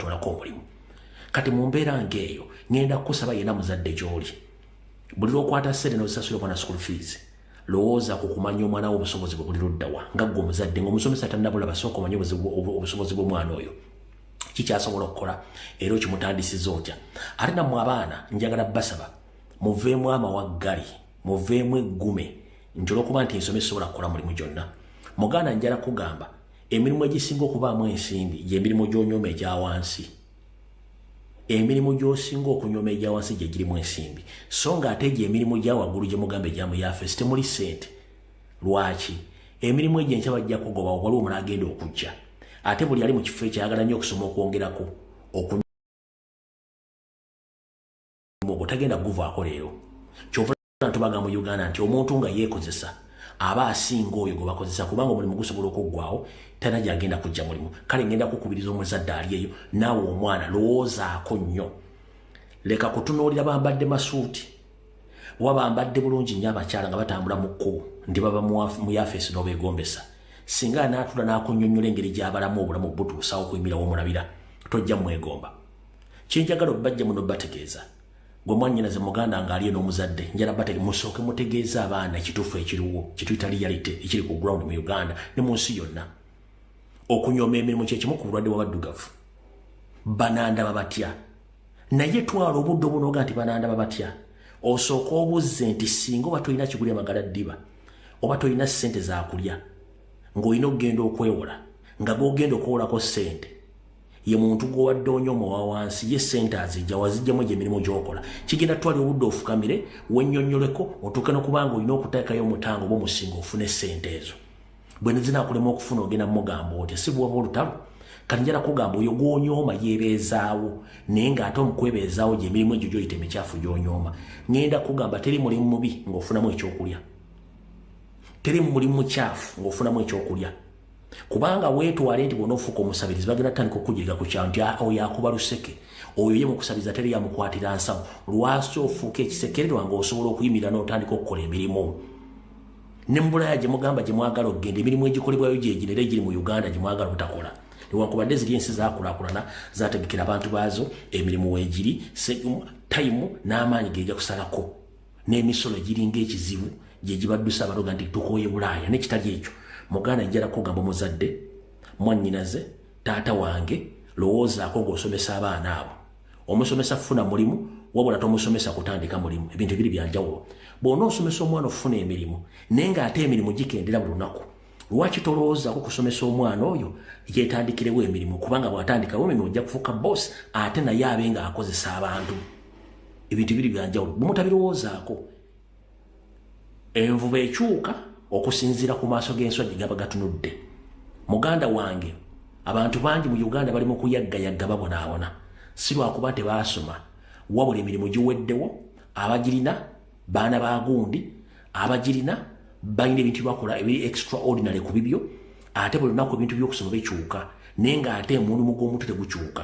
kutabulako omulimu kati mu mbeera ng'eyo ngenda kusaba yena muzadde gy'oli buli lw'okwata ssente n'osasula omwana school fees lowooza ku kumanya omwana wo obusobozi bwe buli luddawa nga ggwe omuzadde ng'omusomesa tannabulaba sooka omanye obusobozi bw'omwana oyo kikyasobola okukola era okimutandisiza otya ate nammwe abaana njagala basaba muveemu amawaggali muveemu eggume njola okuba nti ensoma esobola kukola mulimu gyonna muganda njala kugamba emirimu egisinga okubaamu ensimbi gy'emirimu gy'onyooma egya wansi emirimu gy'osinga okunyooma egya wansi gye girimu ensimbi so nga ate gye emirimu gya waggulu gye mugamba egyamu yafesi temuli ssente lwaki emirimu egyo enkya bajja kugoba waliwo omulala agenda okujja ate buli ali mu kifo ekyayagala nnyo okusoma okwongerako tagenda kuguvaako leero kyova tubaga mu Uganda nti omuntu nga yeekozesa aba asinga oyo gwe bakozesa kubanga omulimu gusobola okuggwaawo tana gyagenda kujja mulimu kale ngenda kukubiriza omuzadde ali eyo naawe omwana lowoozaako nnyo leka kutunuulira bambadde masuuti oba bambadde bulungi nnyo abakyala nga batambula mu kkubo ndi baba mu yafeesi n'obeegombesa singa anaatula n'akunnyonnyola engeri gy'abalamu obulamu butuusawo okuyimirawo omulabira tojja mwegomba kyenjagala obbajja muno bategeeza gwe mwannyinaze muganda nga aliyo n'omuzadde njala musooke mutegeeza abaana ekituufu ekiriwo kituyita reality ekiri ku ground mu Uganda ne mu nsi yonna okunyooma emirimu kyekimu ku bulwadde bw'abaddugavu banandaba batya naye twala obudde obunoga nti banandaba batya osooka obuzze nti singa oba tolina kigulya magala ddiba oba tolina ssente zakulya ng'olina okugenda okwewola nga g'ogenda okwewolako ssente ye muntu gwowadde onyooma wa wansi ye ssente azijja wazijjamu gy'emirimu gy'okola kigenda twali obudde ofukamire wennyonnyoleko otuuke n'okubanga olina okuteekayo omutango oba omusinga ofune ssente ezo bwe nezinaakulema okufuna ogenda mugamba otya si bwaba olutalo kati njala kugamba oyo gw'onyooma yeebeezaawo naye ng'ate omukwebeezaawo gy'emirimu egyo gy'oyita emikyafu gy'onyooma ngenda kugamba teri mulimu mubi ng'ofunamu ekyokulya teri mulimu mukyafu ng'ofunamu ekyokulya kubanga weetwale nti bw'onoofuuka omusabirizi bagenda tandika okukujiriga ku kyalo nti oyo akuba luseke oyo ye mukusabiriza teri yamukwatira nsawo lwaki ofuuka ekisekererwa ng'osobola okuyimirira n'otandika okukola emirimu ne mbulaya gye mugamba gye mwagala okugenda emirimu egikolebwayo gyegino era egiri mu Uganda gye mwagala obutakola newankubadde ziri ensi zaakulaakulana zaategekera abantu baazo emirimu weegiri tayimu n'amaanyi geja kusalako n'emisolo giringa ekizibu gye gibaddusa abaloga nti tukooye Bulaaya n'ekitali ekyo muganda njala kugamba muzadde mwannyinaze taata wange lowoozaako ng'osomesa abaana abo omusomesa kufuna mulimu wabula tomusomesa kutandika mulimu ebintu ebiri byanjawulo bw'onoosomesa omwana okufuna emirimu naye ng'ate emirimu gikendera buli lunaku lwaki tolowoozaako kusomesa omwana oyo yeetandikirewo emirimu kubanga bw'atandikawo emirimu ojja kufuuka bosi ate naye abe ng'akozesa abantu ebintu ebiri byanjawulo bwe mutabirowoozaako envuba ekyuka okusinziira ku maaso g'enswa gye gaba gatunudde muganda wange abantu bangi mu Uganda bali mu kuyaggayagga babonaabona si lwakuba tebaasoma wabula emirimu giweddewo abagirina baana ba gundi abagirina balina ebintu bakola ebiri extraordinary ku bibyo ate buli lunaku ebintu by'okusoma bikyuka naye ng'ate omulimu gw'omuntu tegukyuka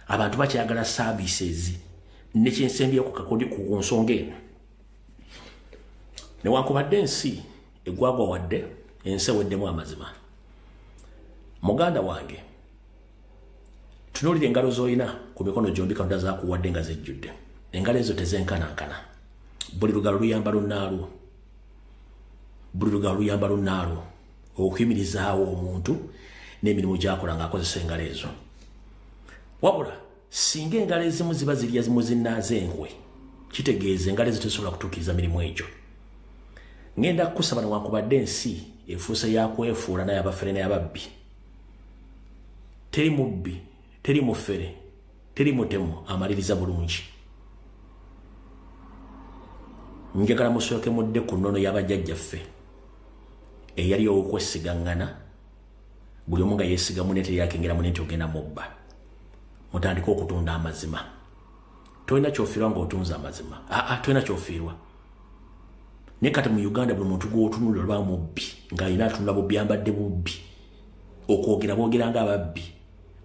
abantu bakyagala services nekyensembyeku ku nsonga eno newankubadde ensi egwagwa wadde ensi eweddemu amazima muganda wange tunuulira engalo z'olina ku mikono gyombi katonda zaakuwadde nga zejjudde engalo ezo tezenkanankana buli lugalo luyamba lunnaalwo buli lugalo luyamba lunnaalwo okuyimirizaawo omuntu n'emirimu gy'akola ng'akozesa engalo ezo wabula singa engalo ezimu ziba zirya zimu zinnaaze enkwe kitegeeza engalo ezo tezisobola kutuukiriza mirimu egyo ngenda kukusaba newankubadde ensi efuuse yakwefuula n'ayabafere n'ayababbi teri mubbi teri mufere teri mutemu amaliriza bulungi njagala musooke mudde ku nnono y'abajjajjaffe eyali okwesigaŋŋana buli omu nga yeesiga munne teri yakengera munne nti ogenda mubba mutandika okutunda amazima tolina kyofiirwa ng'otunza amazima tolina kyofiirwa naye kati mu Uganda buli muntu gw'otunulira lwa mubbi ng'alina atunula bubbi ambadde bubbi okwogera boogera ng'ababbi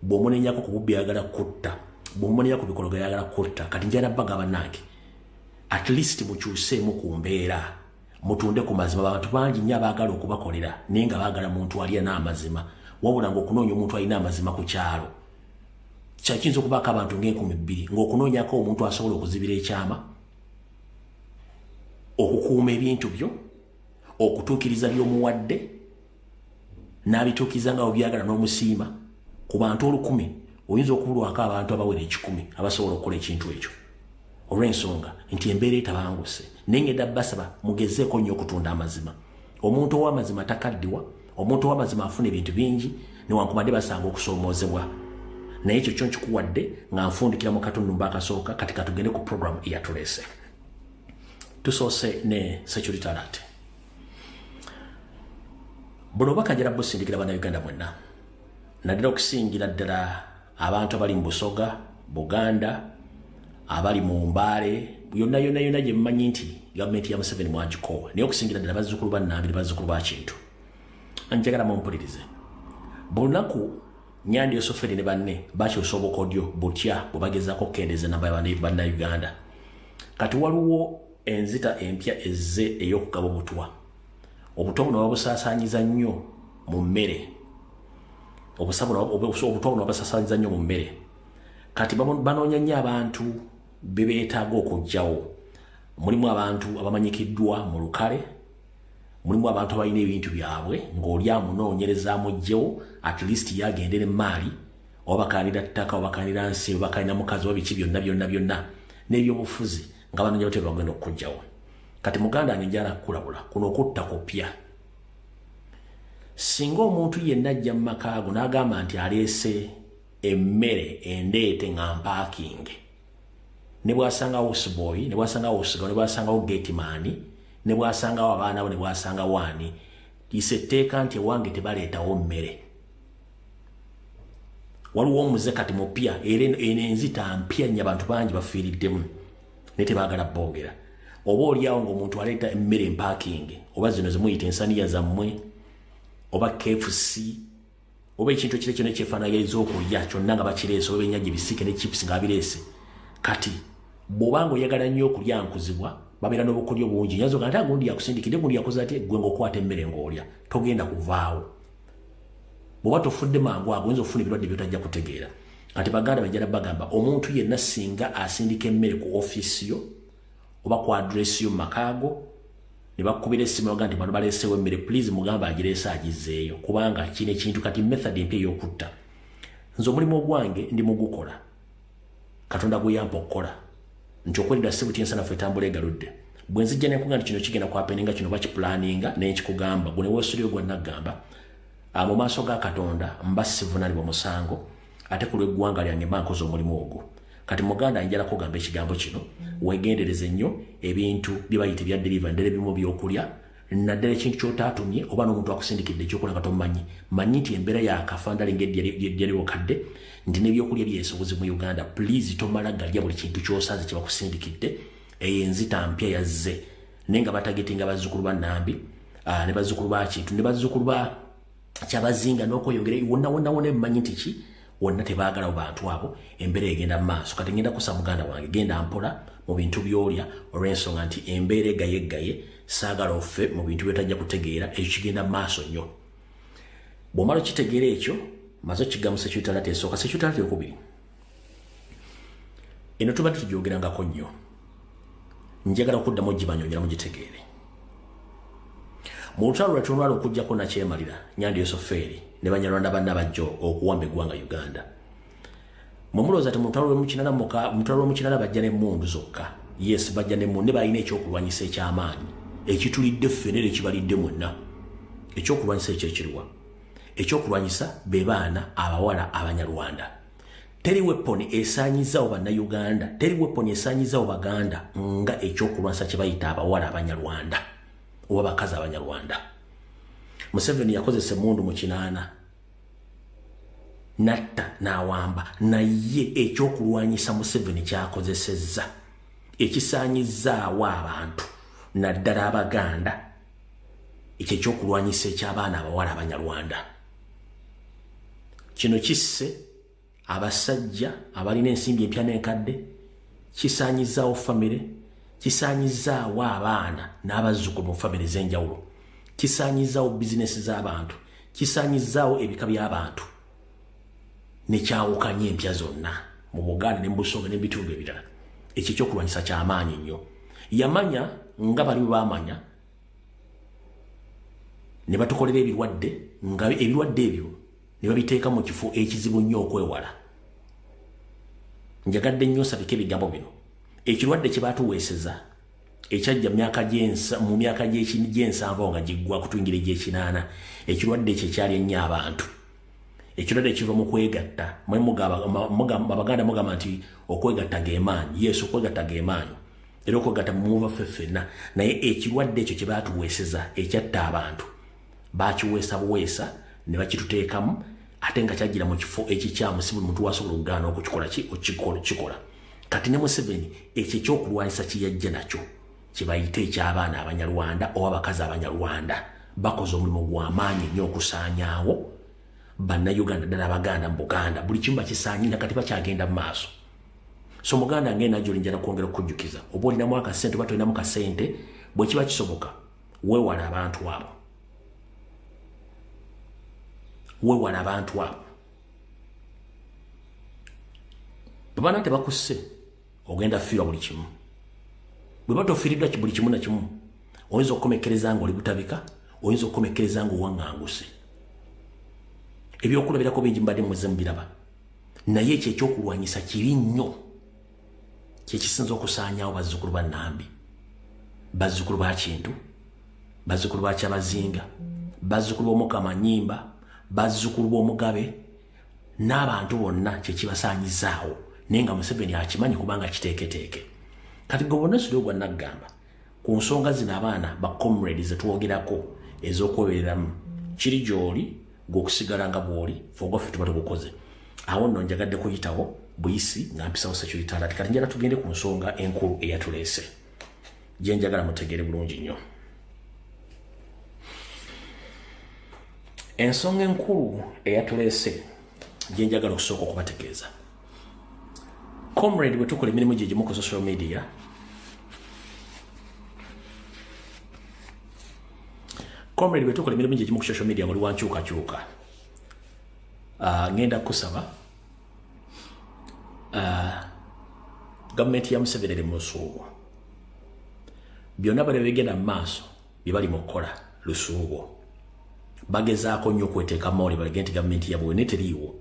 bw'omunenyako ku bubbi ayagala kutta bw'omunenya ku bikologo ayagala kutta kati njala bbaga bannange at least mukyuseemu ku mbeera mutunde ku mazima abantu bangi nnyo abaagala okubakolera naye nga baagala muntu alina n'amazima wabula ng'okunoonya omuntu alina amazima ku kyalo kyakiyinza okubaako abantu nga 1000 ng'okunoonyako omuntu asobola okuzibira ekyama okukuuma ebintu byo okutuukiriza by'omuwadde n'abituukiriza nga obyagala n'omusiima ku bantu 1000 oyinza okubulwako abantu abawera 10 abasobola okukola ekintu ekyo olw'ensonga nti embeera etabanguse naye ngenda basaba mugezeeko nnyo okutunda amazima omuntu ow'amazima takaddiwa omuntu ow'amazima afuna ebintu bingi newankubadde basanga okusoomoozebwa naye ekyo kyo nkikuwadde nga nfundikira mu katundu akasooka kati katugende ku programu eyatuleese tusoose ne security alert buno bakajala busindikira bannayuganda mwenna naddala okusingira ddala abantu abali mu Busoga Buganda abali mu Mbale yonna gye mmanyi nti gavumenti ya Museveni mwagikoowa naye okusingira ddala bazzukulu ba Nambi ne bazzukulu ba Kintu njagala mumpulirize bulunaku Nyandi Yosoferi ne banne bakyusa obukodyo butya bwe bagezaako okukendeeza namba bannayuganda kati waliwo enzita empya ezze ey'okugaba obutwa buno babusaasaanyiza nnyo mu mmere obutwa buno babusaasaanyiza nnyo mu mmere kati banoonya nnyo abantu be beetaaga okuggyawo mulimu abantu abamanyikiddwa mu lukale mulimu abantu abalina ebintu byabwe ng'oli amunoonyereza mugyewo at least yagendera emaali oba bakanira ttaka oba bakanira nsi oba bakanira mukazi oba biki byonna n'ebyobufuzi nga banoonya batyo bagenda okuggyawo kati muganda wange njala kulabula kuno okutta kupya singa omuntu yenna ajja mu makaago n'agamba nti aleese emmere endeete nga mpaakinge ne bwasangawo houseboy ne bwasangawo housegao ne bwasangawo gateman ne bwasangawo abaana bo ne bwasangawo ani lisetteeka nti ewange tebaleetawo mmere waliwo omuze kati mupya era eno enzita mpya nnyo abantu bangi bafiiriddemu ne tebaagala boogera oba oliawo ng'omuntu aleeta emmere empaakinge oba zino zimuyita ensaniya zammwe oba KFC oba ekintu ekire kyonna ekyefaanagiriza okulya kyonna nga bakireese oba ennyanja ebisiike ne chips nga bireese kati bw'obanga oyagala nnyo okulya nkuzibwa babeera n'obukodyo bungi nyazo nga nti agundi yakusindikidde gundi yakoze ati gwe ng'okwata emmere ng'olya togenda kuvaawo bw'oba tofudde mangu ago oyinza okufuna ebirwadde byotajja kutegeera ati baganda bajjala bagamba omuntu yenna singa asindika emmere ku ofiisi yo oba ku adresi yo mu makaago ne bakubira essimu baga nti bano baleesewo emmere please mugamba agireese agizzeeyo kubanga kino ekintu kati method empya ey'okutta nze omulimu ogwange ndi mugukola katonda guyampa okukola nti okwerida sibuti ensana ffe etambula egaludde bwe nzijja nenkuga nti kino kigenda kwapeninga kino bakipulaninga naye nkikugamba gwe ne weesuliro gwa naggamba mu maaso ga katonda mba sivunaanibwa musango ate ku lw'eggwanga lyange mba nkoze omulimu ogwo kati muganda njala kugamba ekigambo kino weegendereze nnyo ebintu bye bayita ebya deliver ndera ebimu by'okulya naddala ekintu ky'otaatumye oba n'omuntu akusindikidde ekyokulya nga tomumanyi manyi nti embeera yakafandale ng'edyaliwo kadde nti n'ebyokulya byesobozi mu Uganda please tomala galya buli kintu ky'osaze kye bakusindikidde eyo enzita mpya yazze naye nga batagetinga bazzukulu ba Nambi ne bazzukulu ba Kintu ne bazzukulu ba Kyabazinga n'okweyongera wonna ebimanyi nti ki wonna tebaagalawo bantu abo embeera egenda mu maaso kati ngenda kusa muganda wange genda mpola mu bintu by'olya olw'ensonga nti embeera egaye saagala offe mu bintu byotajja kutegeera ekyo kigenda mu maaso nnyo bw'omala okitegeera ekyo maze okigamu security alert esooka security alert eyokubiri eno tubadde tugyogerangako nnyo njagala okuddamu ogibanyonyera mugitegeere mu lutalo lwattu olwali okuggyako nakyemalira Nyandi Yosoferi ne banyarwanda banna bajjo okuwamba eggwanga Uganda mumulowooza ti mu lutalo lw'omukinana bajja n'emmundu zokka yes bajja n'emmundu ne balina ekyokulwanyisa eky'amaanyi ekitulidde ffene era ekibalidde mwenna ekyokulwanyisa ekyekiriwa ekyokulwanyisa be baana abawala abanyarwanda teri weapon esaanyizaawo bannayuganda teri weapon esaanyizaawo baganda nga ekyokulwanyisa kye bayita abawala abanyarwanda oba bakazi abanyarwanda Museveni yakozesa emmundu mu 8 natta n'awamba naye ekyokulwanyisa Museveni kyakozesezza ekisaanyizaawo abantu naddala abaganda ekyo ekyokulwanyisa eky'abaana abawala abanyarwanda kino kisse abasajja abalina ensimbi empya n'enkadde kisaanyizaawo famire kisaanyizaawo abaana n'abazzukulu mu famire ez'enjawulo kisaanyizaawo bizinesi z'abantu kisaanyizaawo ebika by'abantu ne kyawukanya empya zonna mu Buganda ne mu Busonga n'ebitundu ebirala. Ekyo ekyokulwanyisa ky'amaanyi nnyo. Yamanya nga bali bamanya ne batukolera ebirwadde nga ebirwadde ebyo ne babiteeka mu kifo ekizibu nnyo okwewala. Njagadde nnyo nsabike ebigambo bino. Ekirwadde kye baatuweeseza ekyajja mu myaka gy'ensanvu nga giggwa kutwingira egy'ekinaana, ekirwadde ekyo ekyali ennyo abantu. Ekirwadde kiva mu kwegatta. Abaganda mugamba nti okwegatta geemaanyi. Yesu okwegatta geemaanyi. Era okwegatta muva ffenna. Naye ekirwadde ekyo kye baatuweeseza ekyatta abantu baakiweesa buweesa ne bakituteekamu ate nga kyajjira mu kifo ekikyamu si buli muntu wasobola okugaana okukikola. Kati ne Museveni ekyo ekyokulwanyisa kiyajja nakyo kye bayita eky'abaana Abanyarwanda oba abakazi Abanyarwanda bakoze omulimu gw'amaanyi nnyo okusaanyaawo bannayuganda ddala Abaganda mu Buganda. Buli kimu bakisaanyira kati bakyagenda mu maaso. So Muganda ngenda gy'oli njala kwongera okukujjukiza oba olinamu akasente oba tolinamu kasente, bwe kiba kisoboka weewala abantu abo. Weewala abantu abo. Babana tebakusse ogenda fiirwa buli kimu. Bwe batofiiriddwa buli kimu na kimu oyinza okukomekereza nga oli butabika, oyinza okukomekereza nga owaŋŋanguse. Ebyokulabirako bingi mbadde muze mubiraba. Naye ekyo ekyokulwanyisa kibi nnyo. Kyekisinza okusaanyaawo bazzukulu ba Nambi, bazzukulu ba Kintu, bazzukulu ba Kyabazinga, bazzukulu b'Omukama Nnyimba, bazzukulu b'Omugabe n'abantu bonna kyekibasaanyizaawo. Naye nga Museveni akimanyi kubanga kiteeketeeke. Kati gobonesi lyo gwa naggamba ku nsonga zino abaana ba comrades zetwogerako ez'okwebereramu kiri gy'oli gw'okusigala nga bw'oli fogoffe tuba tugukoze. Awo nno njagadde kuyitawo buyisi nga mpisawo security alert. Kati njala tugende ku nsonga enkulu eyatuleese gye njagala mutegeere bulungi nnyo. Ensonga enkulu eyatuleese gye njagala okusooka okubategeeza. Comrade bwe tukola emirimu gye gimu ku social media, comrade bwe tukola emirimu gye gimu ku social media muli wankyukakyuka. Ngenda kusaba gavumenti ya Museveni eri mu lusuubo. Byonna bali bigenda mu maaso bye bali mu kukola lusuubo. Bagezaako nnyo okweteeka mawuli balage nti gavumenti yabwe ne teriiwo.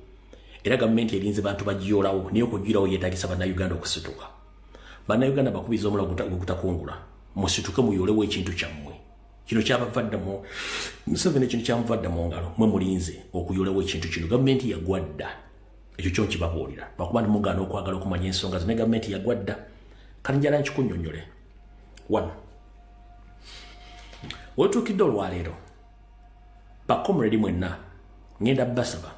Era gavumenti erinze bantu bagiyoolawo naye okugiyoolawo yeetagisa bannayuganda okusituka. Bannayuganda bakubiza omula gutakungula. Musituke muyoolewo ekintu kyammwe. Kino kyabavaddamu Museveni ekintu kyamuvadda mu ngalo mwe mulinze okuyoolewo ekintu kino. Gavumenti yagwadda. Ekyo kyo kibabuulira. Bakuba ndi mugaana okwagala okumanya ensonga zino gavumenti yagwadda. Kati njala nkikunnyonnyole. 1. Wetuukidde olwaleero bakomredi mwenna ngenda basaba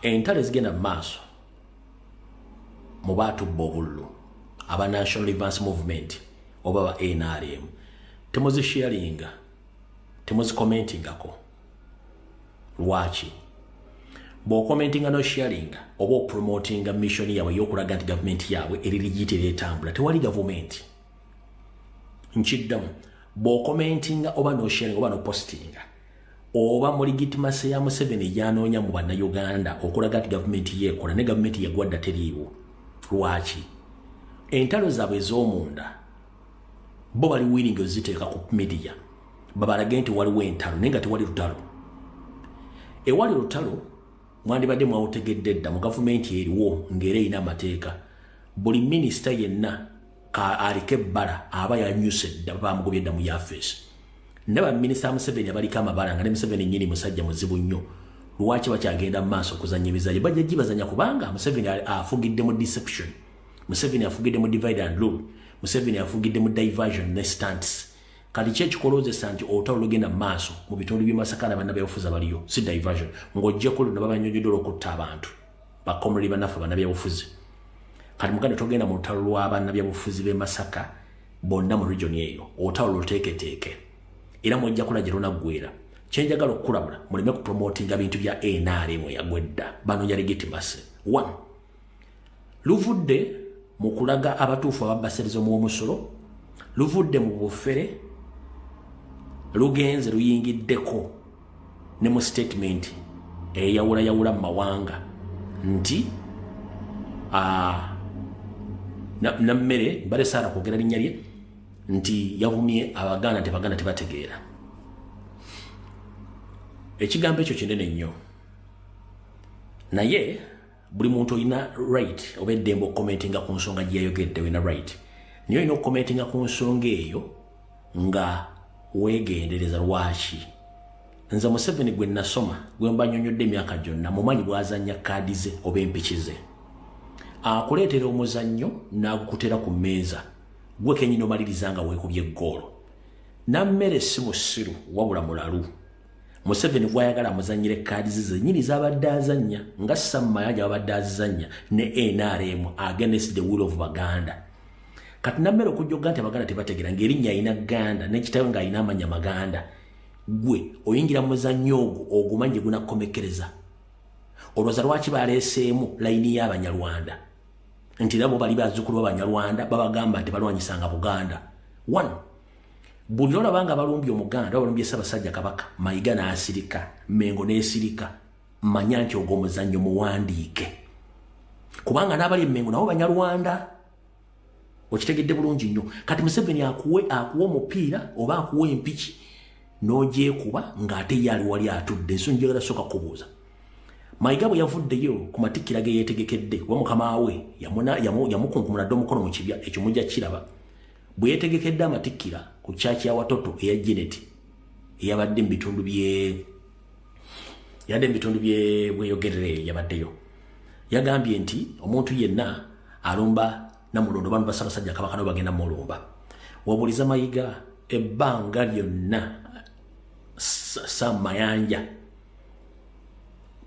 entalo ezigenda mu maaso mu baatubba obululu aba National Advance Movement oba ba NRM temuzisharinga temuzikomentingako. Lwaki? Bw'okomentinga no sharinga oba opromotinga mission yaabwe y'okulaga nti gavumenti yaabwe eri ligiyitira etambula, tewali gavumenti. Nkiddamu bw'okomentinga oba no sharinga oba no postinga oba mu legitimacy ya Museveni gyanoonya mu bannayuganda okulaga nti gavumenti yeekola ne gavumenti yagwadda teriiwo. Lwaki? Entalo zaabwe ez'omunda bo bali willing oziteeka ku media babalage nti waliwo entalo naye nga tewali lutalo. Ewali lutalo mwandibadde mwawutegedde dda mu gavumenti eriwo ng'era erina amateeka. Buli minisita yenna aliko ebbala aba yanyuse dda bamugobye dda mu yafeesi. Ndaba minisita Museveni abaliko amabala nga ne Museveni nnyini musajja muzibu nnyo. Lwaki bakyagenda mu maaso okuzannya emizannyo? Bajja gibazanya kubanga Museveni afugidde mu deception, Museveni afugidde mu divide and rule, Museveni afugidde mu diversion ne stunts. Kati ki ekikoloozesa nti olutalo lugenda mu maaso mu bitundu by'e Masaka n'abannabyabufuzi abaliyo si diversion ng'ojjako luno babanyonyodde olw'okutta abantu bakomredi bannaffe bannabyabufuzi. Kati muganda togenda mu lutalo lw'abannabyabufuzi b'e Masaka bonna mu region eyo olutalo luteeketeeke era mwojja kula gye lunaggwera. Kyenjagala okukulabula muleme kupromotinga bintu bya NRM yagwedda banoonya legitimacy. 1. Luvudde mu kulaga abatuufu ababasiriza omw'omusolo, luvudde mu bufere, lugenze luyingiddeko ne mu statement eyawula mawanga nti na mmere bale Sara kwogera linnya lye nti yavumye Abaganda tebategeera. Ekigambo ekyo kinene nnyo, naye buli muntu olina right oba eddembe okukomentinga ku nsonga gye yayogedde, olina right, naye olina okukomentinga ku nsonga eyo nga weegendereza. Lwaki? Nze Museveni gwe nasoma, gwe mbanyonyodde emyaka gyonna, mumanyi bwazanya kaadi ze oba empiki ze. Akuleetera omuzannyo n'agukutera ku mmeeza, gwe kenyini omaliriza nga weekubye eggoolo. Nammere si musiru wabula mulalu. Museveni gwayagala muzanyire kaadi ze zennyini z'abadde azannya nga Sam Mayanja abadde azannya ne NRM against the will of Baganda. Kati Nammere okujjoga nti Abaganda tebategeera ng'erinnya ayina Ganda n'ekitawe ng'ayina amanya Maganda, gwe oyingira mu muzannyo ogwo ogumanyi gunakomekereza. Olwoza lwaki baleeseemu layini y'Abanyarwanda nti nabo bali bazzukulu b'Abanyarwanda babagamba nti balwanyisanga Buganda. One, buli olabanga balumbye Omuganda balumbye Ssaabasajja Kabaka, Mayiga n'asirika, Mengo n'esirika, manya nti ogwo omuzannyo muwandiike, kubanga n'abali Mengo nabo Banyarwanda. Okitegedde bulungi nnyo. Kati Museveni akuwa omupiira oba akuwa empiki n'ogyekuba ng'ate ye ali wali atudde. Ensonga njagala sooka kubuuza, Mayiga bwe yavuddeyo ku matikkira ge yeetegekedde kuba mukama we yamukunkumunadde omukono mu kibya, ekyo mujja kiraba. Bwe yeetegekedde amatikkira ku kyaki ya Watoto eya Janet eyabadde mu bitundu bye bweyogerere yabaddeyo, yagambye nti omuntu yenna alumba Namulondo bantu ba Ssaabasajja Kabaka nabo bagenda mulumba. Wabuliza Mayiga ebbanga lyonna Sam Mayanja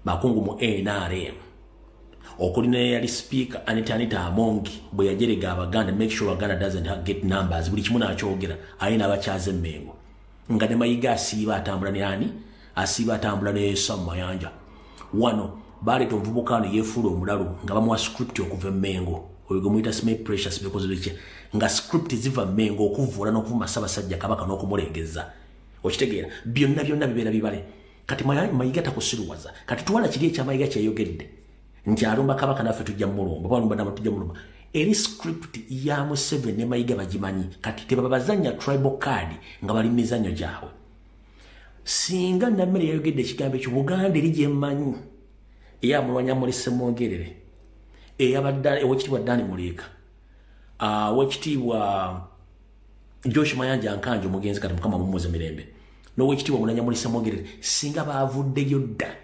bakungu mu NRM okuli ne yali speaker Anita Amongi bwe yajerega Abaganda, make sure Abaganda doesn't get numbers, buli kimu n'akyogera ayina abakyaze Mengo, nga ne Mayiga asiiba atambula ne ani asiiba atambula ne Sam Mayanja. Wano baleeta omuvubuka ne yeefuula omulalu nga bamuwa script okuva Mengo, oyo gwe muyita Smith Precious because of nga script ziva Mengo okuvuula n'okuvuma Ssaabasajja Kabaka n'okumuleegeza. Okitegeera byonna bibeera bibale. Kati Mayiga takusiruwaza. Kati tuwala kiri ekya Mayiga kyeyogedde nti alumba Kabaka naffe tujja mulumba, balumba namwe tujja mulumba. Eri script ya Museveni ne Mayiga bagimanyi, kati tebabazanya tribal card nga bali mizannyo gyabwe. Singa Nammere yayogedde ekigambo ekyo Buganda eri gye mmanyi eyamulwanya Mulise Mwongerere, owekitiibwa Dani Muliika, owekitiibwa Josh Mayanja Nkanje omugenzi kati Mukama mumuze mirembe, n'owekitiibwa Mulanya Mulise Mwongerere, singa baavuddeyo dda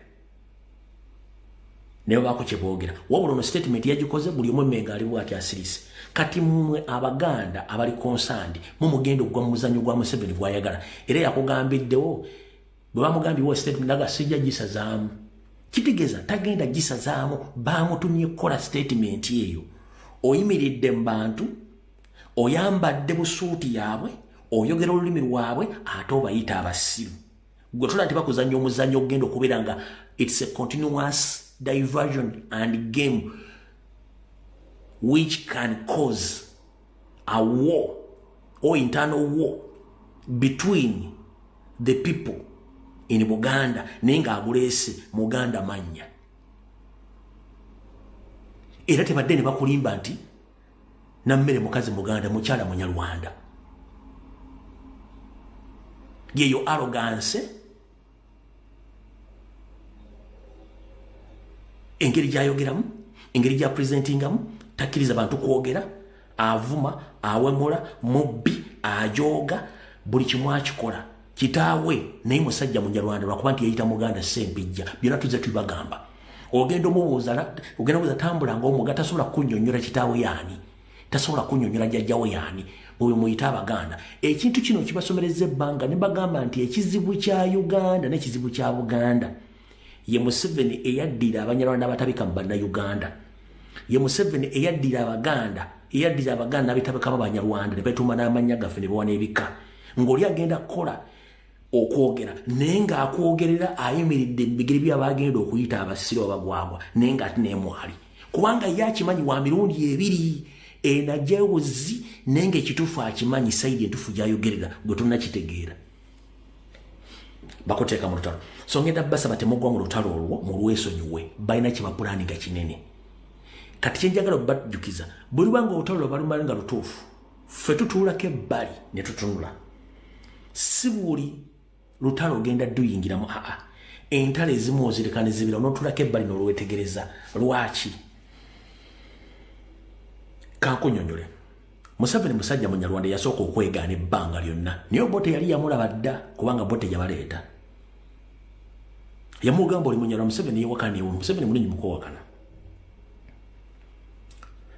ne baako kye boogera. Wabula ono statement yagikoze buli omu Mengo ali bw'ati asirise. Kati mmwe Abaganda abali concerned mumugenda ogwa mu muzannyo gwa Museveni gwayagala, era yakugambiddewo bwe bamugambye statement naga sijja gisazaamu, kitegeeza tagenda gisazaamu, baamutumye kukola statement eyo. Oyimiridde mu bantu, oyambadde busuuti yaabwe, oyogera olulimi lwabwe, ate obayita abasiru. Gwe tola nti bakuzannya omuzannyo ogenda okubeera nga it's a continuous diversion and game which can cause a war or internal war between the people in Buganda nenga agulese Muganda manya. Era tebadde ne bakulimba nti Nammere mukazi Muganda mukyala Munyarwanda. Yeyo arrogance engeri gyayogeramu, engeri gya presentingamu, takkiriza abantu kwogera, avuma, awemula, mubbi, ajoga, buli kimu akikola. Kitaawe naye musajja Munyarwanda lwakuba nti yayita Muganda Ssembijja, byonna tuzze tubagamba. Ogenda omubuuza tambula ng'omuga tasobola kunnyonnyola kitaawe yaani, tasobola kunnyonnyola jjajjawe yaani, bwe muyita Abaganda. Ekintu kino kibasomerezza ebbanga ne bagamba nti ekizibu kya Uganda n'ekizibu kya Buganda ye Museveni eyaddira Abanyarwanda abatabika mu Bannayuganda. Ye Museveni eyaddira Abaganda n'abeetabikamu Abanyarwanda ne beetuuma n'amannya gaffe ne bawa n'ebika. Ng'oli agenda kukola okwogera naye ng'akwogerera ayimiridde mu bigere by'abagenda okuyita abasiru abagwagwa naye ng'ate n'emwali. Kubanga ye akimanyi wa mirundi ebiri enajewuzi naye ng'ekituufu akimanyi sayidi entuufu gy'ayogerera gwe tonnakitegeera. bakuteeka mu lutalo so ngenda basaba temugwa mu lutalo olwo mu lwesonyiwe balina kye bapulaninga kinene kati kyenjagala obajjukiza buli lwanga olutalo balumali nga lutuufu ffe tutuulako ebbali ne tutunula si buli lutalo ogenda duyingiramu entalo ezimu ozireka ne zibira n'otulako ebbali n'olwetegereza lwaki kankunyonyole Museveni musajja munyarwanda yasooka okwegaana ebbanga lyonna naye bote yali yamulaba dda kubanga bote yabaleeta yamugamba oli munyarwanda Museveni yewakana ewe Museveni mulinyi mukwewakana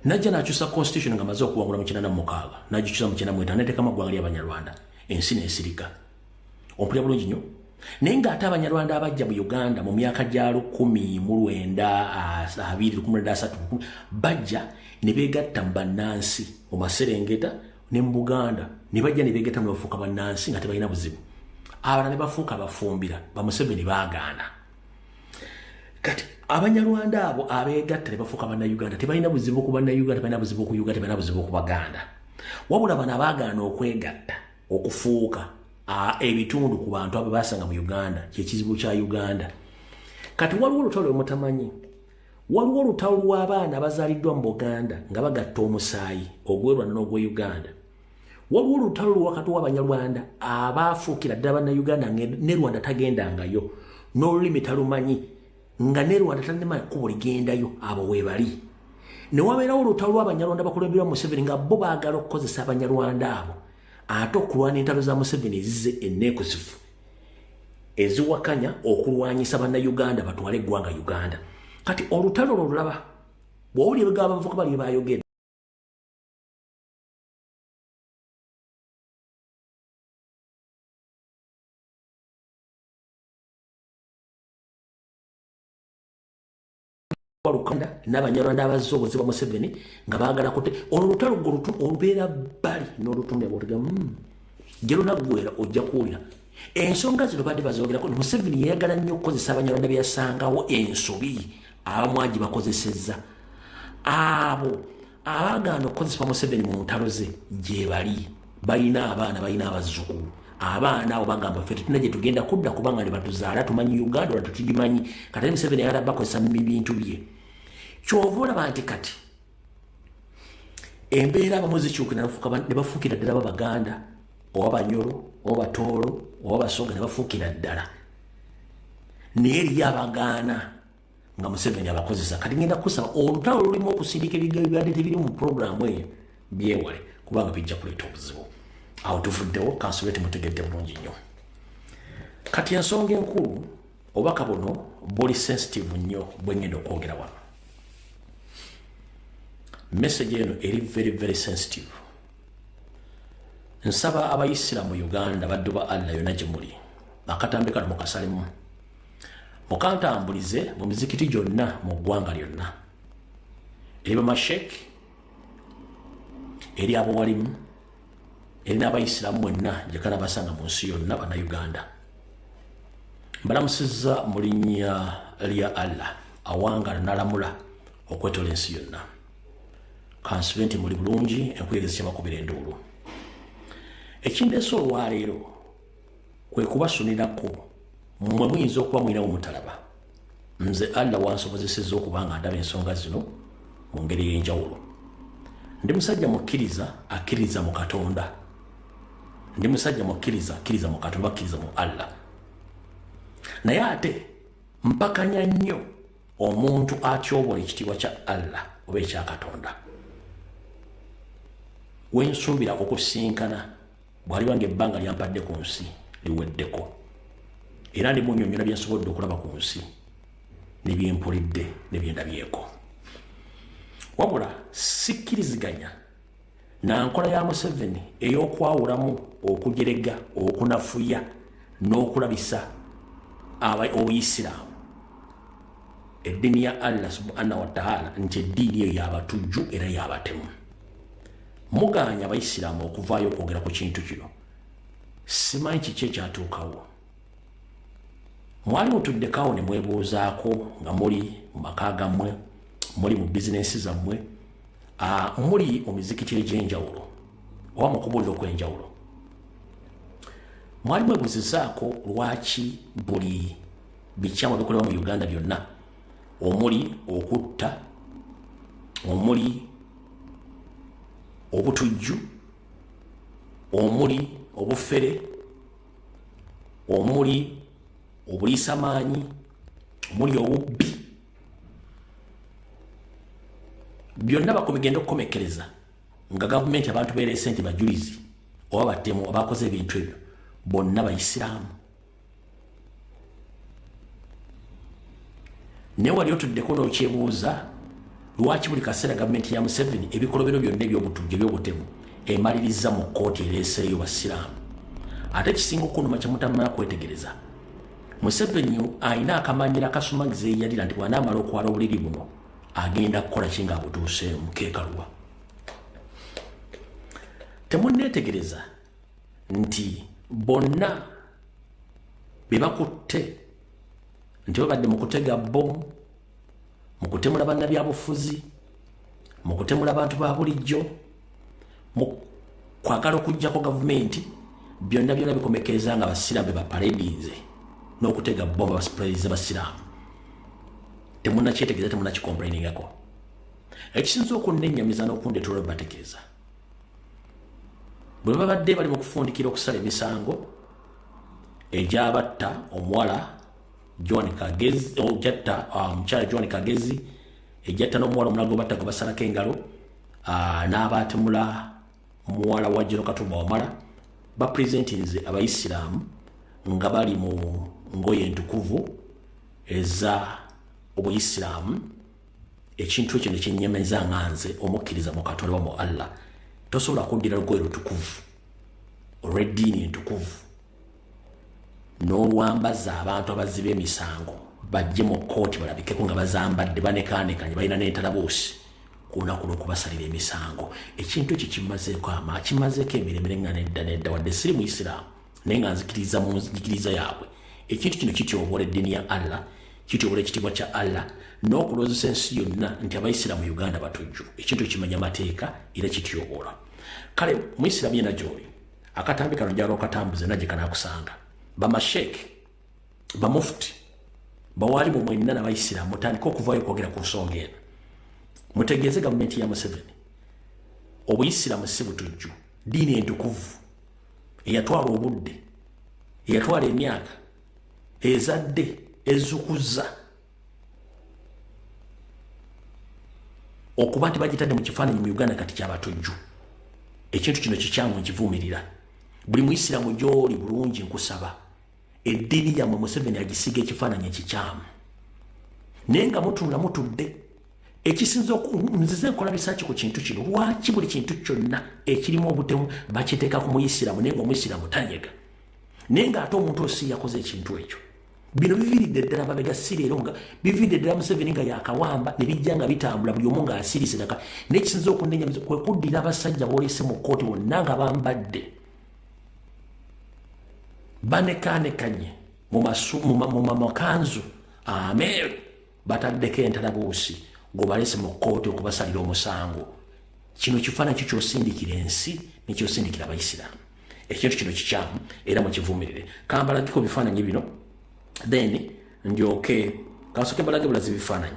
najja n'akyusa constitution nga amaze okuwangula mu 86 n'agikyusa mu 95 n'ateeka amaggwanga ly'abanyarwanda ensi n'esirika ompulira bulungi nnyo naye ng'ate abanyarwanda abajja mu Uganda mu myaka gya 1923 bajja ne beegatta mu bannansi mu Maserengeta ne mu Buganda ne bajja ne beegatta mu bafuuka bannansi nga tebalina buzibu abalala ne bafuuka bafumbira bamuseveni baagaana kati abanyarwanda abo abeegatta ne bafuuka bannayuganda tebalina buzibu ku bannayuganda tebalina buzibu ku Uganda tebalina buzibu ku Baganda wabula bano abaagaana okwegatta okufuuka ebitundu ku bantu abo basanga mu Uganda kyekizibu kya Uganda kati waliwo olutalo lwemutamanyi waliwo olutalo lw'abaana abazaaliddwa mu Buganda nga bagatta omusaayi ogwerwana n'ogwe Uganda waliwo olutalo lw'akati w'abanyarwanda abaafuukira ddala bannayuganda ne Rwanda tagendangayo n'olulimi talumanyi nga ne Rwanda talina kkubo ligendayo abo weebali ne wabeerawo olutalo lw'abanyarwanda bakulemberwa Museveni nga bo baagala okukozesa abanyarwanda abo ate okulwana entalo za Museveni ezize enneekuzifu eziwakanya okulwanyisa bannayuganda batwale eggwanga Uganda kati olutalo olulaba bw'owulira ebigambo abavubuka bali bayogera Lukanda n'abanyarwanda abazze obuzibu bwa Museveni nga baagala kote olutalo olubeera bbali n'olutumya bwotega gye lunaggwera ojja kuwulira ensonga zino badde bazogerako Museveni yayagala nnyo okukozesa abanyarwanda bye yasangawo ensobi abamwagi bakozesezza abo abaagaana okukozesa Museveni mu ntalo ze gye bali balina abaana balina abazzukulu abaana abo bagamba ffe tetulina gye tugenda kudda kubanga ne batuzaala tumanyi Uganda olwa tetugimanyi kati Museveni ayagala bakozesa mu bintu bye kyova olaba nti kati embeera abamu zikyukira ne bafuukira ddala b'Abaganda oba Banyoro oba Batoolo oba Basonga ne bafuukira ddala naye eriyo abagaana nga Museveni abakozesa kati ngenda kusaba olutalo lulimu okusindika ebigambibadde tebiri mu puroguramu eyo byewale kubanga bijja kuleeta obuzibu awo tuvuddewo kansobete mutegedde bulungi nnyo kati ensonga enkulu obubaka buno buli sensitive nnyo bwe ngenda okwogera wano message eno eri very very sensitive nsaba abayisiramu mu Uganda baddu ba Allah yonna gye muli akatambi kano mukasalemu mukantambulize mu mizikiti gyonna mu ggwanga lyonna eri bamasheki eri abawalimu eri n'abayisiramu mwenna gye kana basanga mu nsi yonna bannayuganda mbalamusizza mu linnya lya Allah awangala n'alamula okwetola ensi yonna kansibe nti muli bulungi enkuyegezi kyabakubira enduulu ekindeesa olwaleero kwe kubasunirako mmwe muyinza okuba mwinawo mutalaba nze Allah wansobozesezza okuba nga ndaba ensonga zino mu ngeri y'enjawulo ndi musajja mukkiriza akkiriza mu Katonda ndi musajja mukkiriza akkiriza mu Katonda akkiriza mu Allah naye ate mpakanya nnyo omuntu atyobola ekitiibwa kya Allah oba ekya Katonda wensuubira okusinkana bw'aliba ng'ebbanga lyampadde ku nsi liweddeko era ndi munnyonnyola bye nsobodde okulaba ku nsi ne bye mpulidde ne bye ndabyeko wabula sikkiriziganya na nkola ya Museveni ey'okwawulamu okujerega okunafuya n'okulabisa obuyisiraamu eddiini ya Allah subhanahu wa ta'ala nti eddiini eyo yabatujju era yabatemu muganya abayisiraamu okuvaayo okwogera ku kintu kino simanyi kiki ekyatuukawo mwali mutuddekawo ne mwebuuzaako nga muli mu maka gammwe muli mu bizinensi zammwe muli mu mizikiti egy'enjawulo oba mu kubulira okw'enjawulo mwali mwebuzizaako lwaki buli bikyamu bikolebwa mu Uganda byonna omuli okutta omuli obutujju omuli obufere omuli obuliisamaanyi omuli obubbi byonna bakubigenda okukomekereza nga gavumenti abantu beerese nti bajulizi oba batemu abakoze ebintu ebyo bonna bayisiraamu naye wali otuddeko n'okyebuuza lwaki buli kaseera gavumenti ya Museveni ebikolobero byonna eby'obutujju eby'obutemu emaliriza mu kkooti ereeseeyo basiraamu ate kisinga okunuma kyemutamala kwetegereza Museveni ayina akamanyira kasumagiza eyalira nti bw'anaamala okwala obuliri buno agenda kukola ki nga abutuuse mukeekaluwa temunneetegereza nti bonna be bakutte nti babadde mu kutega bbomu mu kutemula bannabyabufuzi mu kutemula abantu ba bulijjo mu kwagala okuggyako gavumenti byonna byonna bikomekereza nga basiraamu bebaparedinze n'okutega bbomu basipulaize basiraamu temunnakyetegereza temunnakikomplainingako ekisinza okunnenyamiza n'okundeetula bebategeeza bwe babadde bali mu kufundikira okusala emisango egy'abatta omuwala John Kagezi ojatta omukyala John Kagezi ejatta n'omuwala omulaga obatta gwe basalako engalo n'abaatemula muwala wa Jero Katumba Wamala bapresentinze abayisiraamu nga bali mu ngoye entukuvu eza obuyisiraamu ekintu ekyo ne kinnyemeza nga nze omukkiriza mu Katonda mu Allah tosobola kuddira lugoye lutukuvu olw'eddiini entukuvu n'olwambaza abantu abaziba emisango bajje mu kkooti balabikeko nga bazambadde banekaanekanye balina n'entalabuusi ku lunaku lw'okubasalira emisango ekintu ekyo kimazeeko emiremire nga nedda wadde siri muisiraamu naye nga nzikiriza mu nzikiriza yaabwe ekintu kino kityoboola eddiini ya Allah kityoboola ekitiibwa kya Allah n'okulozesa ensi yonna nti abayisiraamu mu Uganda batujju ekintu kimanya mateeka era kityoboola kale muisiraamu yena gy'oli akatambi kano njala okatambuze najje kanaakusanga bamasheke bamufuti bawalimu mwenna n'abayisiraamu mutandika okuvaayo okwogera ku nsonga eno mutegeeze gavumenti ya Museveni obuyisiraamu si butujju diini entukuvu eyatwala obudde eyatwala emyaka ezadde ezukuza okuba nti bagitadde mu kifaananyi mu Uganda kati kyabatujju ekintu kino kikyamu nkivuumirira buli muisiraamu gy'oli bulungi nkusaba eddiini yammwe Museveni agisiga ekifaananyi ekikyamu naye nga mutunula mutudde ekisinza nzize nkola bisaaki ku kintu kino lwaki buli kintu kyonna ekirimu obutemu bakiteeka ku muisiraamu naye nga omuisiraamu tanyega naye nga ate omuntu osi yakoze ekintu ekyo bino biviiridde ddala mabega si leero nga biviiridde ddala Museveni nga yakawamba ne bijja nga bitambula buli omu nga asirise daka naye ekisinza okunnenyamiza kwe kuddira abasajja boolese mu kkooti bonna nga bambadde banekaanekanye mu makanzu ameeru bataddeko entalabuusi gwebalese mu kkooti okubasalira omusango kino kifaananyi kikyosindikira ensi nekyosindikira abayisiraamu ekintu kino kikyamu era mukivuumirire kambalagiko bifaananyi bino then ndyoke kasoke balage bulazi bifaananyi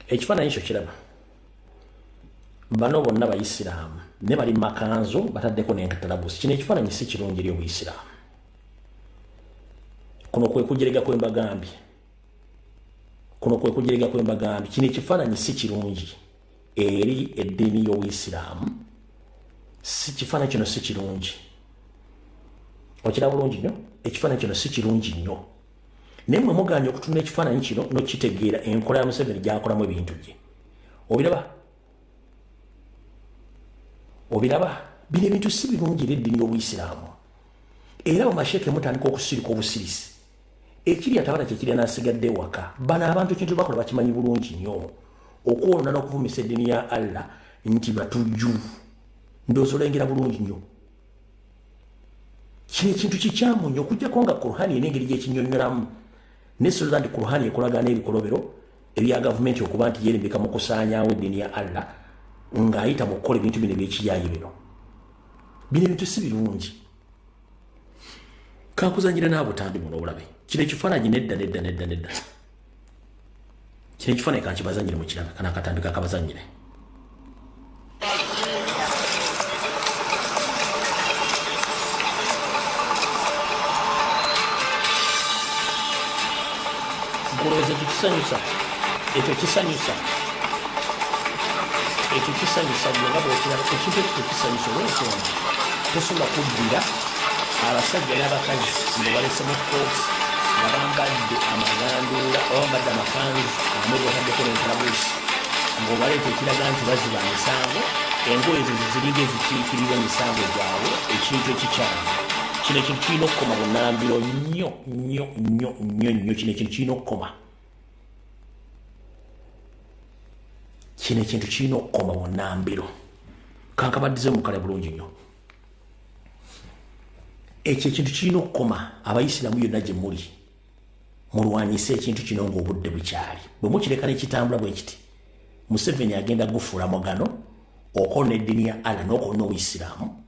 ekifaananyi ekyo kiraba bano bonna bayisiraamu ne bali makanzu bataddeko n'entalabuusi kino ekifaananyi si kirungi eri obuyisiraamu kuno kwe kujerega kwembagambye kino ekifaananyi si kirungi eri eddiini y'obuyisiraamu si kifaananyi kino si kirungi okira bulungi nnyo ekifaananyi kino si kirungi nnyo naye mwe muganya okutunula ekifaananyi kino n'okitegeera enkola ya Museveni gy'akolamu ebintu bye obiraba bino ebintu si birungi eri eddiini y'obuyisiraamu era bamasheke mutandika okusirika obusirisi ekiri atabala kyekiri n'asigadde ewaka bano abantu ekintu bakola bakimanyi bulungi nnyo okwolona n'okuvumisa eddiini ya Allah nti batujju ndowooza olengera bulungi nnyo kino ekintu kikyamu nnyo okuggyako nga Kur'ani ena engeri gyekinnyonnyolamu nesoza nti Kur'ani ekolagana n'ebikolobero ebya gavumenti okuba nti yerembeka mu kusaanyaawo eddiini ya Allah ng'ayita mu kukola ebintu bino ebyekiyaayi bino ebintu si birungi. Kankuzanyira n'abutambi muno obulabe kino ekifaananyi nedda kino ekifaananyi kankibazanyire mu kirabe kana akatambi kakabazanyire. Olowooza ekyo kisanyusa nga bwekiraba ekintu ekyo tekisanyusa olwensonga tosobola kuddira abasajja n'abakazi nga balese mu kooti nga bambadde amagandula oba bambadde amakanzu amuli bataddeko n'entalabuusi ng'obaleeta ekiraga nti baziba misango engoye ezo ziringa ezikiikirirwa emisango gyabwe ekintu ekikyamu. Kino ekintu kirina okukoma bunnambiro nnyo kino ekintu kirina okukoma. Kino ekintu kirina okukoma bunnambiro. Kankabaddize mukale bulungi nnyo. Ekyo ekintu kirina okukoma. Abayisiraamu yonna gye muli mulwanyise ekintu kino ng'obudde bukyali. Bwe mukireka n'ekitambula bwe kiti Museveni agenda gufuula mugano okola n'eddiini ya Allah n'okola n'obuyisiraamu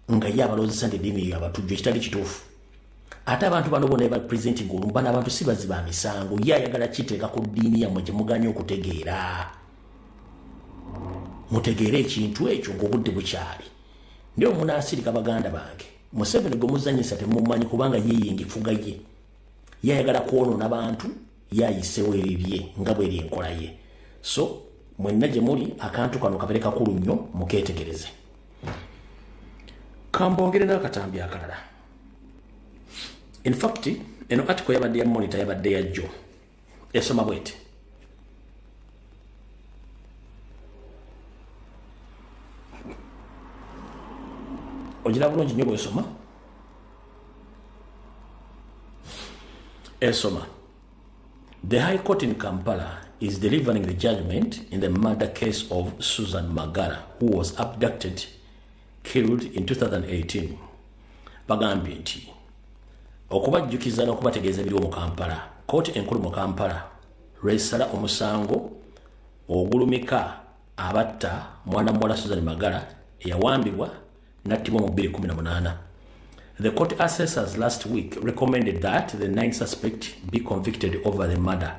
nga ye abalowozesa nti eddiini eyo abatujju ekitali kituufu. Ate abantu bano bonna eba pulezidenti ng'olumu bano abantu si baziba misango ye ayagala kiteeka ku ddiini yammwe gye muganye okutegeera. Mutegeere ekintu ekyo ng'obudde bukyali. Ndiyo munaasirika baganda bange Museveni gwe muzanyisa temumumanyi kubanga yeyengefuga ye. Ye ayagala kwonoona bantu ye ayisewo ebibye nga bw'eri enkola ye. So mwenna gye muli akantu kano kabeere kakulu nnyo mukeetegereze. Kambongere n'akatambi akalala. In fact, eno article yabadde ya Monitor yabadde ya Joe. Esoma bwete. Ogira bulungi nnyo bw'esoma. Esoma. The High Court in Kampala is delivering the judgment in the murder case of Susan Magara, who was abducted, killed in 2018. Bagambye nti okubajjukiza n'okubategeeza ebiri mu Kampala, kkooti enkulu mu Kampala lw'esala omusango ogulumika abatta mwana muwala Susan Magara eyawambibwa n'attibwa mu 2018. The court assessors last week recommended that the 9th suspect be convicted over the murder.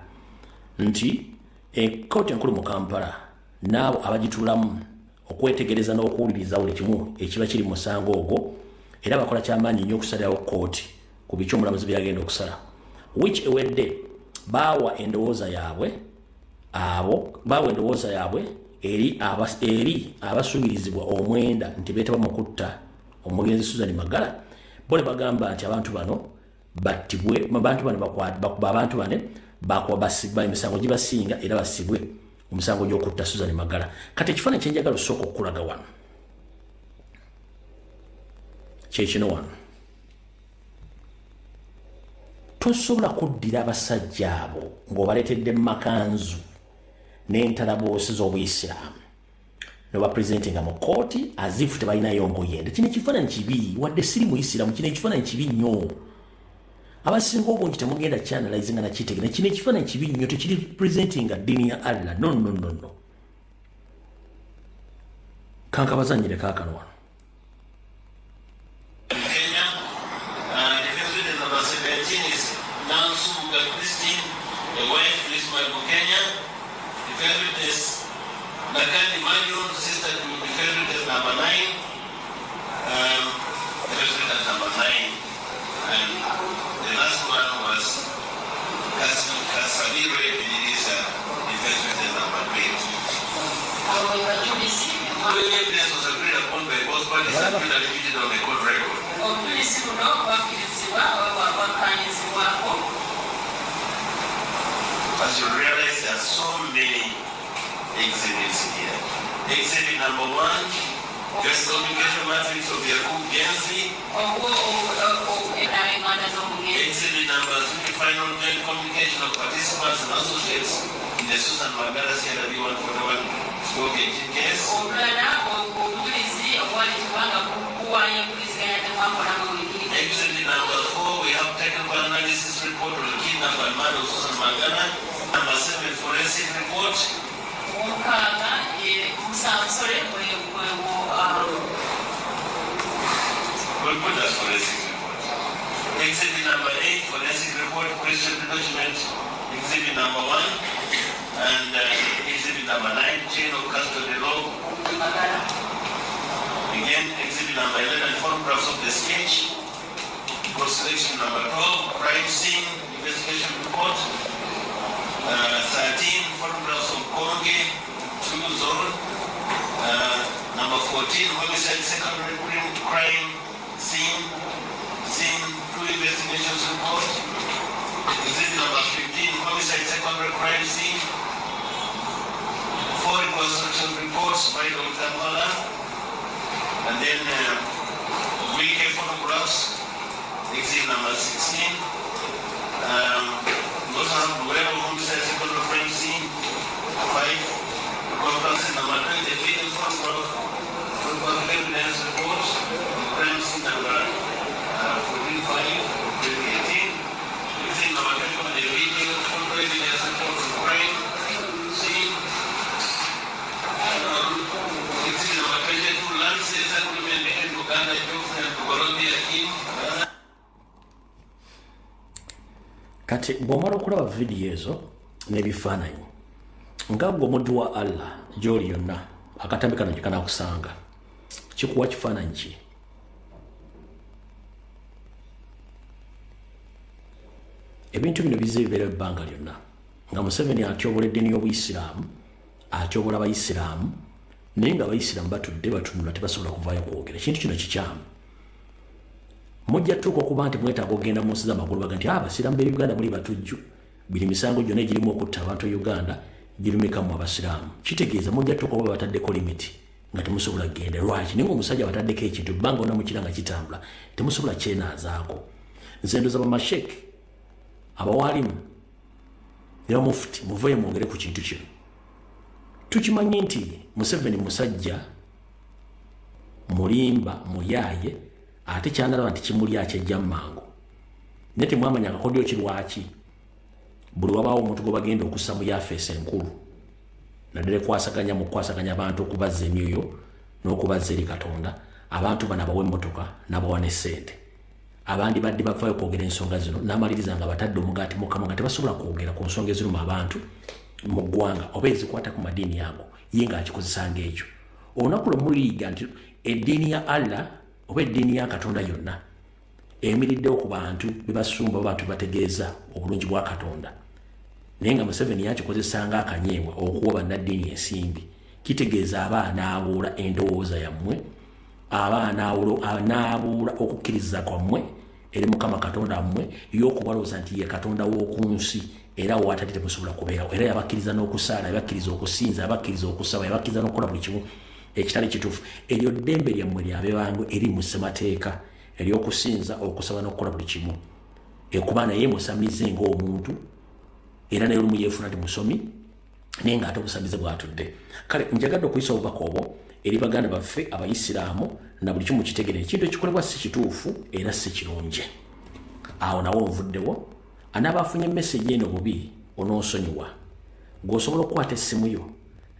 Nti kkooti enkulu mu Kampala n'abo abagitulamu okwetegereza n'okuwuliriza buli kimu ekiba kiri mu musango ogwo era bakola kyamaanyi nnyo okusalirawo kkooti ku biki omulamuzi byagenda okusala, which ewedde baawa endowooza yaabwe eri abasuubirizibwa omwenda nti beetaba mu kutta omugenzi Susan Magara. Bo ne bagamba nti abantu bano battibwe, abantu bane bakwabasibwa emisango gibasinga era basibwe omusango gy'okutta Susan Magara. Kati ekifaananyi kye njagala osooka okukulaga wano kyekino wano. Tosobola kuddira abasajja abo ng'obaleetedde makanzu n'entalaboosi z'obuyisiraamu n'obapulezidenti nga mu kkooti azifu tebalinayo ngoyende. Kino ekifaananyi kibi, wadde siri muyisiraamu, kino ekifaananyi kibi nnyo. Abasinga obungi temugenda kyanalayizinga nakitegeera. Kino ekifaananyi kibi nnyo, tekiri pulezidenti nga ddiini ya Allah. No. Kankabazanyire kaakano wano. As you realize, there are so many exhibits here. Exhibit number 1, just communication matrix of Yakub Gensi. Exhibit number 2, final joint communication of participants and associates in the Susan Magara CLB 141 stroke 18 case. Exhibit number 4, we have technical analysis report on the kidnap and murder of Susan Magara. Number 7, forensic forensic report. We'll put that forensic report. Exhibit number 8, forensic report, question document, exhibit number 1, and exhibit number 9, chain of custody law. Again, exhibit number 11, photographs of the sketch. Section number 12, crime scene investigation report. 13, photographs of Konge, 2 zone. Number 14, homicide secondary crime scene 2 investigations report. Exhibit number 15, homicide secondary crime scene 4 reconstruction reports by Dr. Mala. And then weekend photographs. Exhibit number 16. Also have whatever homicide secondary crime scene 5. Conference number 20, video photograph evidence report. Crime scene number 45, 2018. Exhibit number 21, the video photo evidence report of crime scene. Exhibit number 22, land sales agreement between Uganda, Ethiopia, and Colombia, Kim. Kati bw'omala okulaba vidiyo ezo n'ebifaananyi nga gwe omuddu wa Allah gy'oli yonna akatambi kano gye kanaakusanga kikuwa kifaananyi ki? Ebintu bino bizze bibeera ebbanga lyonna nga Museveni atyobola eddiini y'Obuyisiraamu, atyobola Abayisiraamu, naye nga Abayisiraamu batudde batunula tebasobola kuvaayo kwogera. Ekintu kino kikyamu. Mujja tuuka okuba nti mwetaaga okugenda mu nsi z'amagulu baga nti abasiraamu b'e Uganda muli batujju, biri misango gyonna egirimu okutta abantu e Uganda girumikamu abasiraamu. Kitegeeza mujja tuuka okuba bataddeko limiti nga temusobola kugenda. Lwaki? Naye ng'omusajja bataddeko ekintu ebbanga wonna mukira nga kitambula temusobola kyenaazaako. Nze ndoza bamasheke abawaalimu ne bamufuti muveeyo mwogere ku kintu kino. Tukimanyi nti Museveni musajja mulimba muyaaye ate kyanalaba nti kimuli akyejja mangu. Naye temwamanya akakodyo ki lwaki buli wabaawo omuntu gwe bagenda okussa mu yafeesi enkulu naddala ekwasaganya mu kukwasaganya abantu okubazza emyoyo n'okubazza eri Katonda, abantu bano abawa emmotoka n'abawa ne ssente. Abandi badde bavaayo kwogera ensonga zino n'amaliriza nga batadde omugaati mukama nga tebasobola kwogera ku nsonga eziruma abantu mu ggwanga oba ezikwata ku madiini yago, ye ng'akikozesanga ekyo. Olunaku lwe muliyiga nti eddiini ya Allah oba eddiini ya Katonda yonna emiriddewo ku bantu bebasumba abantu bebategeeza obulungi bwa Katonda, naye nga Museveni yakikozesanga akanyeebwa okuwa bannaddiini ensimbi. Kitegeeza aba anaabuula endowooza yammwe, aba anaabuula okukkiriza kwammwe eri Mukama Katonda mmwe y'okubalooza nti ye Katonda w'oku nsi era waatali temusobola kubeerawo, era yabakkiriza n'okusaala, yabakkiriza okusinza, yabakkiriza okusaba, yabakkiriza n'okukola buli kimu ekitali kituufu. Eryo ddembe lyammwe lyabebangu eri mu ssemateeka ery'okusinza, okusaba n'okukola buli kimu. Ekuba naye musamize ng'omuntu era naye olumu yeefuna timusomi naye ng'ate obusamize bwatudde. Kale njagadde okuyisa obubaka obwo eri baganda baffe Abayisiraamu na buli kimu kitegere ekintu ekikolebwa si kituufu era si kirungi. Awo nawo onvuddewo anaaba afunye message eno Bobi onoosonyiwa, ng'osobola okukwata essimu yo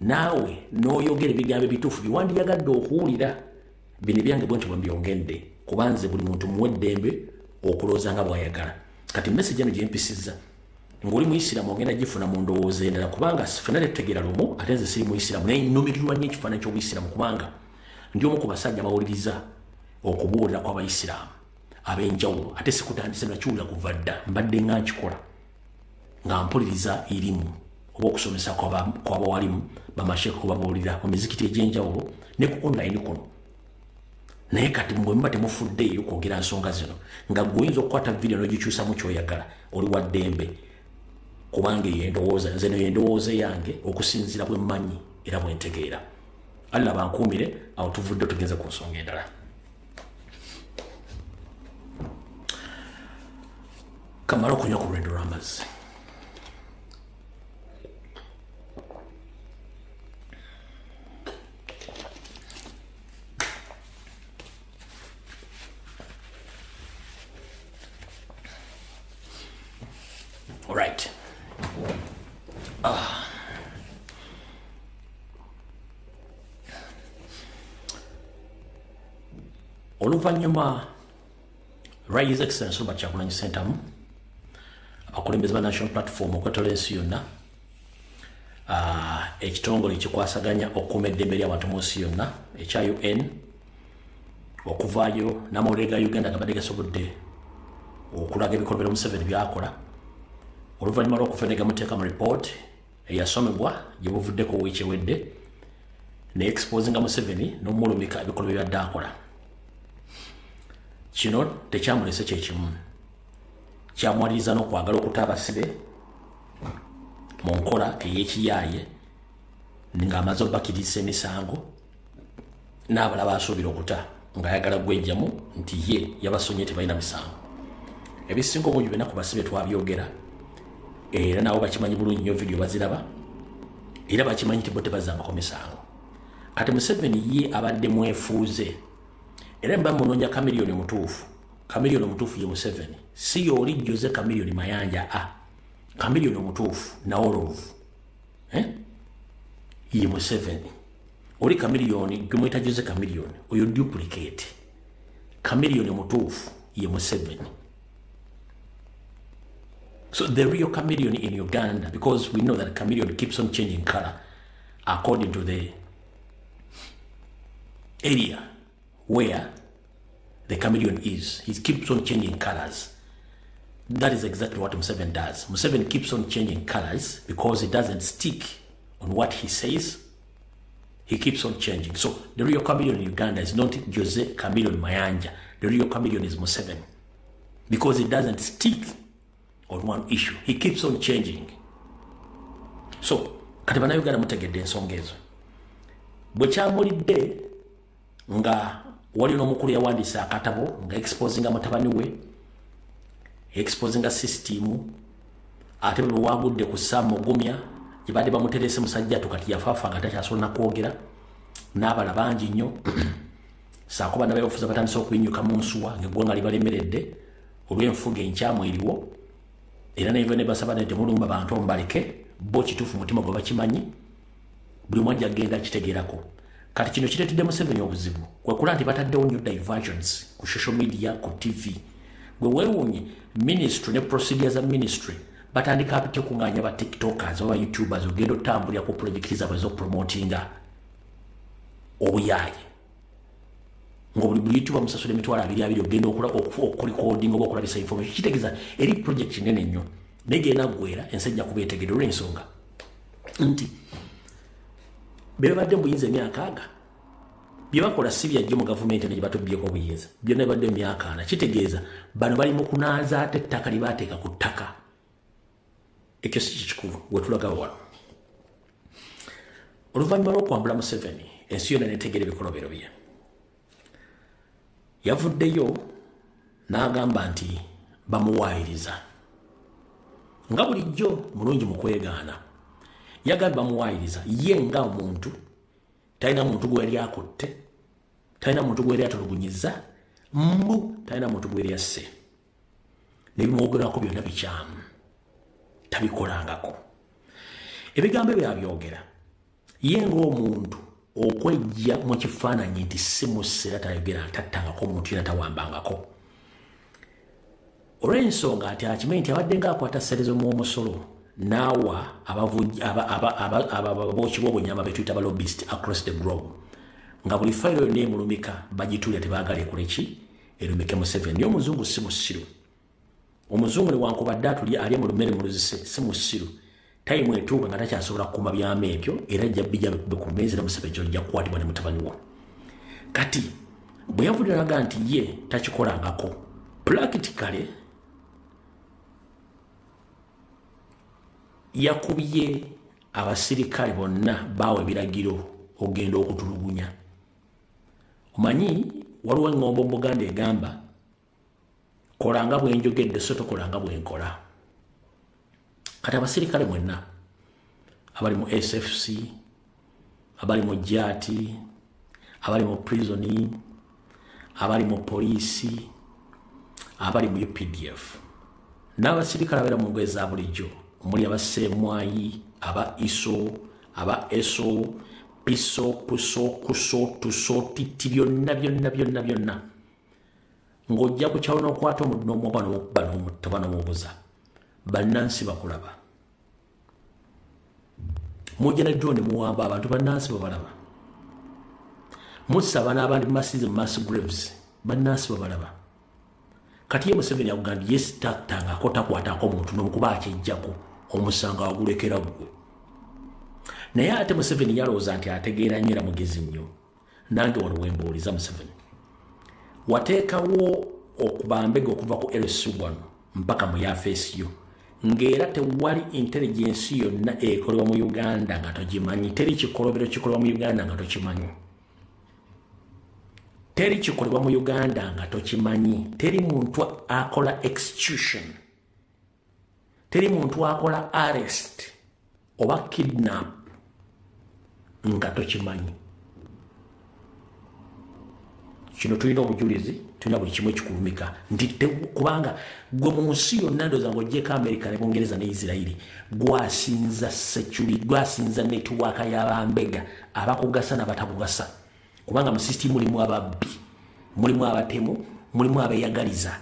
naawe n'oyogera ebigambo ebituufu byewandiyagadde okuwulira. Bino ebyange bwe nti bwe mbyongedde kubanze buli muntu muwe eddembe okulooza nga bw'ayagala. Kati message eno gye mpisizza ng'oli Muyisiraamu ogenda gifuna mu ndowooza endala, kubanga ffenna tetutegeera lumu ate nze siri Muyisiraamu naye nnumirirwa nnyo ekifaananyi ky'Obuyisiraamu kubanga ndi omu ku basajja bawuliriza okubuulira kw'Abayisiraamu ab'enjawulo, ate sikutandise nakiwulira kuva dda, mbadde nga nkikola nga mpuliriza erimu oba okusomesa kw'abawalimu bamasheke kubabuulira mu mizikiti egy'enjawulo ne ku online kuno. Naye kati bwe muba temufuddeeyo kwogera nsonga zino nga gweoyinza okukwata vidiyo n'ogikyusamu ky'oyagala, oli wa ddembe kubanga eyo endowooza, nze neyo endowooza yange okusinziira bwe mmanyi era bwe ntegeera. Allah bankuumire. Awo tuvudde tugenze ku nsonga endala. Kamala okunywa ku lwendo lw'amazzi. All right. Oluvannyuma lwa His Excellency Robert Kyagulanyi Ssentamu abakulembeze ba National Platform okwetola ensi yonna ekitongole ekikwasaganya okukuuma eddembe ly'abantu mu nsi yonna ekya UN okuvaayo n'amawulire ga Uganda gabadde gasobodde okulaga ebikolwa Museveni byakola oluvannyuma lw'okufenega muteeka mu report eyasomebwa gye buvuddeko wiiki ewedde ne exposinga Museveni n'omulumika ebikolwa byadde akola. Kino tekyamulese kyekimu kyamwaliriza n'okwagala okuta abasibe mu nkola ey'ekiyaaye ng'amaze obakiriisa emisango n'abalala asuubira okuta ng'ayagala gwejjamu nti ye yabasonye tebalina misango. Ebisinga obungi byonna ku basibe twabyogera era nabo bakimanyi bulungi nnyo vidiyo baziraba era bakimanyi nti bo tebazangako misango. Kati Museveni ye abadde mwefuuze era mba munoonya Kamiliyoni mutuufu. Kamiliyoni mutuufu ye Museveni si y'oli Jose Kamiliyoni Mayanja Kamiliyoni mutuufu nawolovu ye Museveni. Oli Kamiliyoni gumwita Jose Kamiliyoni oyo duplicate. Kamiliyoni mutuufu ye Museveni. So the real chameleon in Uganda, because we know that chameleon keeps on changing color according to the area where the chameleon is. He keeps on changing colors. That is exactly what Museveni does. Museveni keeps on changing colors because he doesn't stick on what he says. He keeps on changing. So the real chameleon in Uganda is not Jose Chameleon Mayanja. The real chameleon is Museveni because he doesn't stick on one issue. He keeps on changing. So kati bannayuganda mutegedde ensonga ezo bwe kyamulidde nga wali n'omukulu yawandiisa akatabo nga exposinga mutabani we exposinga system ate bwe wagudde ku Samugumya gye badde bamuterese musajjatu kati yafaafa nga takyasobola nakwogera n'abala bangi nnyo saako bana beefuza batandise okubinyuka mu nsuwa ng'eggwanga libalemeredde olw'enfuga enkyamu eriwo era ne bane basaba ne temulumba bantu ombaleke bo kituufu mutima gwe bakimanyi buli mwajja agenda kitegeerako. Kati kino kireetedde Museveni obuzibu kwekula nti bataddewo new diversions ku social media ku TV gwe weewuunye ministry ne procedure za ministry batandika apite okuŋŋaanya ba tiktokers oba youtubers ogenda otambulira ku projekiti zaabwe z'okupromotinga obuyaaye ng'obuli youtube musasula emitwalo 2 ogenda okurecording oba okulabisa information kitegeeza eri project nene nnyo negenda gwera ensajja kuba etegedde olw'ensonga nti bye babadde mu buyinza emyaka aga bye bakola si byajjo mu gavumenti ne gye batobbyeko obuyinza byonna bibadde mu myaka 4 kitegeeza bano bali mu kunaaza ate ettaka lye baateeka ku ttaka ekyo si kikulu wetulaga wano. Oluvannyuma lw'okwambula Museveni ensi yonna neetegeera ebikolobero bye yavuddeyo n'agamba nti bamuwaayiriza nga bulijjo mulungi mu kwegaana yagambye bamuwaayiriza ye nga omuntu talina muntu gwe yali akutte talina muntu gwe yali atulugunyiza talina muntu gwe yali asse nebimwogerako byonna bikyamu tabikolangako ebigambo byabyogera ye ng'omuntu okwejja mu kifaananyi nti si musse era tayogera ntattangako omuntu yena tawambangako olw'ensonga nti akimanyi nti abadde ng'akwata sserezo mw'omusolo n'awa abooki b'obunyama betuyita ba lobbyist across the globe nga buli fayiro yonna emulumika bagitulya tebaagala ekoleki erumike Museveni naye omuzungu si musiru omuzungu newankubadde atulya alya mu lumere mu luzise si musiru tayimu etuuka nga takyasobola kukuuma byama ebyo era ajja bijja bikube ku mmeezi ne Museveni kyojja kukwatibwa ne mutabani wo. Kati bwe yavudde n'aga nti ye takikolangako practically yakubye abasirikale bonna baawe ebiragiro ogenda okutulugunya. Omanyi waliwo engombo mu Buganda egamba kolanga bwenjogedde so tokolanga bwenkola. Kati abasirikale mwenna abali mu SFC abali mu jati abali mu prisoni abali mu polisi abali mu UPDF n'abasirikale abera mu ngoye za bulijjo omuli abasemwayi aba ISO aba ESO piso puso kuso tuso titi byonna ng'ojja ku kyalo n'okwata omuddu n'omuba n'okuba n'omutta n'omubuza bannansi bakulaba mujja ne drone muwamba abantu bannansi babalaba mussa abaana abandi mumasize mu mass graves bannansi babalaba kati ye Museveni akugambye yesitattanga akotakwatako omuntu n'omukuba akyejjako omusango agulekera gwe naye ate Museveni yalowooza nti ategeera nnyo era mugezi nnyo nange wano wembuuliza Museveni wateekawo okubambega okuva ku LC1 mpaka mu yafeesi yo ng'era tewali intelligence yonna ekolebwa mu Uganda nga togimanyi teri kikolobero kikolebwa mu Uganda nga tokimanyi teri kikolebwa mu Uganda nga tokimanyi teri muntu akola execution teri muntu akola arrest oba kidnap nga tokimanyi kino tulina obujulizi tulina buli kimu ekikulumika nti kubanga gwe mu nsi yonna ndowooza ng'oggyeko America ne Bungereza ne Israeli gwasinza security gwasinza netiwaaka y'abambega abakugasa n'abatakugasa kubanga mu system mulimu ababbi mulimu abatemu mulimu abeeyagaliza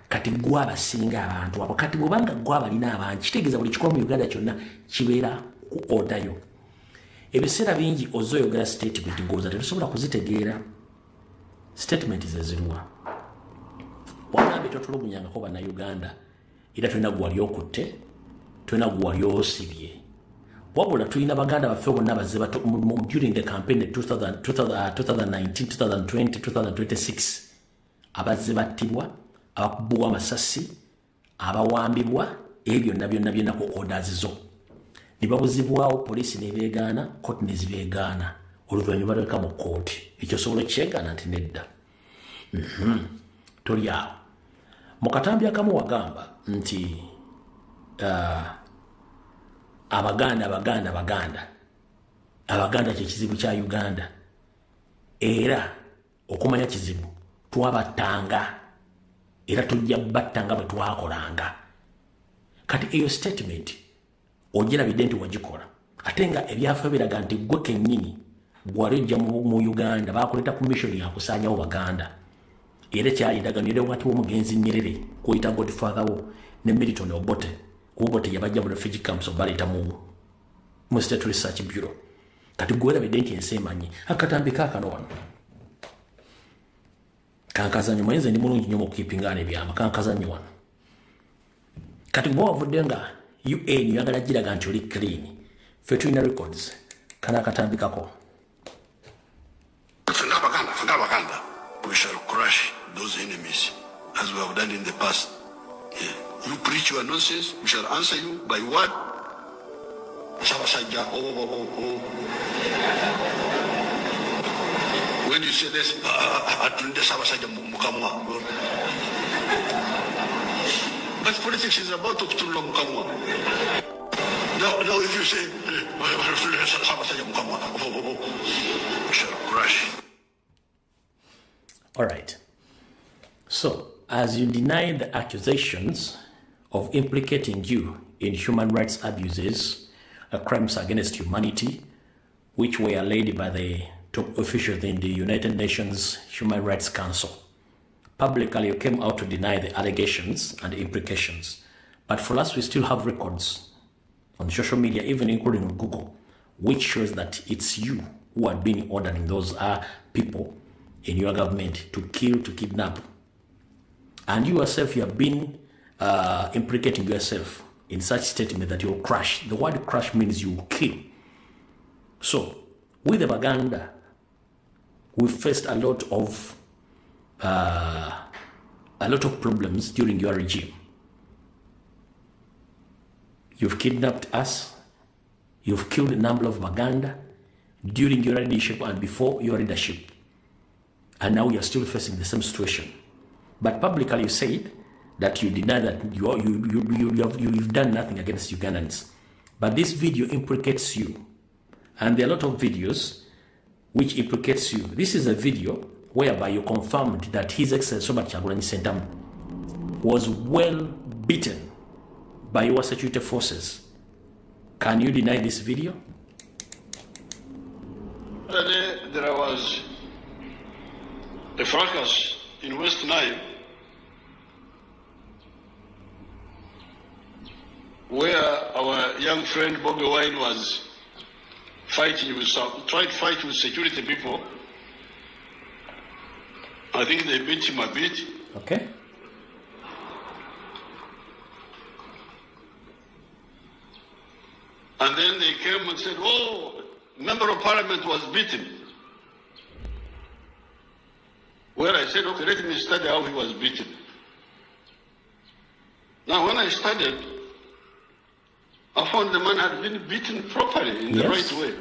kati gwabasinga abantu abo kati bwobanga gwabalina abangi kitegeeza buli kikolwa mu Uganda kyonna kibeera ku odayo ebiseera bingi ozoyogera statement ng'oza tetusobola kuzitegeera statement zezirwa wanambe totulugunyangako bannayuganda era tulina gwali okutte tulina gwali osibye wabula tulina baganda baffe bonna bazze during the campaign 2019 2020 2026 abazze battibwa abakubibwa amasasi abawambibwa ebyo byonna ku orders zo ne babuzibwawo poliisi nebeegaana kooti nezibeegaana oluvannyuma baleka mu kooti ekyo sobola kyegaana nti nedda toli awo mu katambi akamu wagamba nti abaganda kyekizibu kya Uganda era okumanya kizibu twabattanga era tujja battanga bwe twakolanga kati eyo statement ogirabidde nti wagikola ate nga ebyafa biraga nti gwe kennyini gwali ojja mu Uganda bakuleeta commission yakusaanyawo baganda era kyalindagano era wati w'omugenzi Nyerere kuyita godfather wo ne Milton Obote Obote yabajja mu refugee camps obaleeta mu State Research Bureau kati gwerabidde nti ensi emanyi akatambika akano wano kankazanyo mwenze ndi mulungi nnyo mu keepinga n'ebyama kankazanyo wano kati gwe wavudde nga UN yagala giraga nti oli clean ffe tulina records kana akatambikako we shall crush those enemies as we have done in the past. Yeah. You preach your nonsense, we shall answer you by what? When you say this, but politics is about to now if you say, we shall crush. All right. So, as you deny the accusations of implicating you in human rights abuses, crimes against humanity, which were laid by the top officials in the United Nations Human Rights Council, publicly you came out to deny the allegations and implications. But for us, we still have records on social media, even including on Google, which shows that it's you who had been ordering those people in your government to kill, to kidnap. And you yourself, you have been implicating yourself in such statement that you'll crash. The word crash means you will kill. So, with the Baganda, we faced a lot of problems during your regime. You've kidnapped us. You've killed a number of Baganda during your leadership and before your leadership. And now you're still facing the same situation. But publicly you said that you deny that you've done nothing against Ugandans. But this video implicates you. And there are a lot of videos which implicates you. This is a video whereby you confirmed that His Excellency Robert Kyagulanyi Ssentamu was well beaten by your security forces. Can you deny this video? There was a fracas in West Nile where our young friend Bobi Wine was fighting with tried to fight with security people. I think they beat him a bit. Okay. And then they came and said, oh, member of parliament was beaten. Where I said, okay, let me study how he was beaten. Now, when I studied, I found the man had been beaten properly in the right way.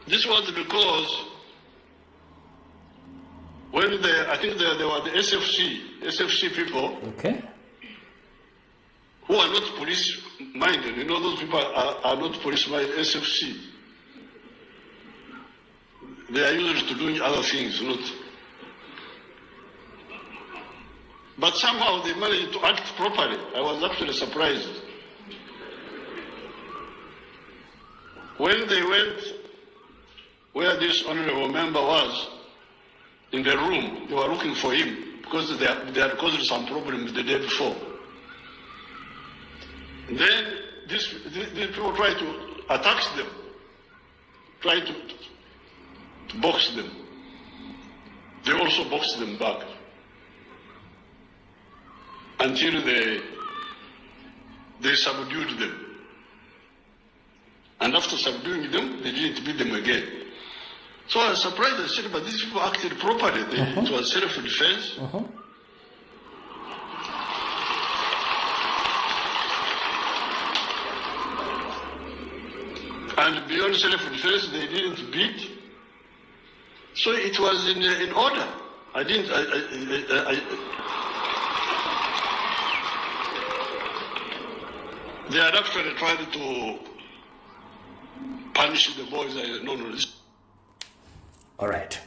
This was because when I think there were the SFC people, okay, who are not police-minded. You know, those people are not police-minded, SFC. They are used to doing other things, not. But somehow they managed to act properly. I was actually surprised. When they went where this honorable member was, in the room, they were looking for him because they had caused some problems the day before. Then these people tried to attack them, tried to box them. They also boxed them back until they subdued them. And after subduing them, they didn't beat them again. So I was surprised. I said, but these people acted properly. It was self-defense. And beyond self-defense, they didn't beat. So it was in order. They had actually tried to punish the boys. No. All right.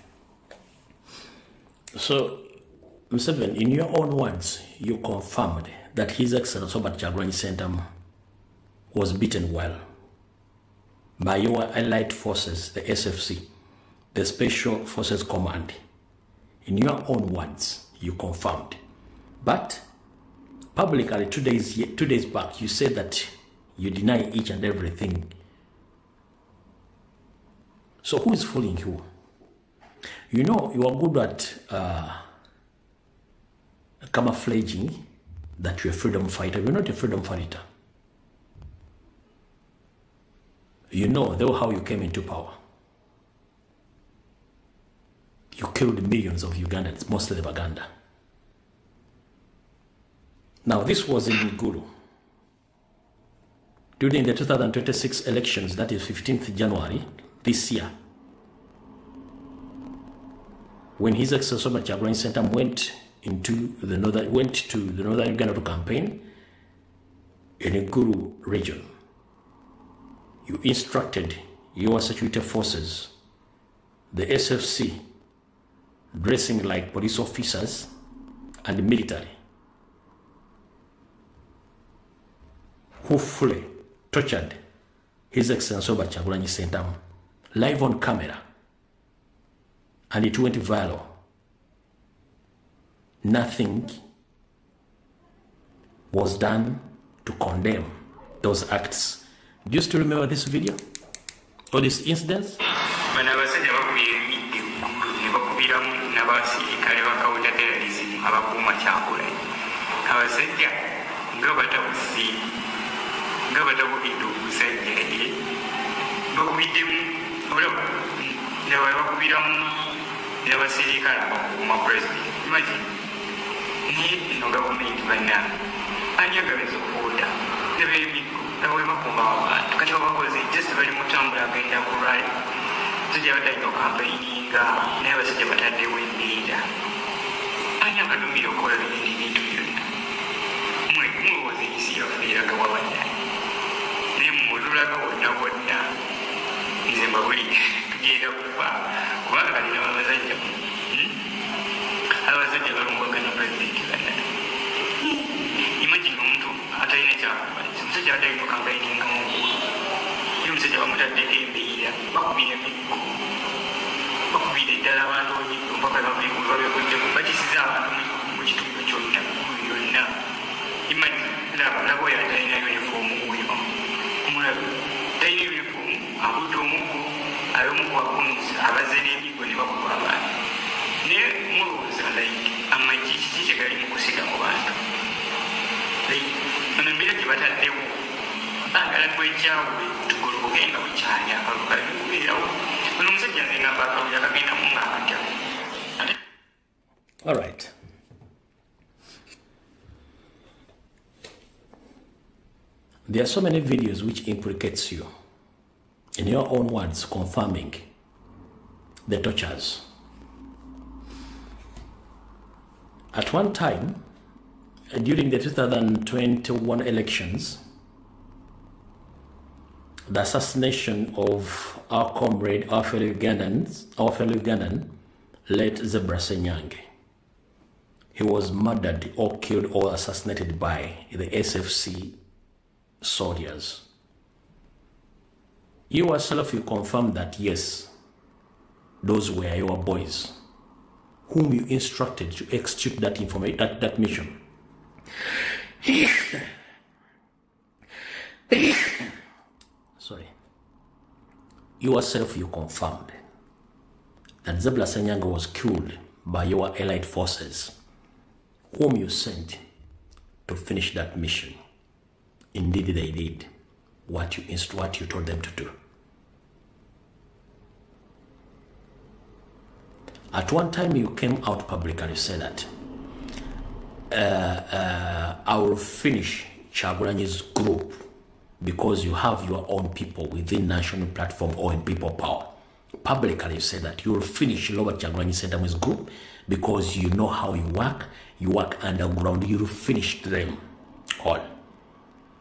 So, Mr. Ben, in your own words, you confirmed that His Excellency Robert Kyagulanyi Ssentamu was beaten well by your allied forces, the SFC, the Special Forces Command. In your own words, you confirmed. But publicly, 2 days back, you said that you deny each and everything. So who is fooling who? You know, you are good at camouflaging that you're a freedom fighter. You're not a freedom fighter. You know how you came into power. You killed millions of Ugandans, mostly the Baganda. Now, this was in Gulu. During the 2026 elections, that is 15th January this year, when His Excellency Robert Kyagulanyi Ssentamu went to the northern Uganda to campaign in the Gulu region, you instructed your security forces, the SFC, dressing like police officers and military, who fully tortured His Excellency Robert Kyagulanyi Ssentamu live on camera, and it went viral. Nothing was done to condemn those acts. Do you still remember this video or this incident? omusajja bamutaddeko embeera bakubira emiggo bakubira eddala abantu omiggo mpaka babekuddeko bakisiza abantu mu kitundu kyonna byonna imani laba oyo atalina yunifoomu oyo omulabe talina yunifoomu akudde omuggo ayomu kubakunzi abazze n'emiggo ne bakuba abantu naye mulowooza like amagi kiki kyegali mu kusiga mu bantu ono embeera gye bataddewo baagala twejjaawe tugolokoke nga bukyali akalukalu bikubeerawo ono omusajja nze ngamba akalulu yakagendamu ng'akatya. All right. There are so many videos which implicates you in your own words confirming the tortures. At one time, during the 2021 elections, the assassination of our comrade, our fellow Ugandan, late Zebra Senyange. He was murdered or killed or assassinated by the SFC soldiers. You yourself, you confirm that yes, those were your boys, whom you instructed to execute that information, that mission. Sorry. You yourself, you confirmed that Zebra Senyange was killed by your allied forces, whom you sent to finish that mission. Indeed, they did what you told them to do. At one time, you came out publicly and said that I will finish Chagulanyi's group because you have your own people within national platform or in people power. Publicly, you said that you will finish Robert Chagulanyi Sentamu's group because you know how you work underground, you will finish them all.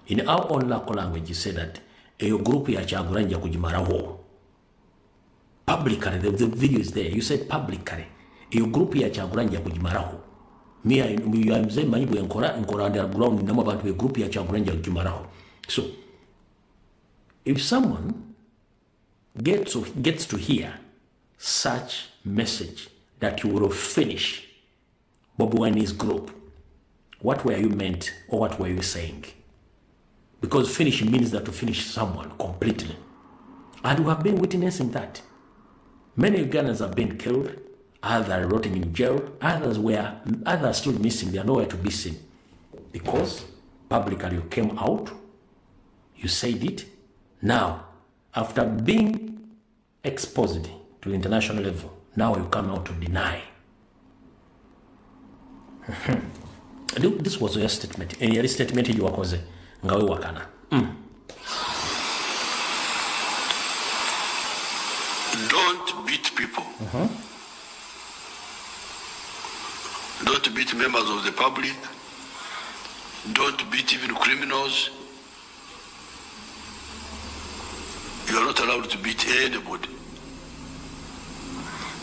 In our own local language, you say that your group ya Chagulanyi kujimaraho. Publicly, the video is there. You said publicly, your group ya Chagulanyi kujimaraho. Me, I'm saying, my enkora underground, number about a group ya Chagulanyi kujimaraho. So, if someone gets to hear such message that you will finish Bobi Wine's group, what were you meant or what were you saying? Because finish means that to finish someone completely. And we have been witnessing that. Many Ugandans have been killed, others are rotting in jail, others still missing, they are nowhere to be seen. Because publicly you came out, you said it. Now, after being exposed to international level, now you come out to deny. This was your statement. And your statement you were ngawe wakana. Don't beat people. Don't beat members of the public. Don't beat even criminals. You are not allowed to beat anybody.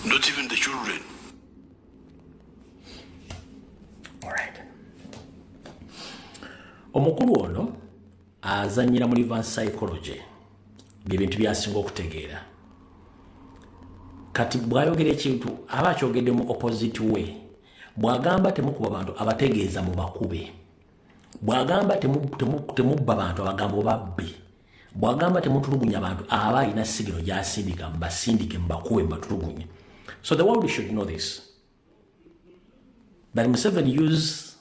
Not even the children. All right. Omukulu ono azanyira mu reverse psychology byebintu byasinga okutegeera. Kati bwayogera ekintu aba akyogedde mu opposite way. Bwagamba temukuba bantu abategeeza mu bakube. Bwagamba temubba bantu abagamba babbi. Bwagamba temutulugunya abantu aba alina sigiro gyasindika mbasindike mbakube mbatulugunye. So the world should know this. That Museveni used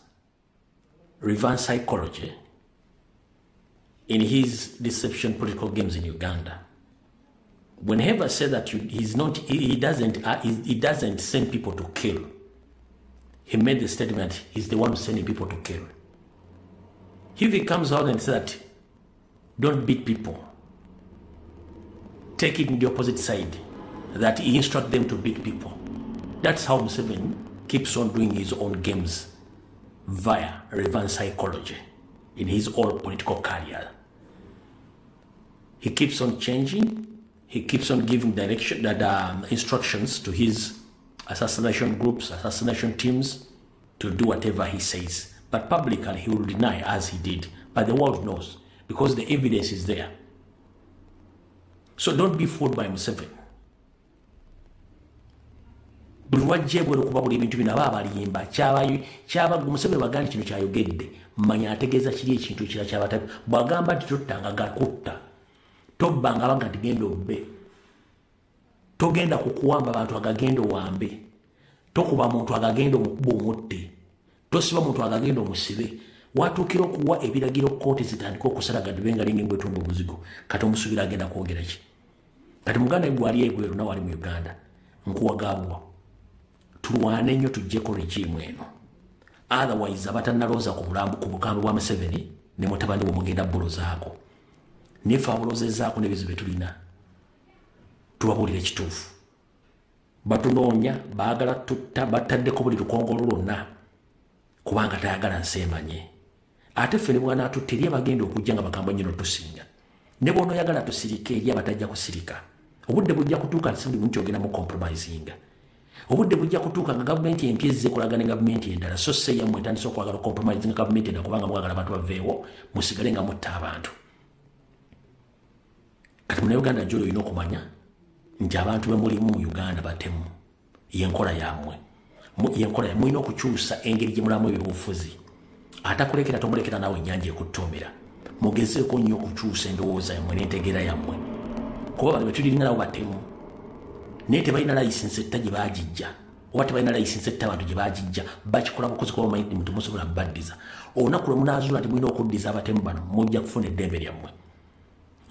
reverse psychology in his deception political games in Uganda. Whenever said that he doesn't send people to kill. He made the statement he's the one who's sending people to kill. If he comes out and says that don't beat people, take it in the opposite side, that he instructs them to beat people. That's how Museveni keeps on doing his own games via reverse psychology in his own political career. He keeps on changing, he keeps on giving direction, instructions to his assassination groups, assassination teams to do whatever he says. But publicly he will deny as he did. But the world knows because the evidence is there. So don't be fooled by Museveni. Bulwajje bwe okuba buli bintu bino abalimba kyaba Museveni bagandi kino kyayogedde manya ategeeza kiri ekintu kira kyabata bwagamba nti tottanga gakutta tobbanga banga ntigenda obbe togenda kukuwamba abantu agagenda owambe tokuba muntu agagenda omukuba omutte tosiba muntu agagenda omusibe watuukira okuwa ebiragiro kooti zitandika okusalagadde benga lingembwe etundu omuzigo kati omusuubira agenda kwogera ki kati muganda gwali egweru nawe ali mu Uganda nkuwagabwa tulwane nnyo tujjeko regimu eno otherwise abatannalooza ku bukambi bwa Museveni ne mutabani womugenda bulozaako nefe abulozezaako n'ebizibu bye tulina tubabuulira ekituufu batunoonya baagala tutta bataddeko buli lukongolo lwonna kubanga tayagala nsemanye ate ffe ne bwana atutte eri abagenda okujja nga bakambwe nnyo tusinga ne bw'onoyagala tusirike eri abatajja kusirika obudde bujja kutuuka nsimbi muntu ogenda mu compromisinga obudde bujja kutuuka nga gavumenti empya ezze kolagana ne gavumenti endala so se yammwe etandise okwagala compromise nga gavumenti endala kubanga mwagala abantu baveewo musigale nga mutta abantu kati munauganda gyoli olina okumanya nti abantu bemulimu mu Uganda batemu yenkola yammwe mulina okukyusa engeri gye mulamu ebyobufuzi atakulekera tomulekera naawe ennyanja ekuttumbira mugezeeko nnyo okukyusa endowooza yammwe n'entegeera yammwe kuba bano betuliringa nabo batemu naye tebalina layisinsi etta gye baagijja oba tebalina layisinsi etta abantu gye baagijja bakikola bukozi kuba bamanyi nti musobola baddiza olunaku lwe munaazuula nti mulina okuddiza abatemu bano mujja kufuna eddembe lyammwe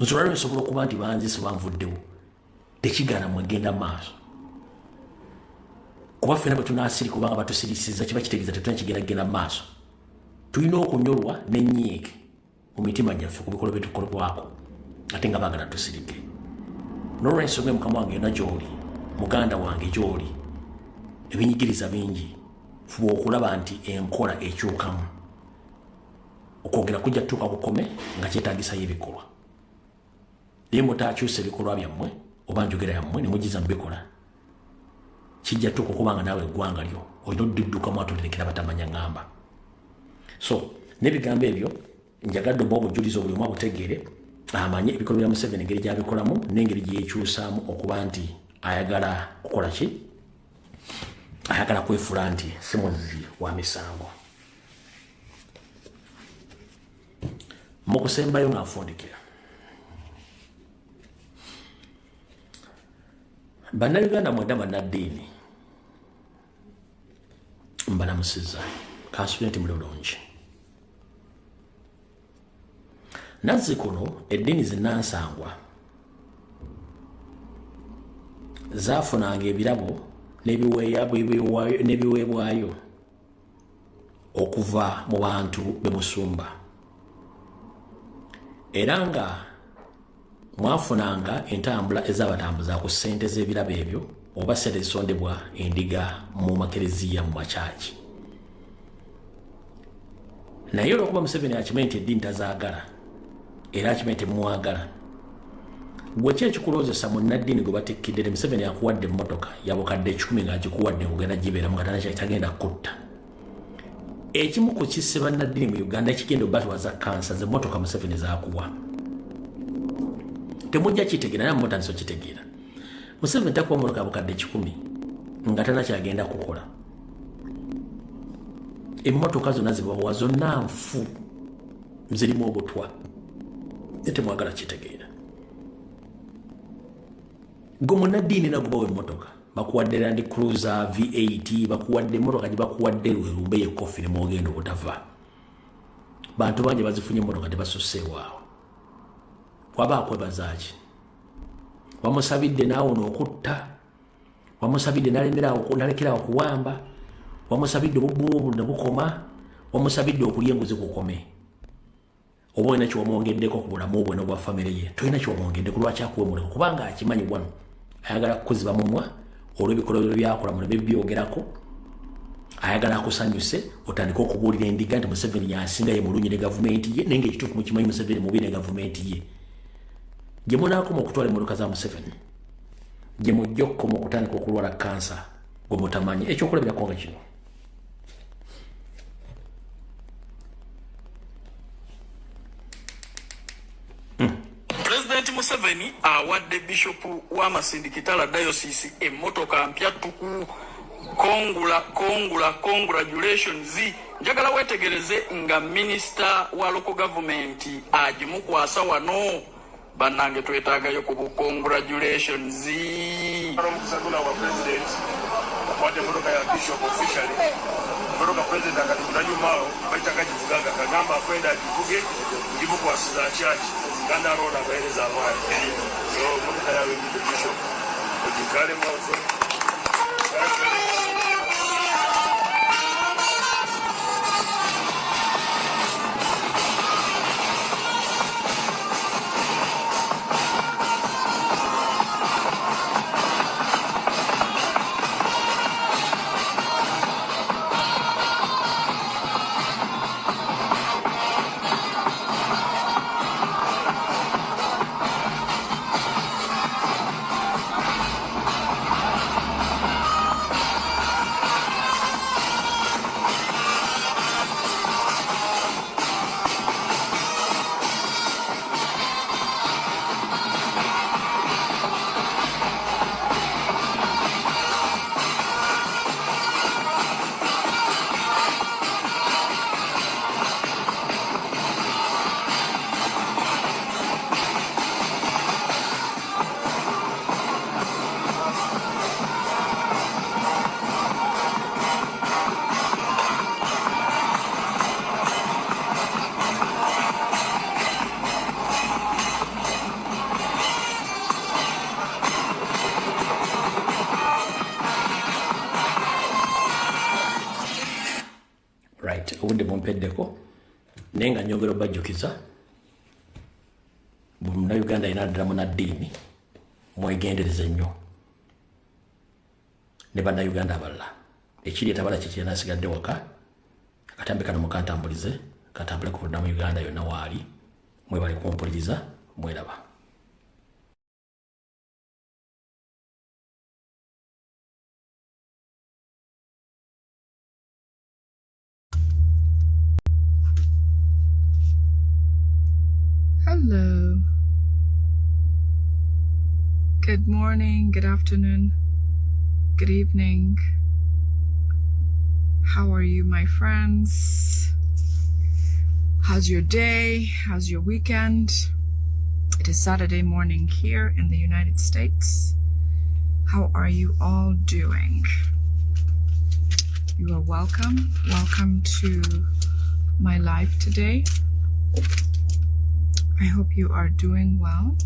nsolwaliro nsobola okuba nti banzise banvuddewo tekigaana mwegenda maaso kuba ffena bwe tunaasirika kubanga batusirisiza kiba kitegeeza tetulina kigenda kgenda maaso tulina okunyolwa n'ennyiike mu mitima gyaffe ku bikolwa byetukolebwako ate nga baagala tusirike n'olwensonga mukama wange yonna gy'oli muganda wange gy'oli ebinyigiriza bingi fuba okulaba nti enkola ekyukamu okwogera kujja tutuuka kukome nga kyetaagisayo ebikolwa naye mutaakyusa ebikolwa byammwe oba njogera yammwe ne mugiza mu bikola kijja tuuka okubanga naawe eggwanga lyo olina odduddukamu atulirekera batamanya ŋŋamba so n'ebigambo ebyo njagadde oba obujulizi buli omu abutegeere amanye ebikolwa bya Museveni engeri gy'abikolamu n'engeri gye yeekyusaamu okuba nti ayagala kukola ki ayagala kwefula nti si muzzi wa misango mu kusembayo ng'afundikira bannayuganda mwenda bannaddiini mbalamusizza kansubire nti muli bulungi nazzikuno eddiini zinnansangwa zaafunanga ebirabo n'ebiweebwayo okuva mu bantu bemusumba era nga mwafunanga entambula ez'abatambuza ku ssente z'ebirabo ebyo oba ssente zisondebwa endiga mu makereziya mu makyaki naye olwokuba Museveni akimanyi nti eddiini tazaagala era akimanyi temwagala gwe ki ekikulozesa munnaddiini gwe batekkidde Museveni akuwadde emmotoka yabukadde 10 ng'agikuwadde kugenda gibeeramu nga tagenda kutta ekimu ku kisse bannaddiini mu Uganda ekigenda obatwaza kansa z'emmotoka Museveni zaakuwa temujja kitegeera naye mutandise okitegeera Museveni takuwa mmotoka yabukadde 10 nga tanakyagenda kukola emmotoka zonna zibawa zonna nfu zirimu obutwa temwagala kitegeera gwe munnaddiini nagubawa emmotoka bakuwadde Land Cruiser V8 bakuwadde emmotoka gye bakuwadde lwerumbe yekofiri mwogenda obutava bantu bangi bazifunye emmotoka tebasuseewaawo waba akwebazaaki wamusabidde naawe n'okutta wamusabidde nalekerawo kuwamba wamusabidde obubbuubu ne bukoma wamusabidde okulya enguzi kukome oba olina kiwamwongeddeko ku bulamu bwe n'obwa famire ye tolina kiwamwongeddeku lwaki akuwa emmotoka kubanga akimanyi wano ayagala kukuziba mumwa olw'ebikolwa byakola mu nebibyogerako ayagala akusanyuse otandika okubuulira endiga nti Museveni yasinga ye mulungi ne gavumenti ye naye ng'ekituufu mukimanyi Museveni mubi ne gavumenti ye gye munaakoma okutwala emmotoka za Museveni gye mujja okukoma okutandika okulwala kansa gwe mutamanyi ekyokulabirako nga kino President President Museveni awadde Bishop wa Masindikitala Diocese emmotoka mpya tuku. Congratulations. Njagala wetegereze nga Minister wa local government agimukwasa wano. Bannange twetaagayo ku congratulations. Omusagula wa president akwate emmotoka ya Bishop officially. Emmotoka president akatukunanyumaawo baitaka givugaga kagamba akwenda agivuge ngimukwasiza church Uganda Road abahereza abaana. So emmotoka yawe ndi Bishop ogikale mwazo. Right, obudde bumpeddeko naye nga nyongera obajjukiza buli munnayuganda alina addira munaddiini mwegendereze nnyo ne bannayuganda abalala ekiri etabala kikirina asigadde waka akatambi kano mukantambulize katambule ku buddamu Uganda yonna waali mwebale kumpuliriza mweraba. Hello. Good morning, good afternoon, good evening. How are you, my friends? How's your day? How's your weekend? It is Saturday morning here in the United States. How are you all doing? You are welcome. Welcome to my live today. I hope you are doing well.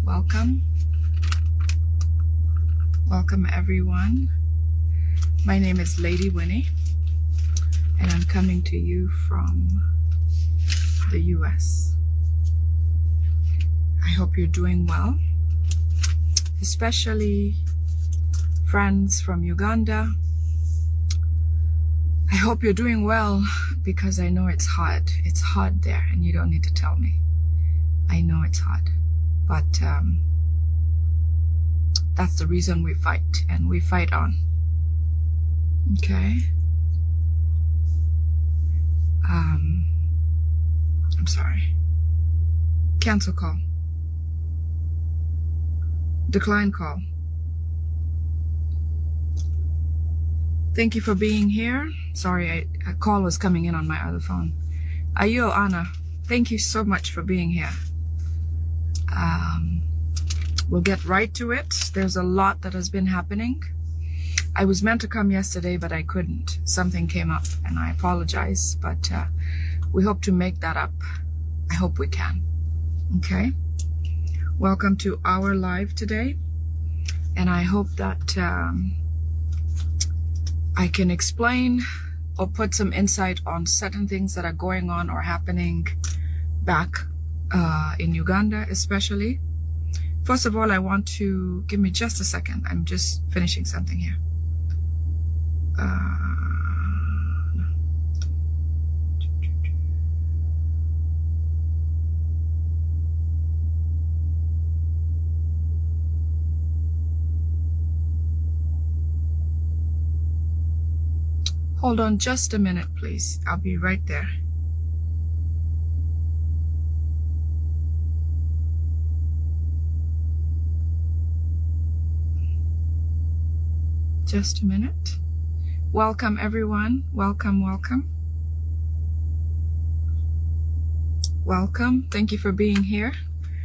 Welcome. Welcome everyone. My name is Lady Winnie and I'm coming to you from the US. I hope you're doing well, especially friends from Uganda. I hope you're doing well because I know it's hard. It's hard there and you don't need to tell me. I know it's hard, but that's the reason we fight and we fight on. Okay. I'm sorry. Cancel call. Decline call. Thank you for being here. Sorry, a call was coming in on my other phone. Ayo Anna, thank you so much for being here. We'll get right to it. There's a lot that has been happening. I was meant to come yesterday, but I couldn't. Something came up and I apologize, but we hope to make that up. I hope we can. Okay. Welcome to our live today. And I hope that I can explain or put some insight on certain things that are going on or happening back in Uganda, especially. First of all, I want to give me just a second. I'm just finishing something here. Hold on just a minute, please. I'll be right there. Just a minute. Welcome, everyone. Welcome, welcome. Welcome. Thank you for being here.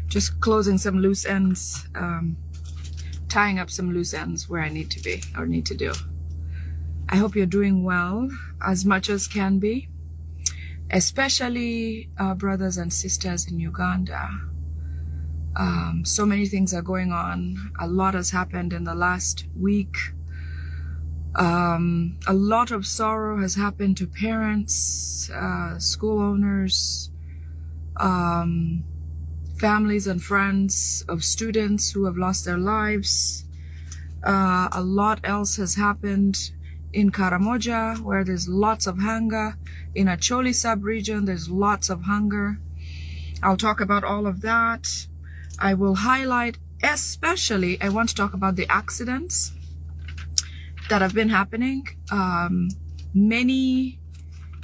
Just closing some loose ends, tying up some loose ends where I need to be or need to do. I hope you're doing well as much as can be, especially our brothers and sisters in Uganda. So many things are going on. A lot has happened in the last week. A lot of sorrow has happened to parents, school owners, families and friends of students who have lost their lives. A lot else has happened in Karamoja, where there's lots of hunger. In Acholi sub-region, there's lots of hunger. I'll talk about all of that. I will highlight, especially, I want to talk about the accidents that have been happening. Many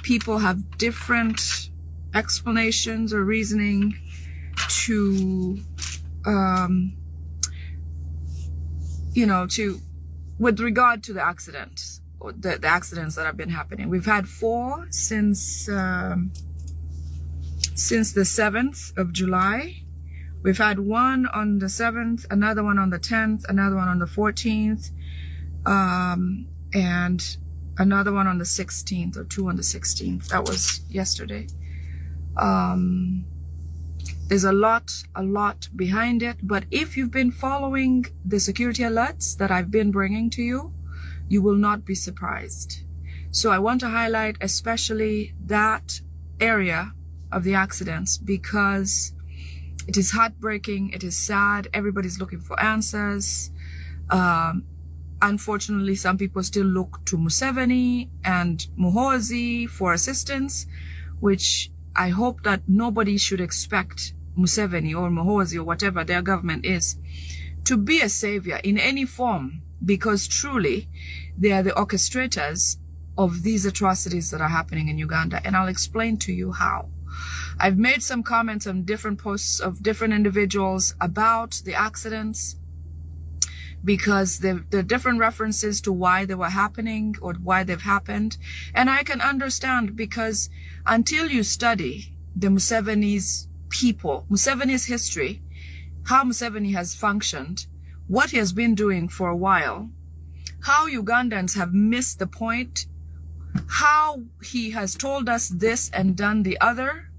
people have different explanations or reasoning to, with regard to the accidents, or the accidents that have been happening. We've had 4 since the 7th of July. We've had one on the 7th, another one on the 10th, another one on the 14th, and another one on the 16th, or 2 on the 16th. That was yesterday. There's a lot behind it, but if you've been following the security alerts that I've been bringing to you, you will not be surprised. So I want to highlight especially that area of the accidents, because it is heartbreaking, it is sad, everybody's looking for answers. Unfortunately, some people still look to Museveni and Muhoozi for assistance, which I hope that nobody should expect Museveni or Muhoozi or whatever their government is to be a savior in any form, because truly they are the orchestrators of these atrocities that are happening in Uganda. And I'll explain to you how. I've made some comments on different posts of different individuals about the accidents, because there are different references to why they were happening or why they've happened. And I can understand, because until you study the Museveni's people, Museveni's history, how Museveni has functioned, what he has been doing for a while, how Ugandans have missed the point, how he has told us this and done the other,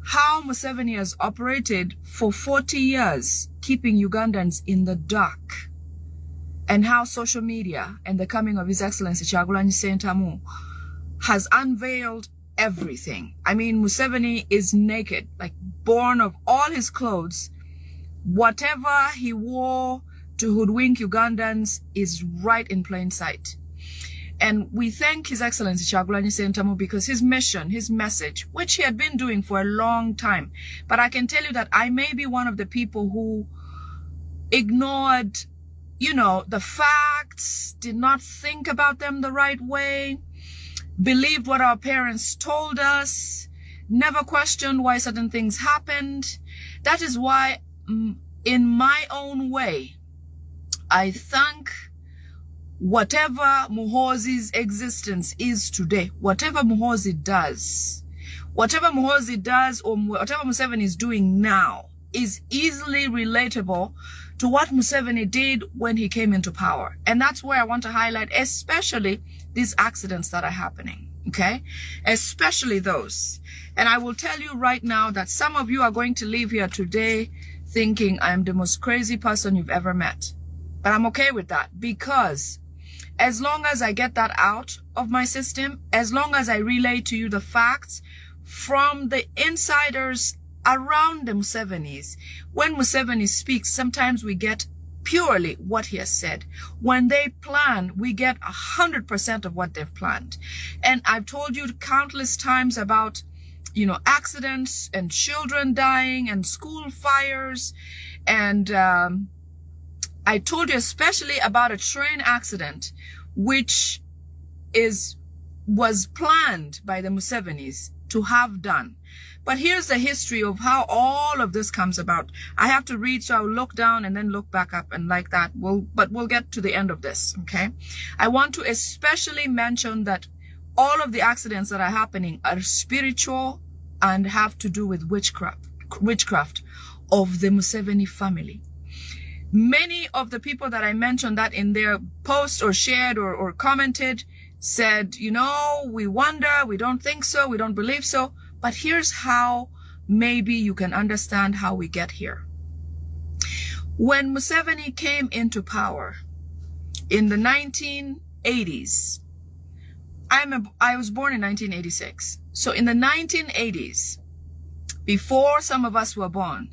how Museveni has operated for 40 years, keeping Ugandans in the dark, and how social media and the coming of His Excellency Kyagulanyi Ssentamu has unveiled everything. I mean, Museveni is naked, like born of all his clothes. Whatever he wore to hoodwink Ugandans is right in plain sight. And we thank His Excellency Kyagulanyi Ssentamu, because his mission, his message, which he had been doing for a long time. But I can tell you that I may be one of the people who ignored, the facts, did not think about them the right way, believed what our parents told us, never questioned why certain things happened. That is why, in my own way, I thank whatever Muhoozi's existence is today, whatever Muhoozi does or whatever Museveni is doing now is easily relatable to what Museveni did when he came into power. And that's where I want to highlight especially these accidents that are happening, okay? Especially those. And I will tell you right now that some of you are going to leave here today thinking I'm the most crazy person you've ever met. But I'm okay with that, because as long as I get that out of my system, as long as I relay to you the facts from the insiders around the Musevenis, when Museveni speaks, sometimes we get purely what he has said. When they plan, we get 100% of what they've planned. And I've told you countless times about, accidents and children dying and school fires. And I told you especially about a train accident, which was planned by the Musevenis to have done. But here's the history of how all of this comes about. I have to read, so I'll look down and then look back up, and like that. But we'll get to the end of this, okay? I want to especially mention that all of the accidents that are happening are spiritual and have to do with witchcraft of the Museveni family. Many of the people that I mentioned that in their post or shared or commented said, you know, we wonder, we don't think so, we don't believe so. But here's how maybe you can understand how we get here. When Museveni came into power in the 1980s, I was born in 1986. So in the 1980s, before some of us were born,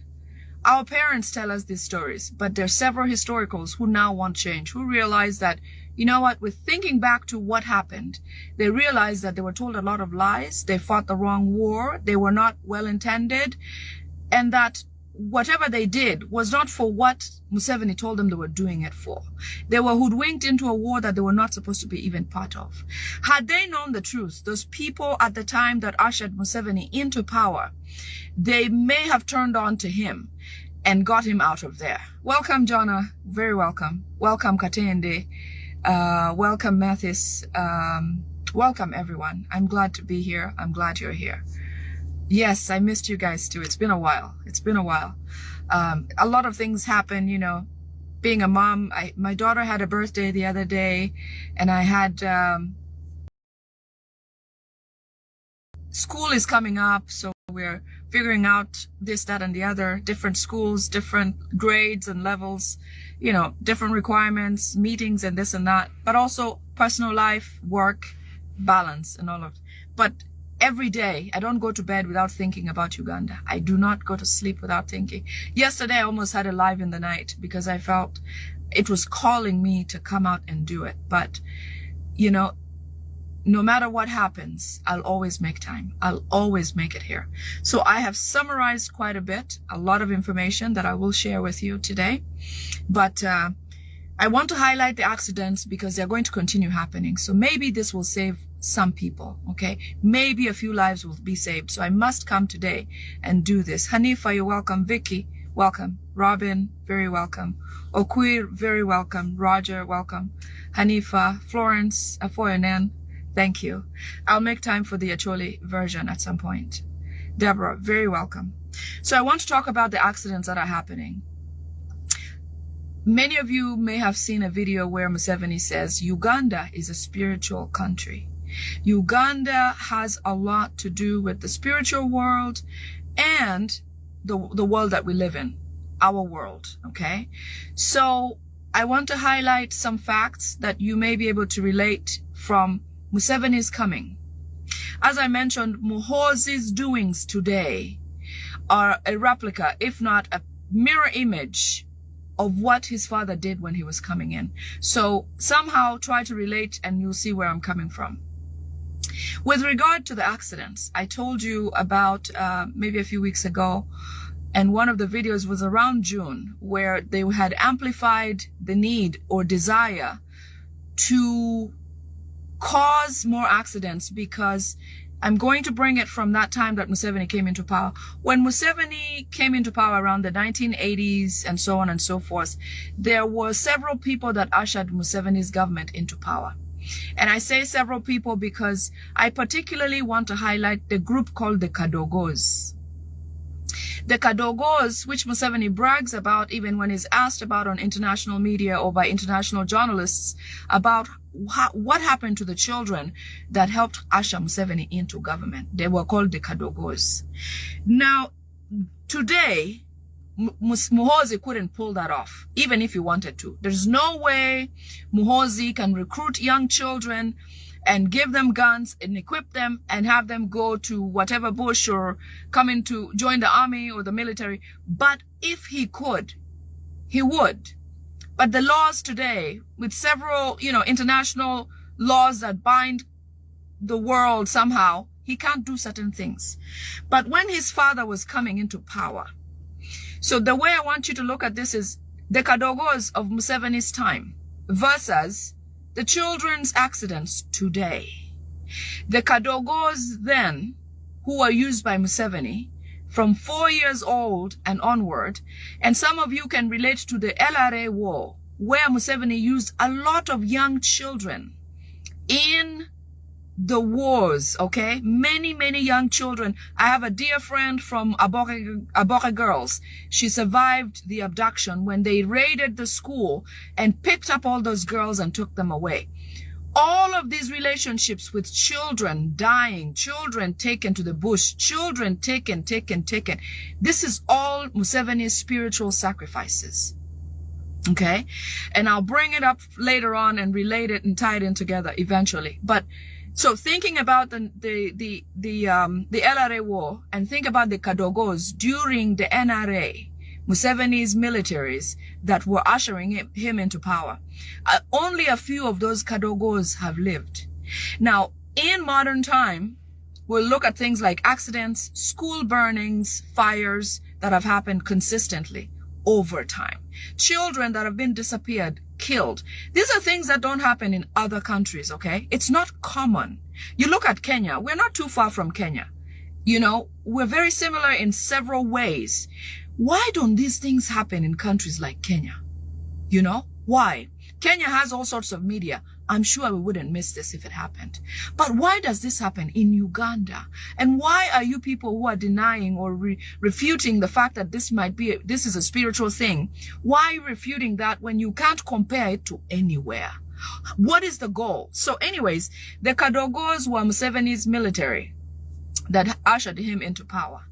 our parents tell us these stories, but there are several historicals who now want change, who realize that, you know what, with thinking back to what happened, they realized that they were told a lot of lies, they fought the wrong war, they were not well intended, and that whatever they did was not for what Museveni told them they were doing it for. They were hoodwinked into a war that they were not supposed to be even part of. Had they known the truth, those people at the time that ushered Museveni into power, they may have turned on to him and got him out of there. Welcome, Jonna. Very welcome. Welcome, Katende. Welcome, Mathis. Welcome, everyone. I'm glad to be here. I'm glad you're here. Yes, I missed you guys too. It's been a while. It's been a while. A lot of things happen, you know, being a mom. My daughter had a birthday the other day, and I had, school is coming up, so we're figuring out this, that, and the other, different schools, different grades and levels, you know, different requirements, meetings and this and that, but also personal life, work, balance and all of it. But every day, I don't go to bed without thinking about Uganda. I do not go to sleep without thinking. Yesterday, I almost had a live in the night because I felt it was calling me to come out and do it. But, you know, no matter what happens, I'll always make time. I'll always make it here. So I have summarized quite a bit, a lot of information that I will share with you today. But I want to highlight the accidents because they're going to continue happening. So maybe this will save some people, okay? Maybe a few lives will be saved. So I must come today and do this. Hanifa, you're welcome. Vicky, welcome. Robin, very welcome. Okwir, very welcome. Roger, welcome. Hanifa, Florence, Afoyanen, thank you. I'll make time for the Acholi version at some point. Deborah, very welcome. So I want to talk about the accidents that are happening. Many of you may have seen a video where Museveni says Uganda is a spiritual country. Uganda has a lot to do with the spiritual world and the world that we live in, our world, okay? So I want to highlight some facts that you may be able to relate from Museveni's coming. As I mentioned, Muhoozi's doings today are a replica, if not a mirror image, of what his father did when he was coming in. So somehow try to relate and you'll see where I'm coming from. With regard to the accidents, I told you about maybe a few weeks ago, and one of the videos was around June, where they had amplified the need or desire to cause more accidents, because I'm going to bring it from that time that Museveni came into power. When Museveni came into power around the 1980s and so on and so forth, there were several people that ushered Museveni's government into power. And I say several people because I particularly want to highlight the group called the Kadogos. The Kadogos, which Museveni brags about even when he's asked about on international media or by international journalists about what happened to the children that helped usher Museveni into government. They were called the Kadogos. Now, today, Muhoozi couldn't pull that off, even if he wanted to. There's no way Muhoozi can recruit young children and give them guns and equip them and have them go to whatever bush or come in to join the army or the military. But if he could, he would. But the laws today, with several, international laws that bind the world somehow, he can't do certain things. But when his father was coming into power, so the way I want you to look at this is the Kadogos of Museveni's time versus the children's accidents today. The Kadogos then who were used by Museveni from 4 years old and onward. And some of you can relate to the LRA war, where Museveni used a lot of young children in the wars, okay? Many, many young children. I have a dear friend from Aboke Girls. She survived the abduction when they raided the school and picked up all those girls and took them away. All of these relationships with children dying, children taken to the bush, children taken. This is all Museveni's spiritual sacrifices. Okay? And I'll bring it up later on and relate it and tie it in together eventually. But so thinking about the LRA war and think about the Kadogos during the NRA, Museveni's militaries that were ushering him into power. Only a few of those Kadogos have lived. Now, in modern time, we'll look at things like accidents, school burnings, fires that have happened consistently over time. Children that have been disappeared, killed. These are things that don't happen in other countries, okay? It's not common. You look at Kenya. We're not too far from Kenya. You know, we're very similar in several ways. Why don't these things happen in countries like Kenya? You know, why? Kenya has all sorts of media. I'm sure we wouldn't miss this if it happened. But why does this happen in Uganda? And why are you people who are denying or refuting the fact that this is a spiritual thing? Why are you refuting that when you can't compare it to anywhere? What is the goal? So anyways, the Kadogos were Museveni's military that ushered him into power.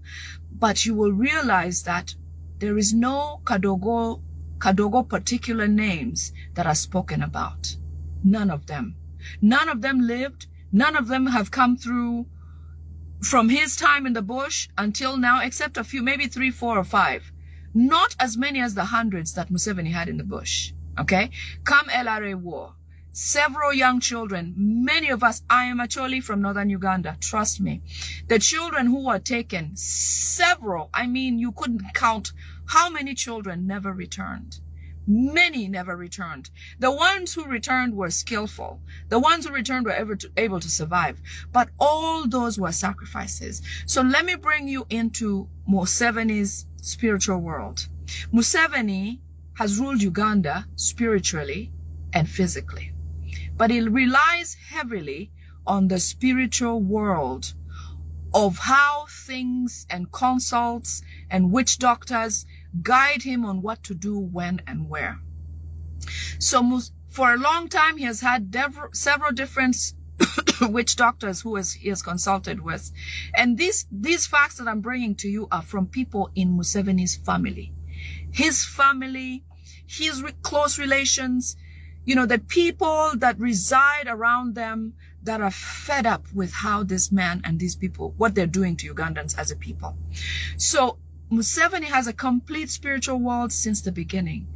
But you will realize that there is no Kadogo particular names that are spoken about. None of them. None of them lived. None of them have come through from his time in the bush until now, except a few, maybe 3, 4, or 5. Not as many as the hundreds that Museveni had in the bush. Okay? Come LRA war. Several young children, many of us, I am actually from northern Uganda, trust me. The children who were taken, several, I mean, you couldn't count how many children never returned. Many never returned. The ones who returned were skillful. The ones who returned were able to survive. But all those were sacrifices. So let me bring you into Museveni's spiritual world. Museveni has ruled Uganda spiritually and physically. But he relies heavily on the spiritual world of how things and consults and witch doctors guide him on what to do, when, and where. So for a long time, he has had several different witch doctors who he has consulted with. And these facts that I'm bringing to you are from people in Museveni's family. His family, his close relations, you know, the people that reside around them that are fed up with how this man and these people, what they're doing to Ugandans as a people. So Museveni has a complete spiritual world since the beginning.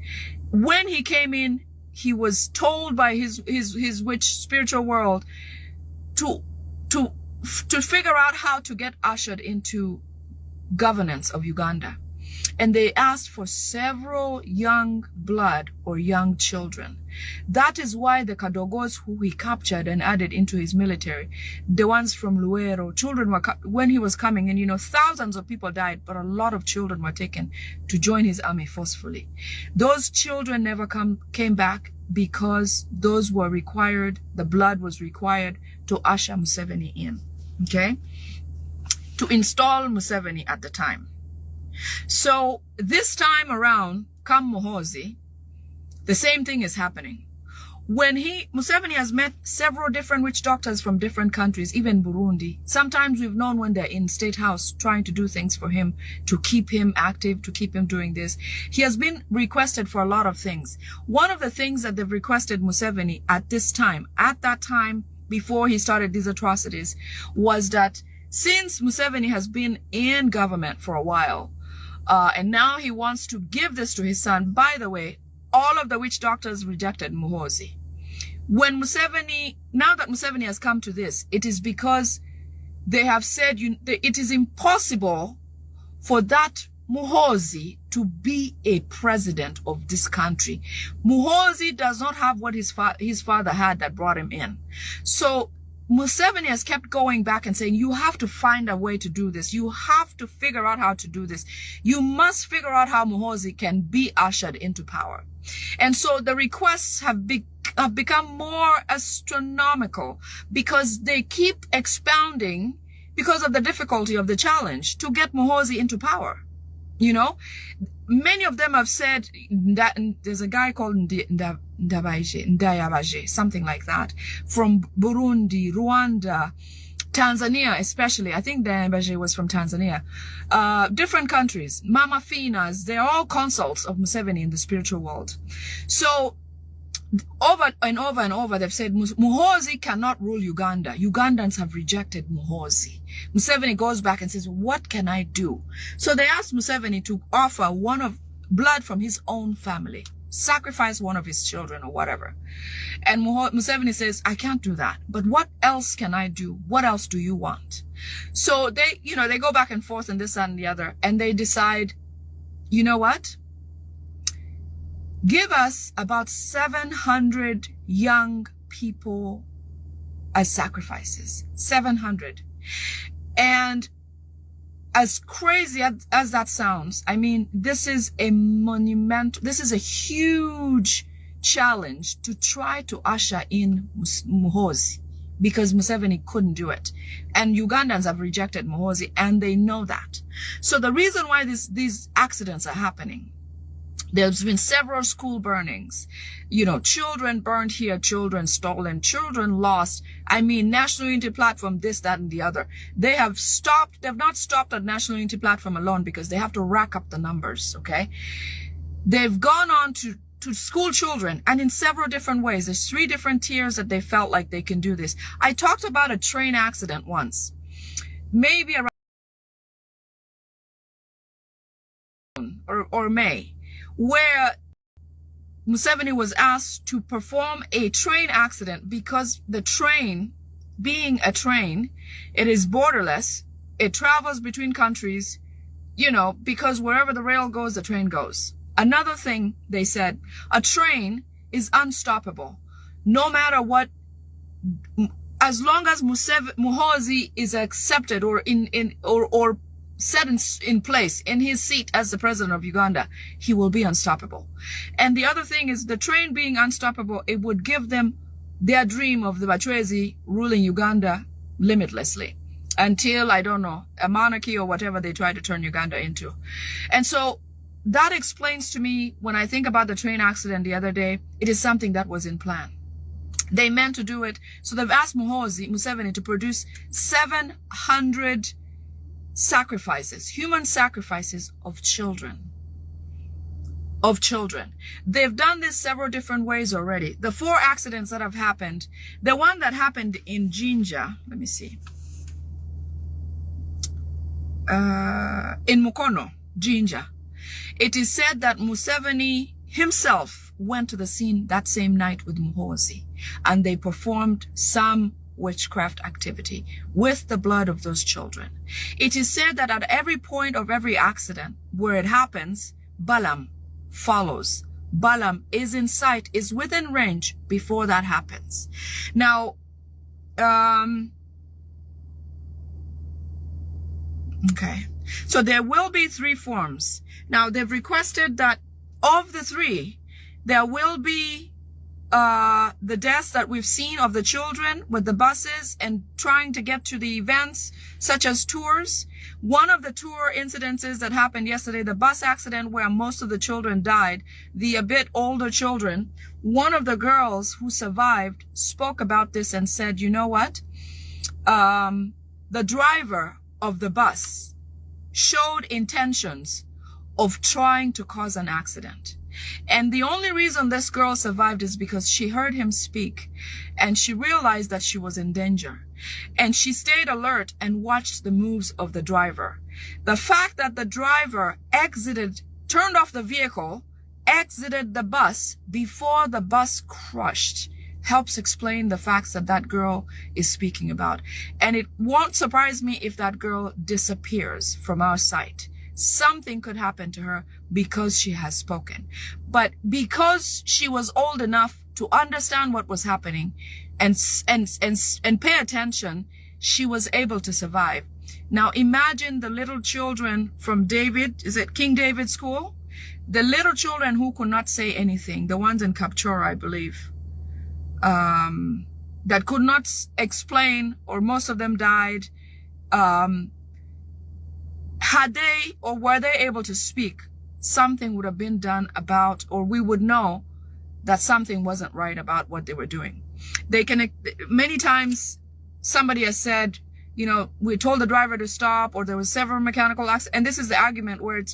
When he came in, he was told by his witch spiritual world to figure out how to get ushered into governance of Uganda. And they asked for several young blood or young children. That is why the Kadogos who he captured and added into his military, the ones from Luero, children were, when he was coming in, you know, thousands of people died, but a lot of children were taken to join his army forcefully. Those children never came back because those were required, the blood was required to usher Museveni in, okay? To install Museveni at the time. So this time around, come Muhoozi, the same thing is happening. When Museveni has met several different witch doctors from different countries, even Burundi. Sometimes we've known when they're in State House trying to do things for him, to keep him active, to keep him doing this. He has been requested for a lot of things. One of the things that they've requested Museveni at that time, before he started these atrocities, was that since Museveni has been in government for a while, and now he wants to give this to his son. By the way, all of the witch doctors rejected Muhoozi. When Museveni, now that Museveni has come to this, it is because they have said it is impossible for that Muhoozi to be a president of this country. Muhoozi does not have what his father had that brought him in. So Museveni has kept going back and saying, you have to find a way to do this. You have to figure out how to do this. You must figure out how Muhoozi can be ushered into power. And so the requests have become more astronomical because they keep expounding because of the difficulty of the challenge to get Muhoozi into power. You know, many of them have said that there's a guy called Ndayabaje, something like that, from Burundi, Rwanda, Tanzania especially. I think Ndayabaje was from Tanzania. Different countries, Mama Finas, they're all consults of Museveni in the spiritual world. So over and over and over, they've said Muhoozi cannot rule Uganda. Ugandans have rejected Muhoozi. Museveni goes back and says, what can I do? So they asked Museveni to offer blood from his own family, sacrifice one of his children or whatever. And Museveni says, I can't do that. But what else can I do? What else do you want? So they go back and forth and this and the other. And they decide, you know what? Give us about 700 young people as sacrifices. 700. And as crazy as that sounds, I mean, this is a huge challenge to try to usher in Muhoozi because Museveni couldn't do it. And Ugandans have rejected Muhoozi and they know that. So the reason why these accidents are happening, there's been several school burnings, children burned here, children stolen, children lost. I mean, National Unity Platform, this, that, and the other. They've not stopped at National Unity Platform alone because they have to rack up the numbers, okay? They've gone on to school children and in several different ways. There's 3 different tiers that they felt like they can do this. I talked about a train accident once, maybe around or May, where Museveni was asked to perform a train accident because the train, being a train, it is borderless. It travels between countries, because wherever the rail goes, the train goes. Another thing they said, a train is unstoppable. No matter what, as long as Muhoozi is accepted or or set in place in his seat as the president of Uganda, he will be unstoppable. And the other thing is the train being unstoppable, it would give them their dream of the Bachwezi ruling Uganda limitlessly until, I don't know, a monarchy or whatever they try to turn Uganda into. And so that explains to me, when I think about the train accident the other day, it is something that was in plan. They meant to do it. So they've asked Museveni to produce 700 sacrifices, human sacrifices of children. They've done this several different ways already. The 4 accidents that have happened, the one that happened in Jinja, let me see, in Mukono, Jinja, it is said that Museveni himself went to the scene that same night with Muhoozi, and they performed some witchcraft activity with the blood of those children. It is said that at every point of every accident where it happens, Balaam follows. Balaam is in sight, is within range before that happens. Now, okay. So there will be 3 forms. Now, they've requested that of the 3, there will be the deaths that we've seen of the children with the buses and trying to get to the events, such as tours. One of the tour incidences that happened yesterday, the bus accident where most of the children died, the a bit older children, one of the girls who survived spoke about this and said, you know what? The driver of the bus showed intentions of trying to cause an accident. And the only reason this girl survived is because she heard him speak and she realized that she was in danger. And she stayed alert and watched the moves of the driver. The fact that the driver turned off the vehicle, exited the bus before the bus crushed, helps explain the facts that girl is speaking about. And it won't surprise me if that girl disappears from our sight. Something could happen to her because she has spoken. But because she was old enough to understand what was happening, and pay attention, she was able to survive. Now imagine the little children from King David School? The little children who could not say anything, the ones in Kapchora, I believe, that could not explain, or most of them died. Had they, or were they able to speak, something would have been done about, or we would know that something wasn't right about what they were doing. Many times somebody has said, you know, we told the driver to stop, or there was several mechanical accidents. And this is the argument where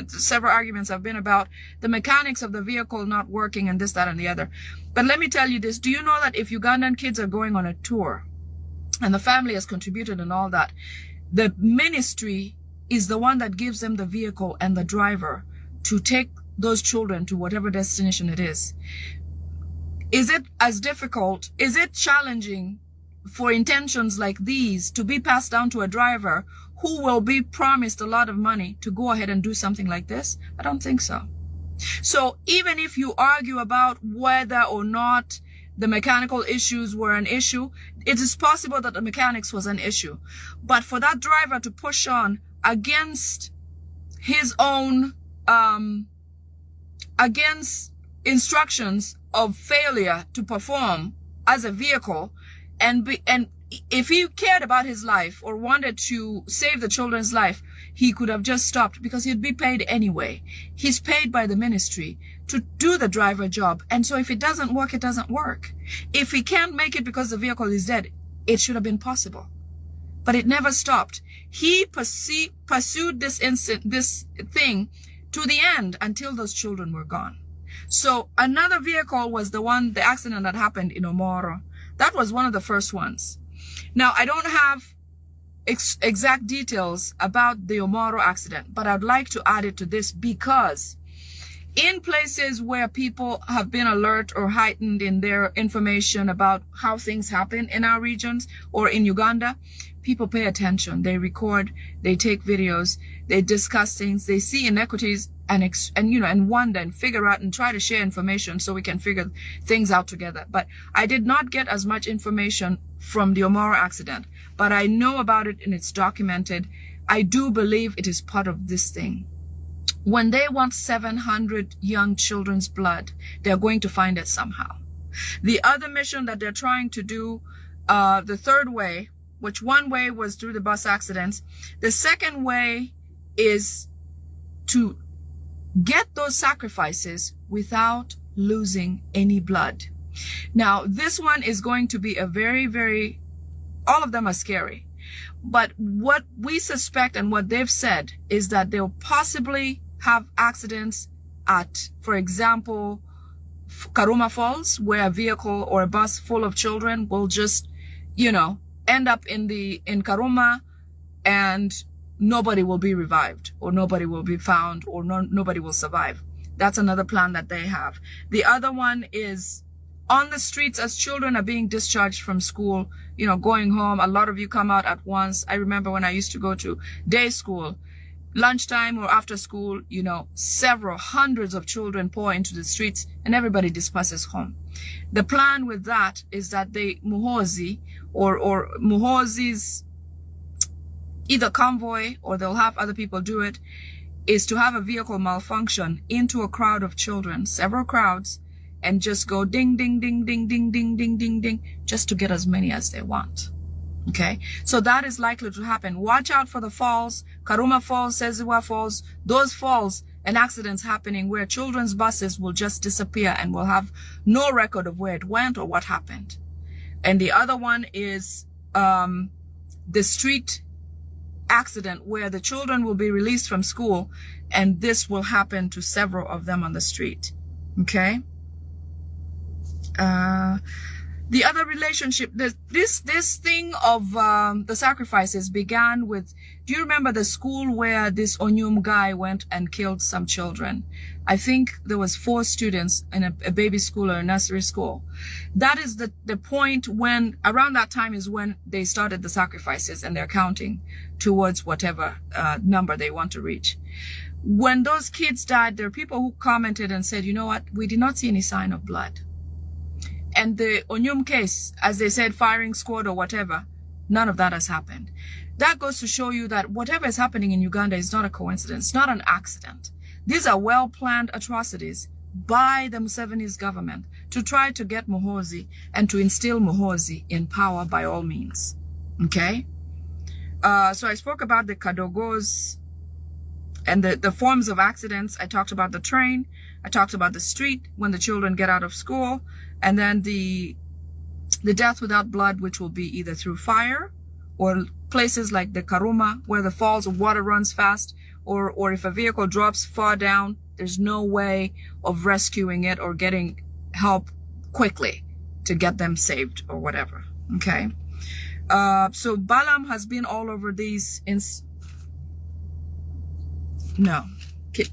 several arguments have been about the mechanics of the vehicle not working and this, that, and the other. But let me tell you this. Do you know that if Ugandan kids are going on a tour and the family has contributed and all that, the ministry is the one that gives them the vehicle and the driver to take those children to whatever destination it is? Is it as difficult? Is it challenging for intentions like these to be passed down to a driver who will be promised a lot of money to go ahead and do something like this? I don't think so. So even if you argue about whether or not the mechanical issues were an issue, it is possible that the mechanics was an issue. But for that driver to push on against his own, against instructions of failure to perform as a vehicle, and if he cared about his life or wanted to save the children's life, he could have just stopped, because he'd be paid anyway. He's paid by the ministry to do the driver job. And so if it doesn't work, it doesn't work. If he can't make it because the vehicle is dead, it should have been possible. But it never stopped. He pursued this thing to the end until those children were gone. So another vehicle was the accident that happened in Omoro. That was one of the first ones. Now, I don't have exact details about the Omoro accident, but I'd like to add it to this, because in places where people have been alert or heightened in their information about how things happen in our regions or in Uganda, people pay attention. They record, they take videos, they discuss things, they see inequities and wonder and figure out and try to share information so we can figure things out together. But I did not get as much information from the Omoro accident, but I know about it and it's documented. I do believe it is part of this thing. When they want 700 young children's blood, they're going to find it somehow. The other mission that they're trying to do, the third way, which one way was through the bus accidents, the second way is to get those sacrifices without losing any blood. Now, this one is going to be a very, very, all of them are scary. But what we suspect and what they've said is that they'll possibly have accidents at, for example, Karuma Falls, where a vehicle or a bus full of children will just, end up in Karuma, and nobody will be revived, or nobody will be found, or nobody will survive. That's another plan that they have. The other one is on the streets as children are being discharged from school, going home. A lot of you come out at once. I remember when I used to go to day school, lunchtime or after school, several hundreds of children pour into the streets and everybody disperses home. The plan with that is that they Muhozi or Muhozi's either convoy, or they'll have other people do it, is to have a vehicle malfunction into a crowd of children, several crowds, and just go ding, ding, ding, ding, ding, ding, ding, ding, ding, just to get as many as they want. Okay, so that is likely to happen. Watch out for the falls, Karuma Falls, Seziwa Falls, those falls and accidents happening where children's buses will just disappear and will have no record of where it went or what happened. And the other one is the street accident where the children will be released from school, and this will happen to several of them on the street. Okay. The other relationship, this thing of the sacrifices began with, do you remember the school where this Onyum guy went and killed some children? I think there was 4 students in a baby school or a nursery school. That is the point when, around that time is when they started the sacrifices, and they're counting towards whatever number they want to reach. When those kids died, there are people who commented and said, you know what, we did not see any sign of blood. And the Onyum case, as they said, firing squad or whatever, none of that has happened. That goes to show you that whatever is happening in Uganda is not a coincidence, not an accident. These are well-planned atrocities by the Museveni's government to try to get Muhoozi and to instill Muhoozi in power by all means. Okay? So I spoke about the Kadogos and the forms of accidents. I talked about the train. I talked about the street when the children get out of school. And then the death without blood, which will be either through fire or places like the Karuma, where the falls of water runs fast, or if a vehicle drops far down, there's no way of rescuing it or getting help quickly to get them saved or whatever. Okay. So Balaam has been all over these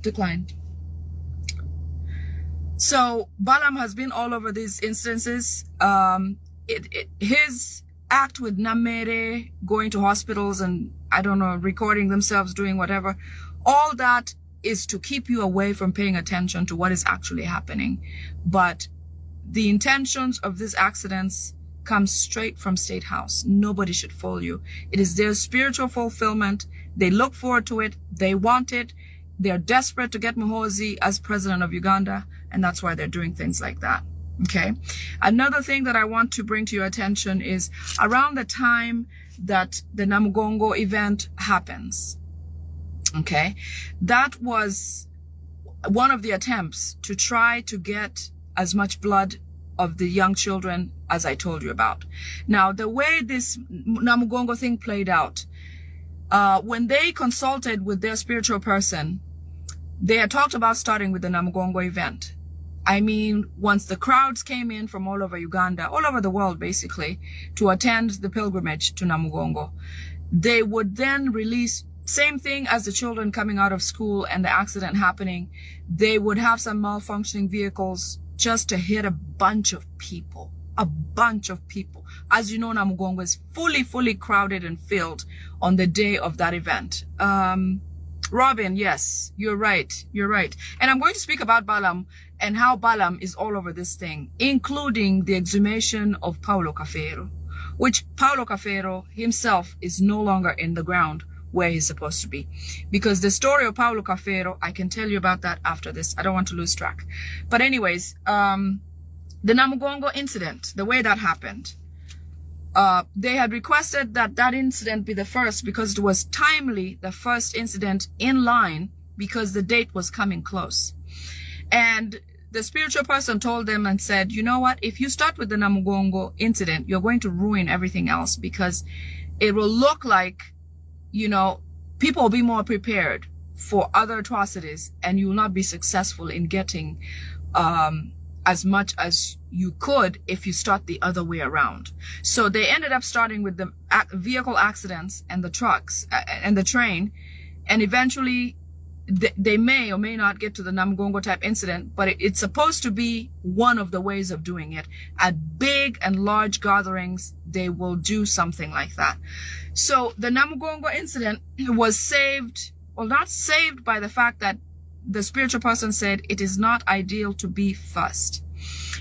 decline. So Balaam has been all over these instances. His act with Namere, going to hospitals and, I don't know, recording themselves, doing whatever, all that is to keep you away from paying attention to what is actually happening. But the intentions of these accidents come straight from State House. Nobody should fool you. It is their spiritual fulfillment. They look forward to it. They want it. They're desperate to get Muhoozi as president of Uganda, and that's why they're doing things like that. Okay. Another thing that I want to bring to your attention is around the time that the Namugongo event happens. Okay. That was one of the attempts to try to get as much blood of the young children as I told you about. Now, the way this Namugongo thing played out, when they consulted with their spiritual person, they had talked about starting with the Namugongo event. I mean, once the crowds came in from all over Uganda, all over the world basically, to attend the pilgrimage to Namugongo, they would then release, same thing as the children coming out of school and the accident happening, they would have some malfunctioning vehicles just to hit a bunch of people. A bunch of people. As you know, Namugongo is fully crowded and filled on the day of that event. Robin, yes, you're right. You're right. And I'm going to speak about Balaam and how Balaam is all over this thing, including the exhumation of Paulo Cafero, which Paulo Cafero himself is no longer in the ground where he's supposed to be. Because the story of Paulo Cafero, I can tell you about that after this. I don't want to lose track. But anyways, the Namugongo incident, the way that happened, they had requested that that incident be the first because it was timely, the first incident in line, because the date was coming close. And the spiritual person told them and said, you know what, if you start with the Namugongo incident, you're going to ruin everything else, because it will look like, you know, people will be more prepared for other atrocities, and you will not be successful in getting as much as you could if you start the other way around. So they ended up starting with the vehicle accidents and the trucks and the train, and eventually they may or may not get to the Namugongo type incident, but it's supposed to be one of the ways of doing it. At big and large gatherings, they will do something like that. So the Namugongo incident was saved, well, not saved by the fact that the spiritual person said it is not ideal to be first.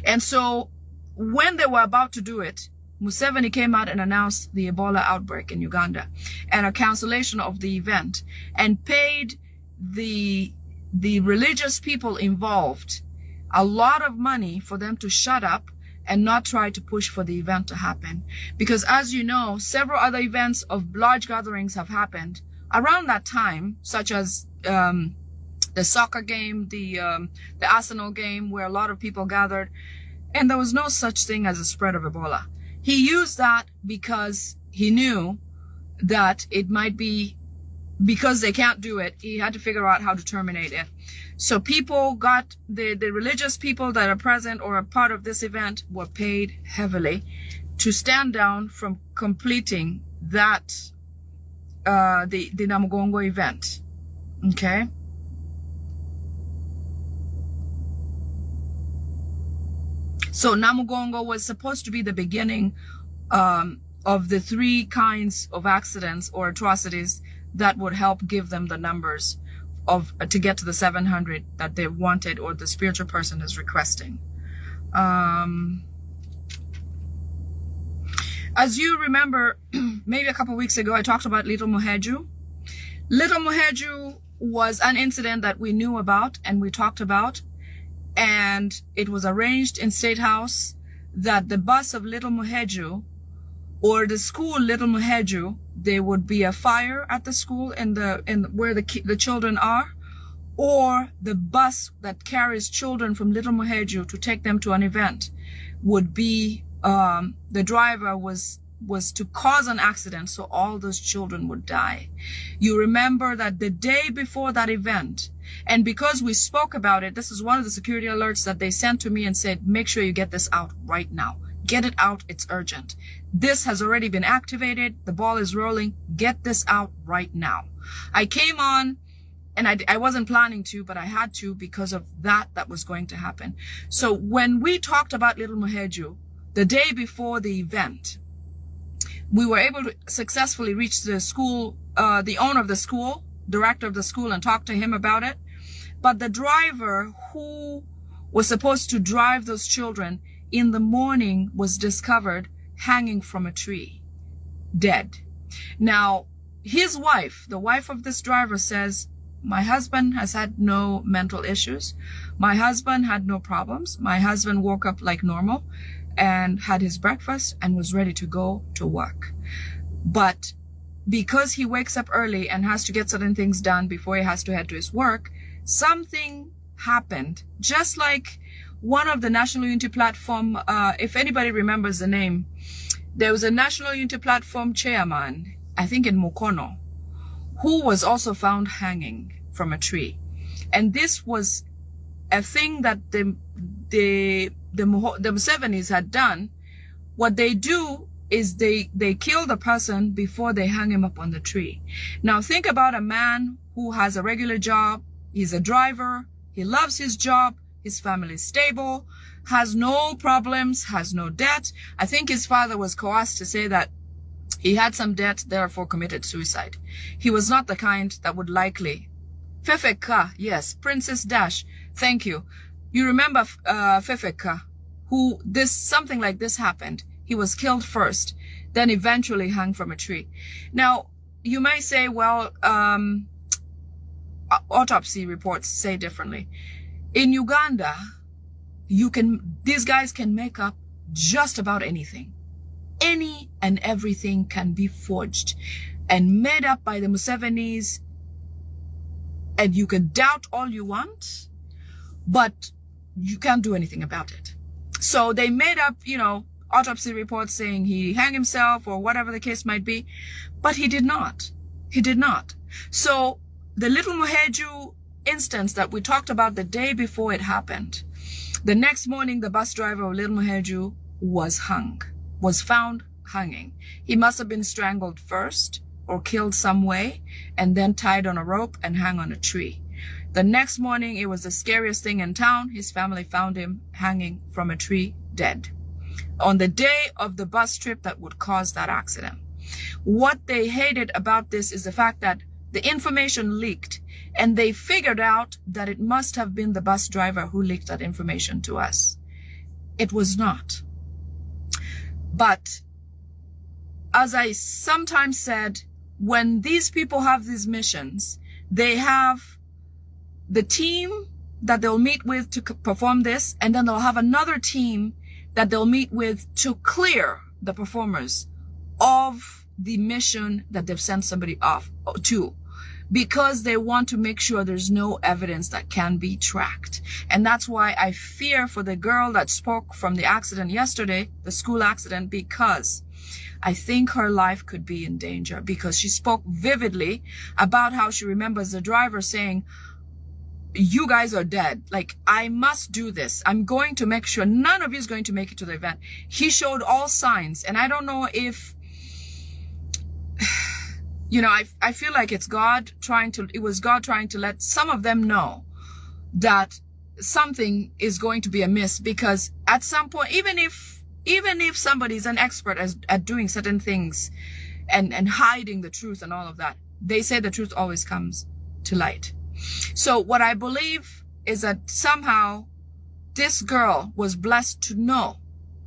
And so when they were about to do it, Museveni came out and announced the Ebola outbreak in Uganda and a cancellation of the event, and paid the religious people involved a lot of money for them to shut up and not try to push for the event to happen. Because as you know, several other events of large gatherings have happened around that time, such as the soccer game, the Arsenal game, where a lot of people gathered, and there was no such thing as a spread of Ebola. He used that because he knew that it might be, because they can't do it, he had to figure out how to terminate it. So people got, the religious people that are present or a part of this event were paid heavily to stand down from completing that, the Namugongo event. Okay? So Namugongo was supposed to be the beginning of the three kinds of accidents or atrocities that would help give them the numbers of to get to the 700 that they wanted, or the spiritual person is requesting. As you remember, maybe a couple of weeks ago, I talked about Little Muheju. Little Muheju was an incident that we knew about and we talked about, and it was arranged in State House that the bus of Little Muheju or the school Little Muheju, there would be a fire at the school in where the children are, or the bus that carries children from Little Muheju to take them to an event would be the driver was to cause an accident, so all those children would die. You remember that the day before that event, and because we spoke about it, this is one of the security alerts that they sent to me and said, make sure you get this out right now. Get it out, it's urgent. This has already been activated, the ball is rolling, get this out right now. I came on, and I wasn't planning to, but I had to because of that was going to happen. So when we talked about Little Muheju, the day before the event, we were able to successfully reach the school, the owner of the school, director of the school, and talk to him about it. But the driver who was supposed to drive those children in the morning was discovered hanging from a tree, dead. Now, his wife, the wife of this driver, says, my husband has had no mental issues. My husband had no problems. My husband woke up like normal and had his breakfast and was ready to go to work. But because he wakes up early and has to get certain things done before he has to head to his work, something happened. Just like one of the National Unity Platform, if anybody remembers the name, there was a National Unity Platform chairman, I think in Mukono, who was also found hanging from a tree. And this was a thing that the Musevenis had done. What they do is they kill the person before they hang him up on the tree. Now think about a man who has a regular job. He's a driver. He loves his job. His family is stable, has no problems, has no debt. I think his father was coerced to say that he had some debt, therefore committed suicide. He was not the kind that would likely. Fefeka, yes, Princess Dash, thank you. You remember Fefeka, who something like this happened. He was killed first, then eventually hung from a tree. Now, you may say, well, autopsy reports say differently. In Uganda, these guys can make up just about anything. Any and everything can be forged and made up by the Musevenis, and you can doubt all you want, but you can't do anything about it. So they made up, autopsy reports saying he hanged himself or whatever the case might be, but he did not. He did not. So the Little Muheju instance that we talked about the day before it happened, the next morning the bus driver of Little Muheju was found hanging. He must have been strangled first or killed some way and then tied on a rope and hung on a tree. The next morning, it was the scariest thing in town. His family found him hanging from a tree, dead, on the day of the bus trip that would cause that accident. What they hated about this is the fact that the information leaked, and they figured out that it must have been the bus driver who leaked that information to us. It was not. But as I sometimes said, when these people have these missions, they have the team that they'll meet with to perform this, and then they'll have another team that they'll meet with to clear the performers of the mission that they've sent somebody off to, because they want to make sure there's no evidence that can be tracked. And that's why I fear for the girl that spoke from the accident yesterday, the school accident, because I think her life could be in danger, because she spoke vividly about how she remembers the driver saying, you guys are dead. Like, I must do this. I'm going to make sure none of you is going to make it to the event. He showed all signs. And I don't know if, I feel like it was God trying to let some of them know that something is going to be amiss, because at some point, even if somebody's an expert at doing certain things and hiding the truth and all of that, they say the truth always comes to light. So what I believe is that somehow this girl was blessed to know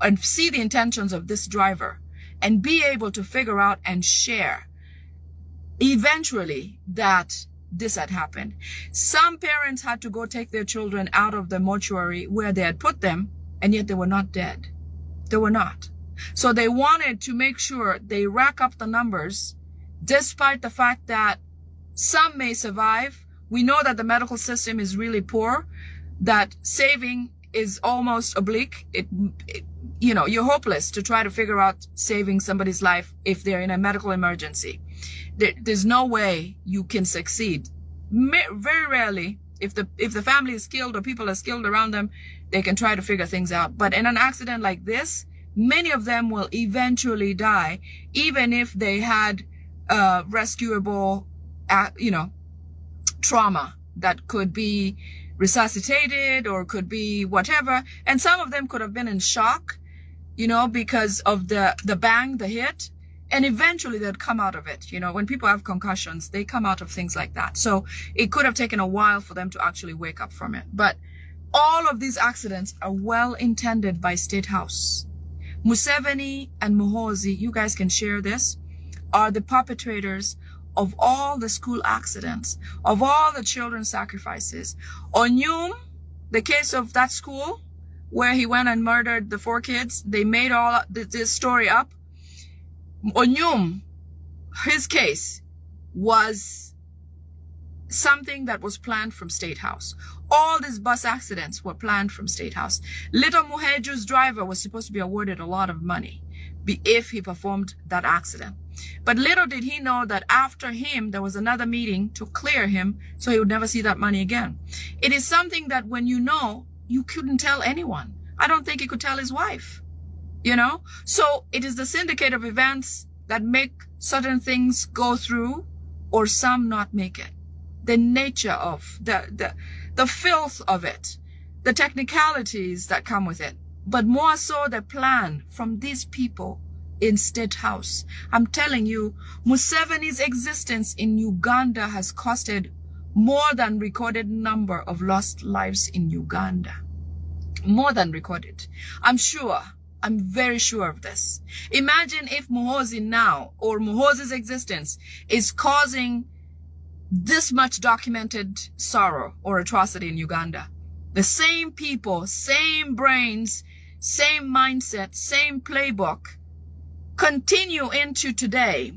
and see the intentions of this driver and be able to figure out and share eventually that this had happened. Some parents had to go take their children out of the mortuary where they had put them, and yet they were not dead. They were not. So they wanted to make sure they rack up the numbers, despite the fact that some may survive. We know that the medical system is really poor, that saving is almost oblique. You know, you're hopeless to try to figure out saving somebody's life if they're in a medical emergency. There's no way you can succeed. Very rarely, if the family is killed or people are killed around them, they can try to figure things out. But in an accident like this, many of them will eventually die, even if they had rescuable, trauma that could be resuscitated or could be whatever. And some of them could have been in shock, because of the bang, the hit. And eventually they'd come out of it. When people have concussions, they come out of things like that. So it could have taken a while for them to actually wake up from it. But all of these accidents are well intended by State House. Museveni and Muhoozi, you guys can share this, are the perpetrators of all the school accidents, of all the children's sacrifices. Onyum, the case of that school where he went and murdered the 4 kids, they made all this story up. Onyum, his case was something that was planned from State House. All these bus accidents were planned from State House. Little Muheju's driver was supposed to be awarded a lot of money if he performed that accident. But little did he know that after him, there was another meeting to clear him so he would never see that money again. It is something that when you couldn't tell anyone. I don't think he could tell his wife. So it is the syndicate of events that make certain things go through or some not make it. The nature of the filth of it, the technicalities that come with it, but more so the plan from these people in State House. I'm telling you, Museveni's existence in Uganda has costed more than recorded number of lost lives in Uganda. More than recorded. I'm very sure of this. Imagine if Muhoozi now, or Muhoozi's existence, is causing this much documented sorrow or atrocity in Uganda. The same people, same brains, same mindset, same playbook continue into today.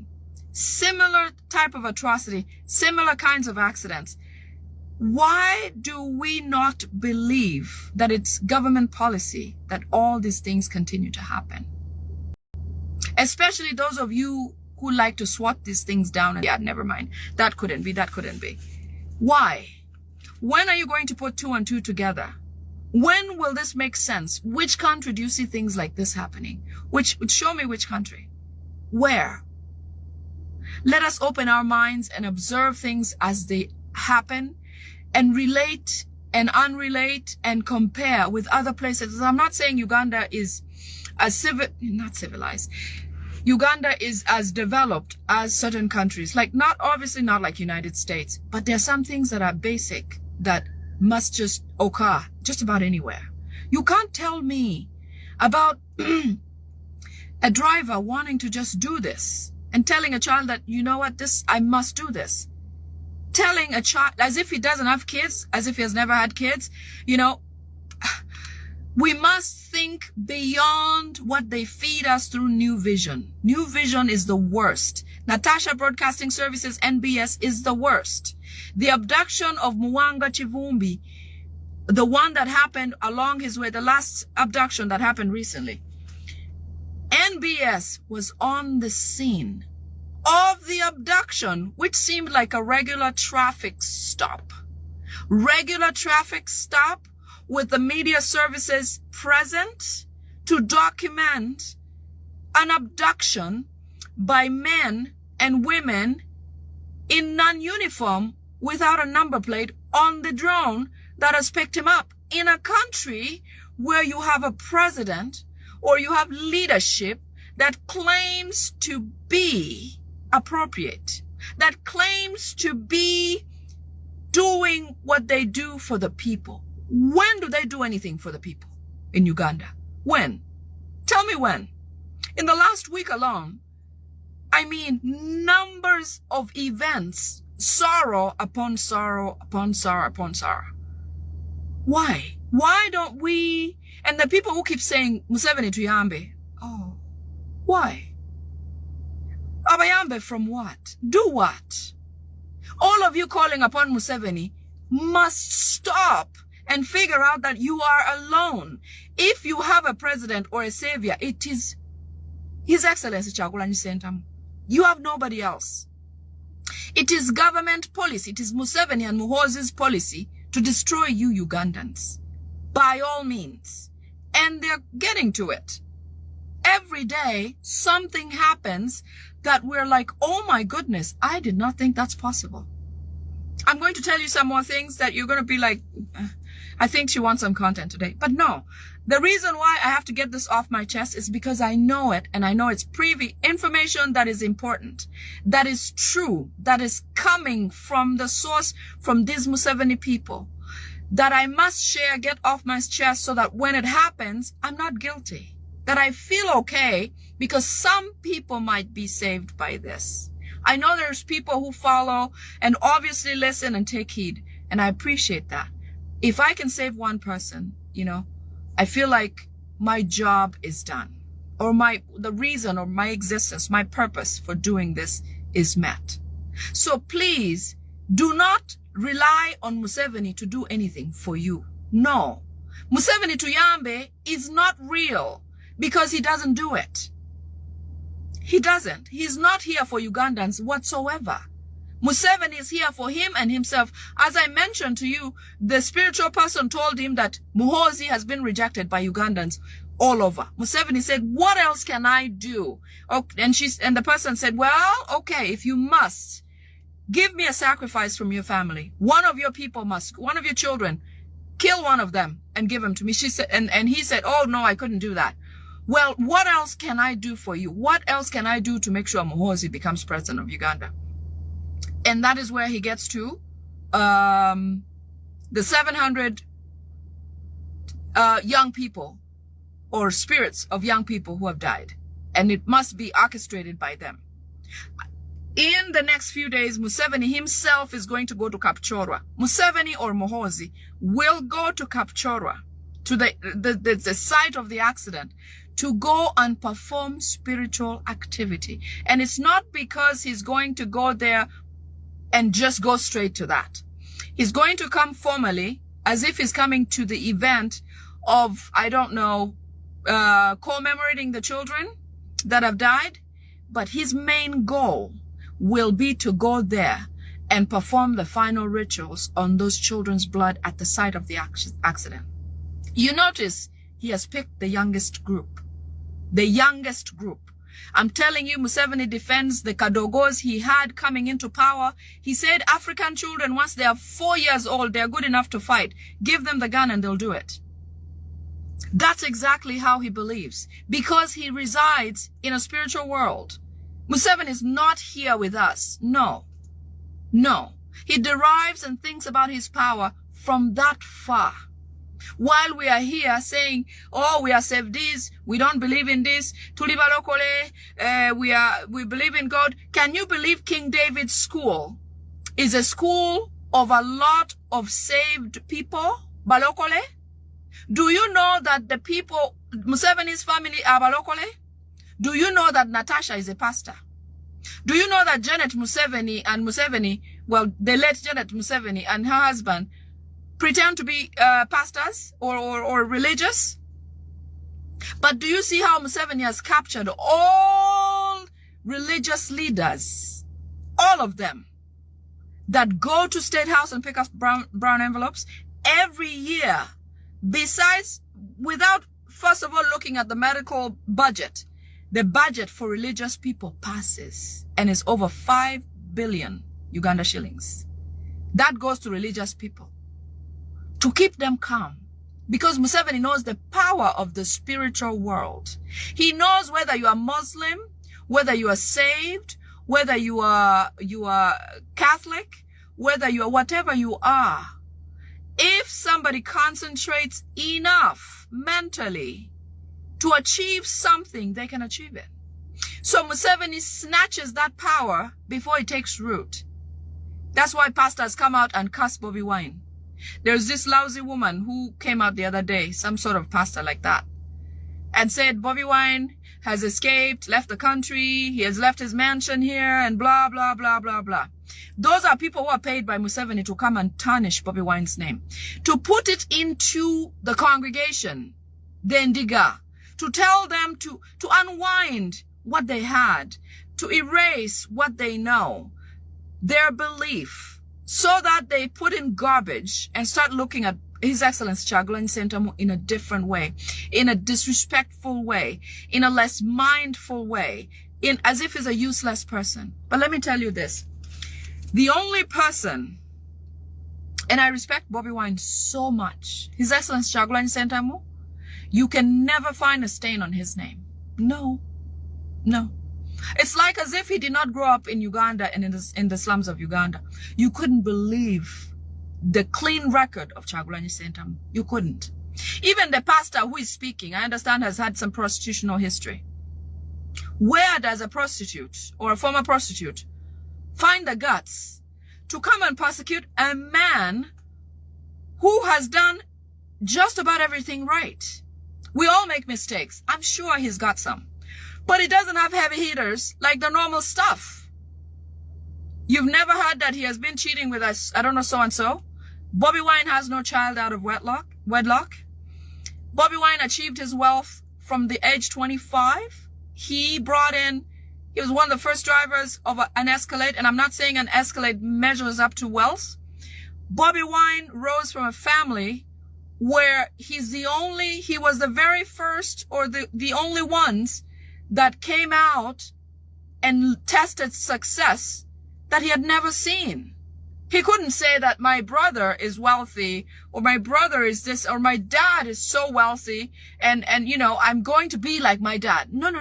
Similar type of atrocity, similar kinds of accidents. Why do we not believe that it's government policy that all these things continue to happen? Especially those of you who like to swat these things down and, never mind. That couldn't be. Why? When are you going to put 2 and 2 together? When will this make sense? Which country do you see things like this happening? Show me which country. Where? Let us open our minds and observe things as they happen, and relate and unrelate and compare with other places. I'm not saying Uganda is not civilized. Uganda is as developed as certain countries, obviously not like United States, but there are some things that are basic that must just occur just about anywhere. You can't tell me about a driver wanting to just do this and telling a child that, I must do this. Telling a child as if he doesn't have kids, as if he has never had kids, we must think beyond what they feed us through New Vision. New Vision is the worst. Natasha Broadcasting Services, NBS, is the worst. The abduction of Mwanga Chivumbi, the one that happened along his way, the last abduction that happened recently, NBS was on the scene of the abduction, which seemed like a regular traffic stop. Regular traffic stop with the media services present to document an abduction by men and women in non-uniform without a number plate on the drone that has picked him up in a country where you have a president or you have leadership that claims to be appropriate, that claims to be doing what they do for the people. When do they do anything for the people in Uganda? When? Tell me when. In the last week alone, I mean, numbers of events, sorrow upon sorrow upon sorrow upon sorrow. Why? Why don't we, and the people who keep saying, Museveni tuyambe, oh, why? Abayambe from what? Do what? All of you calling upon Museveni must stop and figure out that you are alone. If you have a president or a savior, it is His Excellency Kyagulanyi Ssentamu. You have nobody else. It is government policy. It is Museveni and Muhoozi's policy to destroy you Ugandans. By all means. And they're getting to it. Every day, something happens that we're like, oh my goodness, I did not think that's possible. I'm going to tell you some more things that you're going to be like, I think she wants some content today. But no, the reason why I have to get this off my chest is because I know it, and I know it's privy information that is important, that is true, that is coming from the source, from these Museveni people, that I must share, get off my chest so that when it happens, I'm not guilty. That I feel okay because some people might be saved by this. I know there's people who follow and obviously listen and take heed, and I appreciate that. If I can save one person, you know, I feel like my job is done, or the reason or my existence, my purpose for doing this is met. So please do not rely on Museveni to do anything for you. No, Museveni Tuyambe is not real because he doesn't do it. He doesn't. He's not here for Ugandans whatsoever. Museveni is here for him and himself. As I mentioned to you, the spiritual person told him that Muhoozi has been rejected by Ugandans all over. Museveni said, what else can I do? Okay, and the person said, well, okay, if you must, give me a sacrifice from your family. One of your people must, one of your children, kill one of them and give him to me. She said, and he said, oh no, I couldn't do that. Well, what else can I do for you? What else can I do to make sure Muhoozi becomes president of Uganda? And that is where he gets to the 700 young people or spirits of young people who have died. And it must be orchestrated by them. In the next few days, Museveni himself is going to go to Kapchorwa. Museveni or Muhoozi will go to Kapchorwa, to the site of the accident, to go and perform spiritual activity. And it's not because he's going to go there and just go straight to that. He's going to come formally, as if he's coming to the event of, I don't know, commemorating the children that have died. But his main goal will be to go there and perform the final rituals on those children's blood at the site of the accident. You notice he has picked the youngest group. The youngest group. I'm telling you, Museveni defends the Kadogos he had coming into power. He said African children, once they are 4 years old, they're good enough to fight. Give them the gun and they'll do it. That's exactly how he believes, because he resides in a spiritual world. Museveni is not here with us. No. No. He derives and thinks about his power from that far. While we are here saying, oh, we are saved this, we don't believe in this, tuliba lokole, we believe in God. Can you believe King David's school is a school of a lot of saved people? Balokole? Do you know that the people, Museveni's family are Balokole? Do you know that Natasha is a pastor? Do you know that Janet Museveni and Museveni, well, the late Janet Museveni and her husband pretend to be pastors or religious? But do you see how Museveni has captured all religious leaders, all of them, that go to State House and pick up brown envelopes every year, besides, without first of all looking at the medical budget? The budget for religious people passes and is over 5 billion Uganda shillings. That goes to religious people to keep them calm, because Museveni knows the power of the spiritual world. He knows whether you are Muslim, whether you are saved, whether you are Catholic, whether you are whatever you are. If somebody concentrates enough mentally to achieve something, they can achieve it. So Museveni snatches that power before it takes root. That's why pastors come out and cuss Bobi Wine. There's this lousy woman who came out the other day, some sort of pastor like that, and said Bobi Wine has escaped, left the country, he has left his mansion here, and blah, blah, blah, blah, blah. Those are people who are paid by Museveni to come and tarnish Bobi Wine's name, to put it into the congregation, the Ndiga, to tell them to unwind what they had, to erase what they know, their belief, so that they put in garbage and start looking at His Excellency Kyagulanyi Ssentamu in a different way, in a disrespectful way, in a less mindful way, as if he's a useless person. But let me tell you this. The only person, and I respect Bobi Wine so much, His Excellency Kyagulanyi Ssentamu, you can never find a stain on his name. No. No. It's like as if he did not grow up in Uganda and in the slums of Uganda. You couldn't believe the clean record of Kyagulanyi Ssentamu. You couldn't. Even the pastor who is speaking, I understand, has had some prostitutional history. Where does a prostitute or a former prostitute find the guts to come and persecute a man who has done just about everything right? We all make mistakes. I'm sure he's got some. But he doesn't have heavy hitters like the normal stuff. You've never heard that he has been cheating with us, I don't know, so-and-so. Bobi Wine has no child out of wedlock. Bobi Wine achieved his wealth from the age 25. He was one of the first drivers of an Escalade, and I'm not saying an Escalade measures up to wealth. Bobi Wine rose from a family where he was the very first or the only ones that came out and tested success that he had never seen. He couldn't say that my brother is wealthy, or my brother is this, or my dad is so wealthy, and you know, I'm going to be like my dad. No.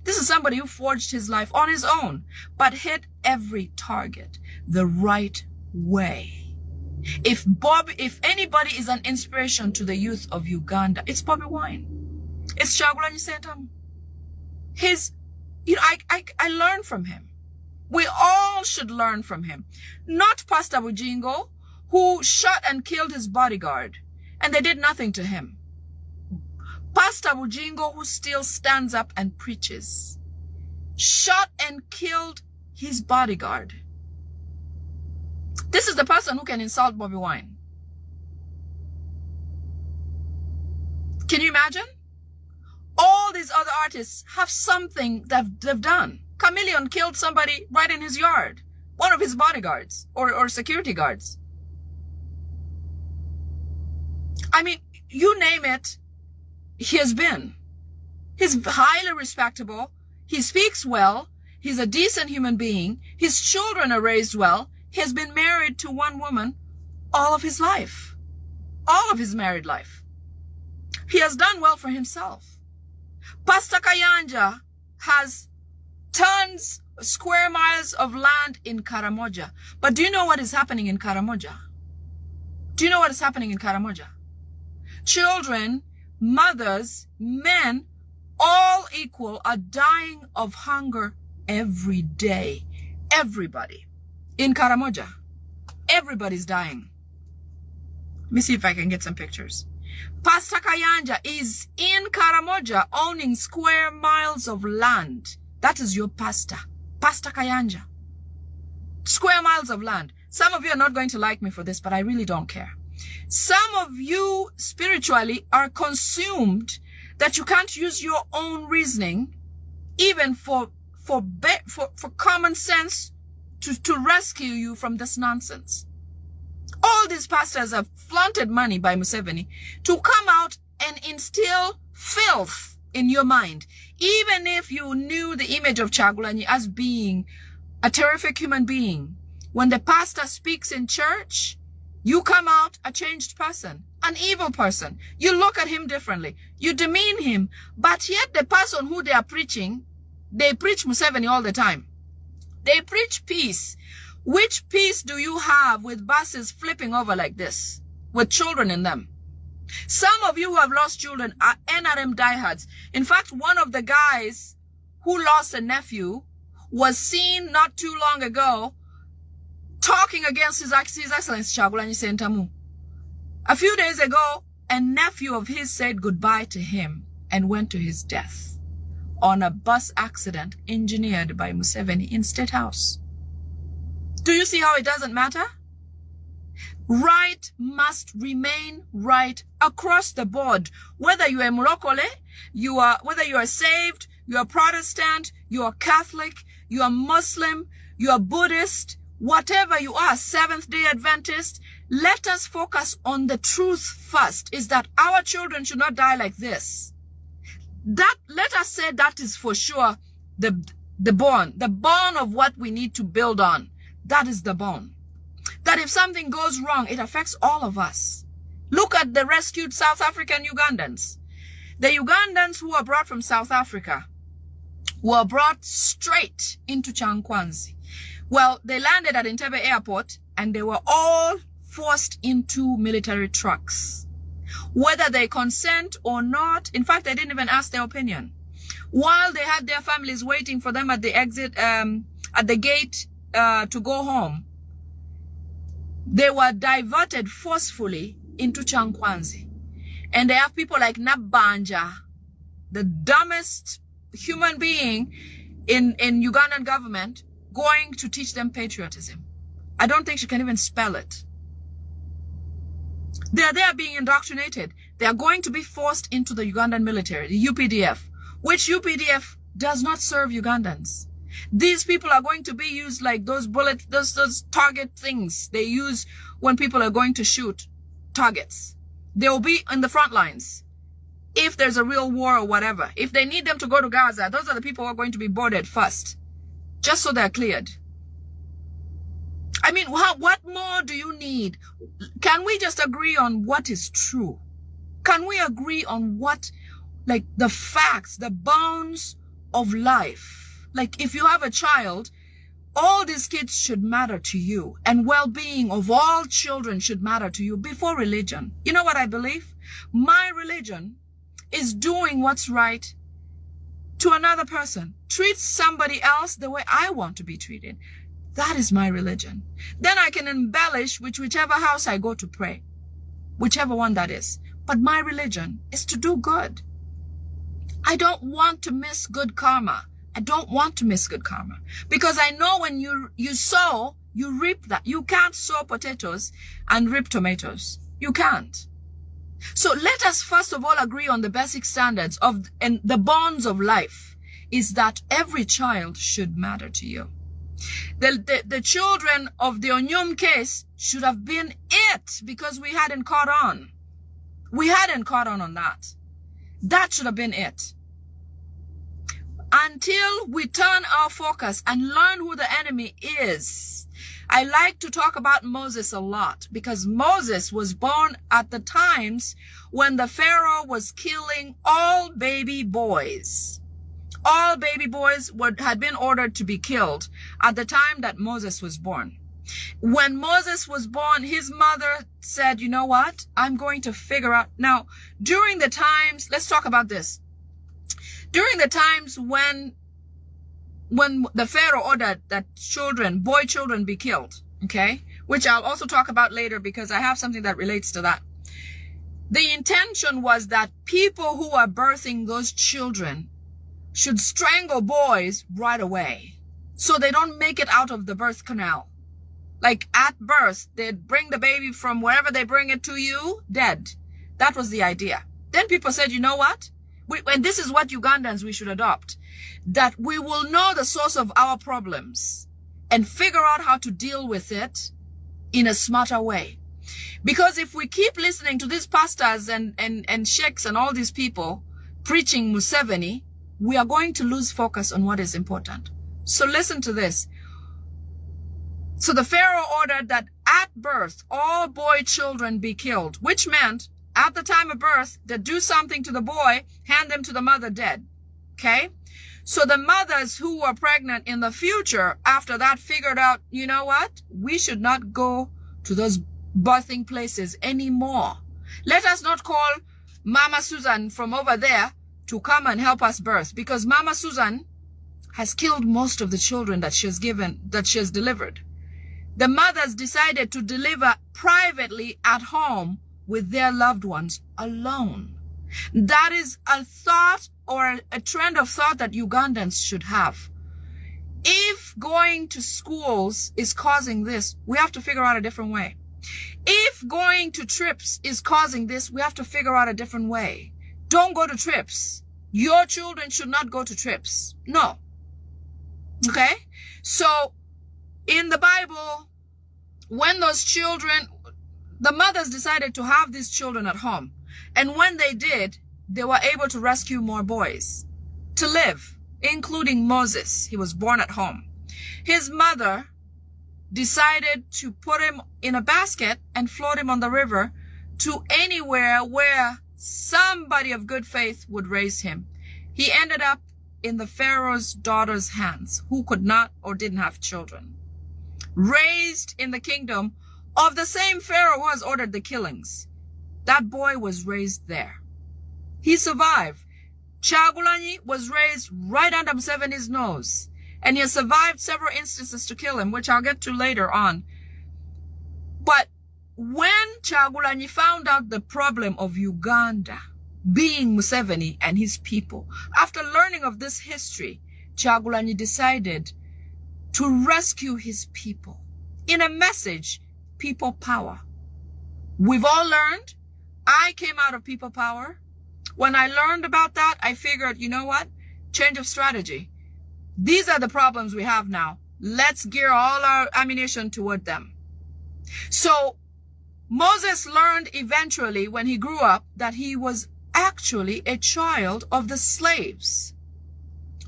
This is somebody who forged his life on his own, but hit every target the right way. If anybody is an inspiration to the youth of Uganda, it's Bobi Wine. It's Kyagulanyi Ssentamu. I learn from him. We all should learn from him. Not Pastor Bujingo, who shot and killed his bodyguard, and they did nothing to him. Pastor Bujingo, who still stands up and preaches, shot and killed his bodyguard. This is the person who can insult Bobi Wine. Can you imagine? All these other artists have something that they've done. Chameleon killed somebody right in his yard. One of his bodyguards or security guards. I mean, you name it, he has been. He's highly respectable. He speaks well. He's a decent human being. His children are raised well. He has been married to one woman all of his life. All of his married life. He has done well for himself. Pastor Kayanja has tons, square miles of land in Karamoja. But do you know what is happening in Karamoja? Do you know what is happening in Karamoja? Children, mothers, men, all equal, are dying of hunger every day. Everybody. In Karamoja. Everybody's dying. Let me see if I can get some pictures. Pastor Kayanja is in Karamoja owning square miles of land. That is your pastor. Pastor Kayanja. Square miles of land. Some of you are not going to like me for this, but I really don't care. Some of you spiritually are consumed that you can't use your own reasoning, even for common sense to rescue you from this nonsense. All these pastors have flaunted money by Museveni to come out and instill filth in your mind. Even if you knew the image of Kyagulanyi as being a terrific human being, when the pastor speaks in church, you come out a changed person, an evil person. You look at him differently. You demean him. But yet the person who they are preaching, they preach Museveni all the time. They preach peace. Which peace do you have with buses flipping over like this, with children in them? Some of you who have lost children are NRM diehards. In fact, one of the guys who lost a nephew was seen not too long ago talking against His Excellency Kyagulanyi Ssentamu. A few days ago, a nephew of his said goodbye to him and went to his death on a bus accident engineered by Museveni in State House. Do you see how it doesn't matter? Right must remain right across the board. Whether you are Mulokole, whether you are saved, you are Protestant, you are Catholic, you are Muslim, you are Buddhist, whatever you are, Seventh-day Adventist, let us focus on the truth first, is that our children should not die like this. That, let us say that is for sure the bone of what we need to build on. That is the bone. That if something goes wrong, it affects all of us. Look at the rescued South African Ugandans. The Ugandans who were brought from South Africa were brought straight into Changkwanzi. Well, they landed at Entebbe Airport and they were all forced into military trucks. Whether they consent or not, in fact, they didn't even ask their opinion. While they had their families waiting for them at the exit, at the gate to go home, they were diverted forcefully into Changkwanzi. And they have people like Nabanja, the dumbest human being in Ugandan government, going to teach them patriotism. I don't think she can even spell it. They are being indoctrinated. They are going to be forced into the Ugandan military, the UPDF, which UPDF does not serve Ugandans. These people are going to be used like those those target things they use when people are going to shoot targets. They will be in the front lines. If there's a real war or whatever, if they need them to go to Gaza, those are the people who are going to be boarded first, just so they're cleared. I mean, what more do you need? Can we just agree on what is true? Can we agree on what, like the facts, the bones of life? Like if you have a child, all these kids should matter to you, and well-being of all children should matter to you before religion. You know what I believe? My religion is doing what's right to another person. Treat somebody else the way I want to be treated. That is my religion. Then I can embellish with whichever house I go to pray, whichever one that is. But my religion is to do good. I don't want to miss good karma. I don't want to miss good karma, because I know when you sow, you reap that. You can't sow potatoes and reap tomatoes. You can't. So let us first of all agree on the basic standards and the bonds of life is that every child should matter to you. The children of the Onyum case should have been it, because we hadn't caught on. We hadn't caught on that. That should have been it. Until we turn our focus and learn who the enemy is. I like to talk about Moses a lot, because Moses was born at the times when the Pharaoh was killing all baby boys. All baby boys had been ordered to be killed at the time that Moses was born. When Moses was born, his mother said, you know what? I'm going to figure out. Now, during the times, let's talk about this. During the times when the Pharaoh ordered that boy children be killed, okay, which I'll also talk about later because I have something that relates to that. The intention was that people who are birthing those children should strangle boys right away so they don't make it out of the birth canal. Like at birth, they'd bring the baby from wherever they bring it to you, dead. That was the idea. Then people said, you know what? And this is what Ugandans we should adopt, that we will know the source of our problems and figure out how to deal with it in a smarter way. Because if we keep listening to these pastors and sheikhs and all these people preaching Museveni, we are going to lose focus on what is important. So listen to this. So the Pharaoh ordered that at birth, all boy children be killed, which meant at the time of birth, they do something to the boy, hand them to the mother dead. Okay? So the mothers who were pregnant in the future after that figured out, you know what? We should not go to those birthing places anymore. Let us not call Mama Susan from over there to come and help us birth, because Mama Susan has killed most of the children that she has delivered. The mothers decided to deliver privately at home with their loved ones alone. That is a thought or a trend of thought that Ugandans should have. If going to schools is causing this, we have to figure out a different way. If going to trips is causing this, we have to figure out a different way. Don't go to trips. Your children should not go to trips. No. Okay? So, in the Bible, when those children, the mothers decided to have these children at home. And when they did, they were able to rescue more boys to live, including Moses. He was born at home. His mother decided to put him in a basket and float him on the river to anywhere where somebody of good faith would raise him. He ended up in the Pharaoh's daughter's hands, who could not or didn't have children. Raised in the kingdom of the same Pharaoh who has ordered the killings. That boy was raised there. He survived. Chagulanyi was raised right under Museveni's nose. And he has survived several instances to kill him, which I'll get to later on. But when Chagulanyi found out the problem of Uganda being Museveni and his people, after learning of this history, Chagulanyi decided to rescue his people. In a message, people power. We've all learned. I came out of people power. When I learned about that, I figured, you know what? Change of strategy. These are the problems we have now. Let's gear all our ammunition toward them. So Moses learned eventually when he grew up that he was actually a child of the slaves.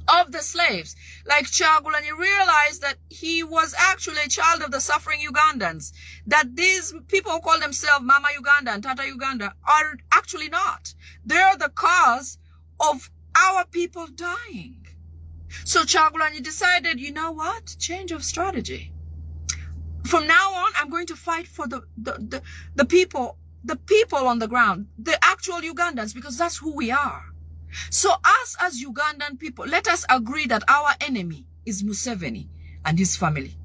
Like Chagulanyi realized that he was actually a child of the suffering Ugandans. That these people who call themselves Mama Uganda and Tata Uganda are actually not. They're the cause of our people dying. So Chagulanyi decided, you know what? Change of strategy. From now on, I'm going to fight for the people on the ground, the actual Ugandans, because that's who we are. So us as Ugandan people, let us agree that our enemy is Museveni and his family.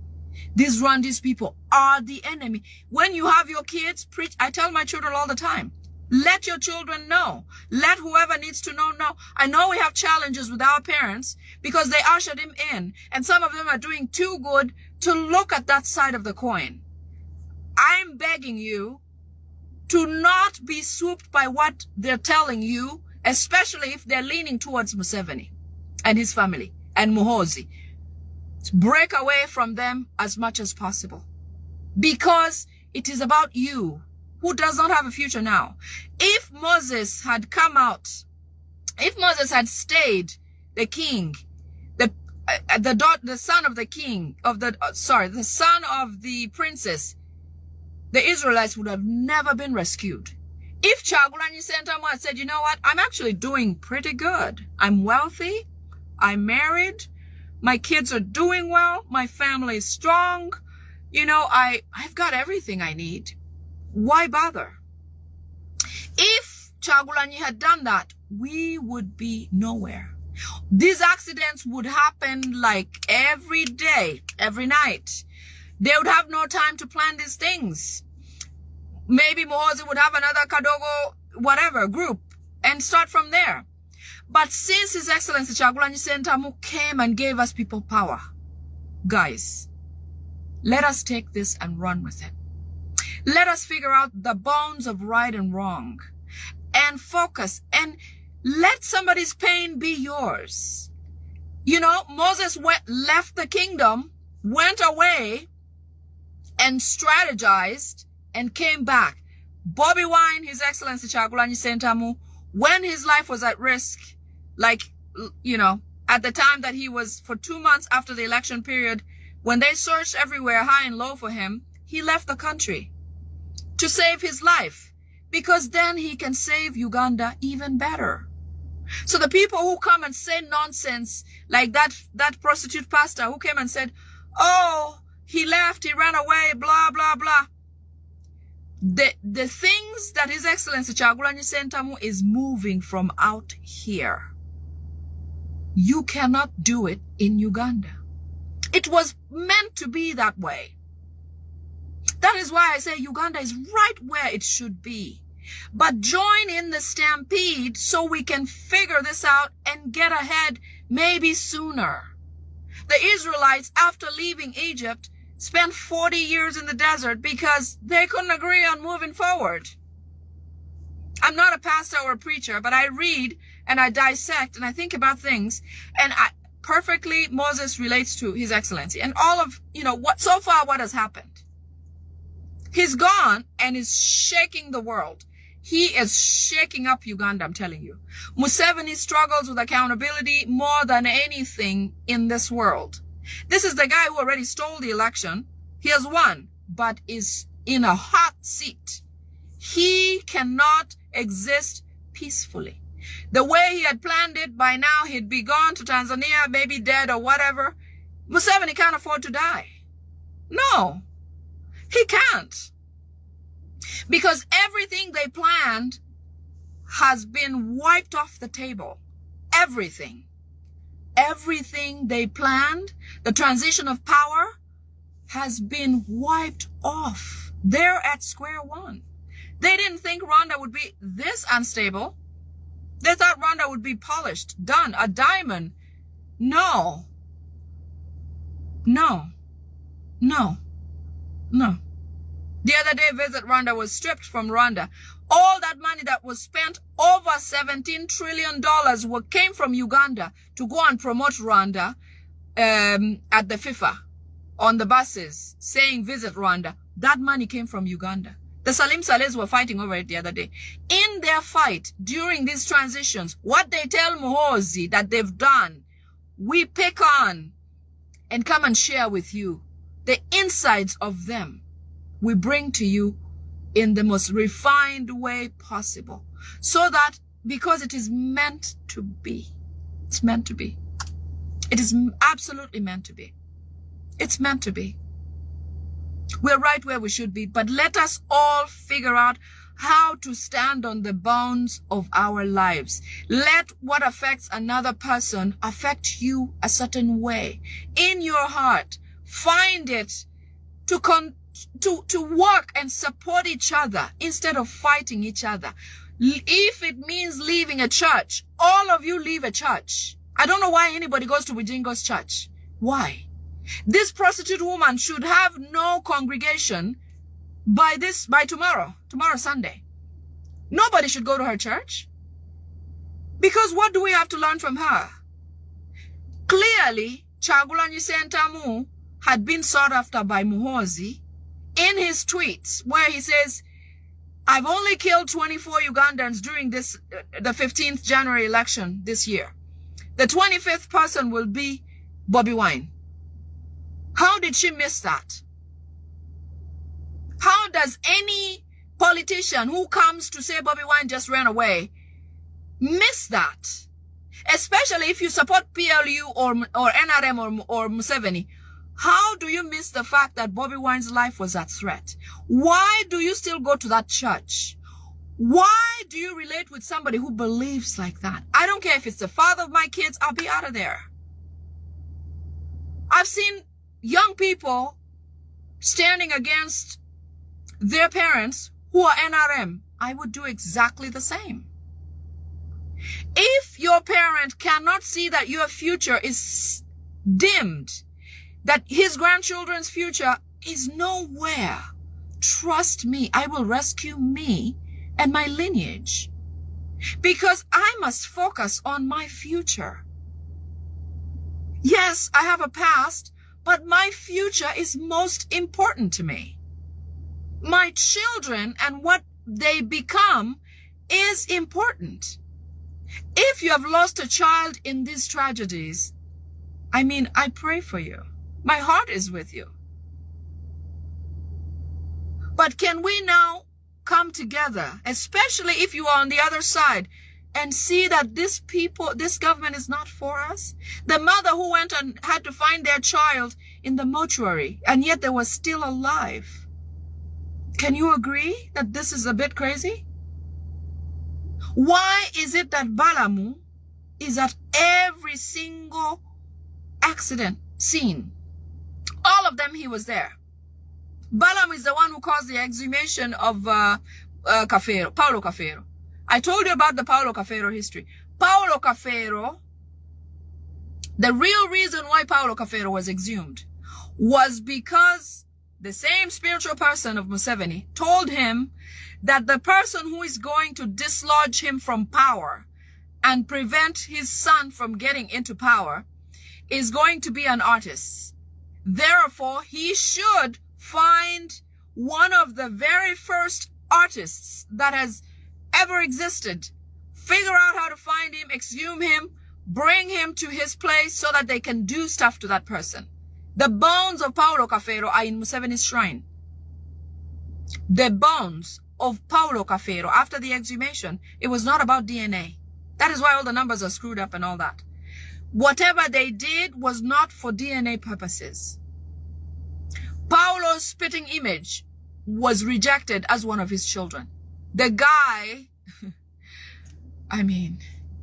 These Rwandese people are the enemy. When you have your kids preach, I tell my children all the time, let your children know. Let whoever needs to know. I know we have challenges with our parents because they ushered him in, and some of them are doing too good to look at that side of the coin. I'm begging you to not be swooped by what they're telling you, especially if they're leaning towards Museveni and his family and Muhoozi. Break away from them as much as possible, because it is about you, who does not have a future now. If Moses had come out, if Moses had stayed the king, the son of the king, the son of the princess, the Israelites would have never been rescued. If Chagulanyi Sentamu had said, you know what, I'm actually doing pretty good. I'm wealthy. I'm married. My kids are doing well. My family is strong. You know, I've got everything I need. Why bother? If Chagulanyi had done that, we would be nowhere. These accidents would happen like every day, every night. They would have no time to plan these things. Maybe Muhoozi would have another Kadogo, whatever, group and start from there. But since His Excellency Chagulanyi Sentamu came and gave us people power, guys, let us take this and run with it. Let us figure out the bones of right and wrong and focus and let somebody's pain be yours. You know, Moses left the kingdom, went away and strategized and came back. Bobi Wine, His Excellency Chagulanyi Sentamu, when his life was at risk, like, you know, at the time that he was, for 2 months after the election period, when they searched everywhere high and low for him, he left the country to save his life, because then he can save Uganda even better. So the people who come and say nonsense, like that prostitute pastor who came and said, oh, he left, he ran away, blah, blah, blah. The things that His Excellency Kyagulanyi Ssentamu is moving from out here, you cannot do it in Uganda. It was meant to be that way. That is why I say Uganda is right where it should be. But join in the stampede so we can figure this out and get ahead maybe sooner. The Israelites, after leaving Egypt, spent 40 years in the desert because they couldn't agree on moving forward. I'm not a pastor or a preacher, but I read and I dissect and I think about things, and perfectly Moses relates to His Excellency and all of, what so far what has happened. He's gone and is shaking the world. He is shaking up Uganda, I'm telling you. Museveni struggles with accountability more than anything in this world. This is the guy who already stole the election. He has won, but is in a hot seat. He cannot exist peacefully. The way he had planned it, by now he'd be gone to Tanzania, maybe dead or whatever. Museveni can't afford to die. No, he can't. Because everything they planned has been wiped off the table. Everything. Everything they planned, the transition of power, has been wiped off. They're at square one. They didn't think Rwanda would be this unstable. They thought Rwanda would be polished, done, a diamond. No. No. No. No. The other day, Visit Rwanda was stripped from Rwanda. All that money that was spent, over $17 trillion, came from Uganda to go and promote Rwanda at the FIFA on the buses, saying Visit Rwanda. That money came from Uganda. The Salim Salehs were fighting over it the other day. In their fight, during these transitions, what they tell Muhoozi that they've done, we pick on and come and share with you. The insides of them we bring to you in the most refined way possible. So that, because it is meant to be. It's meant to be. It is absolutely meant to be. It's meant to be. We're right where we should be, but let us all figure out how to stand on the bounds of our lives. Let what affects another person affect you a certain way. In your heart, find it to work and support each other instead of fighting each other. If it means leaving a church, all of you leave a church. I don't know why anybody goes to Wijingo's church. Why? This prostitute woman should have no congregation by tomorrow Sunday. Nobody should go to her church. Because what do we have to learn from her? Clearly, Kyagulanyi Ssentamu had been sought after by Muhoozi in his tweets, where he says, I've only killed 24 Ugandans during the 15th January election this year. The 25th person will be Bobi Wine. How did she miss that? How does any politician who comes to say Bobi Wine just ran away miss that? Especially if you support PLU or NRM or Museveni. How do you miss the fact that Bobi Wine's life was at threat? Why do you still go to that church? Why do you relate with somebody who believes like that? I don't care if it's the father of my kids, I'll be out of there. I've seen young people standing against their parents who are NRM. I would do exactly the same. If your parent cannot see that your future is dimmed, that his grandchildren's future is nowhere, trust me, I will rescue me and my lineage, because I must focus on my future. Yes, I have a past, but my future is most important to me. My children and what they become is important. If you have lost a child in these tragedies, I pray for you. My heart is with you. But can we now come together, especially if you are on the other side, and see that this government is not for us? The mother who went and had to find their child in the mortuary, and yet they were still alive. Can you agree that this is a bit crazy? Why is it that Balamu is at every single accident scene? All of them, he was there. Balaam is the one who caused the exhumation of Paulo Cafero. I told you about the Paulo Cafero history. Paulo Cafero, the real reason why Paulo Cafero was exhumed was because the same spiritual person of Museveni told him that the person who is going to dislodge him from power and prevent his son from getting into power is going to be an artist. Therefore, he should find one of the very first artists that has ever existed, figure out how to find him, exhume him, bring him to his place so that they can do stuff to that person. The bones of Paulo Cafero are in Museveni's shrine. The bones of Paulo Cafero after the exhumation, it was not about DNA. That is why all the numbers are screwed up and all that. Whatever they did was not for DNA purposes. Paulo's spitting image was rejected as one of his children. The guy,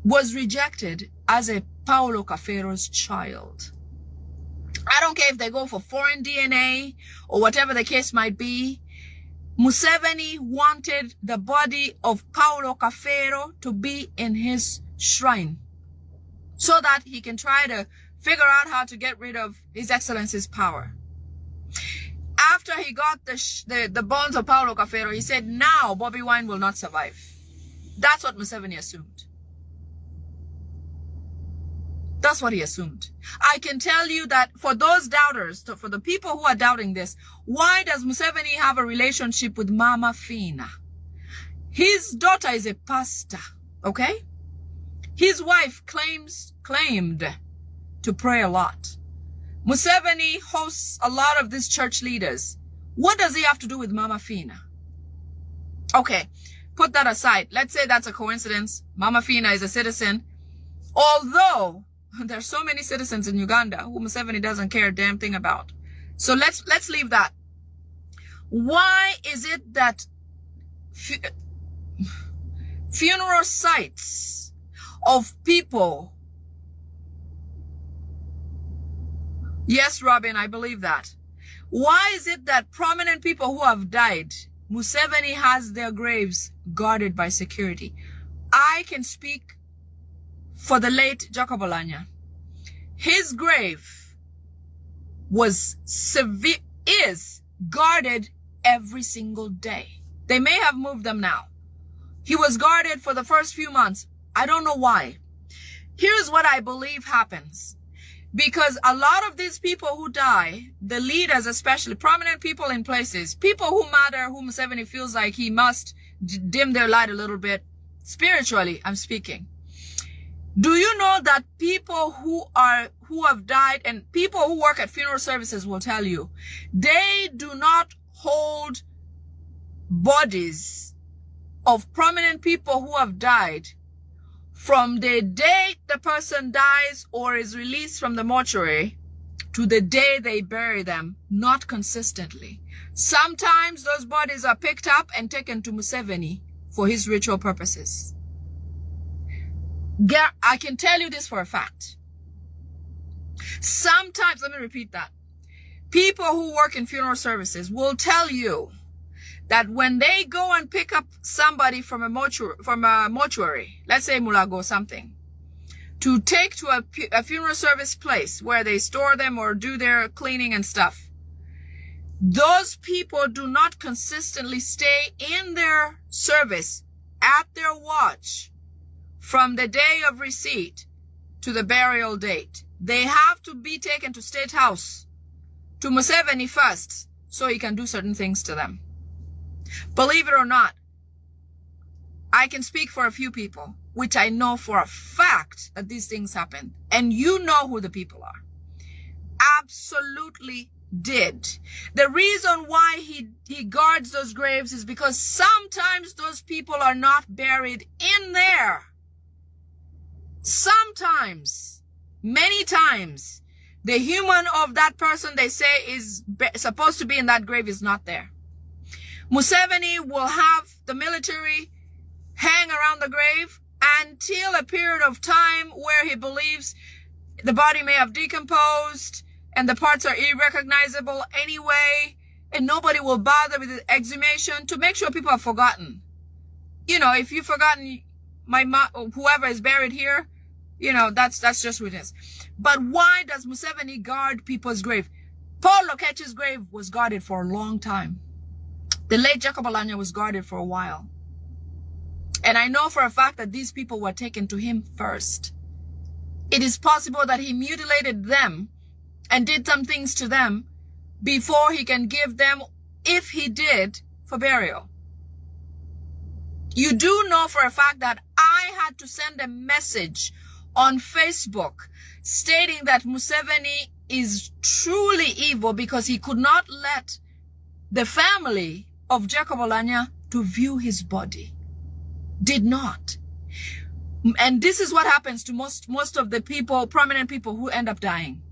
was rejected as a Paulo Cafero's child. I don't care if they go for foreign DNA or whatever the case might be. Museveni wanted the body of Paulo Cafero to be in his shrine so that he can try to figure out how to get rid of His Excellency's power. After he got the bones of Paulo Cafero, he said, now Bobi Wine will not survive. That's what Museveni assumed. That's what he assumed. I can tell you that for those doubters, for the people who are doubting this, why does Museveni have a relationship with Mama Fina? His daughter is a pastor, okay? His wife claimed to pray a lot. Museveni hosts a lot of these church leaders. What does he have to do with Mama Fina? Okay, put that aside. Let's say that's a coincidence. Mama Fina is a citizen. Although there's so many citizens in Uganda who Museveni doesn't care a damn thing about. So let's leave that. Why is it that funeral sites of people... Yes, Robin, I believe that. Why is it that prominent people who have died, Museveni has their graves guarded by security? I can speak for the late Jacob Olanya. His grave is guarded every single day. They may have moved them now. He was guarded for the first few months. I don't know why. Here's what I believe happens. Because a lot of these people who die, the leaders especially, prominent people in places, people who matter, whom Museveni feels like he must dim their light a little bit, spiritually I'm speaking. Do you know that people who have died, and people who work at funeral services will tell you, they do not hold bodies of prominent people who have died from the day the person dies or is released from the mortuary to the day they bury them, not consistently. Sometimes those bodies are picked up and taken to Museveni for his ritual purposes. I can tell you this for a fact. Sometimes, let me repeat that. People who work in funeral services will tell you that when they go and pick up somebody from a mortuary, let's say Mulago or something, to take to a funeral service place where they store them or do their cleaning and stuff, those people do not consistently stay in their service at their watch from the day of receipt to the burial date. They have to be taken to State House, to Museveni first, so he can do certain things to them. Believe it or not, I can speak for a few people, which I know for a fact that these things happen. And you know who the people are. Absolutely did. The reason why he guards those graves is because sometimes those people are not buried in there. Sometimes, many times, the human of that person they say is supposed to be in that grave is not there. Museveni will have the military hang around the grave until a period of time where he believes the body may have decomposed and the parts are irrecognizable anyway, and nobody will bother with the exhumation to make sure people have forgotten. You know, if you've forgotten my mom, whoever is buried here, you know, that's just what it is. But why does Museveni guard people's grave? Paul Lokech's grave was guarded for a long time. The late Jacob Alanya was guarded for a while. And I know for a fact that these people were taken to him first. It is possible that he mutilated them and did some things to them before he can give them, if he did, for burial. You do know for a fact that I had to send a message on Facebook stating that Museveni is truly evil because he could not let the family of Jacob Alanya to view his body. Did not. And this is what happens to most of the people, prominent people who end up dying.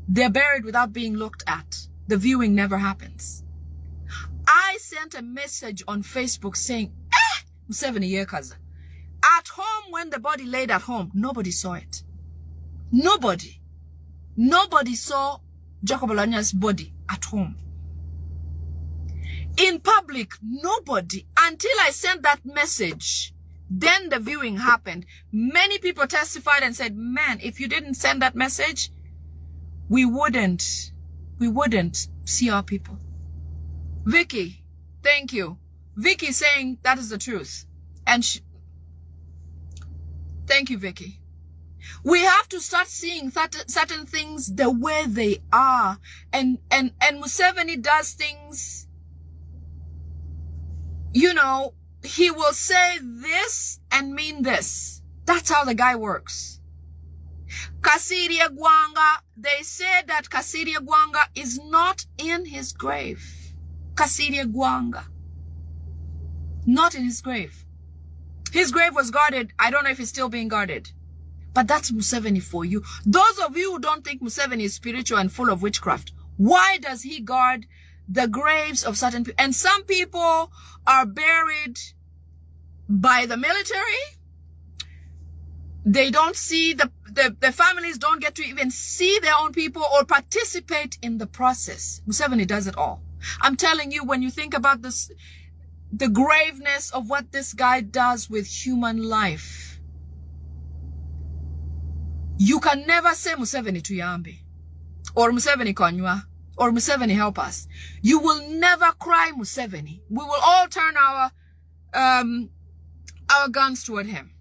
They're buried without being looked at. The viewing never happens. I sent a message on Facebook saying, Museveni yekaza. At home, when the body laid at home, nobody saw it. Nobody saw Jacob Alanya's body at home. In public, nobody. Until I sent that message, then the viewing happened. Many people testified and said, man, if you didn't send that message, we wouldn't see our people. Vicky, thank you. Vicky saying that is the truth. And thank you, Vicky. We have to start seeing certain things the way they are. And Museveni does things, you know, he will say this and mean this. That's how the guy works. Kasiria Gwanga, they said that Kasiria Gwanga is not in his grave. Kasiria Gwanga. Not in his grave. His grave was guarded. I don't know if it's still being guarded. But that's Museveni for you. Those of you who don't think Museveni is spiritual and full of witchcraft, why does he guard the graves of certain people? And some people are buried by the military. They don't see, the families don't get to even see their own people or participate in the process. Museveni does it all. I'm telling you, when you think about this, the graveness of what this guy does with human life, you can never say Museveni tuyambe, or Museveni konywa, or Museveni help us. You will never cry Museveni. We will all turn our guns toward him.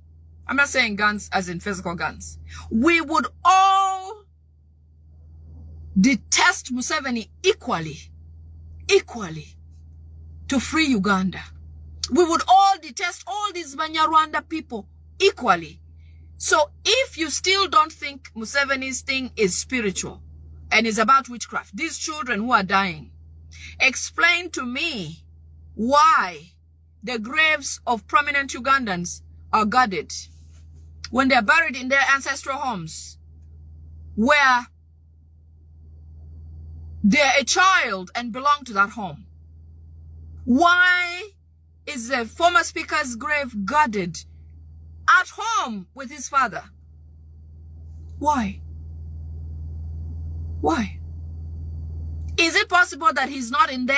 I'm not saying guns as in physical guns. We would all detest Museveni equally to free Uganda. We would all detest all these Banyarwanda people equally. So if you still don't think Museveni's thing is spiritual and is about witchcraft, these children who are dying, explain to me why the graves of prominent Ugandans are guarded when they're buried in their ancestral homes, where they're a child and belong to that home. Why is the former speaker's grave guarded at home with his father? Why? Why? Is it possible that he's not in there?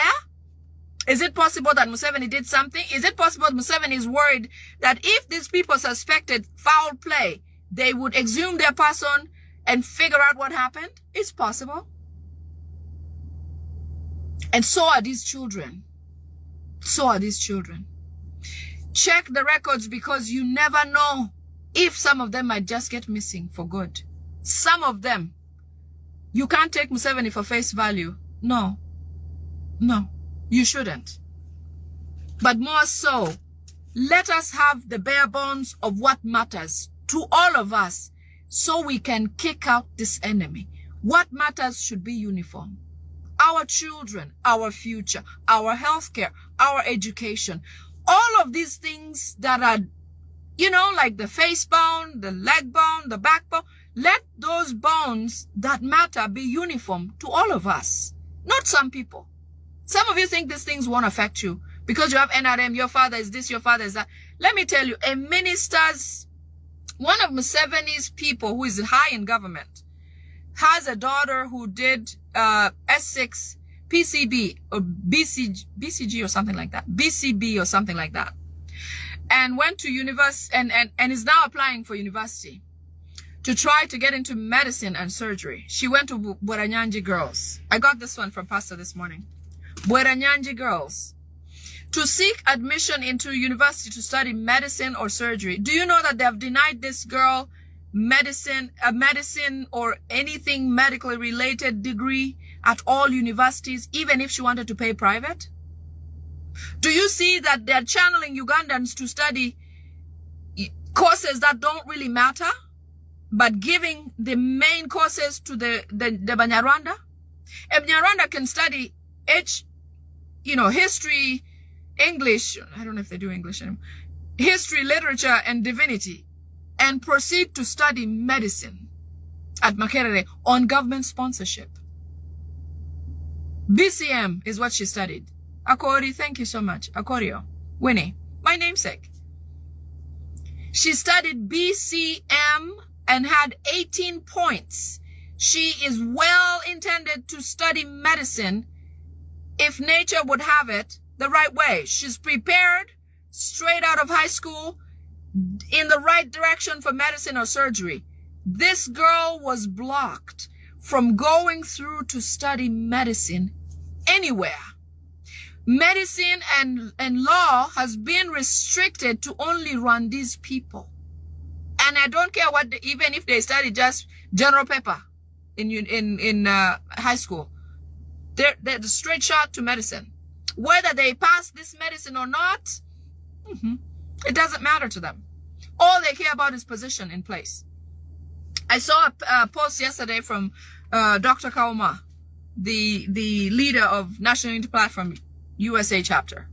Is it possible that Museveni did something? Is it possible that Museveni is worried that if these people suspected foul play, they would exhume their person and figure out what happened? It's possible. And so are these children. So are these children. Check the records, because you never know if some of them might just get missing for good. Some of them. You can't take Museveni for face value. No. No. You shouldn't. But more so, let us have the bare bones of what matters to all of us so we can kick out this enemy. What matters should be uniform. Our children, our future, our healthcare, our education, all of these things that are, you know, like the face bone, the leg bone, the backbone, let those bones that matter be uniform to all of us, not some people. Some of you think these things won't affect you because you have NRM, your father is this, your father is that. Let me tell you, one of Museveni's people who is high in government has a daughter who did S6 PCB or BCG or something like that, BCB or something like that, and went to university and is now applying for university to try to get into medicine and surgery. She went to Bweranyanji Girls. I got this one from Pastor this morning. Bweranyanji Girls. To seek admission into university to study medicine or surgery. Do you know that they have denied this girl medicine or anything medically related degree at all universities, even if she wanted to pay private? Do you see that they're channeling Ugandans to study courses that don't really matter, but giving the main courses to the Banyarwanda? A Banyarwanda can study history, English, I don't know if they do English anymore, history, literature, and divinity, and proceed to study medicine at Makerere on government sponsorship. BCM is what she studied. Akori, thank you so much. Akorio, Winnie, my namesake. She studied BCM and had 18 points. She is well intended to study medicine if nature would have it the right way. She's prepared straight out of high school in the right direction for medicine or surgery. This girl was blocked from going through to study medicine anywhere. Medicine and law has been restricted to only Rwandese people. And I don't care what, even if they study just general paper in high school, they're the straight shot to medicine. Whether they pass this medicine or not, it doesn't matter to them. All they care about is position in place. I saw a post yesterday from Dr. Kauma, the leader of National Unity Platform USA chapter.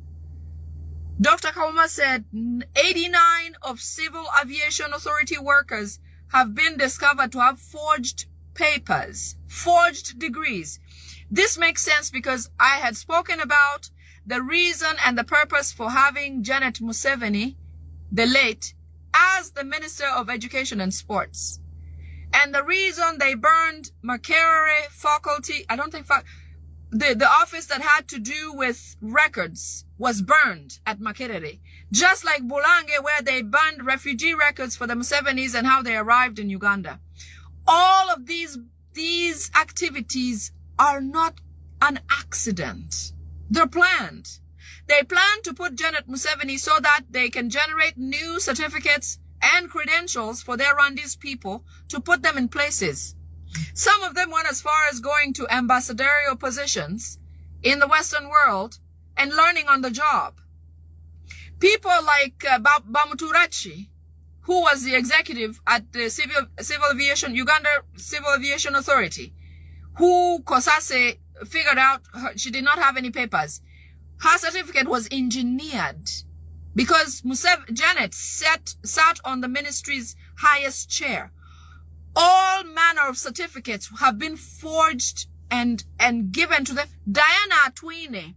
Dr. Kauma said 89 of Civil Aviation Authority workers have been discovered to have forged papers, forged degrees. This makes sense because I had spoken about the reason and the purpose for having Janet Museveni, the late, as the Minister of Education and Sports. And the reason they burned Makerere faculty, I don't think the office that had to do with records was burned at Makerere. Just like Bulange, where they burned refugee records for the Musevenis and how they arrived in Uganda. All of these activities are not an accident. They're planned. They plan to put Janet Museveni so that they can generate new certificates and credentials for their Rwandese people to put them in places. Some of them went as far as going to ambassadorial positions in the Western world and learning on the job. People like Bamuturachi, who was the executive at the Uganda Civil Aviation Authority, who Kosase figured out she did not have any papers. Her certificate was engineered because Janet sat on the ministry's highest chair. All manner of certificates have been forged and given to them. Diana Atwine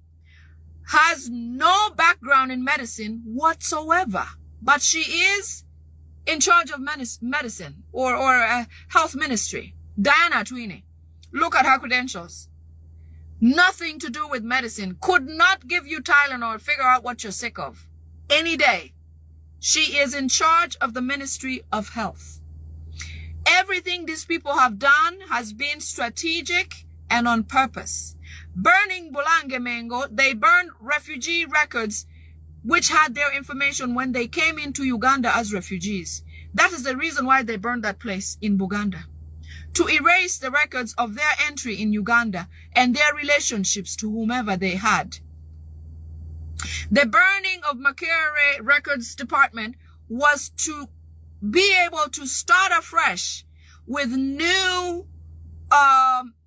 has no background in medicine whatsoever, but she is in charge of medicine or health ministry. Diana Atwine. Look at her credentials. Nothing to do with medicine. Could not give you Tylenol, figure out what you're sick of. Any day. She is in charge of the Ministry of Health. Everything these people have done has been strategic and on purpose. Burning Bulange Mengo, they burned refugee records which had their information when they came into Uganda as refugees. That is the reason why they burned that place in Buganda. To erase the records of their entry in Uganda and their relationships to whomever they had. The burning of Makerere Records Department was to be able to start afresh with new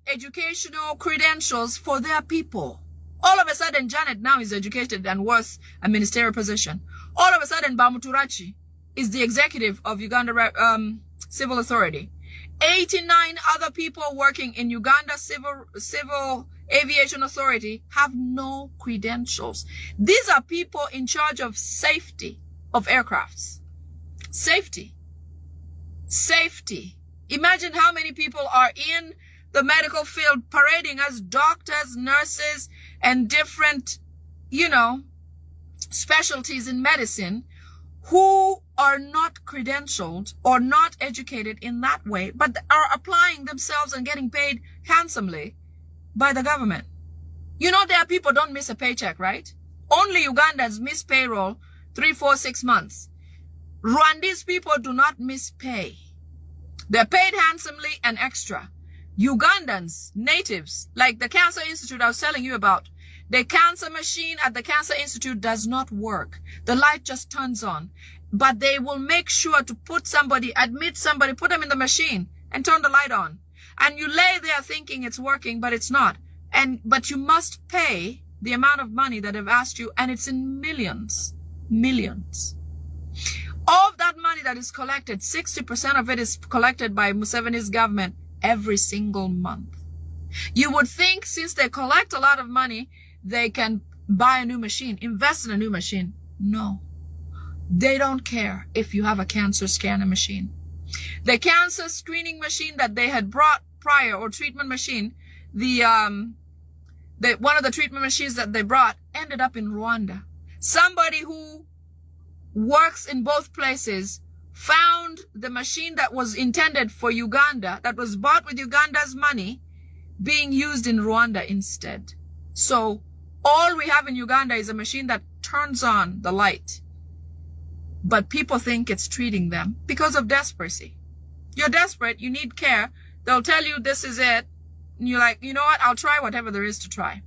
educational credentials for their people. All of a sudden, Janet now is educated and worth a ministerial position. All of a sudden, Bamuturachi is the executive of Uganda Civil Authority. 89 other people working in Uganda Civil Aviation Authority have no credentials. These are people in charge of safety of aircrafts. Safety. Safety. Imagine how many people are in the medical field parading as doctors, nurses, and different, specialties in medicine who are not credentialed or not educated in that way, but are applying themselves and getting paid handsomely by the government. There are people don't miss a paycheck, right? Only Ugandans miss payroll 3, 4, 6 months. Rwandese people do not miss pay. They're paid handsomely and extra. Ugandans, natives, like the Cancer Institute I was telling you about, the cancer machine at the Cancer Institute does not work. The light just turns on. But they will make sure to admit somebody, put them in the machine and turn the light on. And you lay there thinking it's working, but it's not. But you must pay the amount of money that they've asked you, and it's in millions. Millions. Of that money that is collected, 60% of it is collected by Museveni's government every single month. You would think since they collect a lot of money, they can buy a new machine, invest in a new machine. No. They don't care if you have a cancer scanner machine. The cancer screening machine that they had brought prior, or treatment machine, one of the treatment machines that they brought ended up in Rwanda. Somebody who works in both places found the machine that was intended for Uganda, that was bought with Uganda's money, being used in Rwanda instead. So all we have in Uganda is a machine that turns on the light. But people think it's treating them because of desperation. You're desperate, you need care. They'll tell you this is it. And you're like, you know what? I'll try whatever there is to try.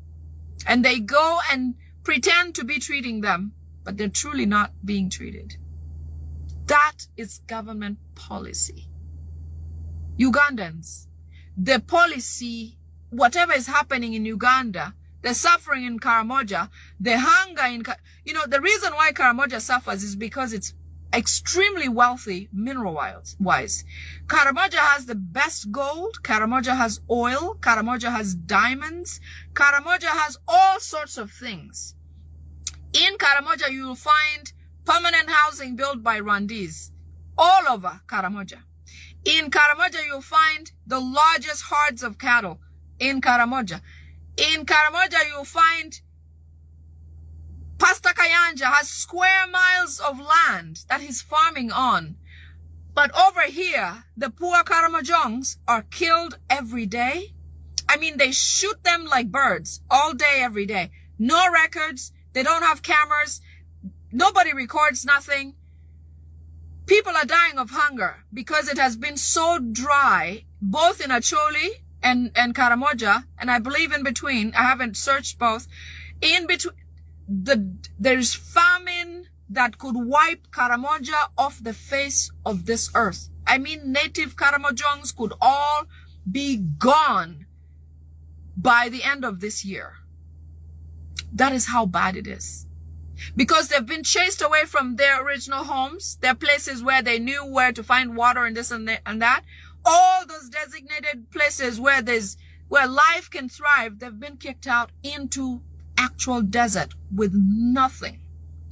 And they go and pretend to be treating them, but they're truly not being treated. That is government policy. Ugandans, the policy, whatever is happening in Uganda, the suffering in Karamoja, the hunger in, the reason why Karamoja suffers is because it's extremely wealthy mineral-wise. Karamoja has the best gold. Karamoja has oil. Karamoja has diamonds. Karamoja has all sorts of things. In Karamoja, you will find permanent housing built by Rwandese all over Karamoja. In Karamoja, you'll find the largest herds of cattle in Karamoja. In Karamoja, you'll find Pastor Kayanja has square miles of land that he's farming on. But over here, the poor Karamojongs are killed every day. I mean, they shoot them like birds all day, every day. No records. They don't have cameras. Nobody records nothing. People are dying of hunger because it has been so dry, both in Acholi and Karamoja, and I believe in between. I haven't searched both. In between, there's famine that could wipe Karamoja off the face of this earth. I mean, native Karamojongs could all be gone by the end of this year. That is how bad it is. Because they've been chased away from their original homes, their places where they knew where to find water and this and that. All those designated places where life can thrive, they've been kicked out into actual desert with nothing.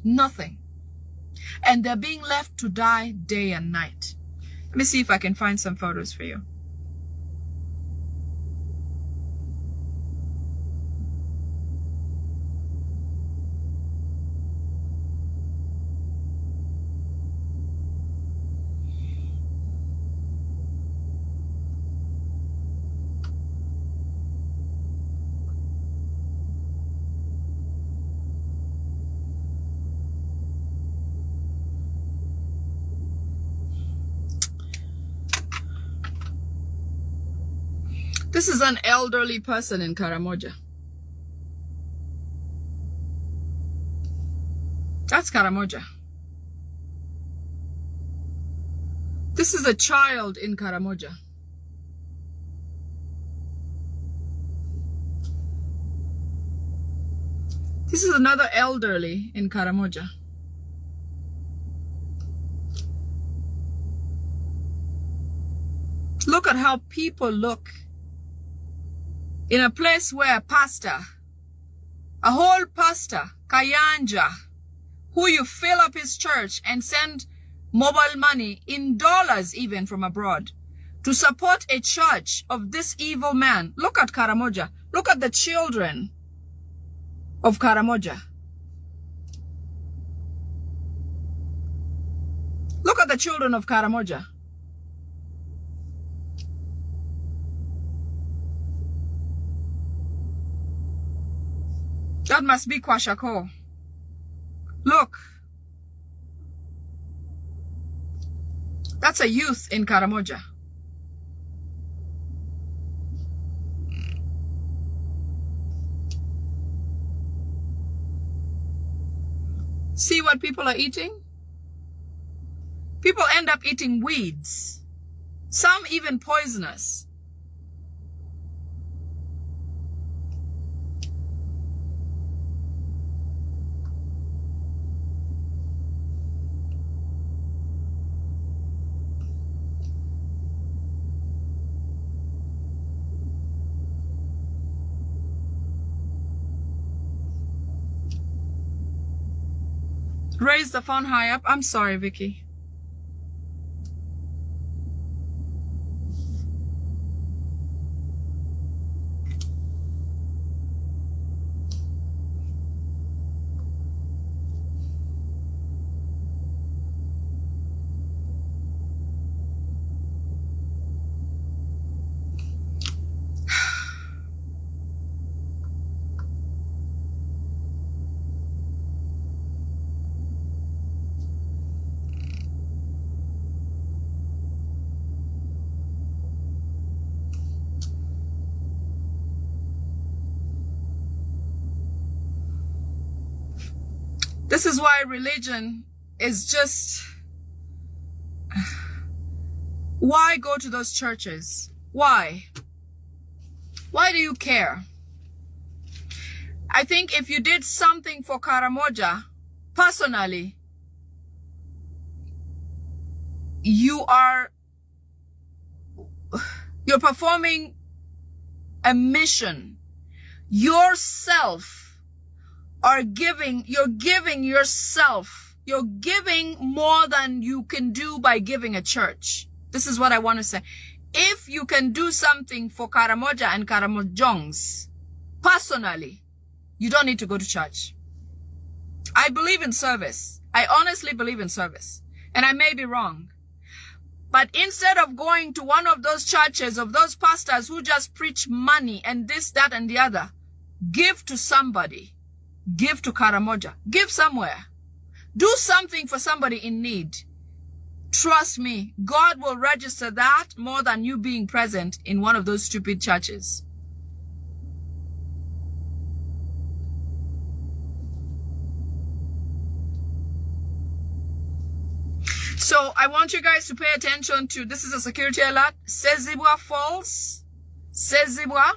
Nothing. And they're being left to die day and night. Let me see if I can find some photos for you. This is an elderly person in Karamoja. That's Karamoja. This is a child in Karamoja. This is another elderly in Karamoja. Look at how people look in a place where a whole pastor, Kayanja, who you fill up his church and send mobile money in dollars even from abroad to support a church of this evil man. Look at Karamoja. Look at the children of Karamoja. Look at the children of Karamoja. That must be Kwashako. Look. That's a youth in Karamoja. See what people are eating? People end up eating weeds. Some even poisonous. Raise the phone high up. I'm sorry, Vicky. This is why religion is just... Why go to those churches? Why? Why do you care? I think if you did something for Karamoja, personally, you're performing a mission. Yourself are giving, you're giving yourself, you're giving more than you can do by giving a church. This is what I want to say. If you can do something for Karamoja and Karamojongs, personally, you don't need to go to church. I believe in service. I honestly believe in service. And I may be wrong. But instead of going to one of those churches of those pastors who just preach money and this, that, and the other, give to somebody. Give to Karamoja. Give somewhere. Do something for somebody in need. Trust me, God will register that more than you being present in one of those stupid churches. So I want you guys to pay attention to, this is a security alert, Sezibwa Falls. Sezibwa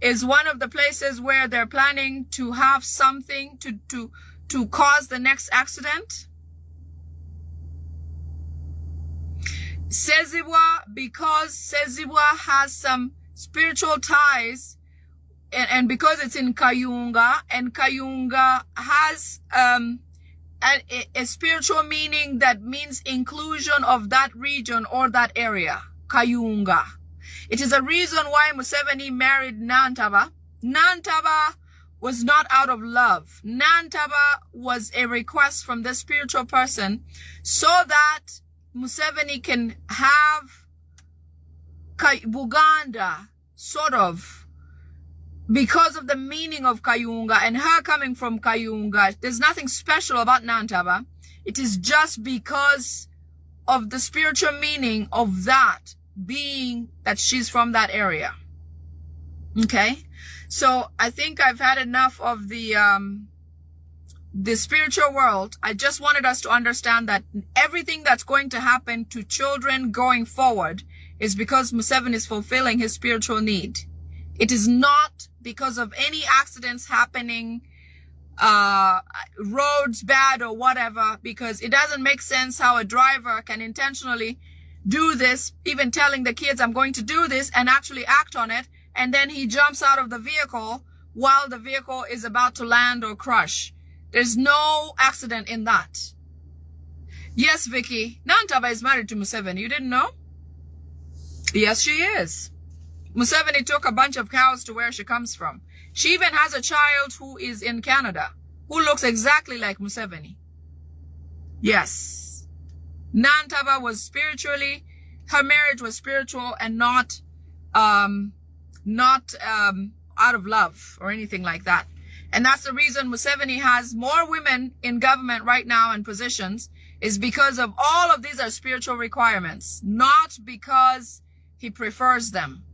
is one of the places where they're planning to have something to cause the next accident. Sezibwa, because Sezibwa has some spiritual ties, and because it's in Kayunga, and Kayunga has a spiritual meaning that means inclusion of that region or that area, Kayunga. It is a reason why Museveni married Nantaba. Nantaba was not out of love. Nantaba was a request from the spiritual person so that Museveni can have Buganda, sort of, because of the meaning of Kayunga and her coming from Kayunga. There's nothing special about Nantaba. It is just because of the spiritual meaning of that being that she's from that area. Okay? So I think I've had enough of the spiritual world. I just wanted us to understand that everything that's going to happen to children going forward is because Museveni is fulfilling his spiritual need. It is not because of any accidents happening, roads bad or whatever, because it doesn't make sense how a driver can intentionally do this, even telling the kids I'm going to do this, and actually act on it, and then he jumps out of the vehicle while the vehicle is about to land or crash. There's no accident in that. Yes, Vicky, Nantaba is married to Museveni. You didn't know? Yes, she is. Museveni took a bunch of cows to where she comes from. She even has a child who is in Canada, who looks exactly like Museveni. Yes. Nantaba was spiritually, her marriage was spiritual and not out of love or anything like that. And that's the reason Museveni has more women in government right now in positions, is because of all of these are spiritual requirements, not because he prefers them.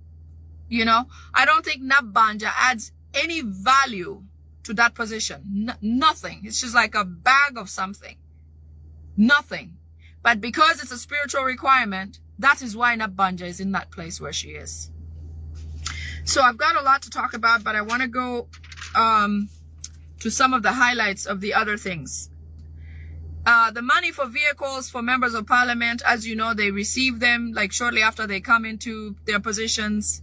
You know, I don't think Nabanja adds any value to that position. Nothing. It's just like a bag of something. Nothing. But because it's a spiritual requirement, that is why Nabanja is in that place where she is. So I've got a lot to talk about, but I want to go to some of the highlights of the other things. The money for vehicles for members of parliament, as you know, they receive them like shortly after they come into their positions.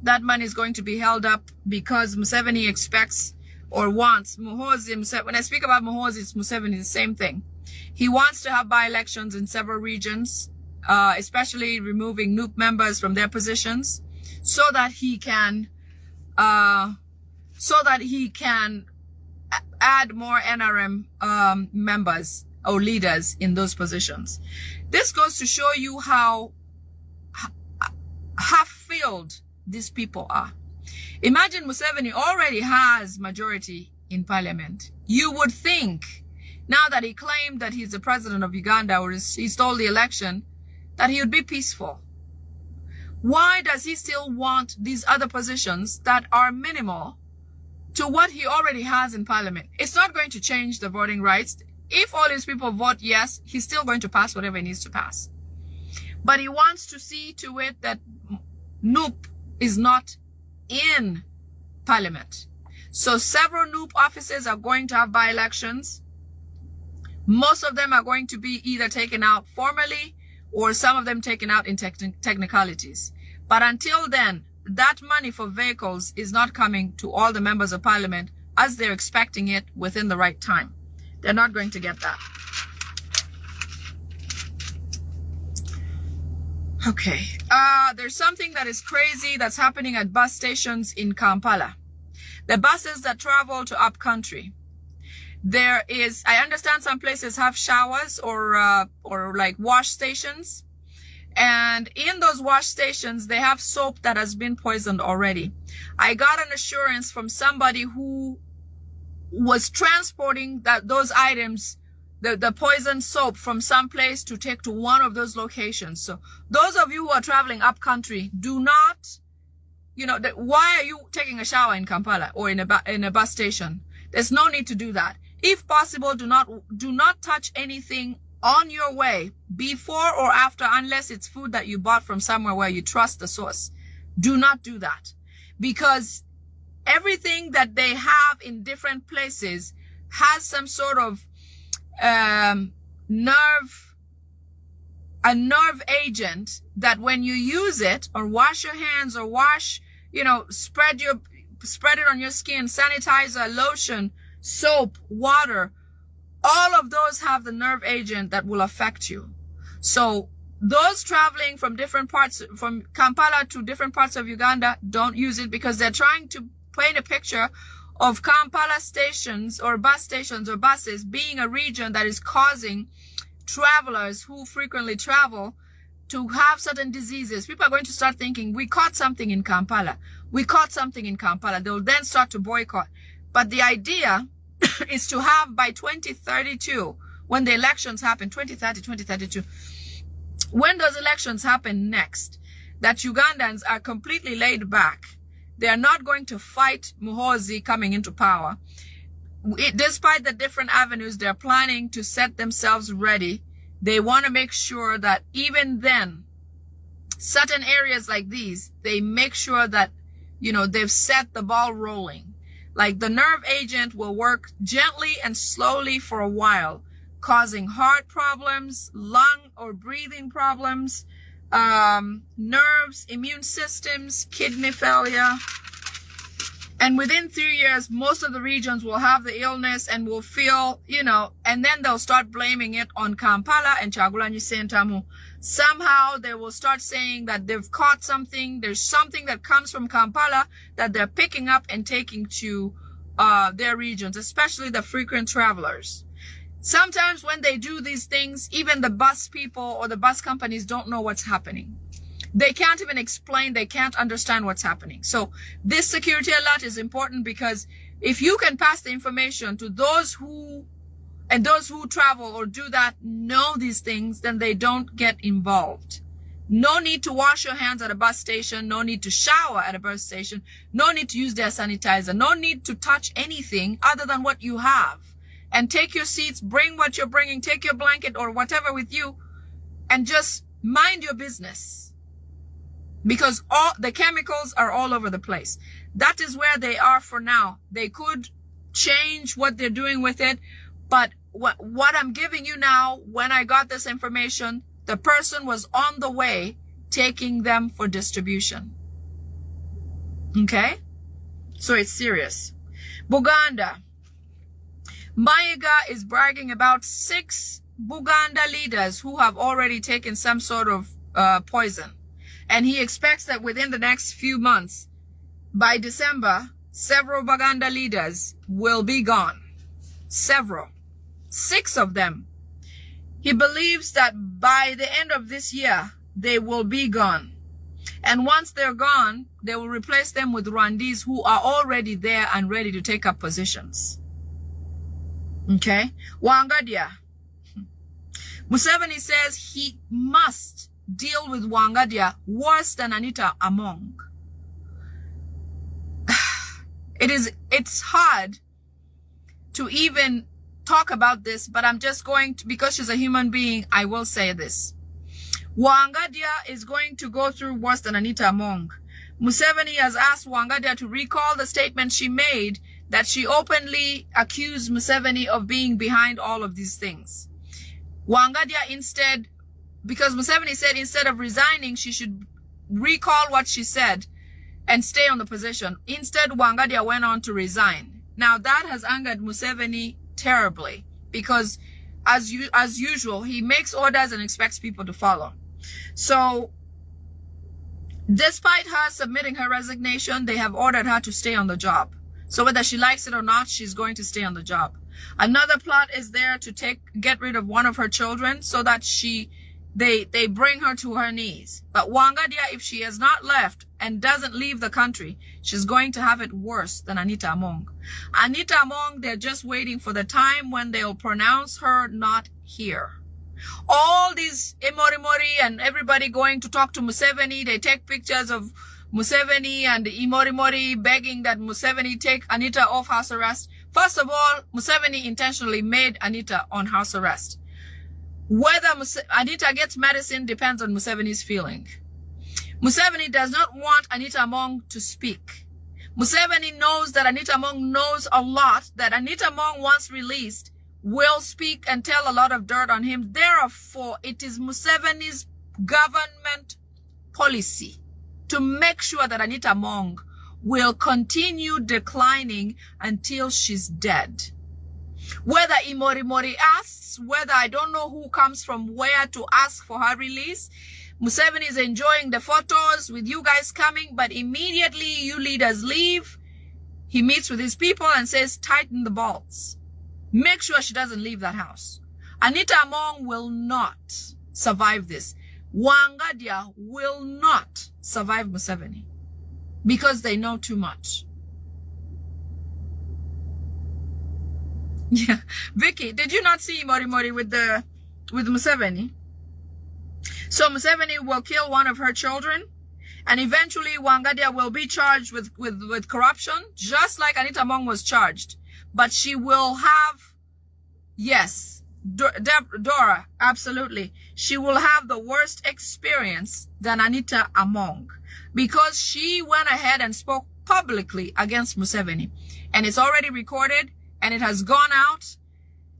That money is going to be held up because Museveni expects or wants Muhoozi. When I speak about Muhoozi, it's Museveni, the same thing. He wants to have by-elections in several regions, especially removing NUP members from their positions, so that he can add more NRM members or leaders in those positions. This goes to show you how half-filled these people are. Imagine Museveni already has majority in parliament. You would think, now that he claimed that he's the president of Uganda, or he stole the election, that he would be peaceful. Why does he still want these other positions that are minimal to what he already has in parliament? It's not going to change the voting rights. If all his people vote yes, he's still going to pass whatever he needs to pass. But he wants to see to it that NUP is not in parliament. So several NUP offices are going to have by-elections. Most of them are going to be either taken out formally or some of them taken out in technicalities. But until then, that money for vehicles is not coming to all the members of parliament as they're expecting it within the right time. They're not going to get that. Okay. There's something that is crazy that's happening at bus stations in Kampala. The buses that travel to upcountry. There is, I understand some places have showers or like wash stations. And in those wash stations, they have soap that has been poisoned already. I got an assurance from somebody who was transporting those items, the poisoned soap, from some place to take to one of those locations. So those of you who are traveling up country, do not, why are you taking a shower in Kampala or in a bus station? There's no need to do that. If possible, do not touch anything on your way before or after, unless it's food that you bought from somewhere where you trust the source. Do not do that, because everything that they have in different places has some sort of nerve agent that when you use it or wash your hands or spread it on your skin, sanitizer, lotion, soap, water, all of those have the nerve agent that will affect you. So those traveling from different parts, from Kampala to different parts of Uganda, don't use it, because they're trying to paint a picture of Kampala stations or bus stations or buses being a region that is causing travelers who frequently travel to have certain diseases. People are going to start thinking, we caught something in Kampala. We caught something in Kampala. They'll then start to boycott. But the idea is to have by 2032, when the elections happen, 2030, 2032, when those elections happen next, that Ugandans are completely laid back. They are not going to fight Muhoozi coming into power. Despite the different avenues they're planning to set themselves ready, they want to make sure that even then, certain areas like these, they make sure that, they've set the ball rolling. Like the nerve agent will work gently and slowly for a while, causing heart problems, lung or breathing problems, nerves, immune systems, kidney failure. And within 3 years, most of the regions will have the illness and will feel, and then they'll start blaming it on Kampala and Kyagulanyi Ssentamu. Somehow they will start saying that they've caught something. There's something that comes from Kampala that they're picking up and taking to their regions, especially the frequent travelers. Sometimes when they do these things, even the bus people or the bus companies don't know what's happening. They can't even explain. They can't understand what's happening. So this security alert is important because if you can pass the information to those who travel or do that, know these things, then they don't get involved. No need to wash your hands at a bus station. No need to shower at a bus station. No need to use their sanitizer. No need to touch anything other than what you have. And take your seats, bring what you're bringing, take your blanket or whatever with you, and just mind your business. Because all the chemicals are all over the place. That is where they are for now. They could change what they're doing with it. But what I'm giving you now, when I got this information, the person was on the way taking them for distribution. Okay? So it's serious. Buganda. Mayiga is bragging about 6 Buganda leaders who have already taken some sort of poison. And he expects that within the next few months, by December, several Buganda leaders will be gone. Several. 6 of them. He believes that by the end of this year, they will be gone. And once they're gone, they will replace them with Rwandese who are already there and ready to take up positions. Okay? Wangadia. Museveni says he must deal with Wangadia worse than Anita Among. It's hard to even talk about this, but I'm just going to, because she's a human being, I will say this. Wangadia is going to go through worse than Anita Among. Museveni has asked Wangadia to recall the statement she made that she openly accused Museveni of being behind all of these things. Wangadia instead, because Museveni said instead of resigning, she should recall what she said and stay on the position. Instead, Wangadia went on to resign. Now that has angered Museveni terribly because as usual, he makes orders and expects people to follow. So despite her submitting her resignation, they have ordered her to stay on the job. So whether she likes it or not, she's going to stay on the job. Another plot is there to get rid of one of her children so that they bring her to her knees. But Wangadia, if she has not left and doesn't leave the country, she's going to have it worse than Anita Among. Anita Among, they're just waiting for the time when they'll pronounce her not here. All these Imorimori and everybody going to talk to Museveni, they take pictures of Museveni and Imorimori begging that Museveni take Anita off house arrest. First of all, Museveni intentionally made Anita on house arrest. Whether Anita gets medicine depends on Museveni's feeling. Museveni does not want Anita Among to speak. Museveni knows that Anita Among knows a lot, that Anita Among, once released, will speak and tell a lot of dirt on him. Therefore, it is Museveni's government policy to make sure that Anita Among will continue declining until she's dead. Whether Imorimori asks, whether I don't know who comes from where to ask for her release, Museveni is enjoying the photos with you guys coming, but immediately you leaders leave, he meets with his people and says, tighten the bolts. Make sure she doesn't leave that house. Anita Among will not survive this. Wangadia will not survive Museveni because they know too much. Yeah. Vicky, did you not see Imorimori with Museveni? So Museveni will kill one of her children, and eventually Wangadia will be charged with corruption, just like Anita Among was charged. But she will have, yes, Dora, absolutely. She will have the worst experience than Anita Among because she went ahead and spoke publicly against Museveni. And it's already recorded and it has gone out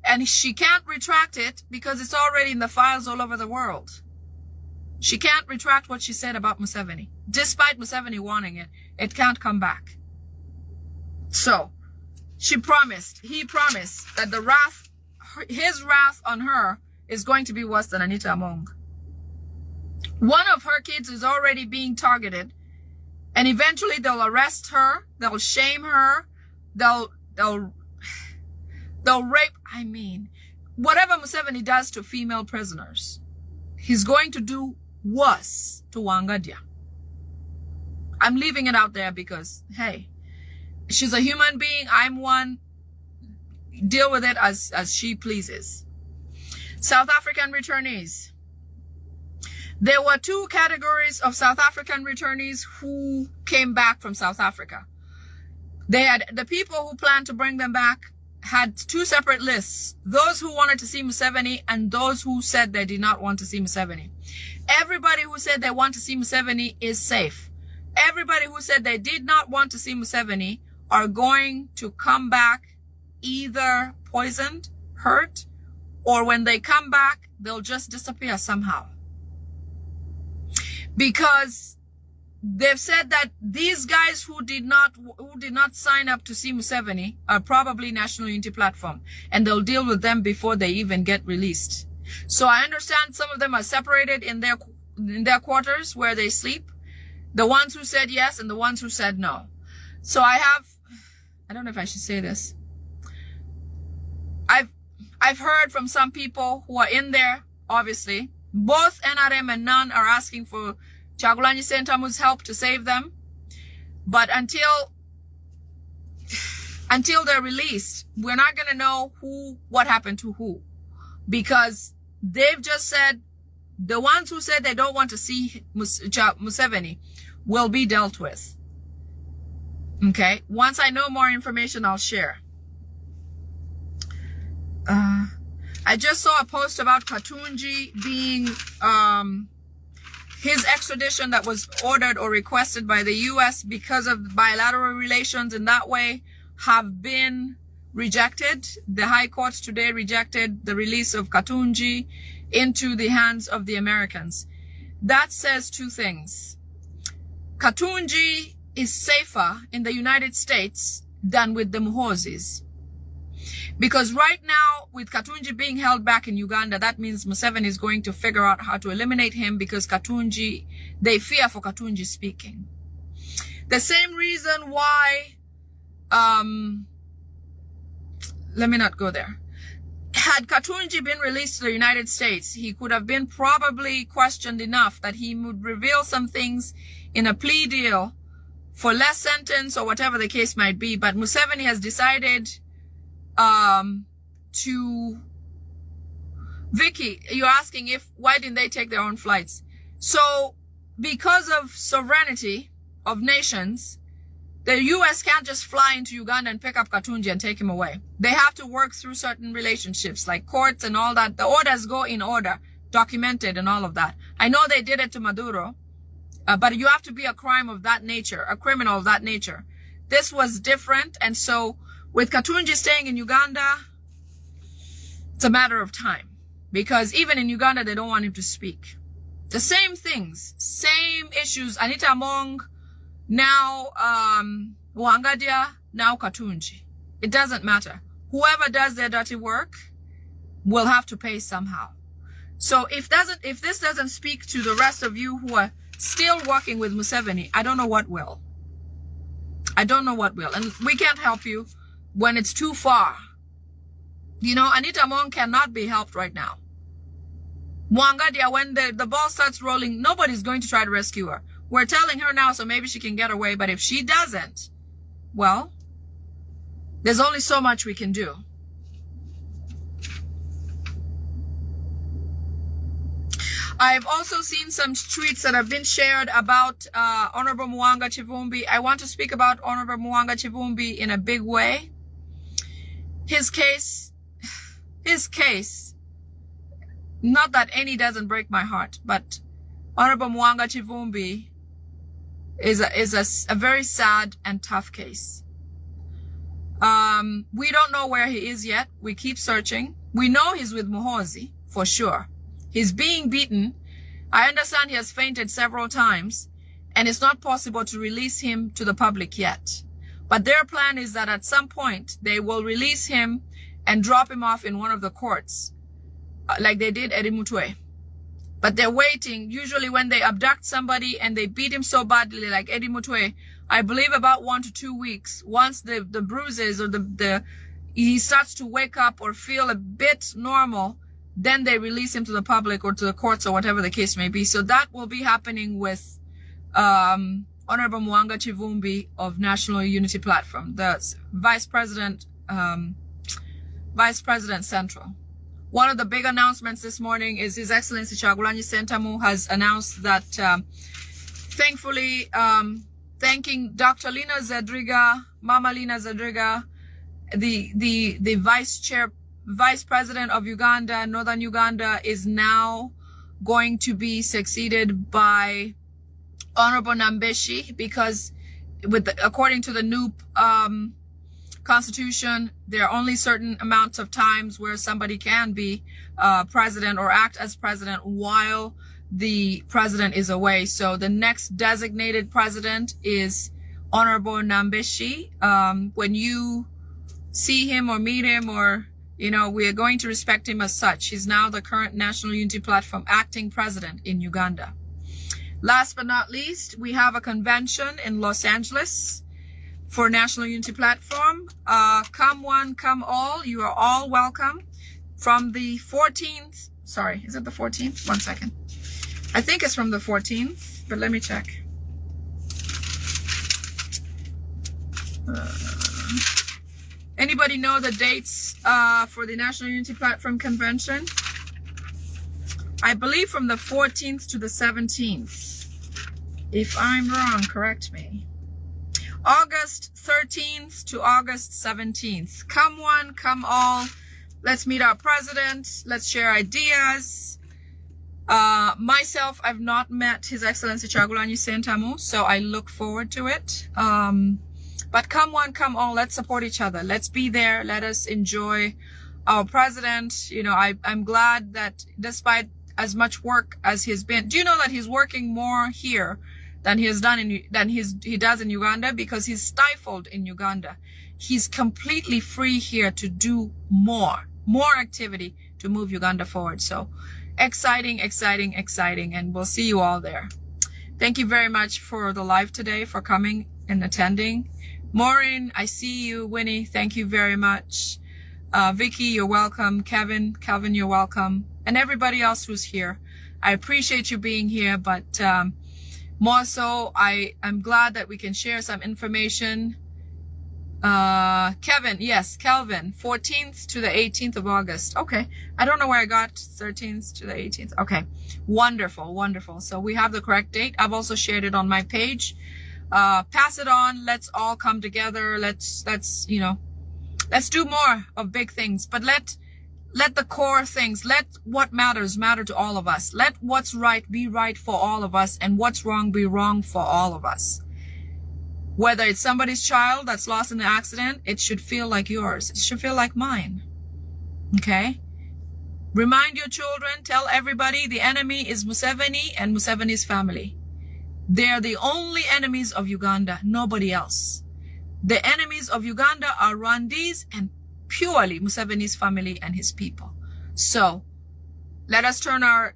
and she can't retract it because it's already in the files all over the world. She can't retract what she said about Museveni. Despite Museveni warning it, it can't come back. So, he promised that his wrath on her is going to be worse than Anita Among. One of her kids is already being targeted, and eventually they'll arrest her, they'll shame her, they'll rape, whatever Museveni does to female prisoners, he's going to do worse to Wangadia. I'm leaving it out there because, hey, she's a human being, I'm one. Deal with it as she pleases. South African returnees. There were two categories of South African returnees who came back from South Africa. They had the people who planned to bring them back had two separate lists. Those who wanted to see Museveni and those who said they did not want to see Museveni. Everybody who said they want to see Museveni is safe. Everybody who said they did not want to see Museveni are going to come back either poisoned, hurt, or when they come back, they'll just disappear somehow. Because they've said that these guys who did not sign up to see Museveni are probably National Unity Platform, and they'll deal with them before they even get released. So I understand some of them are separated in their quarters where they sleep. The ones who said yes and the ones who said no. So I don't know if I should say this. I've heard from some people who are in there, obviously. Both NRM and NAN are asking for Kyagulanyi Ssentamu's help to save them. But until they're released, we're not going to know what happened to who. Because they've just said, the ones who said they don't want to see Museveni will be dealt with. Okay? Once I know more information, I'll share. I just saw a post about Katunji being, his extradition that was ordered or requested by the U.S. because of bilateral relations in that way have been rejected. The High Court today rejected the release of Katunji into the hands of the Americans. That says two things. Katunji is safer in the United States than with the Muhozis. Because right now, with Katunji being held back in Uganda, that means Museveni is going to figure out how to eliminate him because Katunji, they fear for Katunji speaking. The same reason why, let me not go there. Had Katunji been released to the United States, he could have been probably questioned enough that he would reveal some things in a plea deal for less sentence or whatever the case might be. But Museveni has decided to... Vicky, you're asking why didn't they take their own flights? So, because of sovereignty of nations, the U.S. can't just fly into Uganda and pick up Katunji and take him away. They have to work through certain relationships, like courts and all that. The orders go in order, documented and all of that. I know they did it to Maduro, but you have to be a crime of that nature, a criminal of that nature. This was different, and so with Katunji staying in Uganda, it's a matter of time. Because even in Uganda, they don't want him to speak. The same things, same issues. Anita Among, now Wangadia, now Katunji. It doesn't matter. Whoever does their dirty work will have to pay somehow. So if this doesn't speak to the rest of you who are still working with Museveni, I don't know what will. I don't know what will. And we can't help you when it's too far. You know, Anita Among cannot be helped right now. Wangadia, when the ball starts rolling, nobody's going to try to rescue her. We're telling her now so maybe she can get away, but if she doesn't, well, there's only so much we can do. I've also seen some tweets that have been shared about Honorable Mwanga Chivumbi. I want to speak about Honorable Mwanga Chivumbi in a big way. His case, not that any doesn't break my heart, but Honorable Mwanga Chivumbi is a very sad and tough case. We don't know where he is yet. We keep searching. We know he's with Muhoozi for sure. He's being beaten I understand he has fainted several times, and it's not possible to release him to the public yet. But their plan is that at some point, they will release him and drop him off in one of the courts, like they did Eddie Mutwe. But they're waiting. Usually when they abduct somebody and they beat him so badly, like Eddie Mutwe, I believe about 1 to 2 weeks, once the bruises or he starts to wake up or feel a bit normal, then they release him to the public or to the courts or whatever the case may be. So that will be happening with Honorable Mwanga Chivumbi of National Unity Platform, the Vice President Central. One of the big announcements this morning is His Excellency Kyagulanyi Ssentamu has announced that, thankfully, thanking Dr. Lina Zedriga, Mama Lina Zedriga, the Vice President of Uganda, Northern Uganda, is now going to be succeeded by Honorable Nambeshi, because according to the new Constitution, there are only certain amounts of times where somebody can be president or act as president while the president is away. So the next designated president is Honorable Nambeshi. When you see him or meet him, or we are going to respect him as such. He's now the current National Unity Platform acting president in Uganda. Last but not least, we have a convention in Los Angeles for National Unity Platform. Come one, come all. You are all welcome. From the 14th, sorry, is it the 14th? 1 second. I think it's from the 14th, but let me check. Anybody know the dates for the National Unity Platform Convention? I believe from the 14th to the 17th. If I'm wrong, correct me. August 13th to August 17th. Come one, come all. Let's meet our president. Let's share ideas. Myself, I've not met His Excellency Kyagulanyi Ssentamu, so I look forward to it. But come one, come all. Let's support each other. Let's be there. Let us enjoy our president. I'm glad that despite as much work as he's been, do you know that he's working more here than he has done he does in Uganda, because he's stifled in Uganda. He's completely free here to do more activity to move Uganda forward. So exciting, exciting, exciting. And we'll see you all there. Thank you very much for the live today, for coming and attending. Maureen, I see you. Winnie, thank you very much. Vicky, you're welcome. Calvin, you're welcome. And everybody else who's here. I appreciate you being here, but more so, I'm glad that we can share some information. Kevin, yes, Kelvin, 14th to the 18th of August. Okay. I don't know where I got 13th to the 18th. Okay. Wonderful, wonderful. So we have the correct date. I've also shared it on my page. Pass it on. Let's all come together. Let's do more of big things, but let the core things, let what matters matter to all of us. Let what's right be right for all of us, and what's wrong be wrong for all of us. Whether it's somebody's child that's lost in an accident, it should feel like yours. It should feel like mine. Okay? Remind your children, tell everybody the enemy is Museveni and Museveni's family. They're the only enemies of Uganda, nobody else. The enemies of Uganda are Rwandese and purely Museveni's family and his people. So let us turn our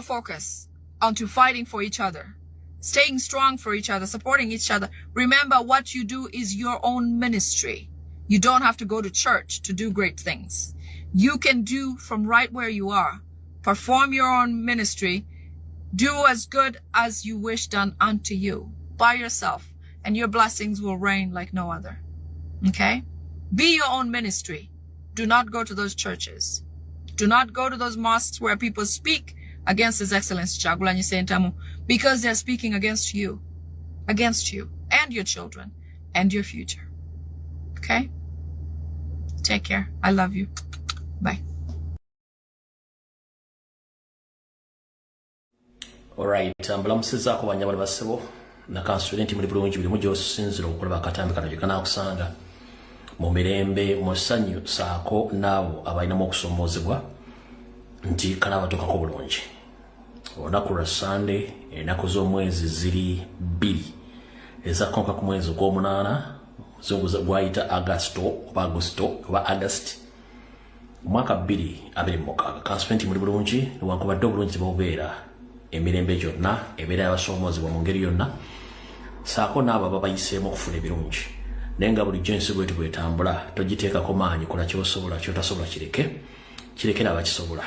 focus onto fighting for each other, staying strong for each other, supporting each other. Remember, what you do is your own ministry. You don't have to go to church to do great things. You can do from right where you are. Perform your own ministry. Do as good as you wish done unto you by yourself, and your blessings will reign like no other. Okay? Be your own ministry. Do not go to those churches. Do not go to those mosques where people speak against His Excellency Kyagulanyi Ssentamu, because they're speaking against you and your children and your future. Okay? Take care. I love you. Bye. Alright, mbulamusizaako banyabali basebo nakansuubira nti muli bulungi buli gy'osinzira okulaba akatambi kano kanaakusanga mu mirembe mu ssanyu saako n'abo abalinamu okusomoozebwa nti kalaba tokako bulungi olunaku lwa Sunday ennaku z'omwezi ziri 2 ezakonka ku mwezi gw'omunaana zungu gwayita August mwaka 2026 kansipenti muli bulungi newankubadde obulungi tebubeera emirembe gyonna ebeera y'abasoomozebwa mu ngeri yonna saako n'abo aba bayiseemu okufuna ebirungi naye nga bulijjo ensi bweti bwetambula togiteekako maanyi kola kyosobola kyotasobola kirekera abakisobola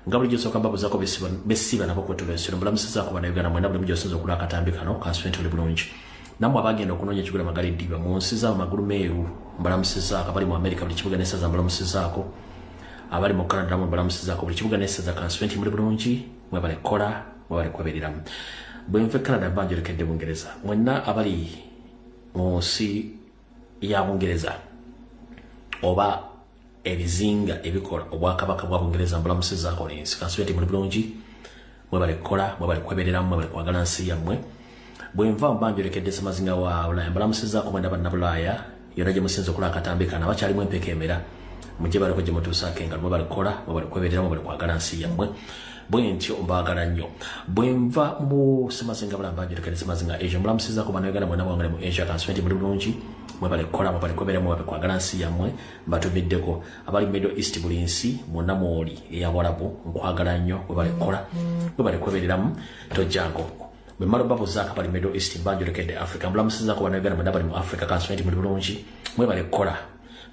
nga bulijjo sooka mbabuzaako besiba nabo kwetula ensiro mbulamusizaako bannayuganda mwena buli mujosinza okula akatambi kano kansipenti muli bulungi namwe abagenda okunoonya ekigula magala eddiba mu nsi zaabo magulu meeru mbalamusizaako abali mu Amerika buli kibuga n'essaza mbalamusizaako abali mu Canada namwe mbalamusizaako buli kibuga n'essaza kansipenti muli bulungi mwebale kola mwebale kwebereramu bwe nve Canada banjolekedde Bungereza mwenna abali mu nsi ya Bungereza oba ebizinga ebikola obwakabaka bwa Bungereza mbalamusizaako n'ensi kansipenti muli bulungi mwebale kola mwebale kwebereramu mwebale kwagala nsi yammwe bwenva mbanjolekedde Semazinga wa Bulaya mbalamusizaako mwenda bannabulaaya yonna gye musinza okola akatambi kana bakyalimu empeka emera mujje baleko gye mutuusaako engalo mwebale kola mwebale kwebereramu mwebale kwagala nsi yammwe bwentyo mbaagala nnyo bwenva mu Semazinga Bulaya mbanjolekedde Semazinga Asia mbalamusizaako bannayuganda mwena bwangale mu Asia kansipenti muli bulungi mwebale kola mwebale kwebereramu mwebale kwagala nsi yammwe mbatumiddeko abali Middle East buli nsi mwonna mwoli ey'Abarabu nkwagala nnyo mwebale kola mwebale kwebereramu tojjango bwemala babuzaako abali Middle East mbanjolekedde Africa mbalamusizaako bannayuganda mwena bali mu Africa kansipenti muli bulungi mwebale kola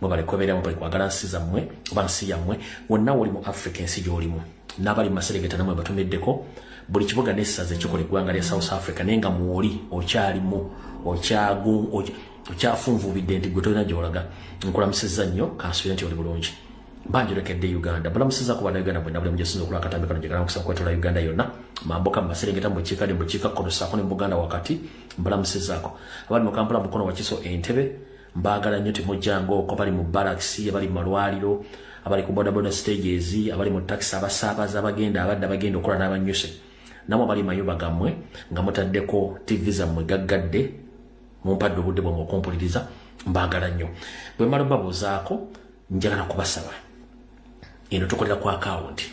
mwebale kwebereramu mwebale kwagala nsi zammwe oba nsi yammwe wonna woli mu Africa ensi gy'olimu n'abali Maserengeta namwe batumiddeko buli kibuga n'essaza ekikola eggwanga lya South Africa naye nga mwoli okyalimu okyafunvuubidde nti gwe tolina gy'olaga nkulamusizza nnyo kansipenti oli bulungi mbanjolekedde Uganda mbalamusizaako bannayuganda bwenna buli mujesinza okula akatambi kano njagala nkusaba kwetola Uganda yonna mamboka mu Maserengeta mu bukiikadde mu bukiikakkono ssaako ne mu Buganda wakati mbalamusizaako abali mu Kampala mukono wa Kiso Entebbe mbaagala nnyo temujjango ko bali mu barracks abali mu malwaliro abali ku bodaboda stages abali mu taxi abasaabaza abagenda abadde bagenda okola n'abanyuse namwe abali mayumba gammwe nga mutaddeko TV zammwe gaggadde mumpadde obudde bwamwe okumpuliriza mbaagala nnyo bwe mala babuuzaako njagala kubasaba eno tukolera ku akawunti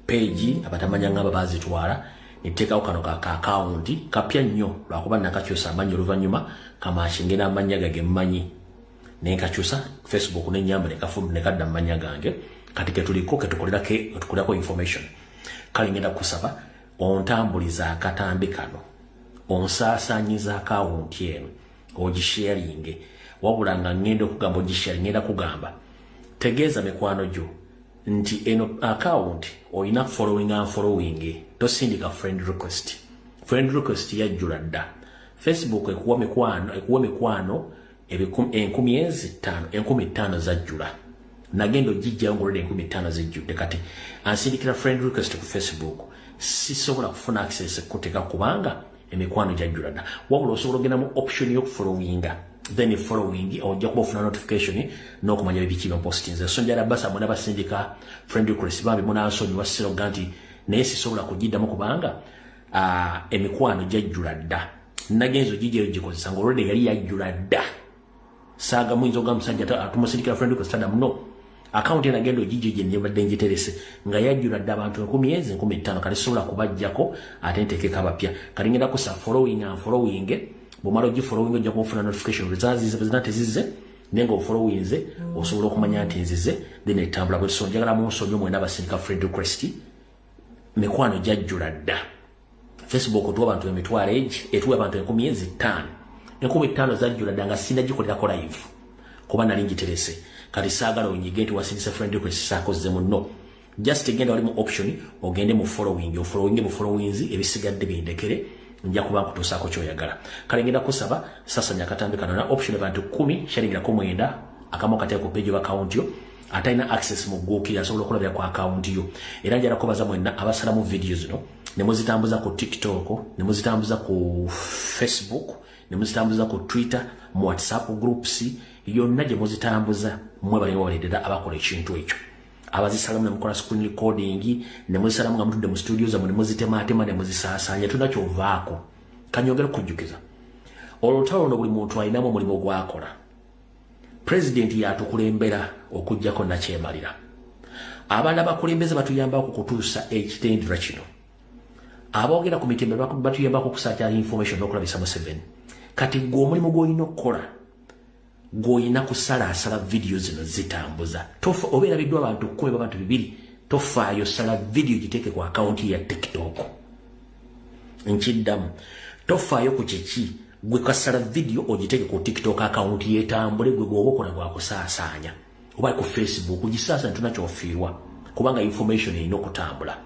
page abatamanya ngamba bazitwala niteekawo kano ka akawunti kapya nnyo lwakuba nakakyusa amanyi oluvannyuma kamashinge n'amanya gage mmanyi nenkakyusa Facebook n'ennyamba nekadda mu mannya gange kati ketuliko ketukolerako information kale ngenda kusaba ontambuliza akatambi kano onsaasaanyiza akawunti eno ogisharinge wabula nga ngenda okugamba ogisharinge ngenda kugamba tegeeza mikwano gyo nti eno account oyina following tosindika friend request yajjula dda Facebook ekuwa mikwano 15,000 zajjula nagenda ogijjayo ngolera 15,000 zijjudde kati ansindikira friend request ku Facebook sisobola kufuna access kuteeka kubanga emikwano gyajjula dda wabula osobola ogenda mu option y'okufollowinga then following ojja kuba ofuna notification n'okumanya biki bya posting so njala basa mwana basindika friend request bambi munansonyiwa siroga nti naye sisobola kugiddamu kubanga emikwano gyajjula dda nagenzo gijjeyo gikozesa ng'olwedde yali yajjula dda saaga muyinza ogamba musajja tumusindikira friend request tada muno account enagenda ogijjo gye nebadde njiterese nga yajjula dda abantu 10,000 kale sobola kubajjako ate nteekeko abapya kali ngenda kusa following bwomala ogifollowing ojja kufuna notification zina tezizze naye nga ofollowinze osobola okumanya nti nzize then etambula bweso njagala munsonyi mwena abasindika friend request mikwano gyajjula dda Facebook otuwa abantu emitwalo egi etuwa abantu 5,000 5,000 zajjula dda nga sindagikolerako live kuba nali ngiterese kati saagala onyige nti wasindisa friend request saakoze muno just genda wali mu option ogende mu following mu followings ebisigadde bindekere nja kuba nkutuusaako kyoyagala kale ngenda kusaba sasanya akatambi kano na option abantu 10 sharingirako 9 akamu kateeka ku page account yo atalina access mu Google asobola okulabira ku account yo era njala kubaza mwenna abasalamu videos zino ne muzitambuza ku TikTok ne muzitambuza ku Facebook ne muzitambuza ku Twitter mu WhatsApp groups yonna gye muzitambuza mwe bali bawaledera abakola ekintu ekyo abazisalamu ne mukola screen recording ne muzisalamu nga mutudde mu studio zammwe ne muzitematema ne muzisaasanya tunakyovaako kanyogera kujjukiza olutalo no buli muntu alinamu omulimu gwakola president yatukulembera okujjako nakyemalira Abaana bakulembeze batuyambako kutuusa ekitendera kino. Aboogera ku mitendera batuyambako kusaacha information n'okulabisa Museveni. Kati gwe omulimu gw'olina okukola gw'olina kusalaasala video zino zitambuza. Obeerabiddwa abantu 10 abantu 2 tofaayo sala video giteeke ku akaunti ya TikTok. Nkiddamu tofaayo ku kiki gwe kasala video ogiteeke ku TikTok akaunti yetambule gwe gwoba okola gwa kusaasaanya. Oba ku Facebook gisaasa tunakyofiirwa kubanga information erina okutambula.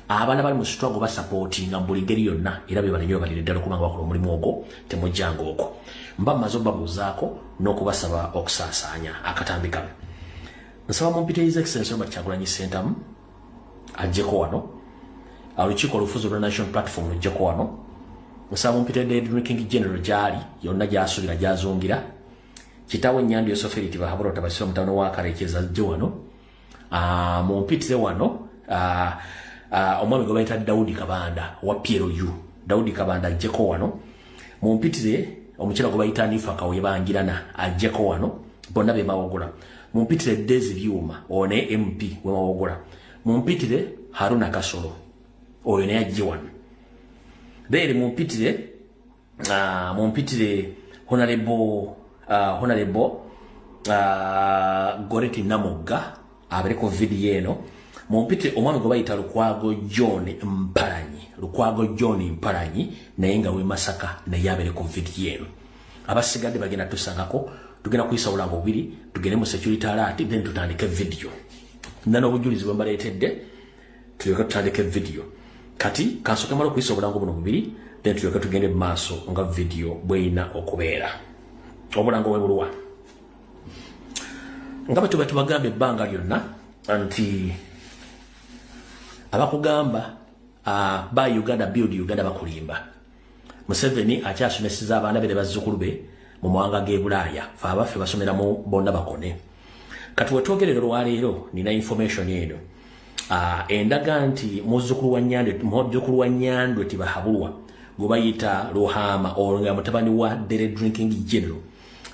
Abaana bali mu struggle ba supportinga buli ngeri yonna era be balinyo balire ddala kubanga bakola omulimu ogwo temujjanga okwo. Mba mazo babuzaako n'okubasaba okusaasaanya akatambi kano. Nsaba mumpite His Excellency Robert Kyagulanyi Ssentamu ajjeko wano. Olukiiko olufuzi olwa National Platform lujjeko wano. Nsaba mumpite Drinking General gyali yonna gyasuubira gyazungira. Kitaawe Nnyandi Yosoferiti Bahabura Tabasira mutano wa Karekeza ajje wano. Mumpitire wano omwami gwe bayita Daudi Kabanda wa PLU. Daudi Kabanda ajjeko wano. Mumpitire omukyala gwe bayita Anifa Kawe Bangirana ajjeko wano. Bonna be Mawogola. Mumpitire Dezi Byuma one MP we Mawogola. Mumpitire Haruna Kasolo oyo ne ajje wano. Bere mumpitire Honorable Goreti Namuga abereko video eno. Mumpitire omwami gwe bayita Lukwago John Mpalanyi naye nga we Masaka naye abereko video eno. Abasigadde bagenda tusangako tugenda kuyisa bulango bubiri tugende mu security alert then tutandike video. Nano obujulizi bwe mbaleetedde tulyoke tutandike video. Kati kansoke malo kuyisa bulango buno bubiri then tulyoke tugende mu maaso nga video bweyina okubeera. Obulango bwe buluwa. Nga bwe tubagambe ebbanga lyonna nti abakugamba ba Uganda build Uganda bakulimba. Museveni akyasomeseza abaana be bazzukulu be mu mawanga g'e Bulaaya fa abaffe basomeramu bonna bakone. Kati wetwogerera olwaleero nina information eno. Endaga nti muzzukulu wa Nnyandwe Tibahabulwa gwe bayita Luhama olunga mutabani wa Dere Drinking General.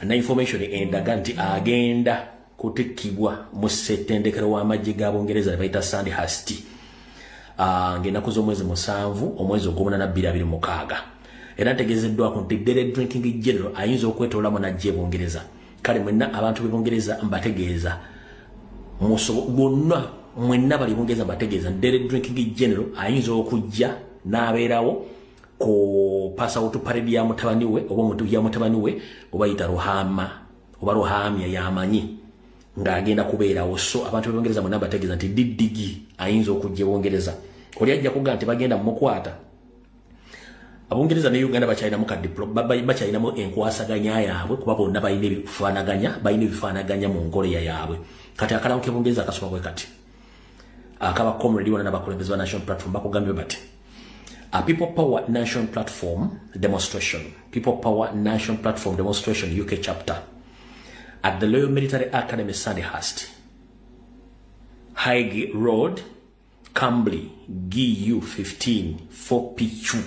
Na information endaga nti agenda kutikibwa mu ssettendekero w'amagye ga Bungereza bayita Sandhurst. Ng'ennaku z'omwezi 7 omwezi ogw'Omunaana 2026. Era ntegezeddwako nti Dere Drinking General ayinza okwetoolamu n'ajja Bungereza. Kale mwenna abantu b'e Bungereza mbategeeza bonna mwenna bali Bungereza mbategeeza Dere Drinking General ayinza okujja n'abeerawo ku passport parade ya mutabani we oba omuntu ya mutabani we oba yita Ruhama oba Ruhamya yamanyi ng'agenda kubeerawo. So abantu b'e Bungereza mwenna mbategeeza nti Didigi ayinza okujja Bungereza. Oli ajja kugaa nti bagenda mukwata. Abungereza ne Uganda bakyalinamu ka bakyalinamu enkwasaganya yaabwe kuba bonna balina ebifaanaganya mu ngoleya yaabwe. Kati akalamu k'Ebungereza akasoma bwe kati. Akaba comrade wana n'abakulembeze ba National Platform bakugambye bati. A People Power National Platform demonstration. People Power National Platform demonstration UK chapter at the Royal Military Academy Sandhurst, Highgate Road, Camberley, GU 15 4PQ.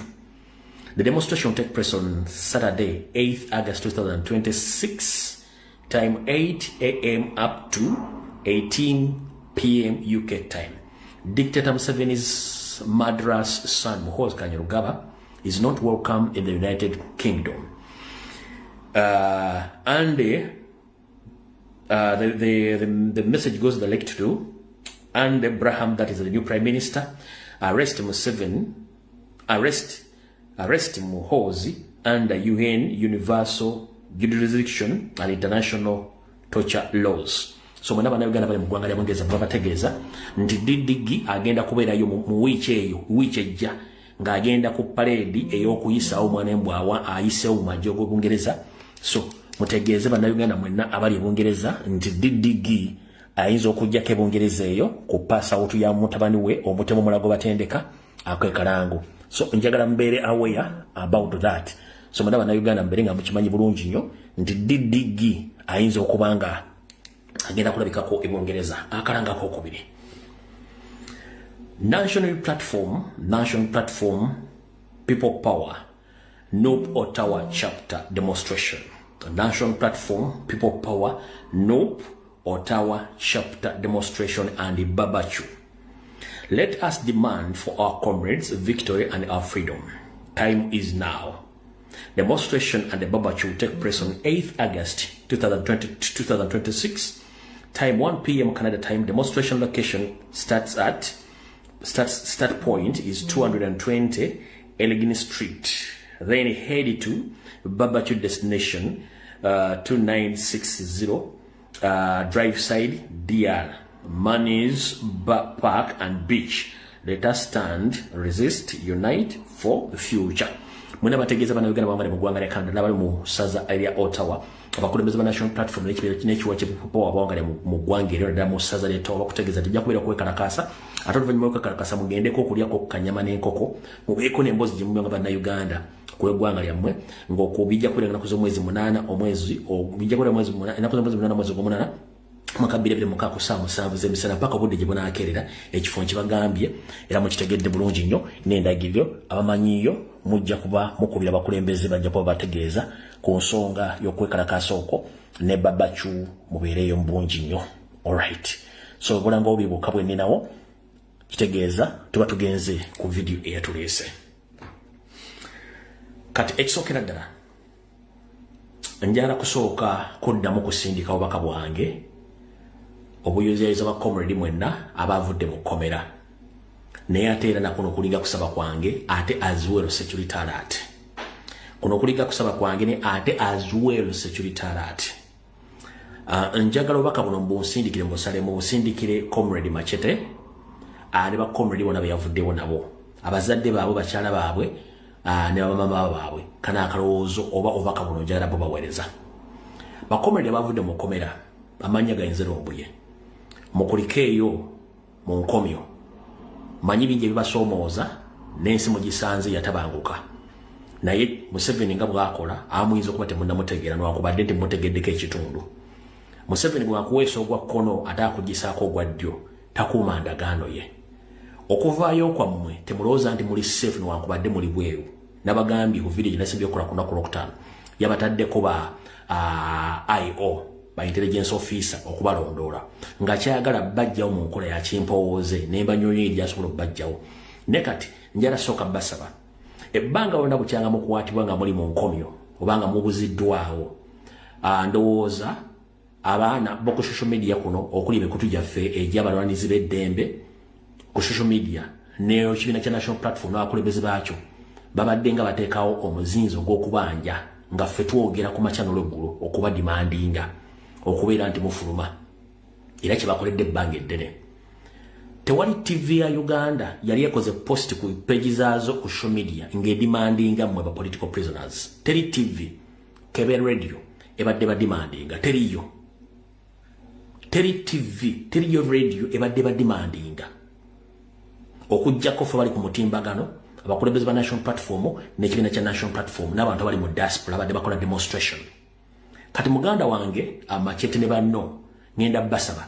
The demonstration will take place on Saturday, 8th August 2026, time 8 a.m. up to 18 p.m. UK time. Dictator Museveni's Madras son, Muhoozi Kainerugaba, is not welcome in the United Kingdom. And the message goes direct to and Abraham, that is the new Prime Minister, arrest Museveni, arrest Muhoozi under UN Universal Jurisdiction and International Torture Laws. So mwana Uganda bali mu ggwanga lya Bungereza babategeeza nti Didigi agenda kubeerayo mu wiiki ejja ng'agenda ku parade ey'okuyisaawo omwana embwawa ayiseewo mu magye g'Obungereza. So mutegeeze bannayuganda mwenna abali Bungereza nti Didigi ayinza okujjako e Bungereza eyo ku passport ya mutabani we omutemu mulago batendeka akwekalango. So njagala mbeere aware about that. So mwana bannayuganda mbere nga mukimanyi bulungi nnyo nti Didigi ayinza okubanga agenda kulabikako e Bungereza akalangako okubiri. National Platform People Power Nope Ottawa chapter demonstration. The National Platform People Power Nope Ottawa chapter demonstration and barbecue. Let us demand for our comrades victory and our freedom. Time is now. Demonstration and the barbecue will take place on 8th August 2026. Time 1 p.m. Canada time. Demonstration location start point is 220 Elgin Street. Then head to barbecue destination 2960 Drive Side DR. Monies, Park and Beach. Let us stand, resist, unite for the future. Mwena bategeza bana Uganda bangale mu gwanga lya Canada n'abali mu saza area Ottawa abakulembeze ba national platform n'ekiwa kyepopo abangale mu gwanga eryo ddala mu saza lya Ottawa bakutegeeza tujja kubeera kwekalakasa ate oluvannyuma lw'okwekalakasa mugendeko okulyako kanyama n'enkoko mubeeko n'emboozi gye mubanga bannayuganda kwegwanga lyammwe ng'okubijja kubeera ennaku z'omwezi 8 bijja kubeera ennaku z'omwezi 8 mwezi gw'omunana mwaka 2027 z'emisana paka obudde gye bunaakerera ekifo nkibagambye era mukitegedde bulungi nnyo n'endagiriro abamanyiyo mujja kuba mukubira abakulembeze bajja kuba bategeeza ku nsonga y'okwekalakasa okwo ne babacu mubeereyo mu bulungi nnyo. Alright, so bulanga obibuuka bwe nninawo kitegeeza tuba tugenze ku video eyatuleese. Kati ekisookera ddala njala kusooka kuddamu kusindika obubaka bwange obuyozyayiza ba comrade mwenna abavudde mu komera naye ate era nakuno kulinga kusaba kwange ate as well security alert. Kuno kulinga kusaba kwange ne ate as well security alert. Njagala obubaka buno mbusindikire musalemu busindikire comrade Machete ne ba comrade bona beyavuddewo nabo abazadde baabwe bakyala baabwe ne bamama baabwe kana akalowoozo oba obubaka buno njagala bo baweereza ba comrade abavudde mu komera amanya gayinzira ombuye mukulikeeyo mu nkomyo manyi bingi ebibasoomooza n'ensi mugisanze yatabanguka naye Museveni nga bw'akola amuyinza okuba temunnamutegeera newankubadde nti mutegeddeko ekitundu. Museveni bw'akuweesa ogwa kkono ate akugisaako ogwa ddyo takuuma ndagaano ye. Okuvaayo kwammwe temulowooza nti muli safe newankubadde muli bweru. Nabagambye ku video gye nasimbye okukola ku lunaku lwokutaano yabataddeko ba IO ba intelligence officer okubalondoola nga kyagala bajjawo mu nkola ya kimpowooze n'embanyonyo eri asobola okubajjawo. Ne kati njala sooka basaba ebbanga wonna bukyanga mukuwaatibwa nga muli mu nkomyo obanga mubuziddwawo ndowooza abaana bo ku social media kuno okuli emikutu gyaffe egy'abalwanirizi b'eddembe ku social media n'ekibiina kya national platform n'abakulembeze baakyo babadde nga bateekawo omuzinzi ogw'okubanja nga ffe twogera ku makyano lw'eggulu okuba demandinga okubeera nti mufuluma era kye bakoledde ebbanga eddene. Tewali TV ya Uganda yali ekoze post ku page zaazo ku social media ng'edimandinga mmwe ba political prisoners. Teri TV kebe radio ebadde badimandinga teriyo. Teri TV teriyo radio ebadde badimandinga okujjako ffe bali ku mutimbagano abakulembeze ba national platform n'ekibiina kya national platform n'abantu abali mu diaspora badde bakola demonstration. Kati muganda wange Machete ne banno ngenda basaba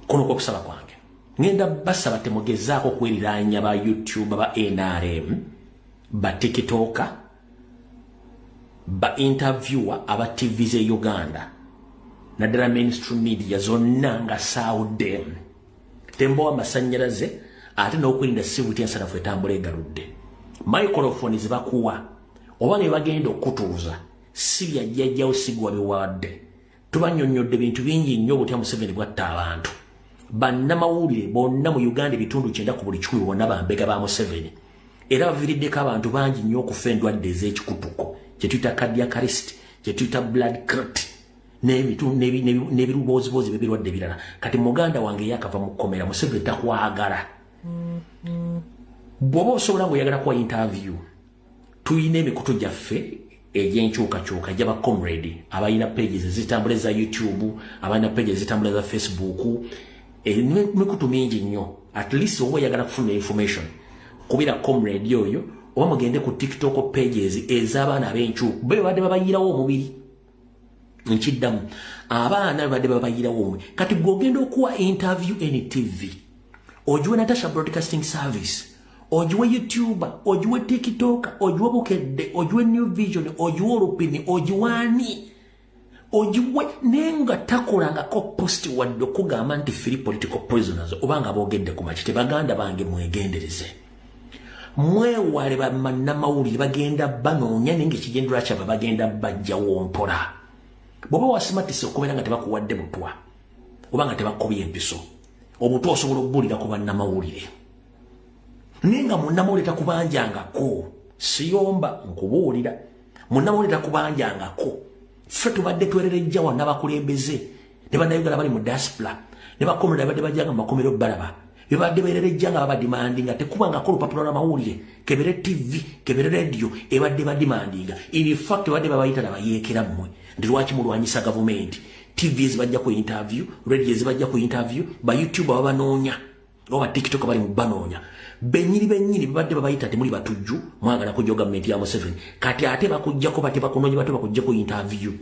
kuno kwa kusaba kwange ngenda basaba temugezaako kweriranya ba YouTube ba NRM ba TikTok ba interviewer aba TV ze Uganda naddala mainstream media zonna nga saawudde tembo amasanyalaze ate n'okwerinda sibuti ensanafu etambula egaludde microphone zibakuwa oba ne bagenda okutuuza si byajjajjawo sigwa biwadde tubanyonyodde bintu bingi nnyo obutya Museveni bwatta abantu bannamawulire bonna mu Uganda ebitundu 9 ku buli 10 bonna bambega ba Museveni era baviiriddeko abantu bangi nnyo okufa endwadde ez'ekikutuko kye tuyita cardiac arrest kye tuyita blood clot n'ebiruboozibozi b'ebirwadde birala. Kati muganda wange yakava mu kkomera Museveni takwagala bw'oba osobola ng'oyagala kuwa interview tuyina emikutu gyaffe egy'enkyukakyuka gy'aba comrade abalina pages ezitambula za YouTube abalina pages ezitambula za Facebook emikutu mingi nnyo at least oba oyagala kufuna information kubira comrade oyo oba mugende ku TikTok pages ez'abaana ab'enkyuku be badde babayirawo omubiri nkiddamu abaana badde babayirawo omubiri. Kati gw'ogenda okuwa interview NTV ojiwe Natasha Broadcasting Service ojiwe YouTube ojiwe TikTok ojiwe Bukedde ojiwe New Vision ojiwe Olupini ojiwani ojiwe nenga takolanga ko post wadde okugamba nti free political prisoners obanga boogedde ku makite baganda bange mwegendereze mwewale bannamawulire bagenda banoonya nenge kigendera kyaba bagenda bajjawo mpola bwoba wasimatise okubeera nga tebakuwadde butwa obanga tebakobya empiso obutwa osobola okubuulira ku bannamawulire nenga munnamawulire takubanjangako siyomba nkubuulira munnamawulire takubanjangako ffe tubadde twererejja wonna bakulembeze ne bannayuganda bali mu diaspora ne bakomera badde bajjanga mu makomero balaba bibadde bererejja nga babadimandinga tekubangako olupapula lw'amawulire kebere tv kebere radio ebadde badimandinga in fact badde babayita nabayeekera mmwe ndi lwaki mulwanyisa gavumenti tv ezibajja ku interview radio ezibajja ku interview ba youtube babanoonya oba tiktok bali mu banoonya benyini bibadde babayita temuli batujju mwagala kujja gavumenti ya Museveni kati ate bakujjako bate bakunoonya bate bakujja ku interview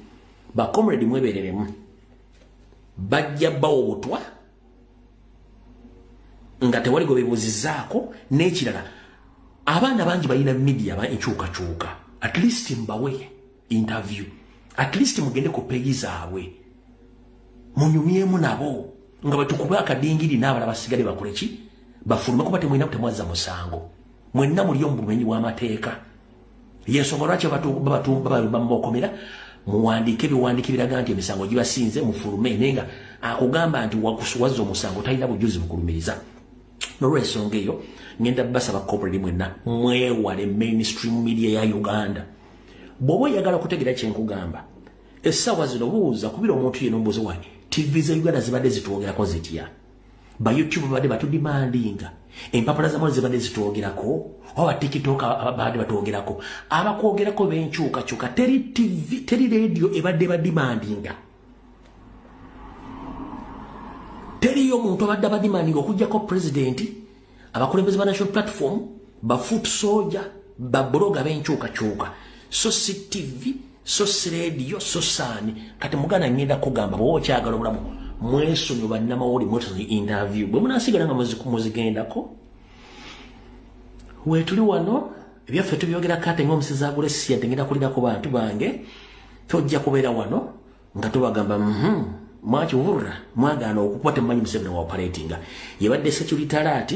ba comrade mwebereremu bajja bawo butwa nga tewali gobebuzizaako n'ekirala abaana bangi balina media ba enkyukakyuka at least mbawe interview at least mugende ku page zaabwe munyumyemu nabo nga batukuba akadingiri n'abalala basigale bakole ki bafulume kuba temwina temwazza musango mwenna muli omubumenyi bw'amateeka yensonga lwaki bamukomera muwandiike ebiwandiiko biraga nti emisango gibasinze mufulume nenga akugamba nti wakusuwazza omusango talina bujuzi bukulumiriza nolwensonga eyo ngenda basaba corporate mwenna mwewale mainstream media ya Uganda bw'oba oyagala okutegera kyenkugamba essaawa zino buuza kubira omuntu yeno mbuuzi wange tv za Uganda zibadde zitwogerako zitya ba youtube badde batudimandinga empapula zamwe zibadde zitwogerako oba tiktok badde batwogerako abakwogerako benkyukakyuka teri tv teri radio ebadde badimandinga teriyo omuntu abadde badimandinga okujjako president abakulembeze ba national platform ba foot soldier ba bloga benkyukakyuka so si tv so si radio so saani kati mugana ngenda kugamba bw'oba okyagala obulamu mwesonyiwa bannamawulire mwesonyi interview bwe munaasigala nga muzigendako weetuli wano ebyaffe tubyogerako ate ng'omusezi agula essiyante ngenda kulirako bantu bange tojja kubeera wano nga tubagamba mwakiwurra mwagaana okukuba temumanyi Museveni wa operatinga yebadde security alert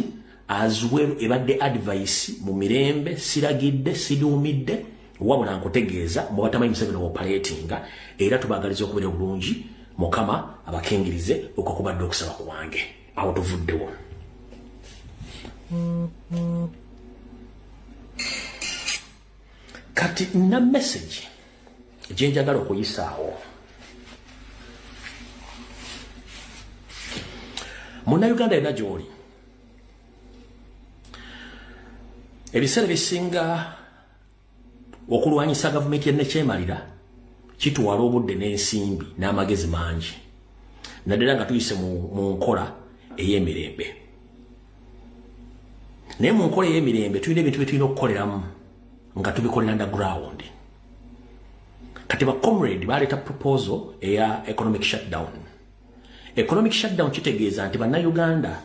as well ebadde advice mu mirembe siragidde siduumidde wabula nkutegeeza mubatamanyi Museveni wa operatinga era tubagaliza okubeera obulungi mukama abakengirize okukubadde okusaba kwange awo tuvuddewo kati na message gyenjagala okuyisaawo Munnayuganda yonna gy'oli ebiseera bisinga okulwanyisa gavumenti ennekyemalira kitwala obudde n'ensimbi n'amagezi mangi naddala nga tuyise mu nkola ey'emirembe naye mu nkola ey'emirembe tulina ebintu bye tulina okukoleramu nga tubikolera underground kati ba comrade baleeta proposal eya economic shutdown kitegeeza nti bannayuganda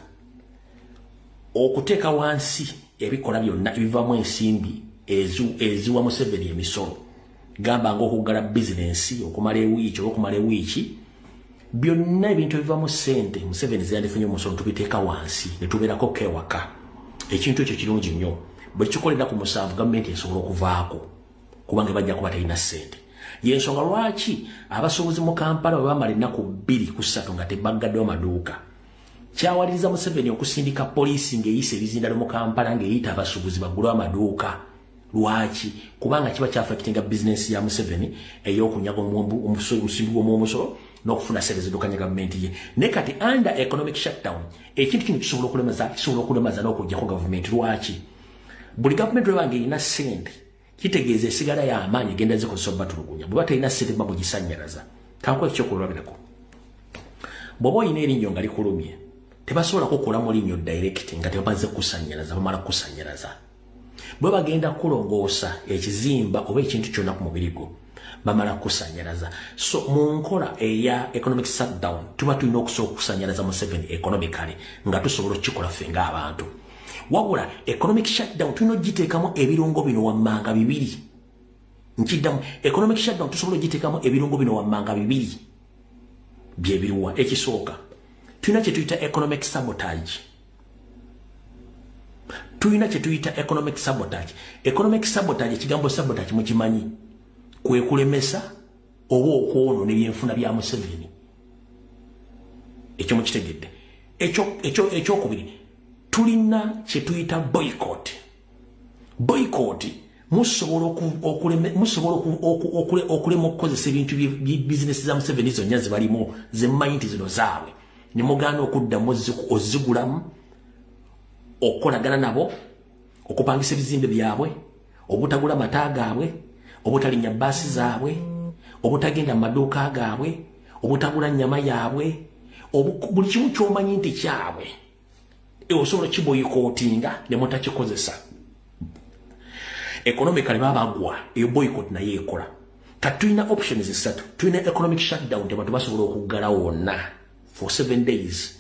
okuteeka wansi ebikola byonna ebivamu ensimbi eziwa Museveni emisolo gamba ng'okuggala bizinensi okumala ewiiki oba okumala ewiiki byonna ebintu ebivamu ssente Museveni zeyandifunye omusolo tubiteeka wansi ne tubeerako kewaka ekintu ekyo kirungi nnyo bwe kikolera ku musanvu gavumenti esobola okuvaako kubanga bajja kuba talina ssente yensonga lwaki abasuubuzi mu Kampala bwe bamala ennaku 2 ku 3 nga tebaggaddewo maduuka kyawaliriza Museveni okusindika poliisi ng'eyisa ebizindalo mu Kampala ng'eyita abasuubuzi baggulawo amaduuka lwaki kubanga kiba kyafekitinga bizinensi ya Museveni ey'okunyaga omusimbi gw'omusolo n'okufuna ssente ziddukanya gavumenti ye naye kati under economic shutdown ekintu kino kisobola okulemaza n'okuggyako gavumenti lwaki buli gavumenti lwebanga erina ssente kitegeeza esigala y'amaanyi egenda zikozesa obatulugunya bwe batalina ssente ba mugisannyalaza kankuwa ekyokulabirako bw'oba olina erinnya nga likulumye tebasobola kukulamu linnyo direct nga tebamaze kusannyalaza bamala kusannyalaza bwe bagenda kulongoosa ekizimba oba ekintu kyonna ku mubiri gwo bamala kusannyalaza so mu nkola eya economic shutdown tuba tulina okusobola okusannyalaza Museveni economically nga tusobola okukikola ffe ng'abantu wabula economic shutdown tulina okugiteekamu ebirungo bino wammanga 2 nkiddamu economic shutdown tusobola ogiteekamu ebirungo bino wammanga bibiri byebiruwa ekisooka tulina kye tuyita economic sabotage economic sabotage ekigambo sabotage mukimanyi kwe kulemesa oba okwono nebyenfuna bya Museveni ekyo mukitegedde ekyokubiri tulina kye tuyita boycott musobola okulema okukozesa ebintu bizinesi za Museveni zonna zibalimu zemmanyi nti zino zaabwe ne mugaana okuddamu ozigulamu okukolagana nabo okupangisa ebizimbe byabwe obutagula mata gaabwe obutalinya baasi zaabwe obutagenda mu maduuka gaabwe obutagula nnyama yaabwe buli kimu kyomanyi nti kyabwe osobola kiboyikootinga ne mutakikozesa economically babagwa eyo boycott naye ekola kati tulina options zisatu tulina economic shutdown tebantu basobola okuggala wonna for 7 days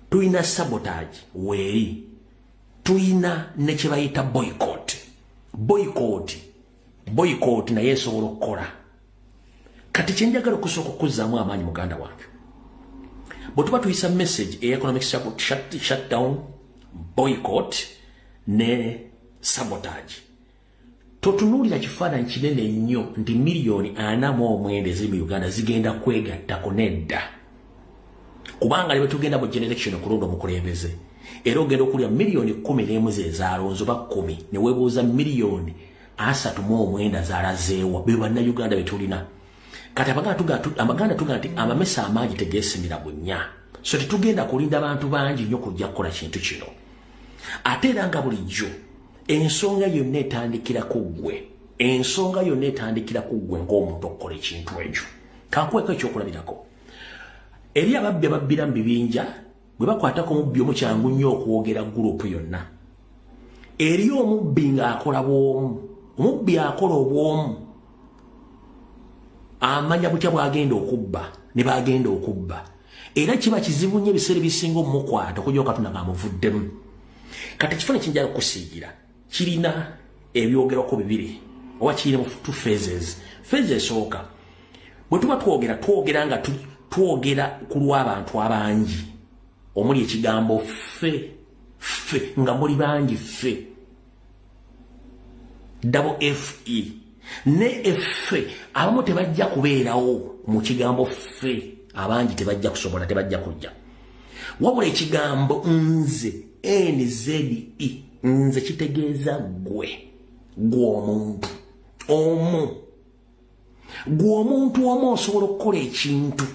tulina sabotage weeri tulina ne kye bayita boycott naye esobola okukola kati kyenjagala okusooka okuzzaamu amaanyi muganda wange bwe tuba tuyisa message economic shutdown boycott ne sabotage totunuulira kifaananyi kinene nnyo nti miliyoni 49 eziri mu Uganda zigenda kwegattako nedda kubanga ne tugenda mu generation okulonda omukulembeze era ogenda okulya miliyoni 11 zezaalonzo ba 10 ne weebuuza miliyoni 39 zaalazeewa be bannayuganda betulina kati amaganda tuga nti amamesa amangi tegeesimira bunnya so tetugenda kulinda abantu bangi nnyo kujja kukola kintu kino ate era nga bulijjo ensonga yonna etandikira ku ggwe ng'omuntu okukola ekintu ekyo kankuweko ekyokulabirako eri ababbi ababbira mu bibinja bwe bakwatako omubbi omu kyangu nnyo okwogera gurupu yonna eri omubbi ng'akola bw'omu omubbi akola obw'omu amanya butya bwagenda okubba ne bagenda okubba era kiba kizibu nnyo ebiseera ebisinga omumukwata okujja Katonda ng'amuvuddemu kati ekifaananyi kinjala okusiigira kirina ebyogerako bibiri oba kirina two phases phase esooka bwe tuba twogera nga twogera ku lw'abantu abangi omuli ekigambo ffe nga muli bangi ffe FE ne effe abamu tebajja kubeerawo mu kigambo ffe abangi tebajja kusobola tebajja kujja wabula ekigambo nze NZE nze kitegeeza gw'omuntu omu osobola okukola ekintu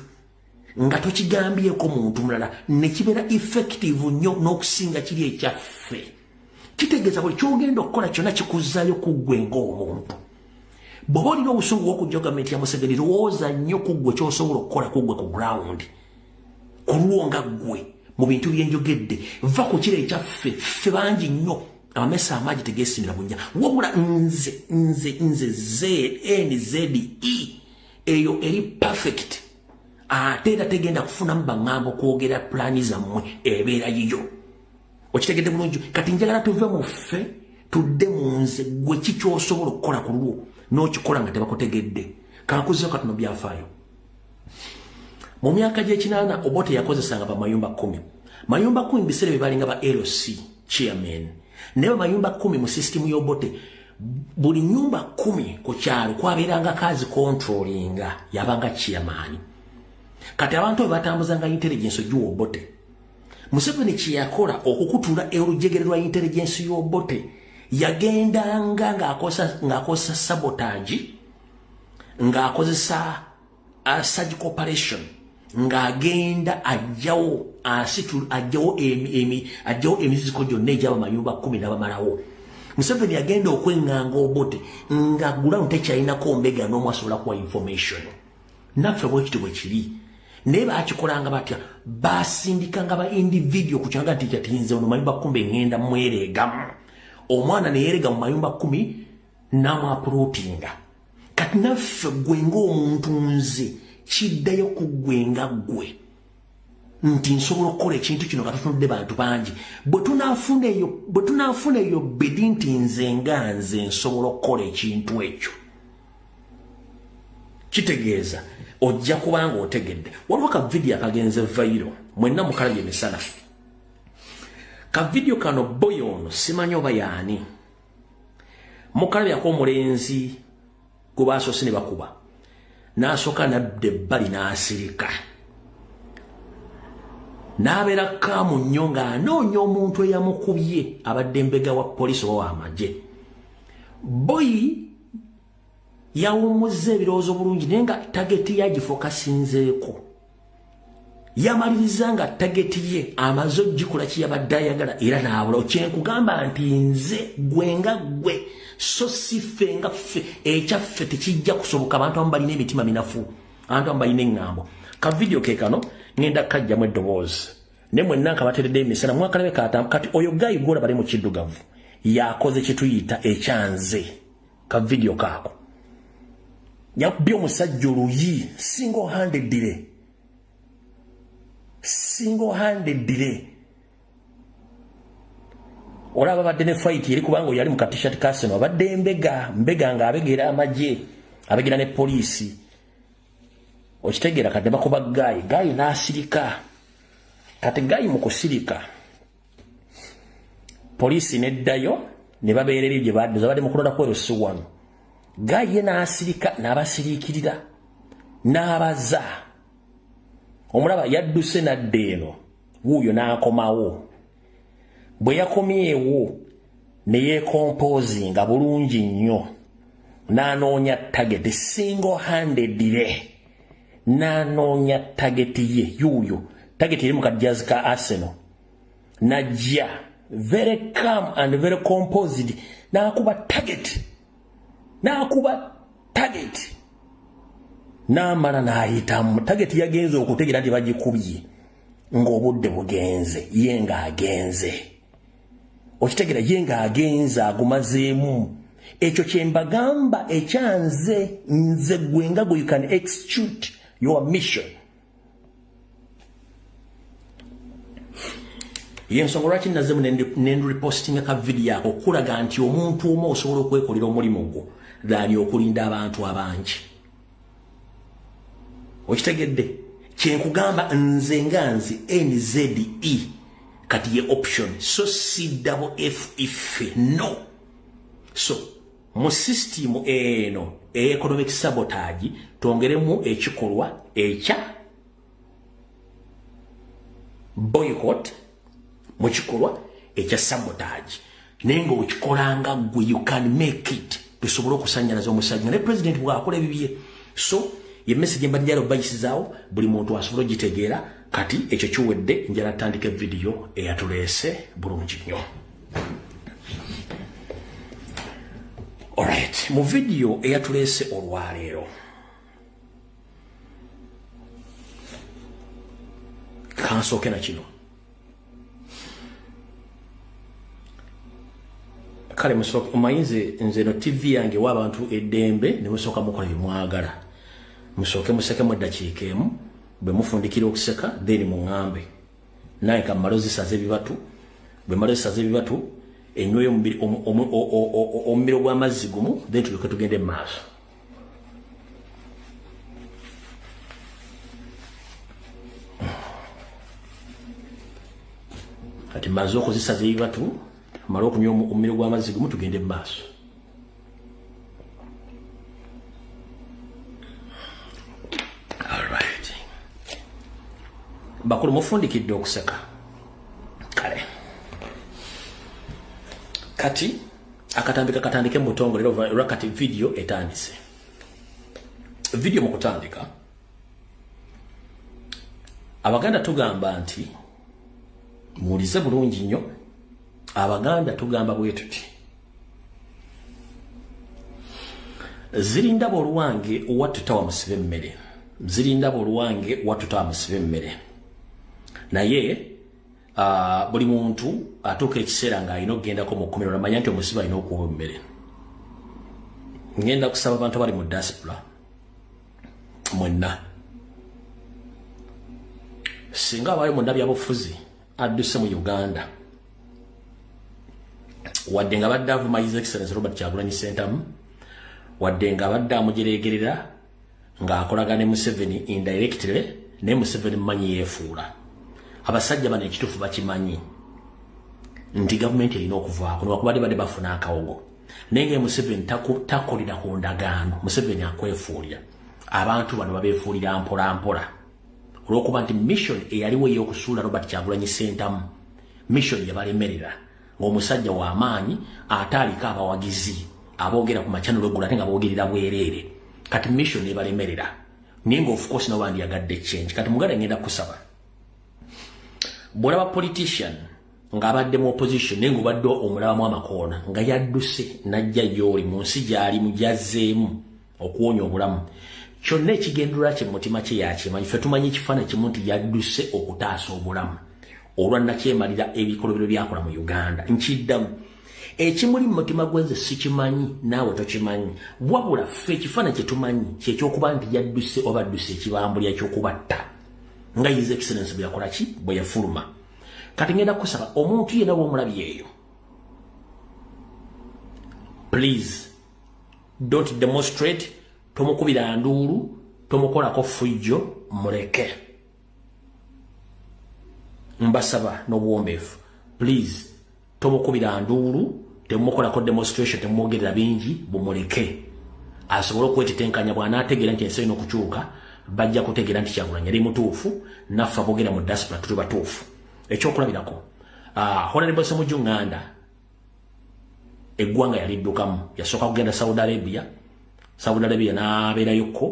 nga tokigambyeko muntu mulala ne kibeera effective nnyo n'okusinga kiri ekyaffe kitegeeza buli kyogenda okukola kyonna kikuzzaayo ku ggwe ng'omuntu bw'oba olina obusungu bw'okujja gavumenti ya Museveni lowooza nnyo ku ggwe ky'osobola okukola ku ggwe ku ground ku lwo nga ggwe mu bintu byenjogedde va ku kiro ekyaffe ffe bangi nnyo amamesa amaagi tegeesimira bunnya wabula nze NZE eyo eri perfect ate era tegenda kufunamu baŋŋamba okwogera pulaani zammwe ebeera yiyo okitegedde bulungi kati njagala tuve mu ffe tudde mu nze gwe kikyosobola okukola ku lwo n'okikola nga tebakutegedde kankuzeeko katono byafaayo mu myaka gy'ekinaana Obote yakozesanga bamayumba 10 mayumba 10 biseera bye balinga ba LC chairman naye bamayumba 10 mu system y'Obote buli nyumba 10 ku kyalo kwabeeranga kazi controllinga yabanga chairman kati abantu bwe batambuzanga intelligence ogiwa Obote Museveni kyeyakola okukutula olujegere lwa intelligence y'Obote yagendanga ng'akozesa sabotage ng'akozesa surgical operation ng'agenda ajjawo emiziko gyonna egyaba mayumba 10 n'abamalawo Museveni yagenda okweŋŋanga Obote nga gulamu tekyalinako mbega n'omu asobola kuwa information naffe bwekiti bwe kiri naye baakikolanga batya baasindikanga ba individual ku kyanga nti kyatinze ono mayumba 10 ngenda mwereegamu omwana ne yeerega mu mayumba 10 n'amwapulootinga kati naffe gwe ng'omuntu nze kiddayo ku gwe nga gwe nti nsobola okukola ekintu kino katutunudde bantu bangi bwe tunaafuna eyo bidi nti nze nga nze nsobola okukola ekintu ekyo kitegeeza ojja kubanga otegedde waliwo ka video akagenze vairo mwenna mukalabye emisana ka video kano boy ono simanyi oba yaani mukalabyako omulenzi gwe baasoose ne bakuba n'asooka nadda ebbali n'asirika n'abeera kaamu nnyo ng'anoonya omuntu eyamukubye abadde mbega wa poliisi oba w'amagye boy yawumuzza ebirowoozo bulungi naye nga tageti yagifokasinzeeko yamaliriza nga tageti ye amaze ogikola kiyabadde ayagala era n'abula kyenkugamba nti nze gwe nga gwe so si ffe nga ffe ekyaffe tekijja kusoboka abantu abamu balina emitima minafu abantu abamu balina eŋŋambo ka video ke kano ngenda kajjamu eddoboozi ne mwenna nkabateredde emisana mwakalabe kati oyo gayi gwola bali mu kiddugavu yakoze kituyita ekyanze ka video kaako yakubbye omusajja oluyi single handedly olaba badde ne fight eri kubanga yali mu katishat kaseno abadde mbega nga abegera amagye abegera ne poliisi okitegeera kadde bakuba gayi n'asirika kati gayi mu kusirika poliisi neddayo ne babeerera gye badde mu kulola kwerosi wano gayi ye n'asirika n'abasiriikirira n'abaza omulaba yadduse nadda eno wuuyo n'akomawo bwe yakomyewo ne yeekompozinga bulungi nnyo n'anoonya tageti single handedly n'anoonya tageti ye yuuyo tageti eri mu kajazi ka Arsenal najja very calm and very composed n'akuba tageti n'amala n'ayitamu tageti yagenze okutegera nti bagikubye ng'obudde bugenze ye ng'agenze okitegera ye ng'agenze agumazeemu ekyo kye mbagamba ekyanze nze gwe nga gwe you can execute your mission yensonga lwaki nazzemu nendirepostinga ka video ako okulaga nti omuntu omu osobola okwekolera omulimu gwo dhaali okulinda abantu abangi okitegedde kyenkugamba nze nga nze NZE kati ye option so si double F no so mu system eno economic sabotage tongeremu ekikolwa ekya boycott mu kikolwa ekya sabotage nenga okikolanga gwe you can make it tusobola okusannyalaza omusajja ne president bw'akola ebibye so ye message mbadde yalo bayisizaawo buli muntu asobola ogitegeera kati ekyo kiwedde njala tandika video eyatuleese bulungi nnyo alright mu video eyatuleese olwaleero kansooke na kino kale omanyi nze no TV yange w'abantu eddembe ne musooka mukola bye mwagala musooke musekemu eddakiika emu bwe mufundikira okuseka then muŋŋambe naye kammalo zisaze ebibatu bwe malo zisaze ebibatu enyweyo omumiro gw'amazzi gumu then tulyoke tugende mu maaso kati mmaze okuzisaza ebibatu mala okunywa omumiro gw'amazzi gumu tugende mu maaso alright bakulu mufundikidde okuseka kale kati akatambika katandike mu butongole era kati video etandise video mu kutandika abaganda tugamba nti mulize bulungi nnyo abaganda tugamba bwe tuti zirinda bolwange watutawa musibe emmere zirinda bolwange watutawa musibe emmere naye buli muntu atuuka ekiseera ng'alina okugendako mu kkomero namanya nti omusibe alina okuwa emmere ngenda kusaba abantu abali mu diaspora mwenna singa abayo mu ndabyabufuzi adduse mu Uganda wadde nga badde avuma His Excellency Robert Kyagulanyi Ssentamu wadde nga badde amujeregerera ng'akolaga ne Museveni indirectly ne Museveni manyi yeefuula abasajja bano ekituufu bakimanyi nti gavumenti erina okuvaako newakubadde badde bafuna akawogo naye nga Museveni takolera ku ndagaano Museveni akwefuulira abantu bano babeefuulira mpola mpola olw'okuba nti mission eyaliwo ey'okusuula Robert Kyagulanyi Ssentamu mission yabalemerera ng'omusajja w'amaanyi ate aliko abawagizi aboogera ku machanelo eggulu ate nga boogerera bwereere kati mission ebalemerera naye nga of course nabo bandiyagadde change kati muganda ngenda kusaba bw'olaba politician ng'abadde mu opposition naye ng'obadde omulabamu amakoona nga yadduse najja y'oli mu nsi gy'ali mujazzeemu okuwonya obulamu kyonna ekigendera kye mutima kye yakimanyi ffe tumanyi ekifaananyi kimu nti yadduse okutaasa obulamu olwannakyemalira ebikolobero byakola mu Uganda nkiddamu ekimuli mu mutima gwenze sikimanyi naawe tokimanyi wabula ffe ekifaananyi kye tumanyi kyekyokuba nti yadduse oba adduse ekibambulya ekyokubatta nga His Excellency bwe yakola ki bwe yafuluma kati ngenda kusaba omuntu yenna bw'omulabye eyo please don't demonstrate tomukubira nduulu tomukolako fujjo muleke mbasaba n'obuwombeefu please tomukubira nduulu temukolako demonstration temwogerera bingi bumuleke asobole okwetitenkanya bw'anaategeera nti ensi erina okukyuka bajja kutegeera nti Kyagulanyi yali mutuufu naffe aboogera mu diaspora tuli batuufu ekyokulabirako Honorable Ssemujju Nganda eggwanga yaliddukamu yasooka kugenda Saudi Arabia n'abeerayokko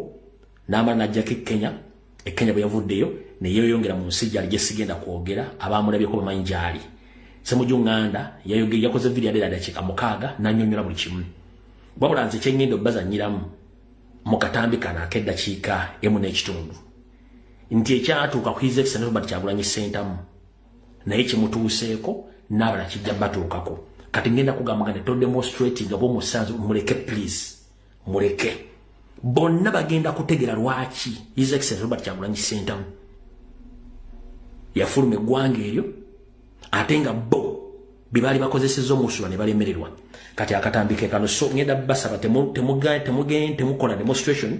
n'amala n'ajjako Kenya bwe yavuddeyo ne yeeyongera mu nsi gyali gye sigenda kwogera abaamulabyeko bamanyi gyali Ssemujju Nganda yakoze video ya dakiika 6 n'annyonnyola buli kimu wabula nze kyengenda obbazannyiramu mu katambi kano ak'eddakiika 1.5 nti ekyatuuka ku His Excellency Robert Kyagulanyi Ssentamu naye kimutuuseeko n'abala kijja batuukako kati ngenda kugamba nga to demonstrating bw'omusanzu muleke please muleke bonna bagenda kutegera lwaki His Excellency Robert Kyagulanyi Ssentamu yafuluma eggwanga eryo ate nga bo bibaali bakozesezza omusula ne balemererwa kati akatambike kano so ngenda basaba temukola demonstration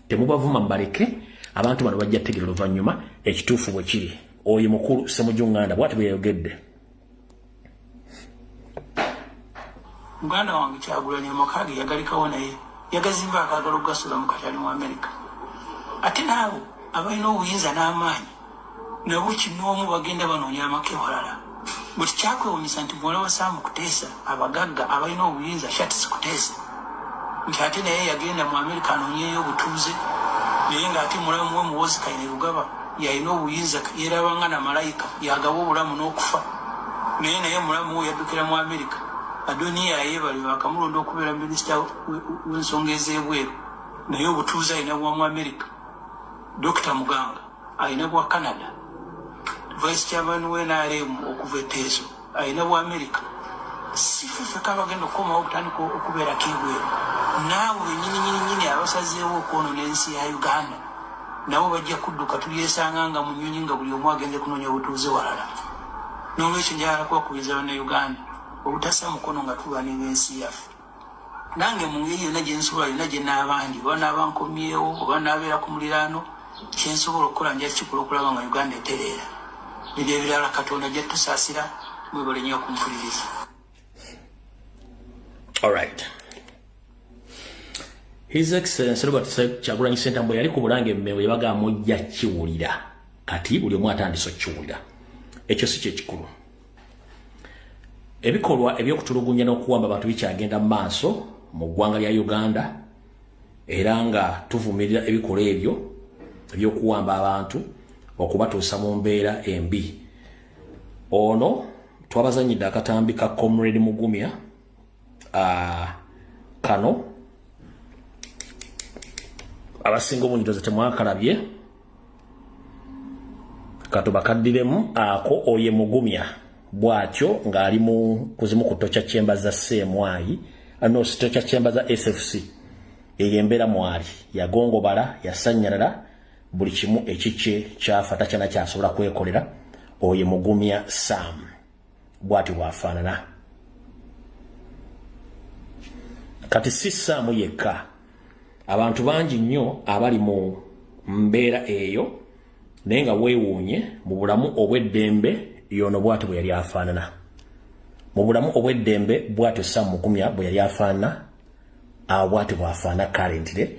temubavuma mbaleke abantu bano bajja tegerera oluvannyuma ekituufu bwe kiri oyo mukulu Ssemujju Nganda bw'ati bwe yayogedde muganda wange Kyagulanyi amaka ge yagalikawo naye yagazimba akaagala okugasula mu katale mu Amerika ate naawe abalina obuyinza n'amaanyi nabo kinoomu bagenda banoonya amaka ewalala bwe tikyakwewunyisa nti muwala wa Saamu Kuteesa abagagga abalina obuyinza Shatisi Kuteesa nti ate naye yagenda mu Amerika anoonyeyo obutuuze naye ng'ate mulamu we Muwoozi Kainerugaba yalina obuyinza yeerabanga na malayika yagaba obulamu n'okufa naye mulamu we yaddukira mu Amerika Adoniya yeebalibwa akamulonda okubeera minisita w'ensonga ez'ebweru naye obutuuze alina bwa mu Amerika Dr. Muganga alina bwa Canada Vice Chairman w'NRM okuva Tezo alina bwa Amerika si ffe kabagenda okukomawo okutandika okubeerako ebweru naawe nyini abasazeewo okwonoona ensi ya Uganda nabo bajja kudduka tulyesanga nga mu nnyonyi nga buli omu agenze kunoonya obutuuze walala n'olwekyo njagala kubakubiriza bannayuganda obutassa mukono nga tulwanira ensi yaffe nange mu ngeri yonna gye nsobola yonna gye n'abandi oba n'abankomyewo oba n'abeera ku muliraano kyensobola okukola nja kikola okulaba nga Uganda etereera ebyo ebirala Katonda ajja tusaasira mwebale nnyo okumpuliriza. Alright. His Excellency Robert Kyagulanyi Ssentamu yali ku Bulange Mmewe yabaga mujja kiwulira kati buli omu atandise okukiwulira ekyo si kyekikulu ebikolwa ebyokutulugunya n'okuwamba abantu bikyagenda mu maaso mu ggwanga lya Uganda era nga tuvumirira ebikolwa ebyo ebyokuwamba abantu okubatuusa mu mbeera embi ono twabazanyidde akatambi ka Comrade Mugumya kano abasinga obunyidoze temwakalabye katubakaddiremu ako oye Mugumya bwatyo ng'ali mu kuzimu ku tocha chamber za CMY ano tocha chamber za SFC eyembera mwali yagongobala yasanyalala buli kimu ekiche kyafa takyana kyasobola kwekolera oye Mugumya Sam bwati bwafaanana. Kati si Sam yekka, abantu bangi nnyo abali mu mbeera eyo naye nga weewuunye mu bulamu obw'eddembe yono bwati bwe yali afaanana. Mu bulamu obw'eddembe bwatyo Sam Mugumya bwe yali afaanana, bwati bwafaana currently.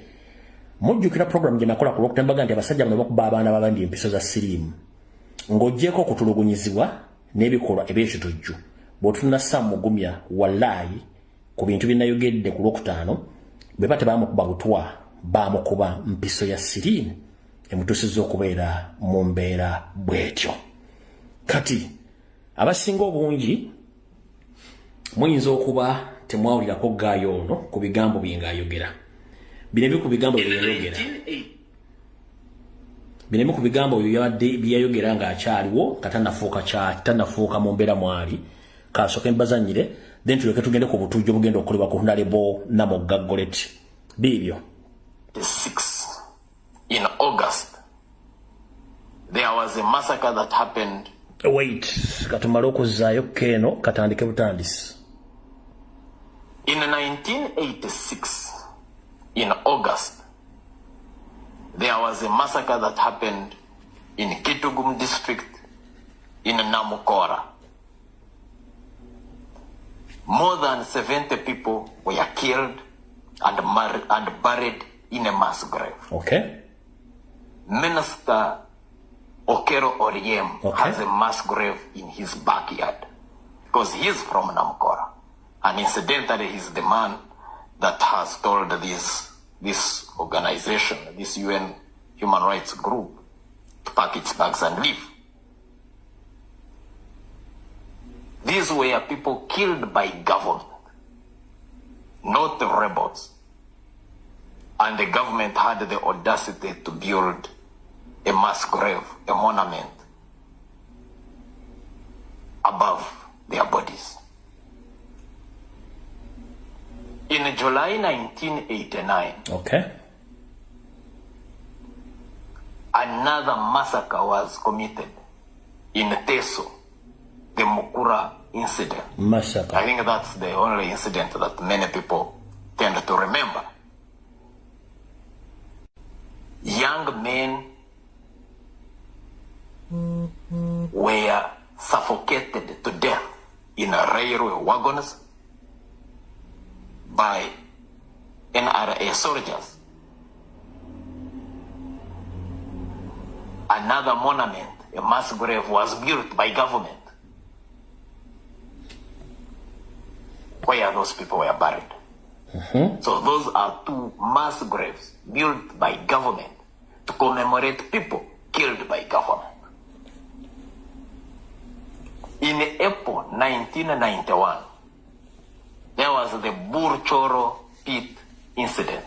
Mujjukira program gye nakola ku Lwokutembaga nti abasajja bano bakuba abaana babandi empiso za siriimu ng'oggyeko okutulugunyizibwa n'ebikolwa eby'ekitujju. Bw'otunula Sam Mugumya wallaayi ku bintu byennayogedde ku Lwokutaano bwe bate baamukuba butwa baamukuba mpiso ya siriimu emutuusizza okubeera mu mbeera bw'etyo. Kati abasinga obungi muyinza okuba temwawulirako gaayo ono ku bigambo bye ng'ayogera. Binemu ku bigambo bye yayogera. Binemu ku bigambo bye yayogera ng'akyaliwo katannafuuka mu mbeera mwali. Kasooke mbazannyire then tuleke tugende ku butujju bugenda okukolebwa ku Honorable Namugga Goret. Biibyo. 6 in August there was a massacre that happened. Wait, katumale okuzzaayo keno katandike butandisi. In 1986 in August there was a massacre that happened in Kitgum district in Namukora. More than 70 people were killed and buried in a mass grave. Okay. Minister Okero Oriem has a mass grave in his backyard because he's from Namukora. And incidentally, he's the man that has told this organization, this UN human rights group, to pack its bags and leave. These were people killed by government, not the rebels. And the government had the audacity to build a mass grave, a monument above their bodies. In July 1989, another massacre was committed in Teso, the Mukura incident. Massacre. I think that's the only incident that many people tend to remember. Young men were suffocated to death in railway wagons by NRA soldiers. Another monument, a mass grave, was built by government where those people were buried. So those are two mass graves built by government to commemorate people killed by government. In April 1991, there was the Burchoro Pit incident,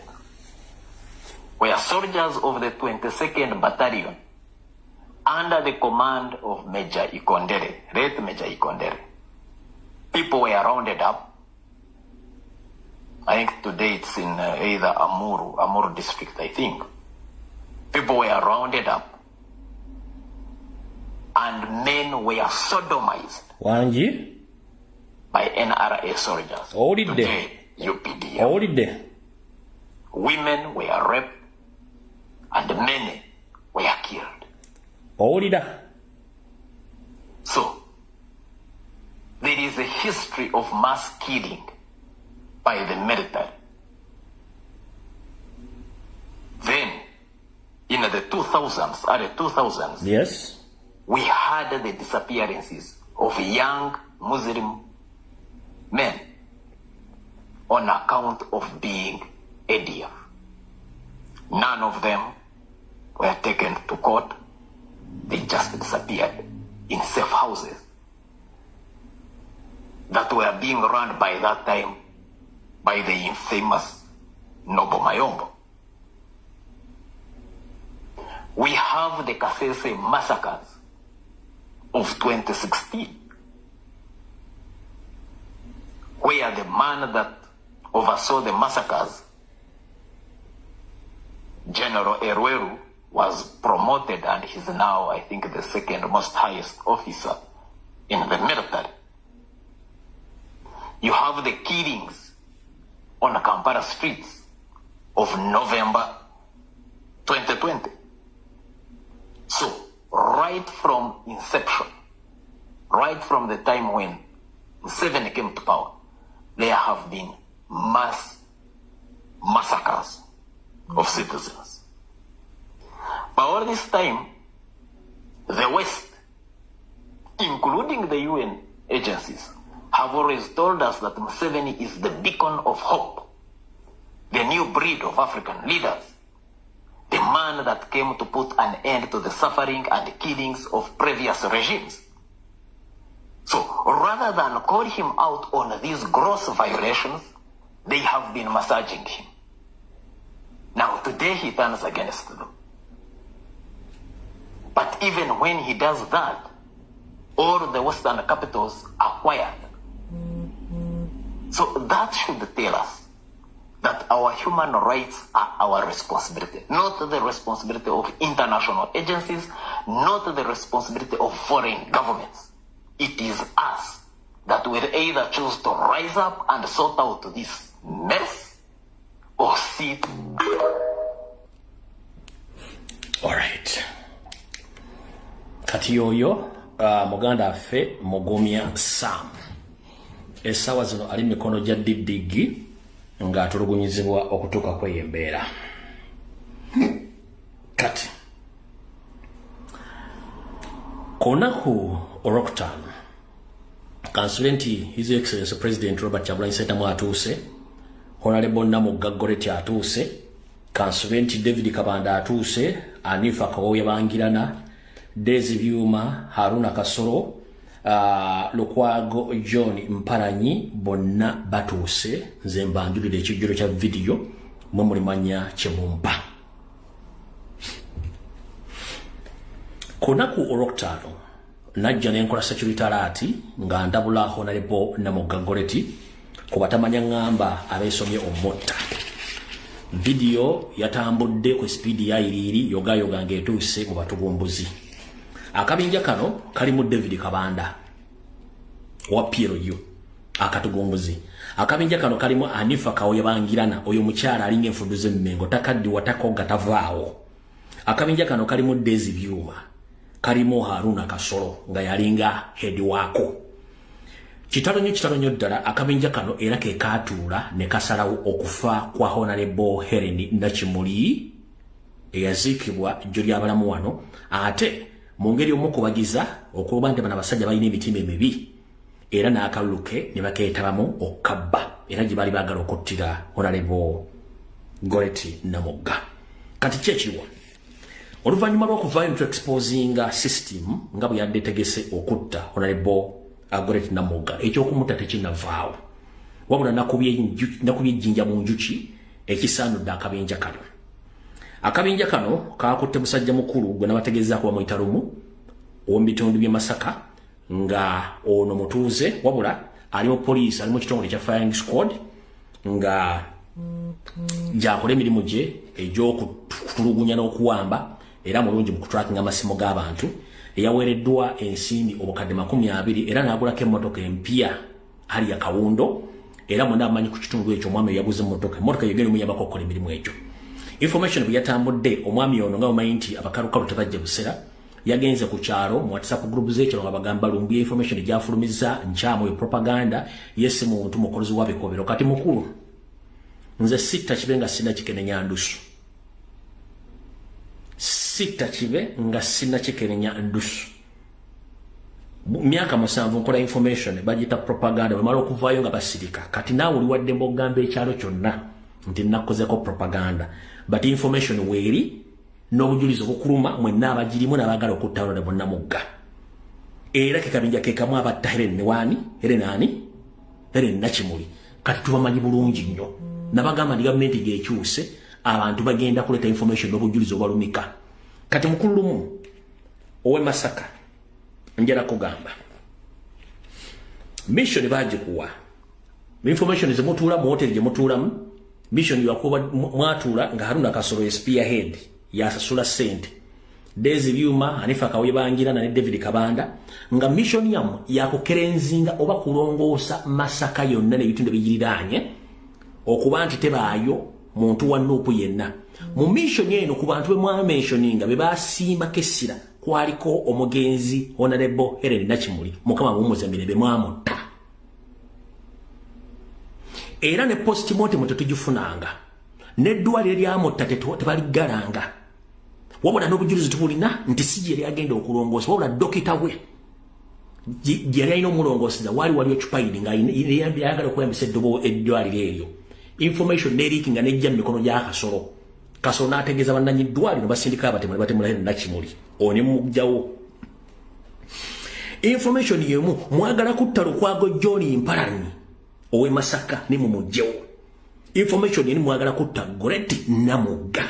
where soldiers of the 22nd Battalion, under the command of Major Ikondere, late Major Ikondere, people were rounded up. I think today it's in either Amuru district, I think. People were rounded up, and men were sodomized. Wanji? By NRA soldiers. All did today, UPD. All did they? Women were raped, and many were killed. All did that? So, there is a history of mass killing by the military. Then, in the 2000s, early 2000s, yes, we had the disappearances of young Muslim men on account of being ADF. None of them were taken to court. They just disappeared in safe houses that were being run by that time by the infamous Nobo Mayombo. We have the Kasese massacres of 2016, where the man that oversaw the massacres, General Erweru, was promoted and he's now, I think, the second most highest officer in the military. You have the killings on the Kampala streets of November 2020. So, right from inception, right from the time when Museveni came to power, there have been mass massacres of citizens. But all this time, the West, including the UN agencies, have always told us that Museveni is the beacon of hope, the new breed of African leaders, the man that came to put an end to the suffering and killings of previous regimes. So rather than call him out on these gross violations, they have been massaging him. Now today he turns against them. But even when he does that, all the Western capitals are quiet. So that should tell us that our human rights are our responsibility, not the responsibility of international agencies, not the responsibility of foreign governments. It is us that will either choose to rise up and sort out this mess or sit. All right. Kati yoyo muganda affe Mugumya Sam esawa zino ali mikono gya Didigi nga atulugunyizibwa okutuuka kweyembeera. Kati konaku olwokutaano kansule nti His Excellency President Robert Kyagulanyi Ssentamu atuuse, Honorable Namugga Goreti atuuse, kansule nti David Kabanda atuuse, Anifa Kawoya Bangirana, Dezi Byuma, Haruna Kasoro, Lukwago John Mpalanyi bonna batuuse. Nze mbanjulira ekijjulo kya video mwe mulimanya Kyemumpa. Konaku olwokutaano najja nenkola security alert nga ndabula Honorable Namugga Goreti kuba tamanya ngamba abeesomye omotta. Video yatambudde ku speed ya iriri yoga ngetuuse mu batugumbuzi. Akabinja kano kalimu David Kabanda wa PLU akatugumbuzi. Akabinja kano kalimu Anifa Kawoya Bangirana oyo mukyala alinga enfuduze mmengo takaddi watakoga tavaawo. Akabinja kano kalimu Dezi Byuma, kalimu Haruna Kasoro nga yalinga head wako. Kitalonyo ddala akabinja kano era ke katuula ne kasalawo okufa kwa Honorable Helen Nakimuli eyaziikibwa jjo ly'abalamu wano, ate mu ngeri omukubagiza okuba nti bano abasajja balina emitima emibi era n'akaluluke ne bakeetabamu okukabba era gye baali baagala okuttira Honorable Goreti Namugga. Kati kyekiriwa oluvannyuma lw'okuvaayo to exposinga system nga bwe yadde tegese okutta Honorable Goreti Namugga, ekyokumutta tekinnavaawo wabula nakubye ejjinja mu njuki ekisaanudde akabinja kano. Akabinja kano kakutte musajja mukulu gwe nabategeeza kuba muyita lumu ow'omu bitundu by'e Masaka nga ono mutuuze wabula ali mu poliisi, ali mu kitongole kya firing squad nga gyakola emirimu gye egy'okutulugunya n'okuwamba era mulungi mu kutracking amasimu g'abantu. Eyaweereddwa ensimbi obukadde 20 era n'agulako emmotoka empya hali ya Kawundo era mwenna amanyi ku kitundu ekyo omwami yaguze emmotoka yegeri muyambako okukola emirimu egyo. Information bwe yatambudde omwami ono nga omanyi nti abakalukalu tebajja busera yagenze ku kyalo mu WhatsApp group z'ekyo nga bagamba lumbi information egyafulumiza nkyamu yo propaganda yesi muntu mukozi wa bikobero. Kati mukulu nze sitta kibe nga sina kikenenya ndusu, sitta kibe nga sina kikenenya ndusu. Myaka 7 nkola information bagita propaganda bamala okuvaayo nga basirika. Kati naawe oli wadde mbogamba ekyalo kyonna nti nakozeko propaganda, but information weeri n'obujulizi obukuluma mwenna abagirimu n'abagala okutta Honorable Namugga. Era kekabinja kekamu abatta Helen Nakimuli. Kati tubamanyi bulungi nnyo nabagamba ndi gavumenti gy'ekyuse abantu bagenda kuleta information n'obujulizi obwalumika. Kati mukulu lumu ow'e Masaka njala kugamba mission bagikuwa information zemutuula mu hoteli gye mutuulamu mission yakuba mwatuula nga Haruna Kasoro spearhead yasasula sente Dezi Byuma Hanifa Kawebangira na David Kabanda nga mission yamu yakukerenzinga oba kulongoosa Masaka yonna n'ebitundu bigiriranye okuba nti tebaayo muntu wa Nuupu yenna mu mission eno ku bantu bemwa mentioninga bebasimba kessira kwaliko omugenzi Honorable Helen Nakimuli mukama mumuzambire bemwamutta era ne postmortem tetugifunanga n'eddwaliro lyamutta tebaligalanga wabona n'obujulizi tubulina nti si yeri agenda okulongoosa wabula dokita we yeri alina omulongooseza waliwo chupaidi nga yagala okuyambisa eddwaliro eryo information nerikinga nejja mu mikono gya kasolo n'ategeeza bannanyi ddwaliro basindika abatemu ne batemula Helen Nakimuli oni mugjawo information yemu mwagala kutta Lukwago John Mpalanyi owe Masaka ne mumugjawo information yeni mwagala kutta Goreti Namugga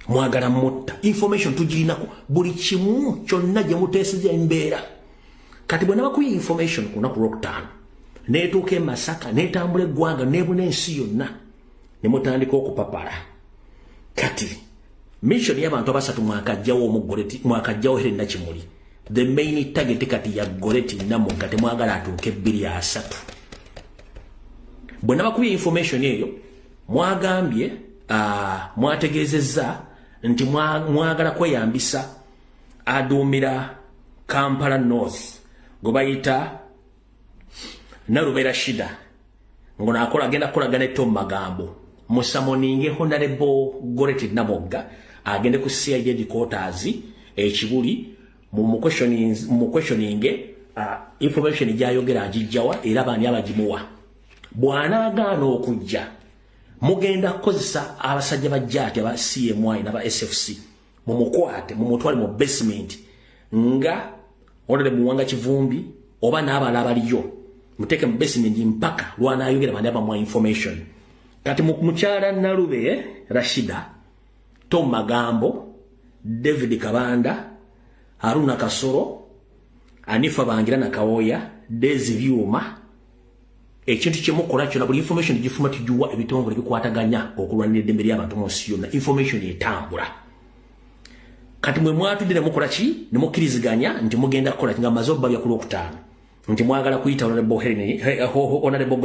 mwagala mutta information tugirinako buli kimu kyonna gye muteeseza embeera kati bwe nabakuye information ku lunaku lwokutaano neetuuka Masaka neetambula eggwanga nebuna ensi yonna ne mutandika okupapala kati mission y'abantu abasatu mwakajjawo Helen Nakimuli the main target kati ya Goreti Namugga temwagala atuuke 2-3 bwe nabakuye information eyo mwagambye mwategeezezza nti mwagala kweyambisa aduumira Kampala North gwe bayita Narubera Shida ngono agenda kukolagana ne Tom Magambo musamoninge Honorable Goreti Namugga agende ku CID headquarters ekibuli mu questioning information gyayogera agijjawa era bani abagimuwa bw'anaagaana okujja mugenda kukozesa abasajja bajjati aba CMY n'aba SFC mumukwate mumutwale mu basement nga olele muwanga Kivumbi oba n'abala abaliyo muteke mu basement mpaka lwanayogera bani abamwa information kati mukyala Narube Rashida Tom Magambo David Kabanda Haruna Kasoro Anifa Bangira na Kawoya Dezi Byuma ekintu kyemukola kyonna buli information gifuma tujuwa ebitongole bikwataganya okulwanira eddembe ly'abantu mu nsi yonna information etambula kati mwe mwatudde mukola ki ne mukkiriziganya nti mugenda kukola nga mazobba bya kulokutaano nti mwagala kuyita Honorable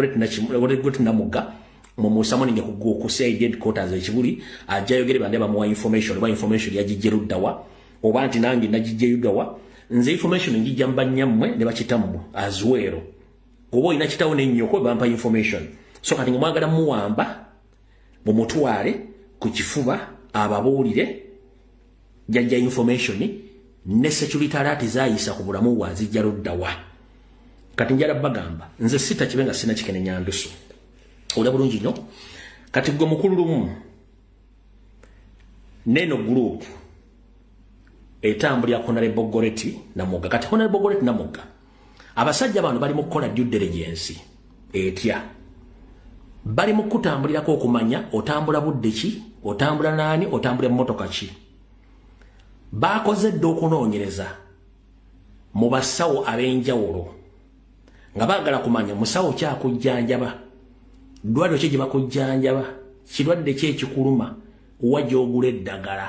Goreti Namugga mu musamoninge ku CID headquarters ekibuli ajja yogere bande bamuwa information oba information yagijjeruddawa oba nti nange nagijjeyugawa nze information njijja mbanyammwe ne bakitammwe azwero obo ina kitawo n'ennyo ko bampa information so kati mwagala muwamba mumutwale ku kifuba ababuulire jajja information ne security alert zayisa ku bulamu bwazijja luddawa kati njala bagamba nze sita kibenga sina kikene nyandusu ola bulungi nnyo kati gwe mukulu lumu neno group etambulya Honorable Goreti Namugga kati Honorable Goreti Namugga abasajja bano bali mu kukola due diligence etya bali mu kutambulirako okumanya otambula budde ki otambula nani otambula emmotoka ki bakoze dde okunoonyereza mu basawo ab'enjawulo nga baagala kumanya musawo kyakujjanjaba ddwaliro ki gye bakujjanjaba kirwadde ki ekikuluma wa gy'ogula eddagala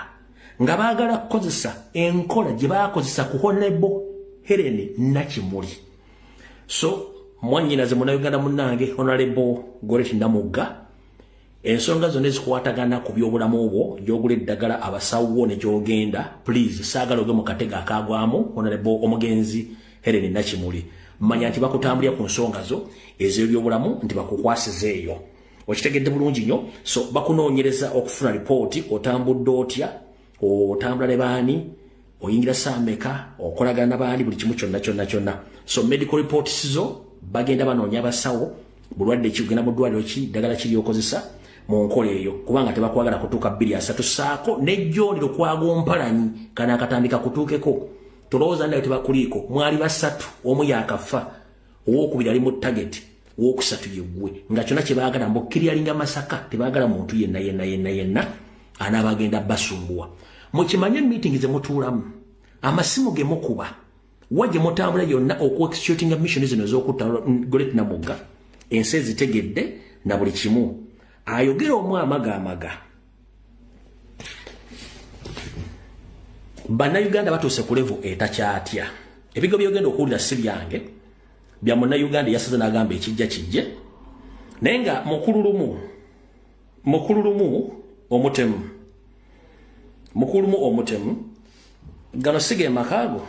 nga baagala kukozesa enkola gye baakozesa ku Honorable Helen Nakimuli so mwannyinaze munnayuganda munnange Honorable Goreti Namugga ensonga zonna ezikwatagana ku by'obulamu obwo gy'ogula eddagala abasawo ne gy'ogenda please saagala oge mu katega akaagwamu Honorable omugenzi Helen Nakimuli manya nti bakutambulira ku nsonga zo ez'ebyobulamu nti bakukwasizeeyo okitegedde bulungi nnyo so bakunoonyereza okufuna ripooti otambudde otya otambula ne baani oyingira saameka okolagana baani buli kimu kyonna so medical reports zo bagenda banoonya abasawo bulwadde kigenda mu ddwaliro ki ddagala kiri okozesa mu nkola eyo kubanga tebakwagala kutuuka 2-3 saako nejjooliro kwago Mpalanyi kana akatandika kutuukeko tolowooza nayo tebakuliiko mwali basatu omu yakafa owokubiri ali mu target owokusatu yeggwe nga kyonna kyebaagala mbukkiryalinga Masaka tebaagala muntu yenna anaabagenda basumbuwa mukimanye meeting ze mutuulamu amasimu ge mukuba wajje mutambula yonna oku-executinga mission zino ez'okutta Goreti Namugga ensi zitegedde na buli kimu ayogera omu amaga Bana Uganda batuse ku level etakyatya. Ebigo byogenda okuwulira si byange. Bya muna Uganda yasaze n'agamba ekijja kijje. Nenga mukulurumu omutemu. Gano sige makago.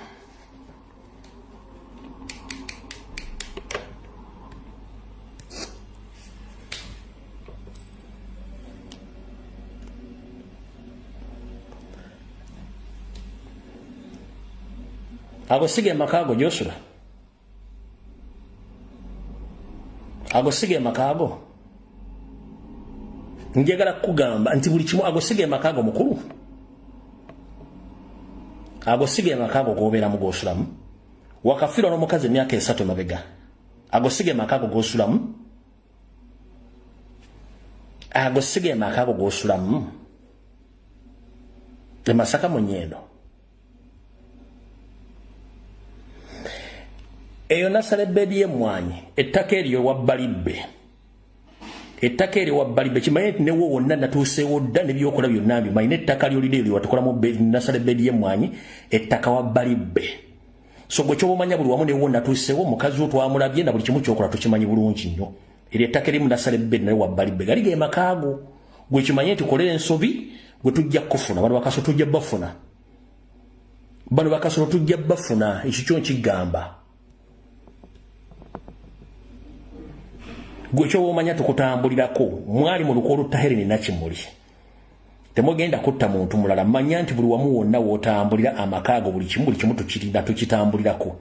Agosige makago Joshua. Agosige makago. Njagala kugamba nti buli kimu agosige makago mukulu. Agosige makago gobera mu gosulamu. Wakafira n'omukazi emyaka 3 mabega. Agosige makago gosulamu. Agosige makago gosulamu. Masaka mu Nyendo. Eyo nasale bedi ye mwanyi ettaka eryo wabbalibbe kimaye ne wo wonna natuuseewo dda ne byokola byonna bimanyi ettaka lyolide eryo watukolamu nasale bedi ye mwanyi ettaka wabbalibbe so gwe kyobomanya buli wamu ne wo natuuseewo mukazi wo twamulabye na buli kimu kyokola tukimanyi bulungi nnyo eri ettaka erimu nasale bedi naye wabbalibbe gali ge makaago gwe kimanye tukolera ensobi gwe tujja kufuna bano bakaso tujja bafuna ekyo nkigamba. Gwecho womanya tukutambulirako mwali mu lukolo tahere ni nakimuli temugenda kutta muntu mulala manya nti buli wamu wonna wotambulira amakago buli kimu tukitambulirako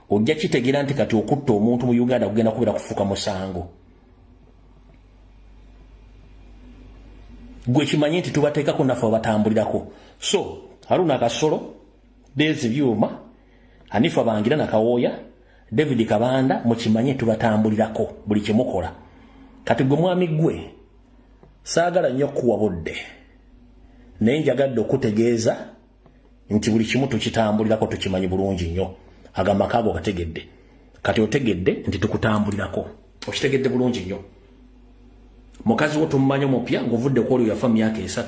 ojja kitegeera nti kati okutta omuntu mu Uganda kugenda kubera kufuka musango gwe kimanye nti tubateekako nafe batambulirako so Haruna Kasolo Dezi Byuma Hanifa Bangira na Kawoya David Kabanda mukimanye tubatambulirako buli kimukola kati gwe mwami gwe saagala nnyo kuwabudde naye njagadde okutegeeza nti buli kimu tukitambulirako tukimanyi bulungi nnyo agamba kaago kategedde kati otegedde nti tukutambulirako okitegedde bulungi nnyo mukazi wo tummanyi mupya ng'ovudde ku olyo yafa myaka 3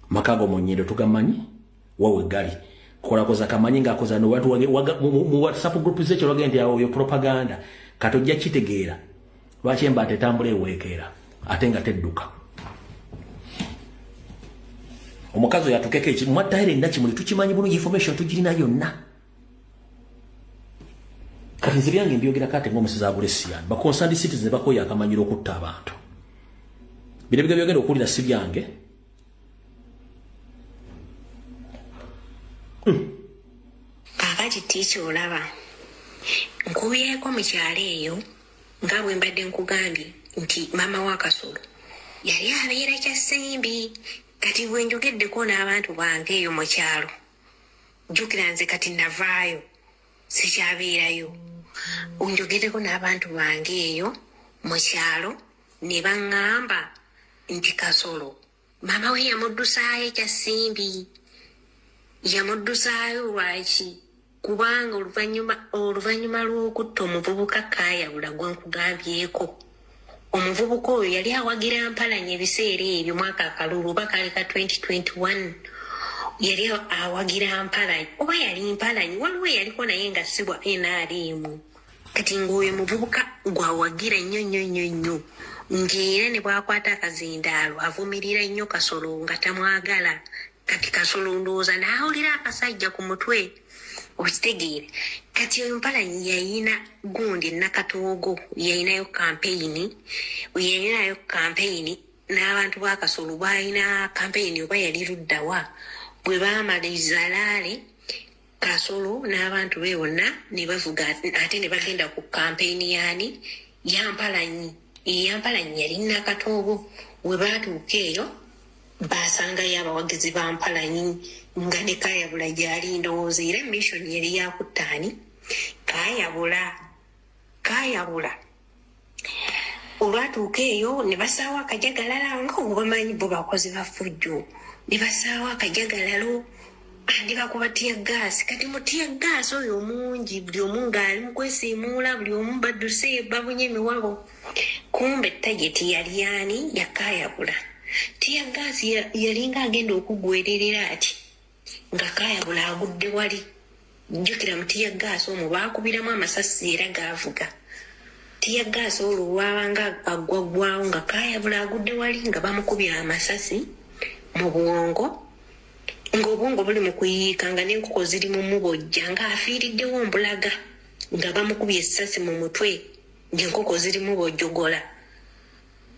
makaago mu Nyendo tugamanyi wawe gali kola koza kamanyi nga koza no watu mu WhatsApp group zecho lwagende yawo yo propaganda katojja kitegeera lwaki embate tambule eweekera atenga tedduka omukazo yatukeke eki mwatahere ndachi muli tukimanyi bulungi information tugirina yonna kati nze byange mbyogera kate ng'omusiza agulesiyan ba concerned citizens bakoya akamanyiro okutta abantu bire biga byogenda okulira si byange Kakati ticho olaba nkubyeeko mu kyalo eyo nga bwe mbadde nkugambye nti mama wa Kasolo yali abeera Kyasimbi kati bwe njogeddeko n'abantu bange eyo mu kyalo jjukira nze kati navaayo sikyabeerayo onjogeddeko n'abantu bange eyo mu kyalo ne baŋŋamba nti Kasolo mama we yamuddusaayo Kyasimbi yamudusaayo lwaki kubanga oluvannyuma lw'okutta omuvubuka kaayawula gwe nkugambyeko omuvubuka oyo yali awagira Mpalanyi ebiseera ebyo mwaka akalulu oba kali ka 2021 yali awagira Mpalanyi oba yali Mpalanyi waliwo yaliko naye nga sibwa NRM kati ng'oyo muvubuka gwawagira nnyo ng'era ne bwakwata akazindaalo avumirira nnyo Kasolo nga tamwagala kati Kasolo ndowooza n'awulira akasajja ku mutwe okitegeere kati oyo Mpalanyi yayina gundi Nakatoogo yayinayo kampeyini n'abantu ba Kasolo balina kampeyini oba yali luddawa bwe baamaliriza laale Kasolo n'abantu be bonna ne bavuga ate ne bagenda ku kampeyini yaani Mpalanyi yali Nakatoogo we baatuuka eyo basangayo abawagizi ba Mpalanyi nga ne Kaayabula gyali ndowooza era mission yali yakuttaani Kaayabula olwatuuka eyo ne basaawo akajagalalo nga obamanyi bo bakozi ba ffujjo ne basaawo akajagalalo andi bakuba tiyaggaasi kati mu tiyaggaasi oyo omungi buli omu ng'ali mu kwesiimuula buli omu badduse babunye emiwabo kumbe tageti yali ani ya Kaayabula tiyaggaasi yalinga agenda okugwererera ati nga kaayabula agudde wali. Jjukira mu tiya gaasi omwo baakubiramu amasasi era gaavuga. Tiya gaasi olwo waabanga aggwaggwawo nga kaayabula agudde wali nga bamukubye amasasi mu bwongo. Ng'obwongo buli mu kuyiika nga n'enkoko ziri mu mubojja ng'afiiriddewo mbulaga nga bamukubye essasi mu mutwe ng'enkoko ziri mu bojjogola.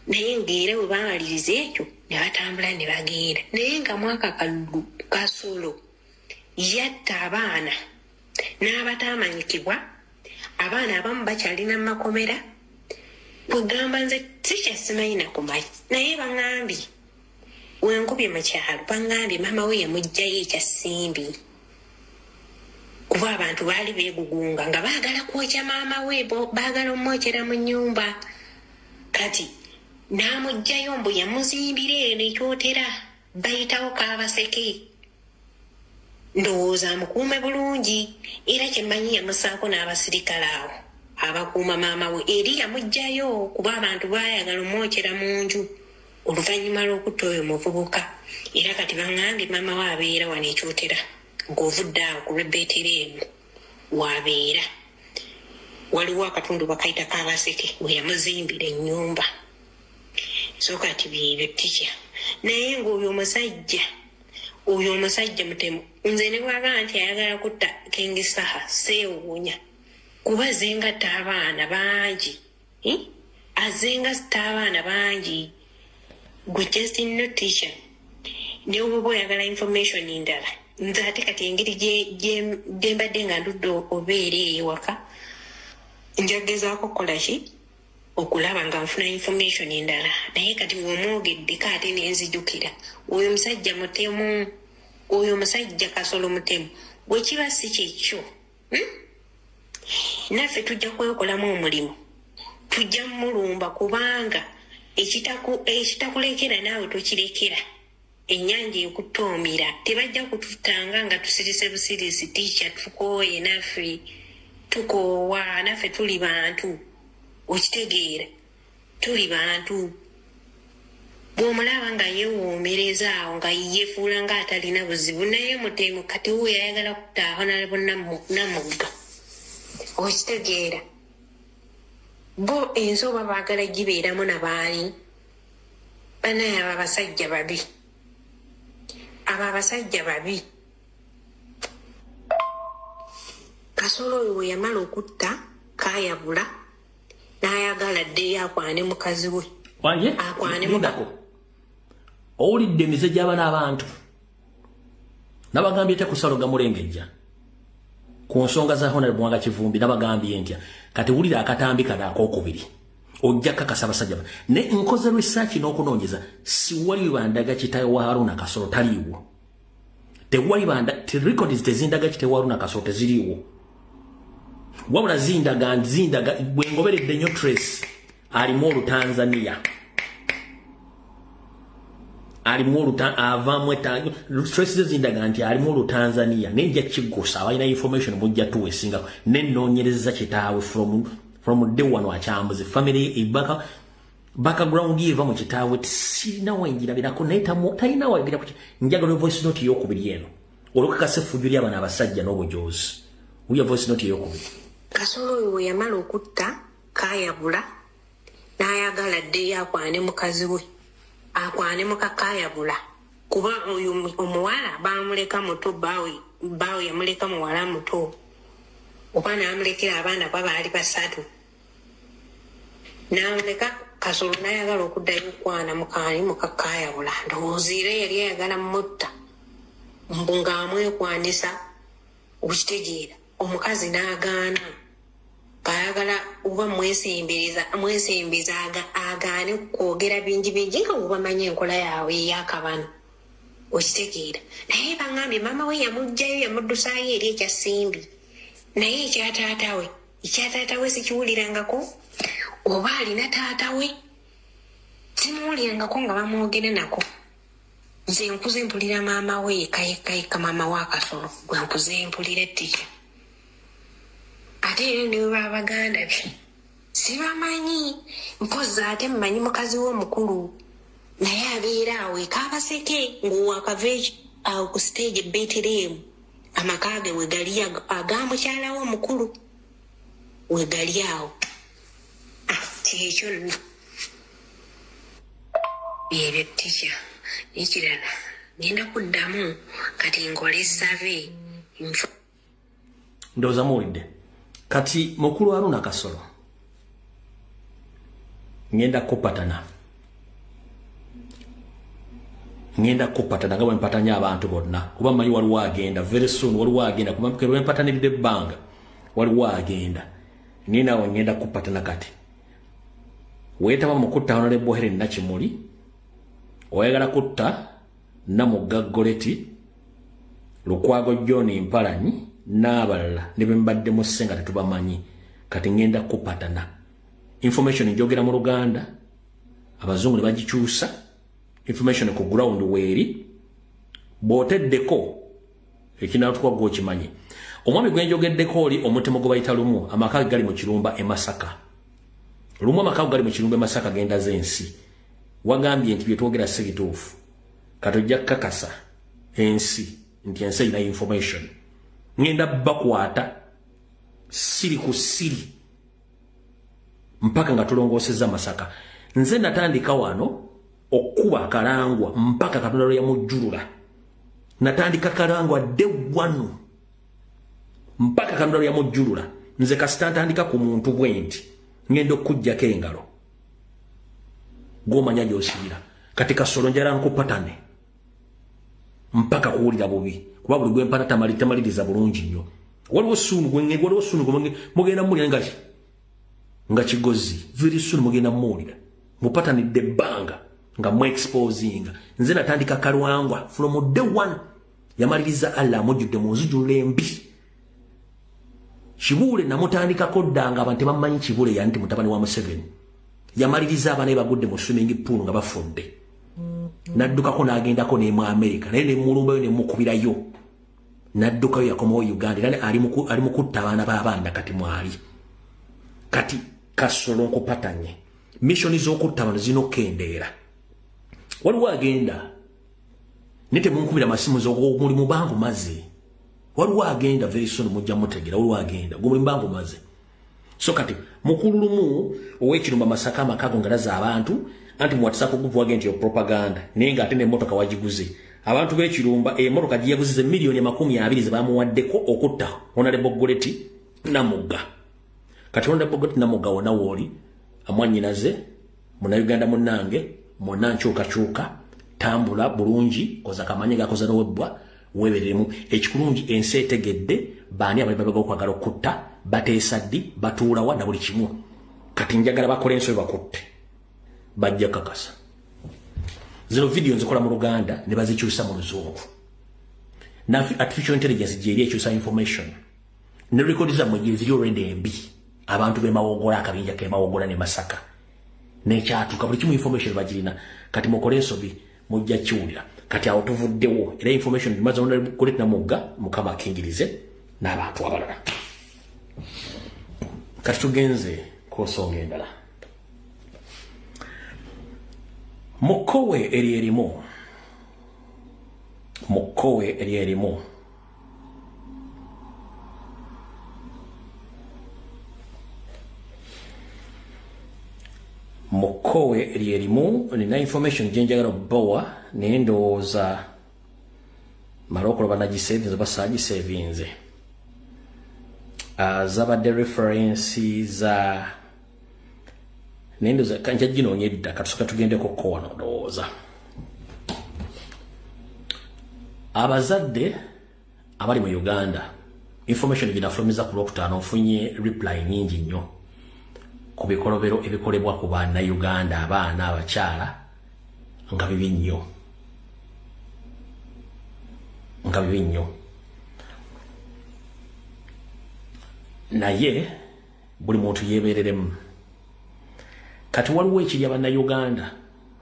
Naye ng'era bwe baamaliriza ekyo ne batambula ne bagenda. Naye nga mwaka kalulu Kasolo yatta abaana n'abatamanyikibwa. Abaana abamu bakyalina mu makomera. Kugamba nze sikyasimanyi nakumanyi naye baŋŋambye wenkubye mu kyalo baŋŋambye maama we yamuggyayo ekyasimbi kuba abantu baali beegugunga nga baagala kwokya maama we baagala omwokyera mu nnyumba. Kati n'amuggyayo mbu yamuzimbira eno ekyotera bayitawo kaabaseke. Ndowooza amukuume bulungi era kyemmanyi yamusaako n'abasirikale awo abakuuma maama we eri yamuggyayo kuba abantu baayagala omwokyera mu nju oluvannyuma lw'okutta oyo muvubuka. Era kati baŋŋambye maama we abeera wano ekyotera ng'ovudde awo ku lw'ebbeetereemu waabeera. Waliwo akatundu bakayita kaabaseke we yamuzimbira ennyumba. So kati byebyo tikya. Naye ng'oyo omusajja mutemu nze ne bwagala nti ayagala kutta kengisaha seewuunya kuba azengatta abaana bangi. Azengatta abaana bangi. Gwe just not teacher. Ne bw'oba oyagala information endala nze ate kati engeri gye mbadde nga ndudde obeera ewaka njagezaako kukola ki okulaba nga nfuna information endala. Naye kati bw'omwogedde kaate nenzijukira oyo musajja mutemu, oyo musajja Kasolo mutemu. Bwe kiba si kyekyo naffe tujja kwekolamu omulimu, tujja mulumba kubanga ekitakulekera naawe tokirekera. Ennyanja ekutoomera tebajja kututanga nga tusirise busirisi tiicha tukooye naffe tukoowa naffe tuli bantu. Okitegeera tuli bantu. Bw'omulaba nga yeewoomereza awo nga yeefuula ng'atalina buzibu naye mutemu kati we yayagala kutaaho namugga. Okitegeera bo ensoba baagala gibeeramu nabaani banaye abo abasajja babi. Abo abasajja babi. Kasolo oyo we yamala okutta kaayabula n'ayagala ddeyo akwane mukazi we. Akwane mugako. Owulidde emize gy'abana abantu nabagambye tekusaloga mulengejja ku nsonga za Honorable Mwanga Kivumbi. Nabagambye ntya kati wulira akatambi kana ak'okubiri ojja kakasa basajja ne nkoze research n'okunoonyeza siwali bandaga kitaawe wa Haruna Kasolo taliiwo. Tewali records tezindaga kitaawe wa Haruna Kasolo teziriiwo. Wabula zindaga bwengoberedde nnyo Trace alimu Olutanzania. Avamu Trace zindaga nti alimu Olutanzania. Nenja kigusa abalina information mujja tuwesinga nennoonyereza kitaawe from day one wakyambuzi family background eva mu kitaawe sirina wenjirabirako naye talina wabira ku njagala voice note y'okubiri eno olukakase effujjo ly'abaana abasajja n'obujoozi. Wuya voice note y'okubiri. Kasolo oyo we yamala okutta kaayabula n'ayagala ddeyo akwane mukazi we akwane muka kaayabula kuba oyo omuwala baamuleka muto baawe yamuleka muwala muto oba n'amulekera abaana babaali basatu n'amuleka. Kasolo n'ayagala okuddayo okwana mukaani muka kaayabula ndowooza era yali ayagala mutta mbu ng'amwekwanisa. Okitegeera omukazi n'agaana kaayagala oba mwesembeza agaane kwogera bingi nga bw'obamanyi enkola yaabwe ey'akabano. Okitegeera naye baŋŋambye maama we yamuggyayo yamuddusaayo eri ekyasimbi naye ekyataata we sikiwulirangako oba alina taata we simuwulirangako nga bamwogera nako. Nze nkuze mpulira maama we yekayeka maama wa Kasolo gwe nkuze mpulira ettika. Ate era ne babaganda be sibamanyi mpozi ate mmanyi mukazi we omukulu naye abeera awo ekaabaseke ng'owakava awo ku stage Bethlehem amakage we gali agamukyala wo mukulu we gali awo kyekyo nno ebyo teacher ekirala ngenda kuddamu kati nkole survey ndoza muwulidde kati mukulu Haruna Kasolo ngenda kupatana nga bwe mpatanya abantu bonna kuba manyi waliwo agenda very soon waliwo agenda kuba bwe mpatanidde ebbanga waliwo agenda ni nawe ngenda kupatana kati weetaba mu kutta Honorable Helen Nakimuli oyagala kutta Namugga Goleti Lukwago John Mpalanyi n'abalala ne bwe mbadde mu ssenga tetubamanyi kati ngenda kupatana information njogera mu Luganda abazungu ne bagikyusa information ku ground weeri boteddeko ekinatuka gwo kimanyi omwami gwe njogeddeko oli omutemo gwe bayita lumu amaka gali mu Kirumba e Masaka lumu amaka gali mu Kirumba e Masaka genda zensi wagambye nti byetwogera segituufu katojja kakasa ensi nti ensi ina information ngenda bakwata siri ku siri mpaka nga tulongoseza Masaka nze natandika wano okuba kalangwa mpaka Katonda ya mujjulula natandika kalangwa de wanu mpaka Katonda ya mujjulula nze kasitandika ku muntu bwenti ngendo kujja kengalo goma nyajo osira katika solonjera nkupatane mpaka kuwulira bubi kuba buli gwe mpata tamaliriza bulungi nnyo waliwo sunu gwe mugenda mulira nga kigozi very soon mugenda mulira mupatanidde ebbanga nga mu exposing nze natandika kalwangwa from day one yamaliriza Allah amujjudde mu nzijula embi Kibule namutandikako ddanga abantu bamanyi Kibule yanti mutabani wa Museveni yamaliriza abana bagudde mu swimming pool nga bafudde naddukako n'agendako ne mu America naye ne mulumbayo ne mukubirayo naddukayo yakomawo Uganda nane ali mu kutta abaana b'abaana kati mwali kati Kasolo nkupatanye mission z'okutta abantu zinokendeera waliwo agenda nete munkubira masimu z'omuli mu bangu maze waliwo agenda very soon mujja mutegera waliwo agenda gumuli mu bangu maze so kati mukulumu ow'Ekirumba Masaka amakago ngalaza abantu anti mu WhatsApp group wagenti yo propaganda nenga ate ne motoka wagiguze abantu b'Ekirumba emotoka giyaguzize milioni 20 ze bamuwaddeko okutta Honorable Goleti Namugga kati Honorable Goleti Namugga wona woli amwanyinaze muna Uganda munange muna nkyuka tambula bulungi koza kamanyi gakoza n'owebwa weberemu ekikulungi ensi etegedde baani abalibaga okwagala okutta bateesa ddi batuula wa na buli kimu kati njagala bakola ensi bakutte bajja kakasa zino video nzikola mu Luganda ne bazikyusa mu Luzungu na artificial intelligence gyeri ekyusa information ne recordiza mu gyeri already embi abantu bemawogola akabinja kemawogola ne Masaka nekyatuka buli kimu information bagirina kati mukole ensobi mujja kiwulira kati awo tuvuddewo era information bimaze Goleti Namugga mukama akingirize n'abantu abalala kati tugenze ku nsonga endala mukowe eri erimu nina information gyenjagala bowa nendowooza malokolo banagisevinze basagisevinze zabadde referensi za nendowooza kanja ginoonya edda katusoka tugendeko kono ndowooza abazadde abali mu Uganda information ginafulumiza ku Lwokutaano nfunye reply nyingi nnyo ku bikolobero ebikolebwa ku baana Uganda abaana abakyala nga bibi nnyo naye buli muntu yebereremu kati waliwo ekiri abaana Uganda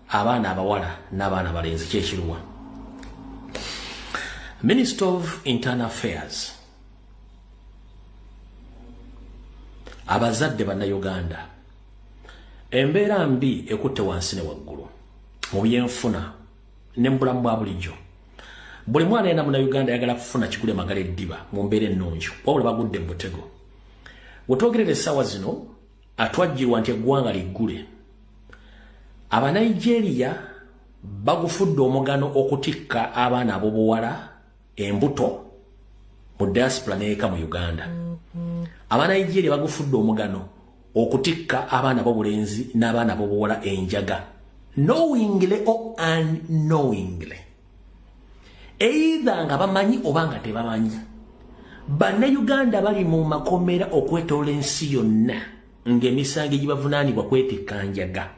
abaana abawala n'abaana abalenzi kyekiruwa Minister of Internal Affairs abazadde banna Uganda embeera mbi ekutte wansi ne waggulu mu byenfuna ne mbulamu bwa bulijjo buli mwana yena muna Uganda yagala kufuna kikule magala eddiba mu mbeera ennungi wabula bagudde mu mutego wetwogerera essaawa zino atwajjirwa nti eggwanga liggule aba Nigeria bagufudde omugano okutikka abaana ab'obuwala embuto mu diaspora n'eka mu Uganda aba Nigeria bagufudde omugano okutikka abaana b'obulenzi n'abaana b'obuwala enjaga knowingly or unknowingly either nga bamanyi oba nga tebamanyi Bannayuganda bali mu makomera okwetoola ensi yonna ng'emisango gibavunaanibwa kwetikka njaga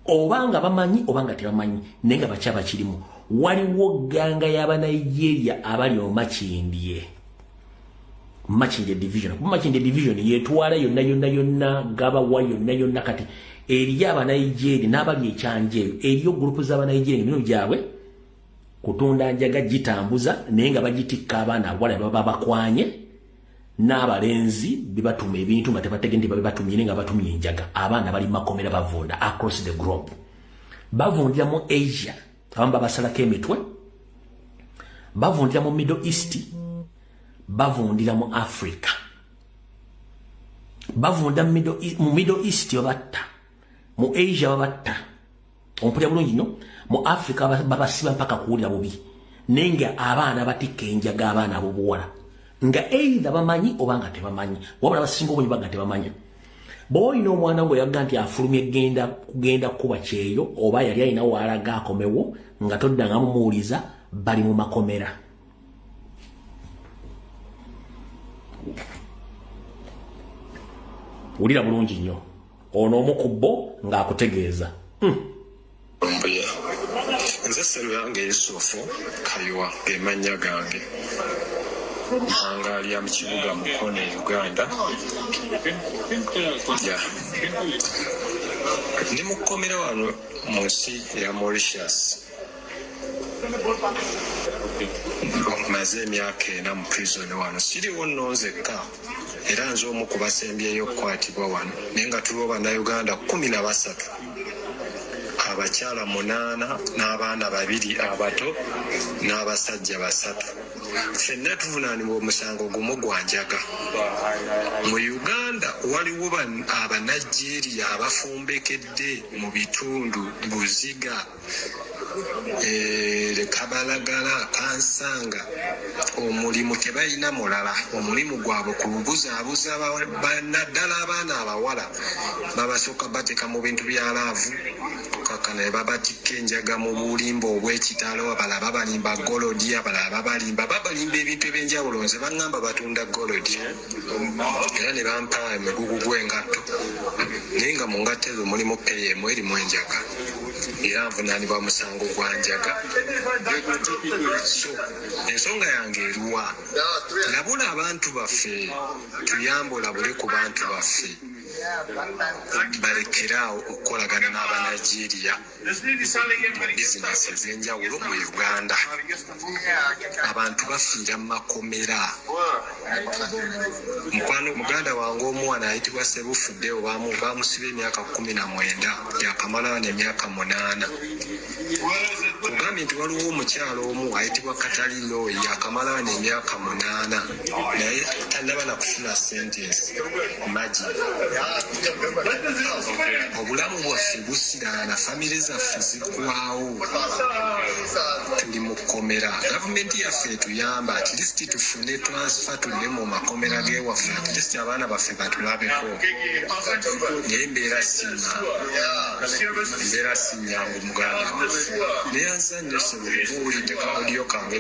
oba nga bamanyi oba nga tebamanyi naye nga bakyaba kirimu waliwo ganga y'Abanigeria abali mu Makindye division kuba Makindye division yetwala yonna gabawa yonna kati eriyo Abanigeria n'abali ekyanje eriyo group z'Abanigeria bino byabwe kutunda njaga gitambuza naye nga bagitikka abaana abawala baba bakwanye n'abalenzi bibatuma ebintu nga tebategende babibatumye nga batumye enjaga abaana bali makomera bavunda across the globe bavundira mu Asia abamu babasalako emitwe bavundira mu Middle East bavundira mu Africa bavunda mu Middle East babatta mu Asia babatta ompulya bulungi nnyo mu Africa babasiba mpaka kuwulira bubi nenga abaana batikka enjaga abaana ab'obuwala nga either bamanyi oba nga tebamanyi wabula basinga obungi baga tebamanyi bw'olina omwana we yaga nti afulumye kugenda kuba kyeyo oba yali alina waalaga akomewo nga toddanga mumuwuliza bali mu makomera wulira bulungi nnyo ono omukubbo ng'akutegeeza nze sselu yange Yusufu Kayuwa gemanya gange Angalia mu kibuga Mukono Uganda ndi mukomera wano mu nsi ya Mauritius maze emyaka 4 mu prison wano siriwo nonzekka era nze omu ku basembyeyo okukwatibwa wano naye nga tuli Bannayuganda 13 abakyala 8 n'abaana 2 abato n'abasajja 3 ffenna tuvunaanibwa omusango gumu gwa njaga mu Uganda waliwo Abanigeria abafumbekedde mu bitundu Buziga Kabalagala Kansanga omulimu tebalina mulala omulimu gwabwe kubuzaabuza naddala abaana abawala babasooka bateeka mu bintu bya laavu kakana babatikka enjaga mu bulimba obw'ekitalo abalaba balimba golodi abalaba balimba ebintu ebyenjawulo nze baŋŋamba batunda golodi era ne bampa emigugu gw'engatto naye nga mu ngatto ezo mulimu PM erimu enjaga era nvunaanibwa musango gwa njaga so ensonga yange eruwa labula abantu baffe tuyambe olabule ku bantu baffe balekerawo okukolagana n'Abanigeria bizinesi ez'enjawulo mu Uganda abantu bafiira mu makomera muganda wange omwana ayitibwa Sebufuddeyo bamusiba emyaka 19 yakamalawo n'emyaka 8 kugambye nti waliwo omukyalo omu ayitibwa Katalino yakamalawo n'emyaka 8 naye tannaba na kufuna sentensi magi obulamu bwaffe busiraana famire zaffe ziggwawo tuli mu kkomera gavumenti yaffe etuyamba atilisiti tufune transfer tudde mu makomera g'ewaffe atilisiti abaana baffe batulabeko naye embeera sinyangu muganda naye azannyo sebuba owulidde kaodiyo kange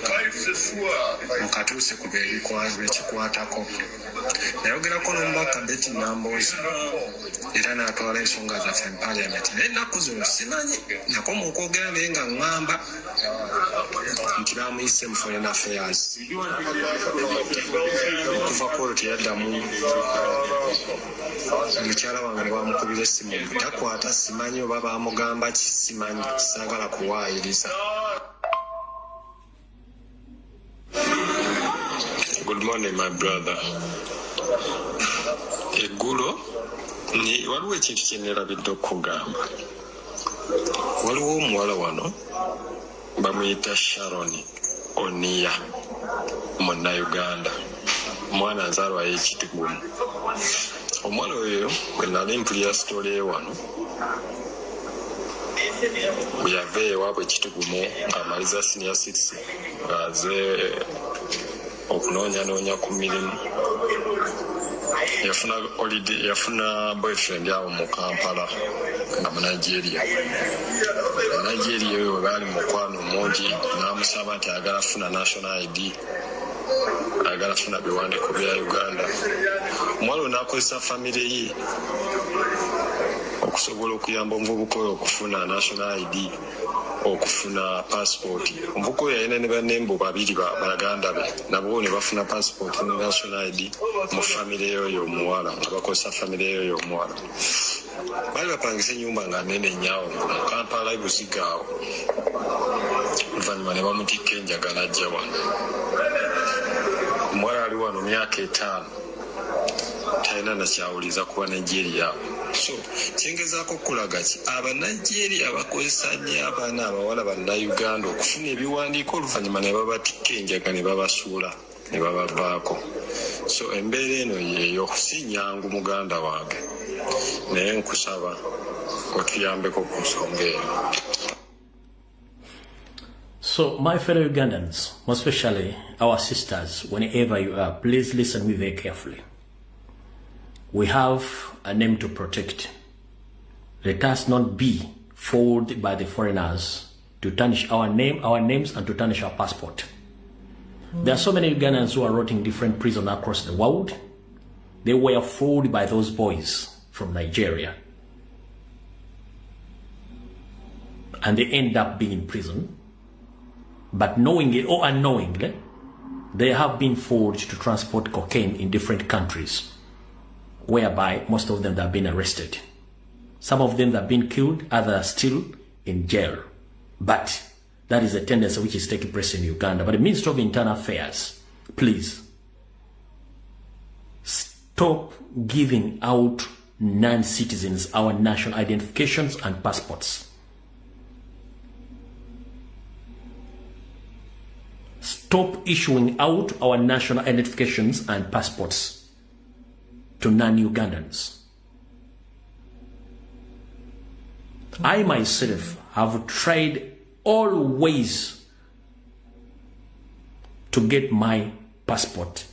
mukatuuse ku bekikwatako nayogerako n'omubaka Betty Namboozi era n'atwala ensonga zaffe mu Parliament naye ennaku zino simanyi nakoma okwogera naye nga ŋŋamba nti bamuyise mu Foreign Affairs okuva kooti yaddamu mukyala wange ne bamukubira essimu takwata simanyi oba bamugamba ki simanyi saagala kuwaayiriza. Good morning my brother. Eggulo waliwo ekintu kye neerabidde okugamba. Waliwo omuwala wano bamuyita Sharoni Onia Muna Uganda. Mwana nzalwa y'ekitigumu. Omwana oyo bwe nali mpulira story wano bwe yava ewaabwe ekitigumu ng'amaliza senior 6 ng'aze okunoonyanoonya ku mirimu yafuna boyfriend awo mu Kampala nga mu Nigeria oyo baali mukwano mungi n'amusaba nti agala funa national ID agala funa biwandiiko bya Uganda. Omwana ono n'akozesa famire ye okusobola okuyamba omuvubuka oyo okufuna national ID okufuna passport. Omuvubuka oyo yalina ne bannembo babiri baganda be nabo ne bafuna passport ne national ID mu famire eyo omuwala nga bakozesa famire eyo omuwala. Baali bapangisa ennyumba nga nnene nnyawo mu Kampala Ibuzigaawo. Oluvannyuma ne bamutikka enjagala ajja wano. Omuwala ali wano myaka 5 talina nakyawuliza kuba Nigeria. So kyengezaako okulaga ki Abanigeria bakozesa nnyo abaana abawala Bannayuganda okufuna ebiwandiiko oluvannyuma ne babatikka enjaga ne babasuula ne babavaako. So embeera eno yeeyo si nnyangu muganda wange naye nkusaba otuyambeko ku nsonga eyo. So, my fellow Ugandans, most especially our sisters, whenever you are, please listen to me very carefully. We have a name to protect. Let us not be fooled by the foreigners to tarnish our names, and to tarnish our passport. There are so many Ugandans who are rotting different prisons across the world. They were fooled by those boys from Nigeria. And they end up being in prison. But knowingly or unknowingly, they have been forged to transport cocaine in different countries, whereby most of them have been arrested. Some of them have been killed, others are still in jail. But that is a tendency which is taking place in Uganda. But the Ministry of Internal Affairs, please, stop giving out non-citizens our national identifications and passports. Stop issuing out our national identifications and passports to non-Ugandans. I myself have tried all ways to get my passport,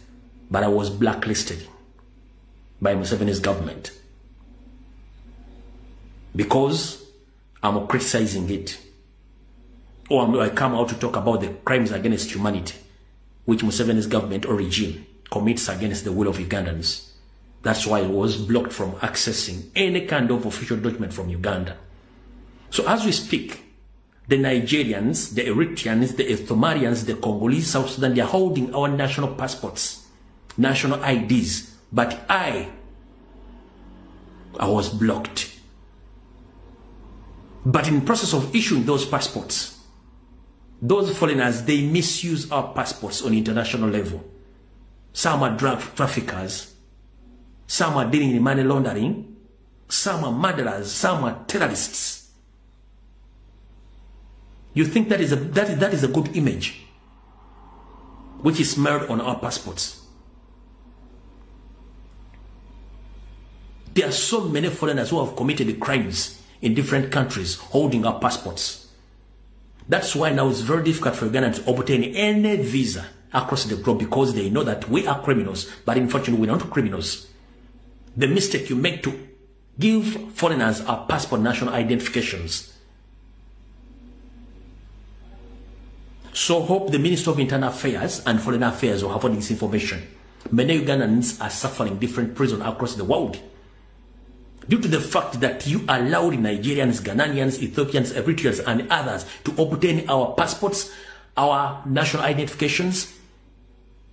but I was blacklisted by Museveni's government because I'm criticizing it. Or I come out to talk about the crimes against humanity which Museveni's government or regime commits against the will of Ugandans. That's why I was blocked from accessing any kind of official document from Uganda. So as we speak, the Nigerians, the Eritreans, the Ethiopians, the Congolese, South Sudan, they are holding our national passports, national IDs, but I was blocked. But in the process of issuing those passports, those foreigners, they misuse our passports on international level. Some are drug traffickers, some are dealing in money laundering, some are murderers, some are terrorists. You think that is a good image which is smeared on our passports? There are so many foreigners who have committed crimes in different countries holding our passports. That's why now it's very difficult for Uganda to obtain any visa across the globe, because they know that we are criminals, but unfortunately we're not criminals. The mistake you make to give foreigners our passport national identifications. So hope the Ministry of Internal Affairs and Foreign Affairs will have all this information. Many Ugandans are suffering different prisons across the world due to the fact that you allowed Nigerians, Ghanaians, Ethiopians, Eritreans, and others to obtain our passports, our national identifications,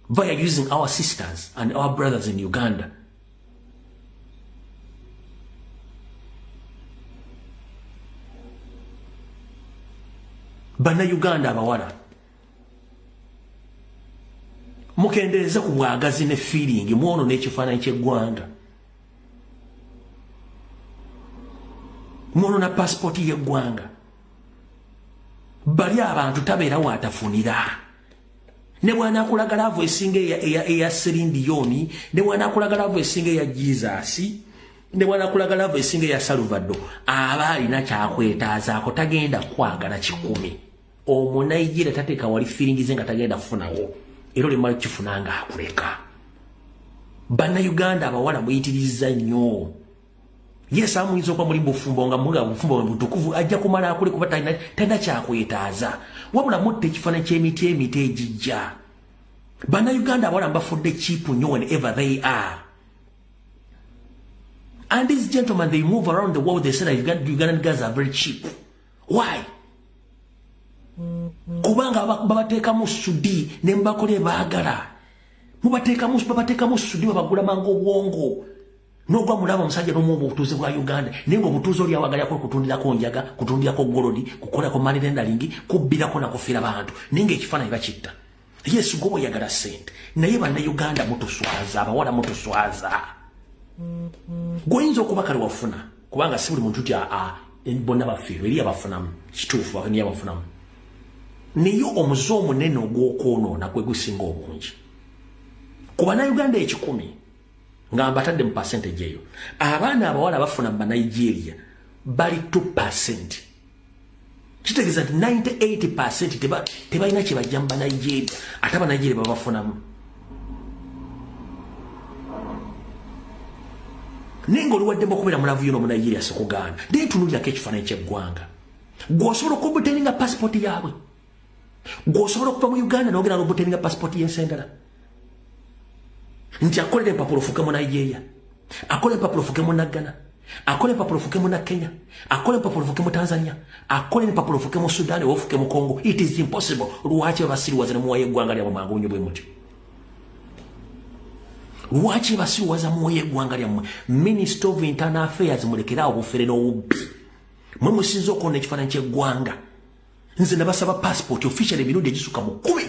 via using our sisters and our brothers in Uganda. Bana Uganda abawala mukendereza ku bwagazi ne feeling muono n'ekifaananyi ky'eggwanga. Muono na pasipoti y'eggwanga. Bali abantu tabeera watafunira ne bwana akulaga love esinge ya Serindiyoni ne bwana akulaga love esinge ya Jesus ne bwana akulaga love esinge ya Salvador abali na kyakwetaaza ako tagenda kwagala 10 omunayigira tateka wali feeling zenga tagenda kufunawo ero le mali kifunanga akuleka bana Uganda abawala muyitiriza nnyo yes amuyinza kwa muri bufumbo nga muga bufumbo butukuvu ajja kumala akule kuba tenda kyakwetaaza wabula mutte kifana ky'emiti ejijja bana Uganda abawala mbafudde cheap nnyo whenever they are. And these gentlemen, they move around the world, they say that Ugandan guys are very cheap. Why? Kubanga babateka mu sudi ne mbakole baagala. Mubateka mu sudi babagula mango wongo. Nogwa mulaba musajja no mu butuze bwa Uganda. Nengo butuzo lya wagala ko kutundira ko njaga, kutundira ko golodi, kukola ko money lending, kubbira ko na kufira abantu. Ninge ekifana ibachitta. Yesu gobo yagala sente. Naye bana Uganda mutuswaza, abawala mutuswaza. Goyinza okuba kale wafuna kubanga si buli muntu tya bonna bafiirwa eri abafunamu kituufu bakani abafunamu niyo omuze omunene ogw'okwonoona gwe gusinga obungi ku bannayuganda 10 nga mbatadde mu percentage eyo abaana abawala abafuna mu Banigeria bali 2%. Kitegeeza nti 98% tebalina kye bajja mu Banigeria ate Banigeria babafunamu. Ningo luwaddemu okubeera mulavu yo n'Omunigeria sikugaana naye tunuulirako ekifaananyi ky'eggwanga gw'osobola okubuteringa passport yaabwe gw'osobola okuva mu Uganda n'ogenda n'obuteringa passport y'ensi endala nti akolera empapula ofuuke mu Nigeria akola empapula ofuuke mu Naggana akola empapula ofuuke mu Kenya akola empapula ofuuke mu Tanzania akola empapula ofuuke mu Sudan oba ofuuke mu Congo. It is impossible. Lwaki abasiriwaza ne muwayo eggwanga lyabwe mangu nnyo bwe muti? Lwaki basiwaza muwayo eggwanga lyammwe? Minister of Internal Affairs mulekera obufere n'obubbi mwe musinza okwona ekifaananyi ky'eggwanga. Nze nabasaba passport official emirundi egisuka mu 10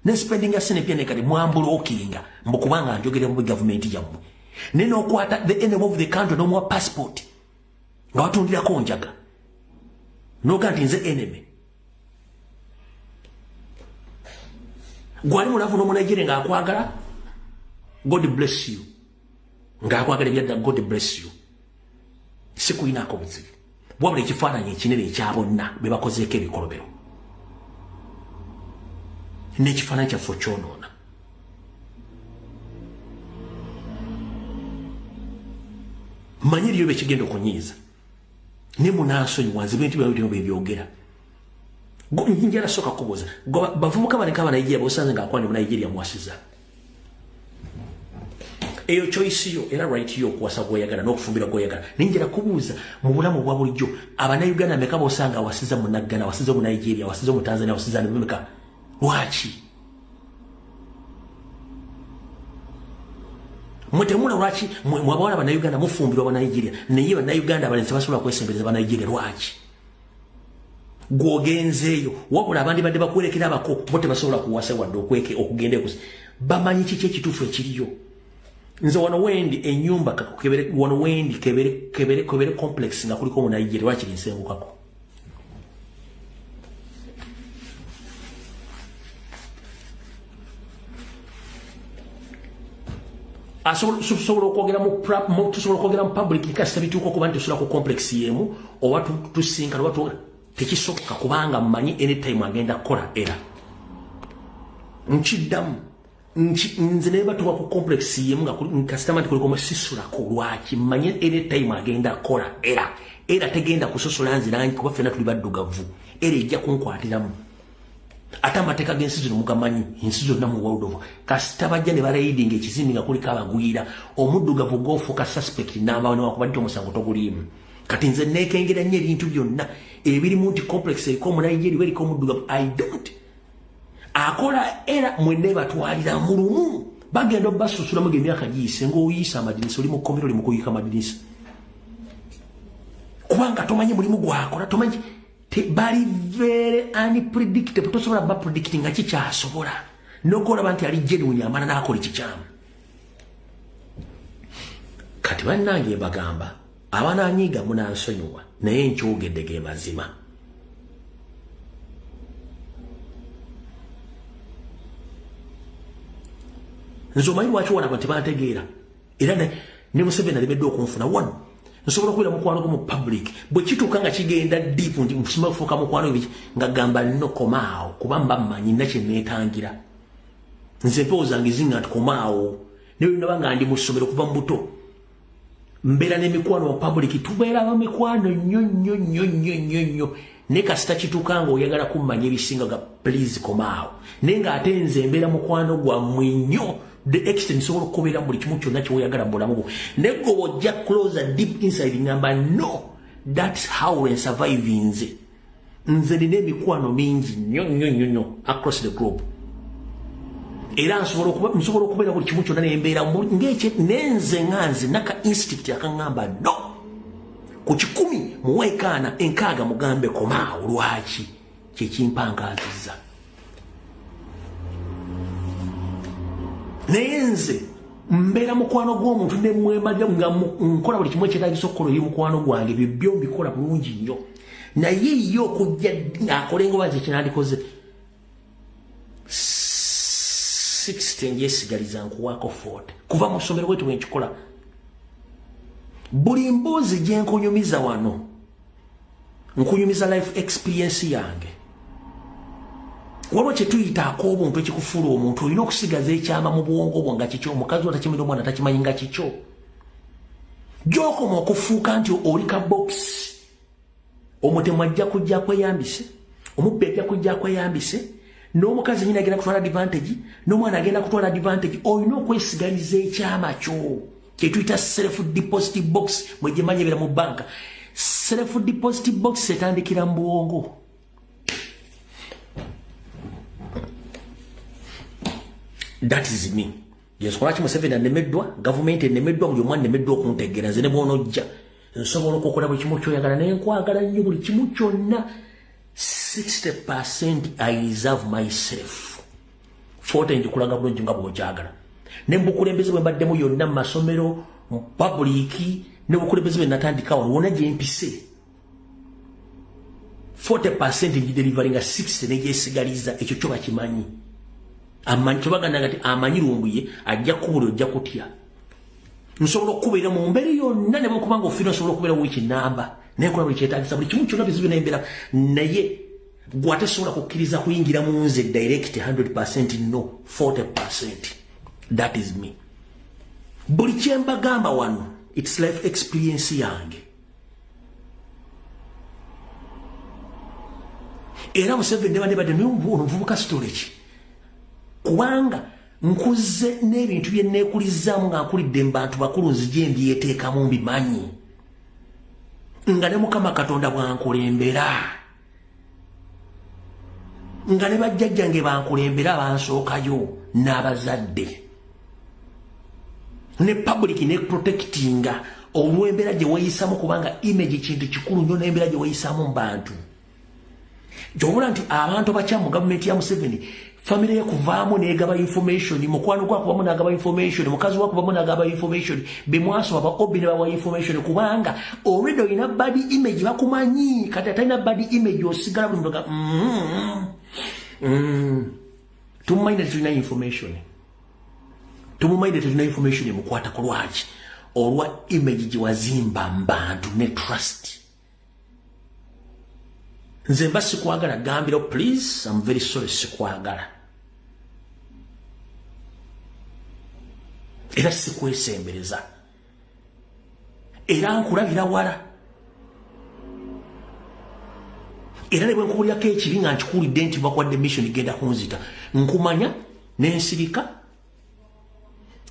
ne spending ya sene pia nekali mwambulookinga mbukubanga njogera mu government yammwe ne n'okwata the enemy of the country n'omuwa passport nga watundirako njaga n'oga nti nze enemy. Gwali mulavu n'Omunigeria ng'akwagala God bless you. Ng'akwagala ebyadda God bless you. Sikuyinaako buzibu. Wabula ekifaananyi ekinene ekya bonna be bakozeeko ebikolobero. N'ekifaananyi kyaffe kyonoona. Manyi eriyo bye kigenda okunyiiza. Ne munansonyiwa nze bintu byabwe byogera. Njala soka kubuuza. Bavubuka baneka Abanigeria b'osanze ng'akwanya Omunigeria mwasiza. Eyo choice yo era right yo kuwasa gweyagala n'okufumbira gweyagala. Ninjira kubuuza mu bulamu bwa bulijjo Abannayuganda meka b'osanga wasiza mu Naggana, wasiza mu Nigeria, wasiza mu Tanzania, wasiza mu America. Lwaki? Mutemula lwaki mwabawala Abannayuganda mufumbirwa Abanigeria naye Abannayuganda abalenzi basobola kwesembereza Abanigeria lwaki? Gwogenzeeyo wabula abandi badde bakuwerekera abako bo tebasobola kuwasa wadde okweke okugenda ekusi bamanyi kiki ekituufu ekiriyo. Nze wano wendi ennyumba kakukebere wano wendi kebere complex nga kuliko Omunigeria lwaki linsengukako. Tusobola okwogera mu public kasita bituuka okuba nti tusula ku complex yemu oba tusinka oba tekisoboka kubanga mmanyi anytime agenda kukola era. Nkiddamu nze ne batuuka ku complex yemu nga kasita nti kuliko musisulako lwaki mmanyi anytime agenda kukola era tegenda kusosola nzirangi kuba ffenna tuli baddugavu era ejja kunkwatiramu. Ate amateeka g'ensi zino mugamanyi ensi zonna mu world over kasita bajja ne baraidinga ekizimbi nga kuliko abagwira omuddugavu gw'ofuuka suspect n'amaawo newakuba nti omusango toguliimu. Kati nze neekengera nnyo ebintu byonna ebirimu nti complex eriko Omunigeria eriko omuddugavu I don't akola era mwenne batwalira mu lumu bagenda obasusulamu emyaka giyise ng'oyisa amadinisa oli mu kkomera oli mu kuyiika amadinisa kubanga tomanyi mulimu gwakola tomanyi bali very unpredictable tosobola ba predicting nga kikyasobola n'okolaba nti ali genuine amala n'akola ekikyamu. Kati bannange bagamba abananyiiga munansonyiwa naye nkyogedde ge mazima. nzomanyi lwaki wana abantu tebategeera era ne Museveni alibedde okunfuna one nsobola okubeera mukwano gwo mu public bwe kituuka nga kigenda deep ndi musimba kufuuka mukwano biki nga gamba nno komaawo kuba mba mmanyi nakye neetangira nze empewo zange zinga nti komaawo ne bwe ndaba nga ndi mu ssomero kuva mu buto mbeera n'emikwano mu public tubeera bamikwano nnyo ne kasita kituuka nga oyagala kummanya ebisinga ga please komaawo naye ng'ate nze mbeera mukwano gwammwe nnyo the extent nsobola okubeera buli kimu kyonna kyewoyagala mu bulamu bwo naye gwe ojja closer deep inside ngamba no that's how we survive nze nina emikwano mingi nnyo across the globe era nsobola okubeera buli kimu kyonna nembeera nenze nganze naka instinct akaŋŋamba no ku 10 mu weekaana 6 mugambe komaawo lwaki kyekimpangaazizza naye nze mbeera mukwano gw'omuntu ne mwemaja nga nkola buli kimu ekyetaagisa okukola eri mukwano gwange byebyo mbikola bulungi nnyo naye yo okujja akolenga oba kyekinandikoze 60 njesigaliza nkuwaako 40 kuva mu ssomero bwetu bwenkikola buli mboozi gye nkunyumiza wano nkunyumiza life experience yange waliwo kyetuyitaako obuntu ekikufuula omuntu olina okusigaza ekyama mu bwongo bwo nga kikyo omukazi otakimira omwana takimanyi nga kikyo gyokoma okufuuka nti oli ka bokisi omutemu ajja kujja kweyambise omubbi ajja kujja kweyambise n'omukazi nyina agenda kutwala advantage n'omwana agenda kutwala advantage olina okwesigaliza ekyama kyo kyetuyita self deposit box mwegyemanyi ebeera mu banka self deposit box etandikira mu bwongo that is me yesokola ki Museveni anemeddwa gavumenti enemeddwa buli omwana anemeddwa okuntegeera nze ne bw'onojja nsobola okukola buli kimu kyoyagala naye nkwagala nnyo buli kimu kyonna 60% I reserve myself 40 njikulaga bulungi nga bw'okyagala ne mubukulembeze bwe mbaddemu yonna mu masomero mu publiki ne bukulembeze bwe natandikawo wonna gye mpise 40% ngideliveringa 60 negyesigaliza ekyo kyo bakimanyi amanyi tebaganda ti amanyi lumbuye ajja kubula ojja kutya nsobola okubeera mu mbeera yonna ne bwekuba nga ofiina osobola okubeera wiki namba naye nkola buli kyetaagisa buli kimu kyonna bizibu nembeera naye gwe ate sobola kukkiriza kuyingira mu nze direct 100% no 40%. That is me. Buli kyembagamba wano it's life experience yange. Era Museveni nebadde n'omuvubuka storage kubanga nkuze n'ebintu bye neekulizzaamu nga nkulidde mu bantu bakulu nzije mbyeteekamu mbimanyi nga ne Mukama Katonda bwankulembera nga ne bajjajjange bankulembera bansookayo n'abazadde ne public ne protectinga olw'embeera gye weeyisamu kubanga image kintu kikulu nnyo n'embeera gye weeyisamu mu bantu gy'obula nti abantu bakyamu gavumenti ya Museveni family yekuvaamu negaba information mukwano gwakubamu nagaba information mukazi wakubamu nagaba information bemwaso aba Bobi ne bawa information kubanga already olina bad image bakumanyi kati atalina bad image osigala buli mdoga tumumaine tulina information mukwata ku lwaki olwa image gye wazimba mbantu ne trust. Nze mba sikwagala gambiro please I'm very sorry sikwagala era sikwesembereza era nkulabira wala era ne bwe nkubulyako ekibi nga nkikuulidde nti bakwadde mission igenda kunzita nkumanya n'ensirika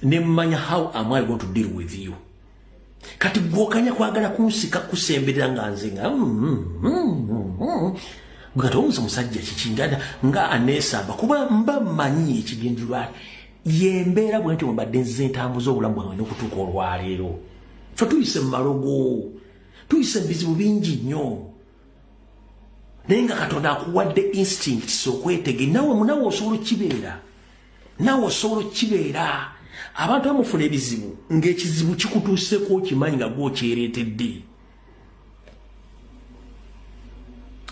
nemmanya how am I going to deal with you kati gwokanya kwagala kunsika kusemberera nga nze nga gata omusa musajja kikingana nga aneesamba kuba mba mmanyi ekigenderwa yembeera bwe nti mbadde nzize entambuza obulamu bwange n'okutuuka olwaleero fe tuyise mu malogo tuyise mu bizibu bingi nnyo naye nga Katonda akuwadde instincts okwetege nawe osobola okibeera abantu bamufuna ebizibu ng'ekizibu kikutuuseko okimanyi nga gwokyereetedde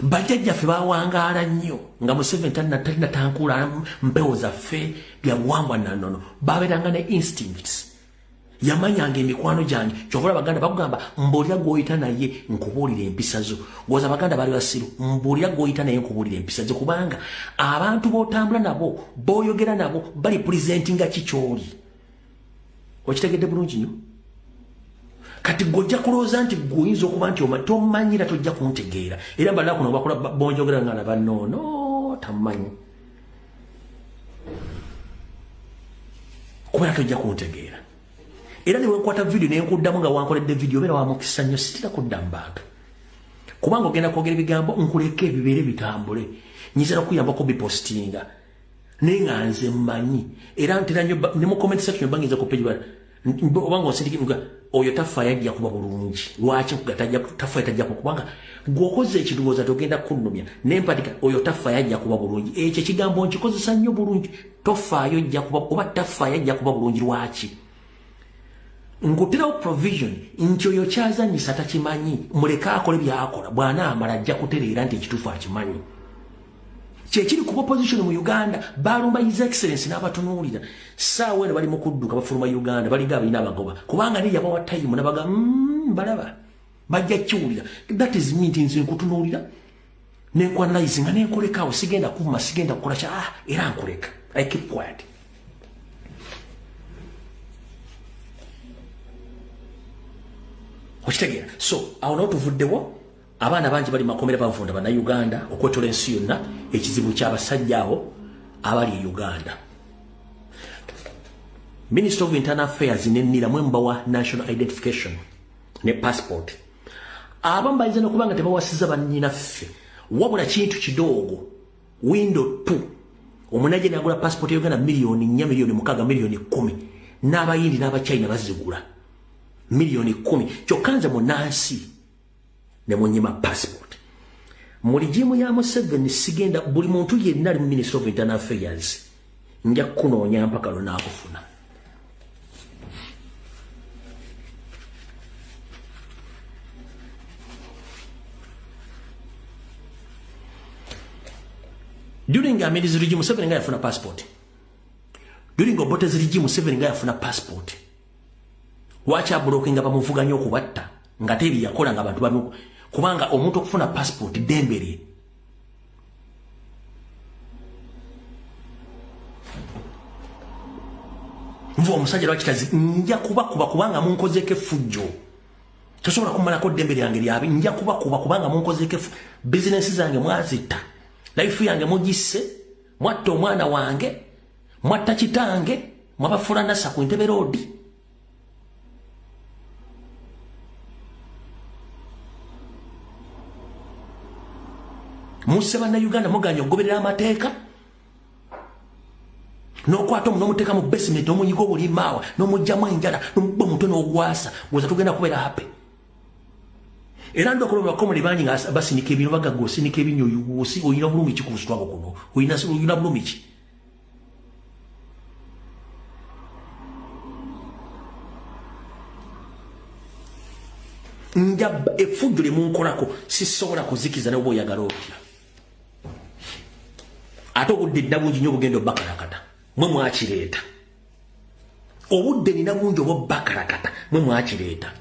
bajjajjaffe bawangaala nnyo nga Museveni talina tankula mpewo zaffe bya buwangwa nannono babeeranga ne instincts yamanyanga emikwano gyange kyovula baganda bakugamba mbuulira gw'oyita naye nkubuulira empisa zo gwoza baganda bali basiru mbuulira gw'oyita naye nkubuulira empisa zo kubanga abantu b'otambula nabo b'oyogera nabo bali presentinga kikyoli okitegedde bulungi nnyo kati gojja kulooza nti guyinza okuba nti tomanyira tojja kuntegeera era mbala kuno bakola bonjogera nga naba no tamanyi kubera tojja kuntegeera era ne wenkwata video ne nkuddamu nga wankoledde video beera wamukisa nnyo sitira kudda mbaaka kubanga ogenda kwogera ebigambo nkuleka ebibeere bitambule nyinza okuyambako bipostinga naye nga nze mmanyi era ntera nnyo ne mu comment section bangiza ku page obanga osindikira oyo tafa yajja kuba bulungi lwaki tafa tajja kubanga gwokoze ekirowooza togenda kunnumya nempatika oyo tafa yajja kuba bulungi ekyo ekigambo nkikozesa nnyo bulungi tofaayo jja kuba oba tafa yajja kuba bulungi lwaki nkutirawo provision nti oyo kyazanyisa takimanyi muleka akole byakola bw'anaamala ajja kutereera nti ekituufu akimanyi kyekiri ku opposition mu Uganda balumba his excellence n'abatunuulira saawa eno bali mu kudduka bafuluma Uganda balinga abalina abagoba kubanga ne yabawa time nabaga balaba bajja kiwulira that is me nti nze nkutunuulira nenkwanalize nga nenkolekaawo sigenda kuvuma sigenda kukola kya era nkuleka I keep quiet okitegeera so awo n'otuvuddewo abaana bangi bali makomera bavunda bana Uganda okwetola ensi yonna ekizibu ky'abasajja abo abali e Uganda Minister of Internal Affairs nennira mwemba wa national identification ne passport abamu bayinza n'okubanga tebawasiza bannyinaffe wabula kintu kidoogo window 2 omunaje n'agula passport ya Uganda milioni 4 milioni 6 milioni 10 n'abayindi n'abachina bazigula milioni 10 kyokkanza mu nansi ne munyima passport mulijimu ya Museveni sigenda buli muntu yenna ali Minister of Internal Affairs nja kunoonya mpaka lunaakufuna during Ameli's regime Museveni nga yafuna passport during Obote's regime Museveni nga yafuna passport wacha blokinga bamuvuganya okubatta nga tebi yakola nga abantu bamu kubanga omuntu okufuna passport dembere mvu omusajja lwakitazi nja kuba kubanga munkozeke fujjo tosobola kumalako dembere yange lyabi nja kuba kubanga munkozeke business zange mwazita life yange mugisse mwatta omwana wange mwatta kitange mwabafula nasa ku Ntebe Road museba na Uganda muganya ogoberera amateeka nokwata n'omuteeka mu basement omunyigo buli maawa n'omujjamu enjala n'omubba omuto n'ogwasa gwoza tugenda kubeera happy era ndokoloba komuli banyi nga basinika ebintu bagaga osinika ebinyo oyina bulumi ki ku busitwako kuno oyina bulumi ki nja effujjo lyemunkolako sisobola kuzikiza ne bwe oyagala otya ate obudde nina bungi nnyo obugenda obbakalakata mwe mwakireeta obudde nina bungi obwobbakalakata mwe mwakireeta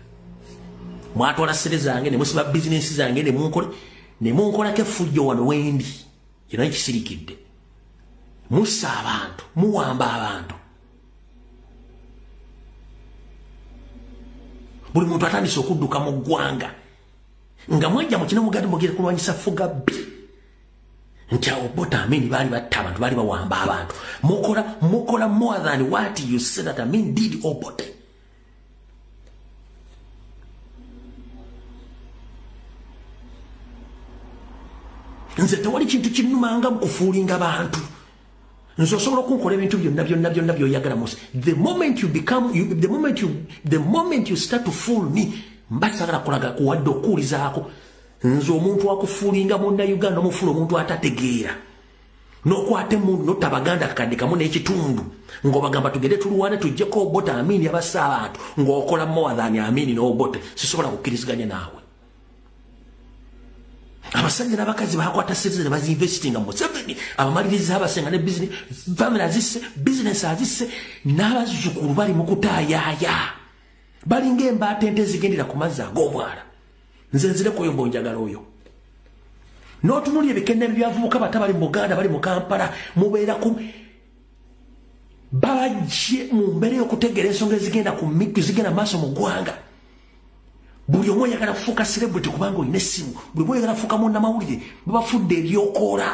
mwatwala ssere zange ne musiba bizinensi zange ne munkolako effujjo wano wendi kino ekisirikidde mussa abantu muwamba abantu buli muntu atandise okudduka mu ggwanga nga mwajja mu kino mugati mugire kulwanyisa fuga bbi nti awo bota amini baali batta abantu baali bawamba abantu mukola more than what you said that Amin did Obote nze tewali kintu kinnumanga mukufuulinga bantu nze osobola okunkola ebintu byonna byoyagala musi the moment you start to fool me mbasagala kulaga kuwadde okuwulizaako nze omuntu akufuulinga munna Uganda omufuula omuntu atategeera n'okwata emundu notta abaganda akakadde kamu n'ekitundu ng'obagamba tugende tuluwane tujjeko Obote Amini abassa abantu ng'okola more than Amini n'Obote sisobola kukkiriziganya naawe abasajja n'abakazi bakwata sente ne bazinvestinga mu Museveni abamaliriza abasenga ne business family azisse business azisse n'abazzukulu bali mu kutaayaaya balinga embaata ente zigendera ku mazzi ag'omwala nze nzire kuyomba njagala oyo n'otunulya ebikenne byavubuka bata bali mu Buganda bali mu Kampala mubeera ku babajje mu mbeera y'okutegeera ensonga ezigenda ku mikku zigenda maaso mu ggwanga buli omu oyagala kufuuka celebrity kubanga olina essimu buli omu oyagala kufuuka munnamawulire babafudde ebyokoola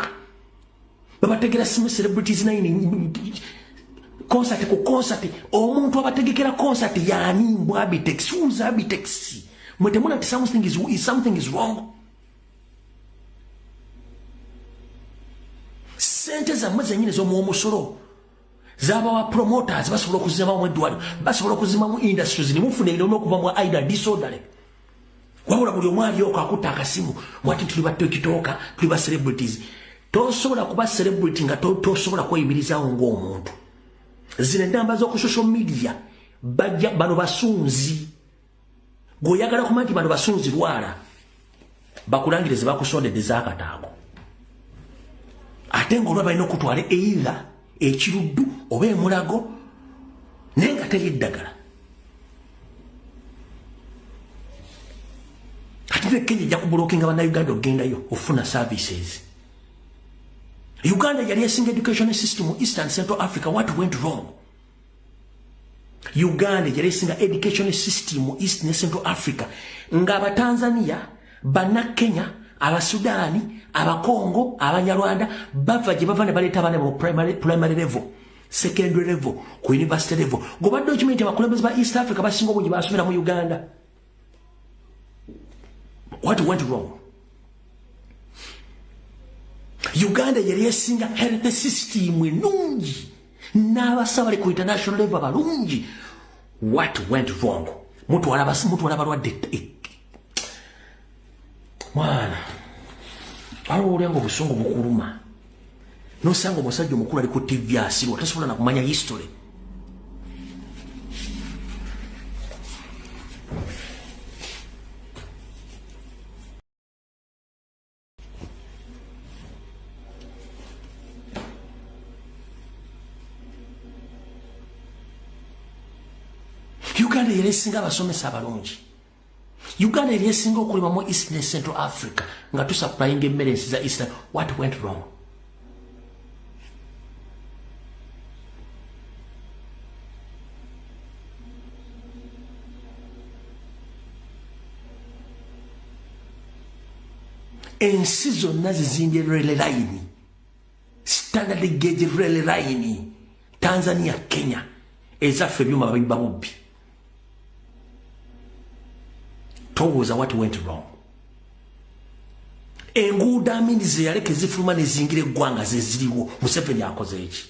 babategera simu celebrities concert ku concert omuntu abategekera concert yaani mbw Abitex who's Abitex mwe temuna nti something is wrong sente zammwe zennyini z'omuwa omusolo zabawa promoters basobola okuzimamu eddwaliro basobola okuzimamu industries nimufune ebirona okuva mu aida disordale wabula buli omu alyoka akutta akasimu mwati tuli ba tikitoka tuli ba celebrities tosobola kuba celebrity nga tosobola kweyimirizaawo ng'omuntu zino endamba z'oku social media bajja bano basunzi gweoyagala kumanya nti bano basunzi lwala bakulangirize bakusondedde zakataago ate ng'olwa balina okutwala either ekiruddu oba emulago naye nga teri eddagala ate ne Kenya ejja kubulookinga bannayuganda okugendayo ofuna services Uganda yali esinga education system mu Eastern Central Africa. What went wrong? Uganda yali esinga education system mu East ne Central Africa nga Abatanzania banna Kenya Abasudani Abakongo Abanyarwanda bava gye bava ne baleeta abaana mu primary level secondary level ku university level gobadde okimenti abakulembeze ba East Africa basinga obungi basomera mu Uganda. What went wrong? Uganda yali esinga health system enungi n'abasabale ku international level abalungi. What went wrong? Mutwala balwadde mwana awo olengo busungu bukuluma nosanga omusajja omukulu ali ku TV asirwa tasobola nakumanya history. Uganda yali esinga abasomesa abalungi. Uganda yali esinga okulima mu East ne Central Africa nga tusupplying emmere ensi za Eastern. What went wrong? Ensi zonna zizimbye rail line, standard gauge rail line, Tanzania, Kenya, ezaffe ebyuma babibba Bobi. Towoza what went wrong? Enguudo amini ze yaleke zifuluma ne zingira eggwanga ze ziriwo Museveni akoze eki?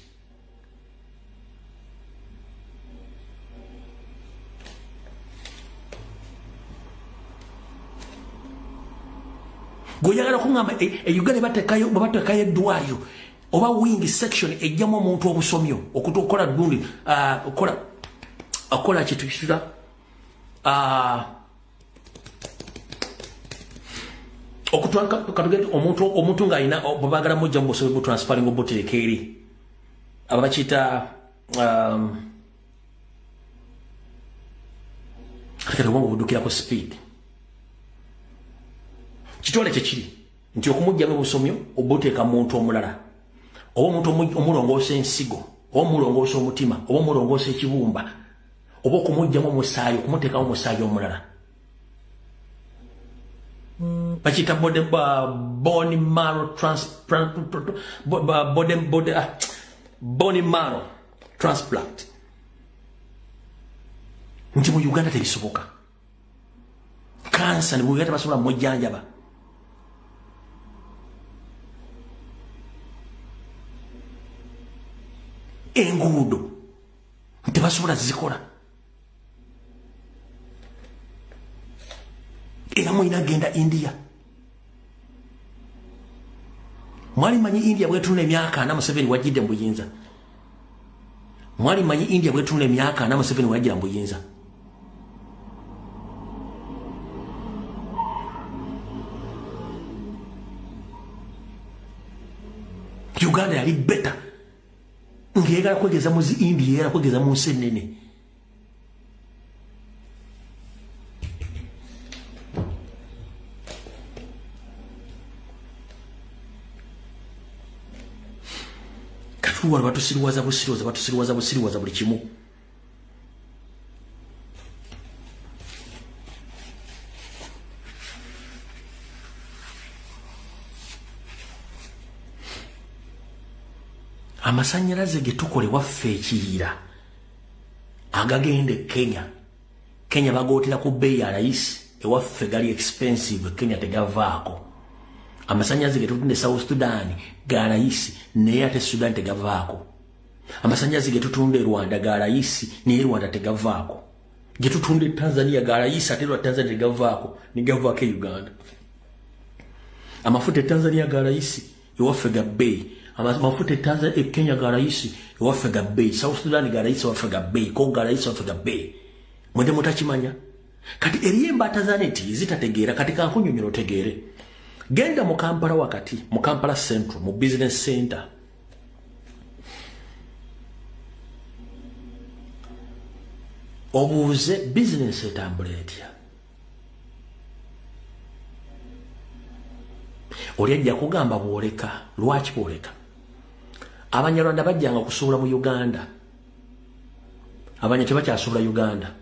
Goyagala kungamba Uganda batekayo eddwaliro oba wing section ejjamu omuntu obusomyo okutokola dundi okola kitu kitula okutwanka katugende omuntu nga alina babagala mujja mu busobe bu transferring obutereka eri abakiyita kati obwongo budukirako speed kitwale kyekiri nti okumujjamu obusomyo obuteeka muntu omulala oba omuntu omulongoosa ensigo oba omulongoosa omutima oba omulongoosa ekibumba oba okumujjamu omusaayi okumuteekamu omusaayi omulala bakita bone marrow transplant nti mu Uganda tebisoboka. Kansa ne mu Uganda basobola mujjanjaba. Enguudo tebasobola zikola. Era mwina genda India. Mwali manyi India bwetuna emyaka ana Museveni wajjidde mu buyinza. Mwali manyi India bwetuna emyaka ana Museveni wajjira mu buyinza. Uganda yali better ngeyagala kwegeza mu India yagala kwegeza mu Nsenene. Katuwa batusiriwaza busiriwaza buli kimu. Amasanyalaze getukole waffe ekiyira agagende Kenya bagotera ku bei ya rais ewaffe gali expensive Kenya tegavaako. Amasanyalaze getutunda South Sudan ga rais naye ate Sudan tegavaako. Amasanyalaze getutunda Rwanda ga rais naye Rwanda tegavaako. Getutunda Tanzania ga rais ate Tanzania tegavaako ni gavaako Uganda. Amafuta Tanzania ga rais ewaffe ga bei. Amafuta Tanzania Kenya ga rais ewaffe ga bei. South Sudan ga rais ewaffe ga bei. Congo ga rais ewaffe ga bei. Mwende mutakimanya kati eriyemba Tanzania zitategeera kati kankunyonyola otegeere. Genda mu Kampala wakati mu Kampala Central mu business center obuuze business etambula etya. Oli ajja kugamba bwoleka. Lwaki bwoleka? Abanyarwanda bajjanga kusuula mu Uganda. Abanya tebakyasuula Uganda.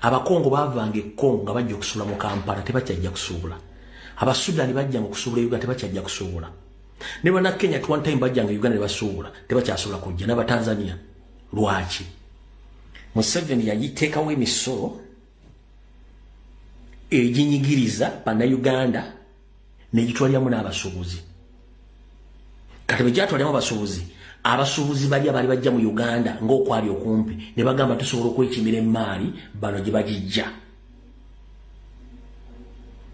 Abakongo bavanga Kongo nga bajja kusuula mu Kampala tebakyajja kusuula. Abasudani bajjanga kusuula Uganda tebakyajja kusuula. Ne bana Kenya one time bajjanga Uganda ne basuula tebakyasuula kujja. N'aba Tanzania lwaki? Museveni yagiteekawo emisolo eginyigiriza bana Uganda negitwalyamu n'abasuubuzi. Kati bwe gyatwalyamu abasuubuzi bali abali bajja mu Uganda ng'okwali okumpi ne bagamba tusobola okwekimira emmaali bano gye bagijja.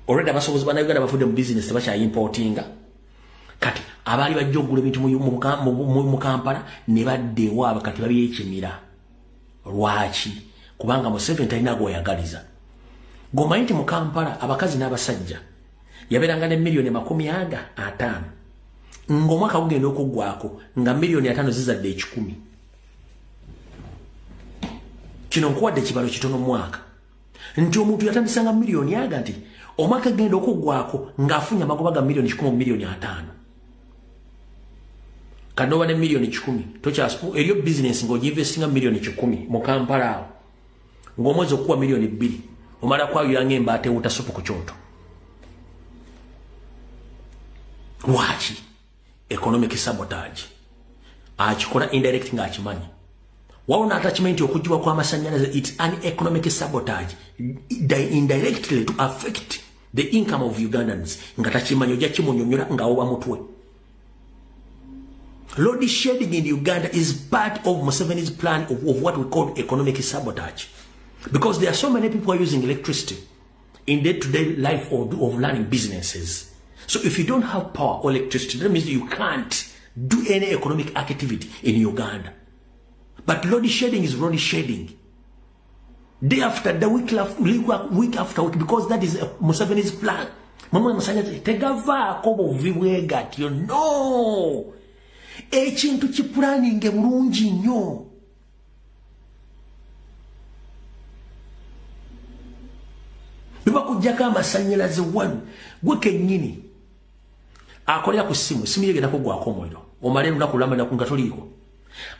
Already abasuubuzi bana Uganda bafudde mu business tebakyaimportinga. Kati abali bajja okugula ebintu mu Kampala ne badda ewaabwe kati babyekimira. Lwaki? Kubanga Museveni talina gw'oyagaliza. Gomanyi nti mu Kampala abakazi n'abasajja yaberanga ne milioni 50 ng'omwaka gugenda okuggwako nga milioni 5 zizadde 10. Kino nkuwadde kibalo kitono mwaka nti omuntu yatandisanga milioni aga nti omwaka genda okuggwako ng'afunye amagoba ga milioni 10 mu milioni 5. Kanoba ne milioni 10 tokyasipu eriyo business ng'oginvestinga milioni 10 mu Kampala awo ng'omwezi okuwa milioni 2 omala kwawiranga embaata ewuta supu ku kyoto. Lwaki? Economic sabotage. Akikola indirect ng'akimanyi. Wawona atakimanyi nti okugibwa kw'amasanyalaze it's an economic sabotage indirectly to affect the income of Ugandans. Nga takimanyi ojja kimunyonyola ng'awoba mutwe. Load shedding in Uganda is part of Museveni's plan of what we call economic sabotage. Because there are so many people using electricity in day-to-day life of running businesses. So if you don't have power or electricity, that means you can't do any economic activity in Uganda. But load shedding is load shedding. Day after day, week after week, because that is Museveni's plan. Mama Museveni tegava kobo vibwega you know. Ekintu kiplanning bulungi nnyo. Biba kujjako amasanyalaze wanu gwe kennyini akolera ku simu yegenda kugwako omuliro omale lunaku lulamba nga toliiko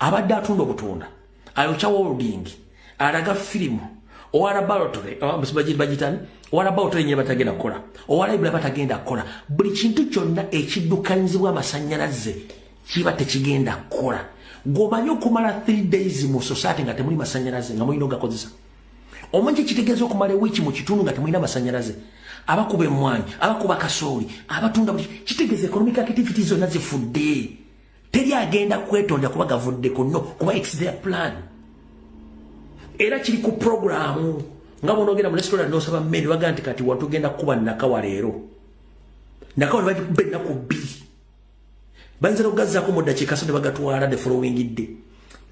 abadde atunda obutunda ayokya holding alaga firimu owala laboratory bagitani owala laboratory nyine batagenda kukola owala ibula batagenda kukola buli kintu kyonna ekiddukanyizibwa amasanyalaze kiba tekigenda kukola. Gomanyi okumala 3 days mu society nga temuli masanyalaze nga mulina ogakozesa. Omanyi kitegeeza okumala wiki mu kitundu nga temulina masanyalaze. Abakuba emmwanyi, abakuba kasooli, abatunda buli kitegeeza economic activities zonna zifudde. Teri agenda kwetonda kuba gavuddeko no kuba it's their plan. Era kiri ku programu nga bonogera mu restaurant n'osaba mmere baga nti kati watugenda kuba nakawa leero. Nakawa bajja ku bbiri. Banzero gazzako mu dakiika so ne bagatwala the following day.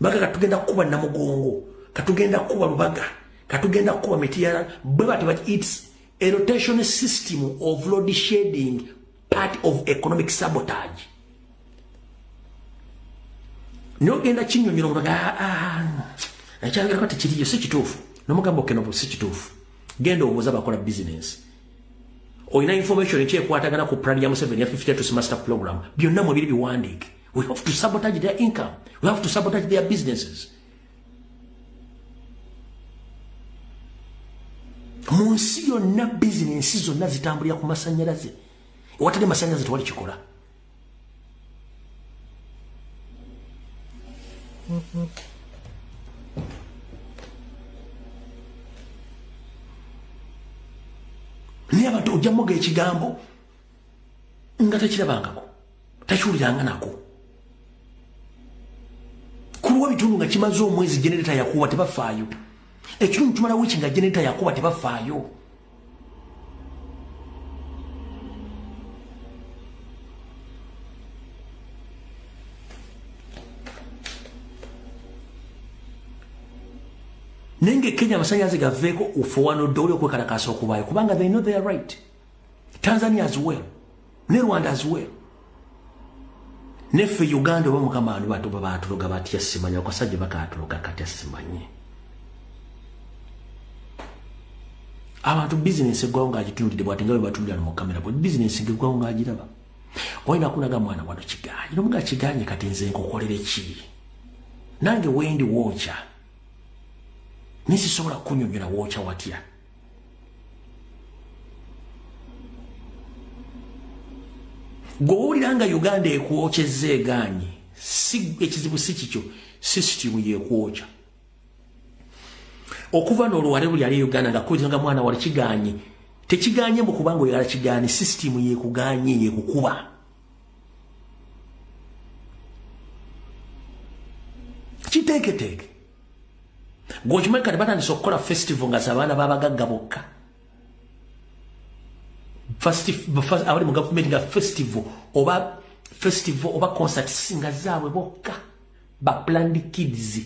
Baga katugenda kuba namugongo, katugenda kuba lubaga, katugenda kuba mitiyala, but it's a rotation system of load shedding, part of economic sabotage. Nogenda kinyonyero mbaga akyagala kati kiriyo si kituufu nomugamba okeno si kituufu genda obuuza bakola business oyina information ekyekwatagana ku plan ya Museveni ya 52 semester program byonna mu biri biwandiike. We have to sabotage their income. We have to sabotage their businesses. Munsi yonna business zonna zitambulira ku masanyalaze. Watali masanyalaze tewali kikola. Ni abantu ojjamuga ekigambo nga takirabangako takiwuliranga nako kuliwa bitundu nga kimaze omwezi generator yakuba tebafaayo ekitundu tumala wiki nga generator yakuba tebafaayo. Nenge Kenya amasanyaze gaveeko ufuwano dole okwekalakasa okubayo kubanga they know they are right. Tanzania as well. Ne Rwanda as well. Nefe Uganda oba mukama anu batu babatuloga batya simanya okasajja bakatuloga katya simanye. Abantu business egwawo ng'agitundidde bw'ate nga bwe batundira mu kamera bwe business egwawo ng'agiraba. Oyina kunaga mwana wano kiganye. Nomuga kiganye kati nze nkukolere ki? Nange wendi wocha. Nisi sobola kunyonyola wocha watya. Gw'owuliranga Uganda ekwokyezza eganye si ekizibu si kikyo sisitimu yekwokya. Okuva n'olwale buli ali Uganda nga kuyitanga mwana wali kiganye tekiganye mu kubanga oyagala kiganye sisitimu yekuganye yekukuba. Kiteeketeeke gw'okimanyi kati batandise okukola festival nga z'abaana b'abagagga bokka. Abali mu gavumenti nga festival oba concert singa zaabwe bokka ba planned kids.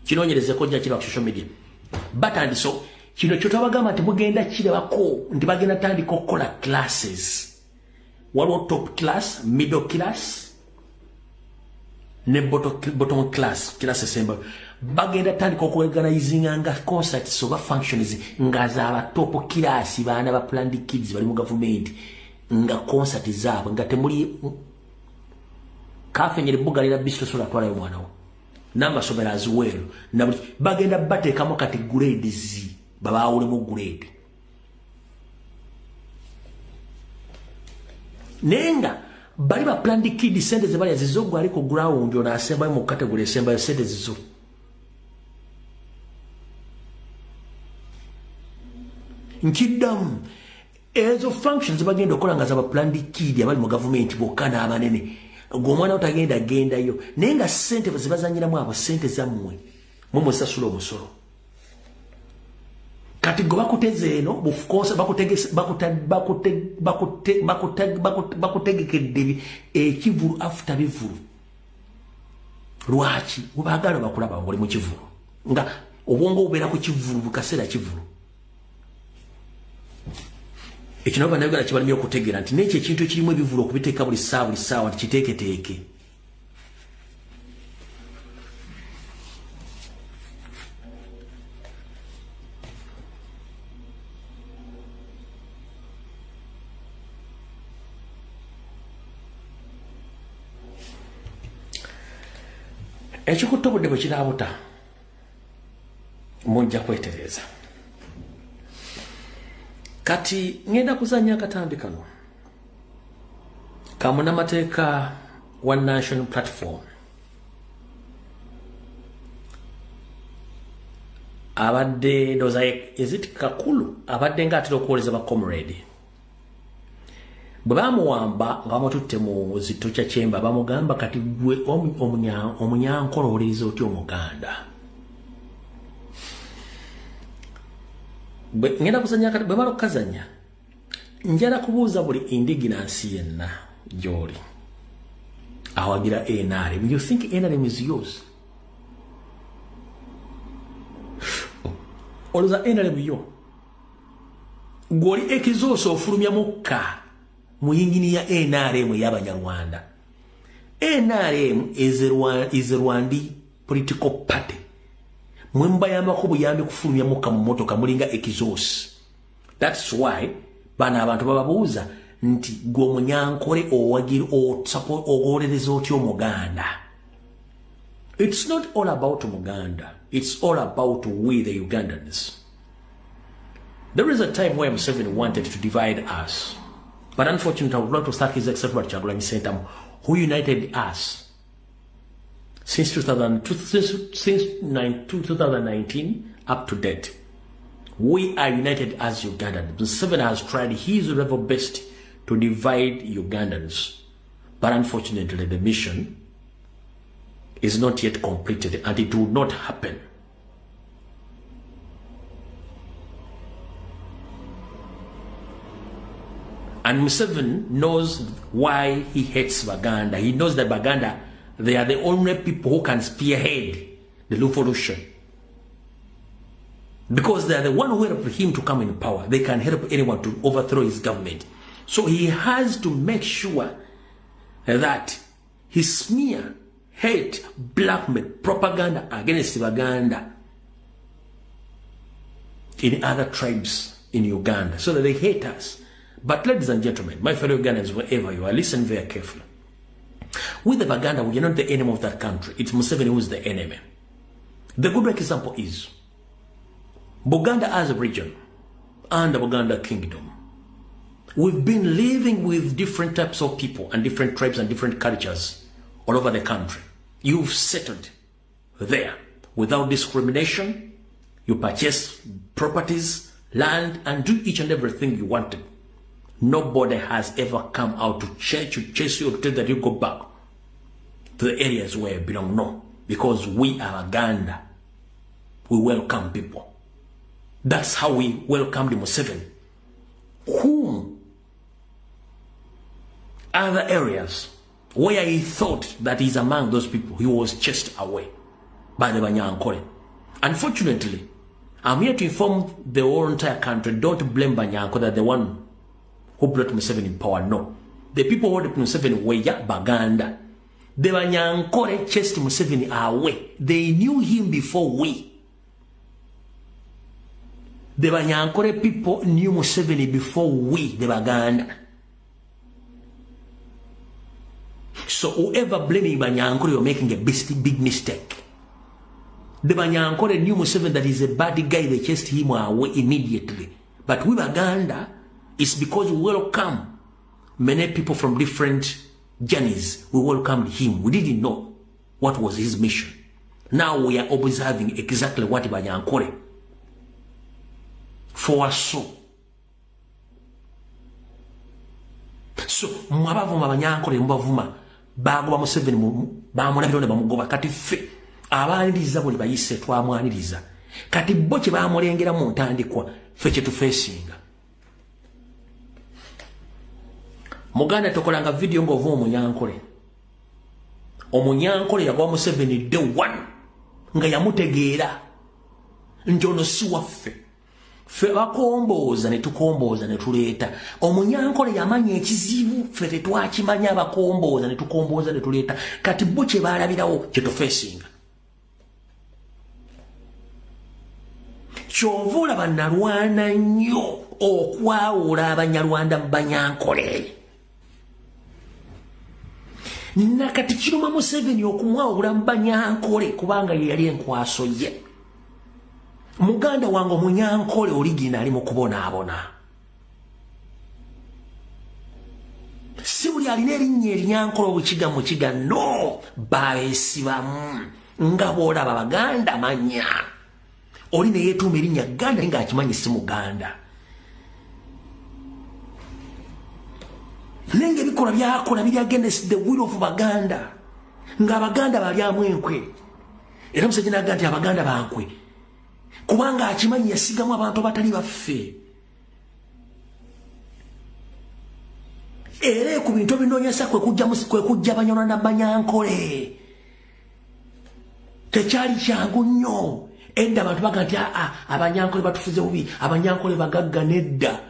Kinoonyereze ko jja kiri ku social media. Batandise kino kyo tabagamba nti mugenda kirabako nti bagenda tandika okukola classes. Waliwo top class, middle class ne bottom class esemba. Bagenda tandika okuorganizinga nga concerts oba functions nga zaaba top class baana ba planned kids bali mu gavumenti nga concert zaabwe nga temuli kafenyere bugalira bisto sola twalayo mwana wo n'amasomero as well na bagenda bateekamu kati grades babaawulemu grade nenga bali ba planned kids sente ze bali zizogwa aliko ground ona asembayo mu category esembayo sente zizo. Nkiddamu ezo functions bagenda okola nga zaba planned kid abali mu government bokka n'abanene gw'omwana otagenda gendayo naye nga ssente zibazanyiramu abo ssente zammwe musasula omusolo kati gwe bakuteze eno bakutegekedde ekivulu afuta bivulu. Lwaki webaagala bakulaba ng'oli mu kivulu nga obwongo bubeera ku kivulu bukaseera kivulu. Ekino bannayuganda kibalimi okutegeera nti n'ekyo ekintu ekirimu ebivulo okubiteeka buli ssaawa nti kiteeketeeke. Ekikutte obudde bwe kiraabuta mujja kwetereeza. Kati ngenda kuzanya akatambi kano kamunamateeka One Nation Platform abadde ndoza ezit kakulu abadde ngaatera okuwoleza ba comrade bwe bamuwamba nga bamututte mu zitto kya kyemba bamugamba kati gwe omunyankolo owuliriza otya Omuganda. Ngenda kuzanya kati bwe bala okukazanya njala kubuuza buli indigenansi yenna gy'oli awagira NRM. You think NRM is yours? Olowooza NRM yo gw'oli ekizoosa ofulumya mukka mu yingini ya NRM ey'Abanyarwanda NRM is a Rwandi political party. Mwemba ya makubu yambi kufulumya muka mumotoka mulinga exhaust. That's why bana abantu bababuuza nti gwe Munyankole owagiri o support ogorereza otyo Muganda. It's not all about Muganda. It's all about we the Ugandans. There is a time where Museveni wanted to divide us. But unfortunately, I would like to thank His Excellency Kyagulanyi Ssentamu, who united us since 2019 up to date. We are united as Ugandans. Museveni has tried his level best to divide Ugandans. But unfortunately, the mission is not yet completed and it will not happen. And Museveni knows why he hates Baganda. He knows that Baganda, they are the only people who can spearhead the revolution. Because they are the one who helped him to come in power. They can help anyone to overthrow his government. So he has to make sure that he smear, hate, blackmail, propaganda against Baganda in other tribes in Uganda so that they hate us. But ladies and gentlemen, my fellow Ugandans, wherever you are, listen very carefully. With the Baganda, we are not the enemy of that country. It's Museveni who is the enemy. The good example is Buganda as a region and the Buganda kingdom. We've been living with different types of people and different tribes and different cultures all over the country. You've settled there without discrimination. You purchase properties, land, and do each and everything you wanted. Nobody has ever come out to chase you to tell that you go back to the areas where you belong. No, because we are Uganda. We welcome people. That's how we welcomed Museveni. Whom other areas where he thought that he's among those people, he was chased away by the Banyankole. Unfortunately, I'm here to inform the whole entire country, don't blame Banyankole that the one who brought Museveni in power. No. The people who brought Museveni were Baganda. The Banyankole chased Museveni away. They knew him before we. The Banyankole people knew Museveni before we, the Baganda. So whoever blaming Banyankole, you're making a big mistake. The Banyankole knew Museveni that he's a bad guy. They chased him away immediately. But we Baganda, it's because we welcome many people from different journeys. We welcomed him. We didn't know what was his mission. Now we are observing exactly what Banyankole foresaw. So, mwabavuma Banyankole mbavuma bagoba Museveni bamulabira ne bamugoba kati fe abaniriza buli bayise twamwaniriza kati bo kye bamulengera mu ntandikwa fe kye tufeesinga. Muganda tokolanga video ng'ova Omunyankole yagwa Museveni day one nga yamutegeera nti ono si waffe. Ffe bakombooza ne tukombooza ne tuleeta. Omunyankole yamanya ekizibu ffe tetwakimanya abakombooza ne tukombooza ne tuleeta. Kati bo kye baalabirawo kye tufeesinga. Kyova olaba nalwana nnyo okwawula Abanyarwanda mu Banyankole. Nakati kiruma Museveni okumwawula mu Banyankole kubanga ye yali enkwaso ye. Muganda wange Munyankole origina ali mu kubonaabona. Si buli alina erinnya Erinyankole obukiga mu kiga, no, babeesibamu nga bw'olaba Baganda manya. Oli ne yeetuuma erinnya Ganda nga akimanyi si Muganda. Nenge bikola byakola biri against the will of Baganda. Nga Abaganda balyamu enkwe. Era Museveni n'agamba nti Abaganda bankwe. Kubanga akimanyi yasigamu abantu abatali baffe. Era ku bintu ebinoonyesa kwe kujja Abanyarwanda Banyankole. Tekyali kyangu nnyo. Edda abantu baga nti Abanyankole batufuze bubi, Abanyankole bagagga nedda.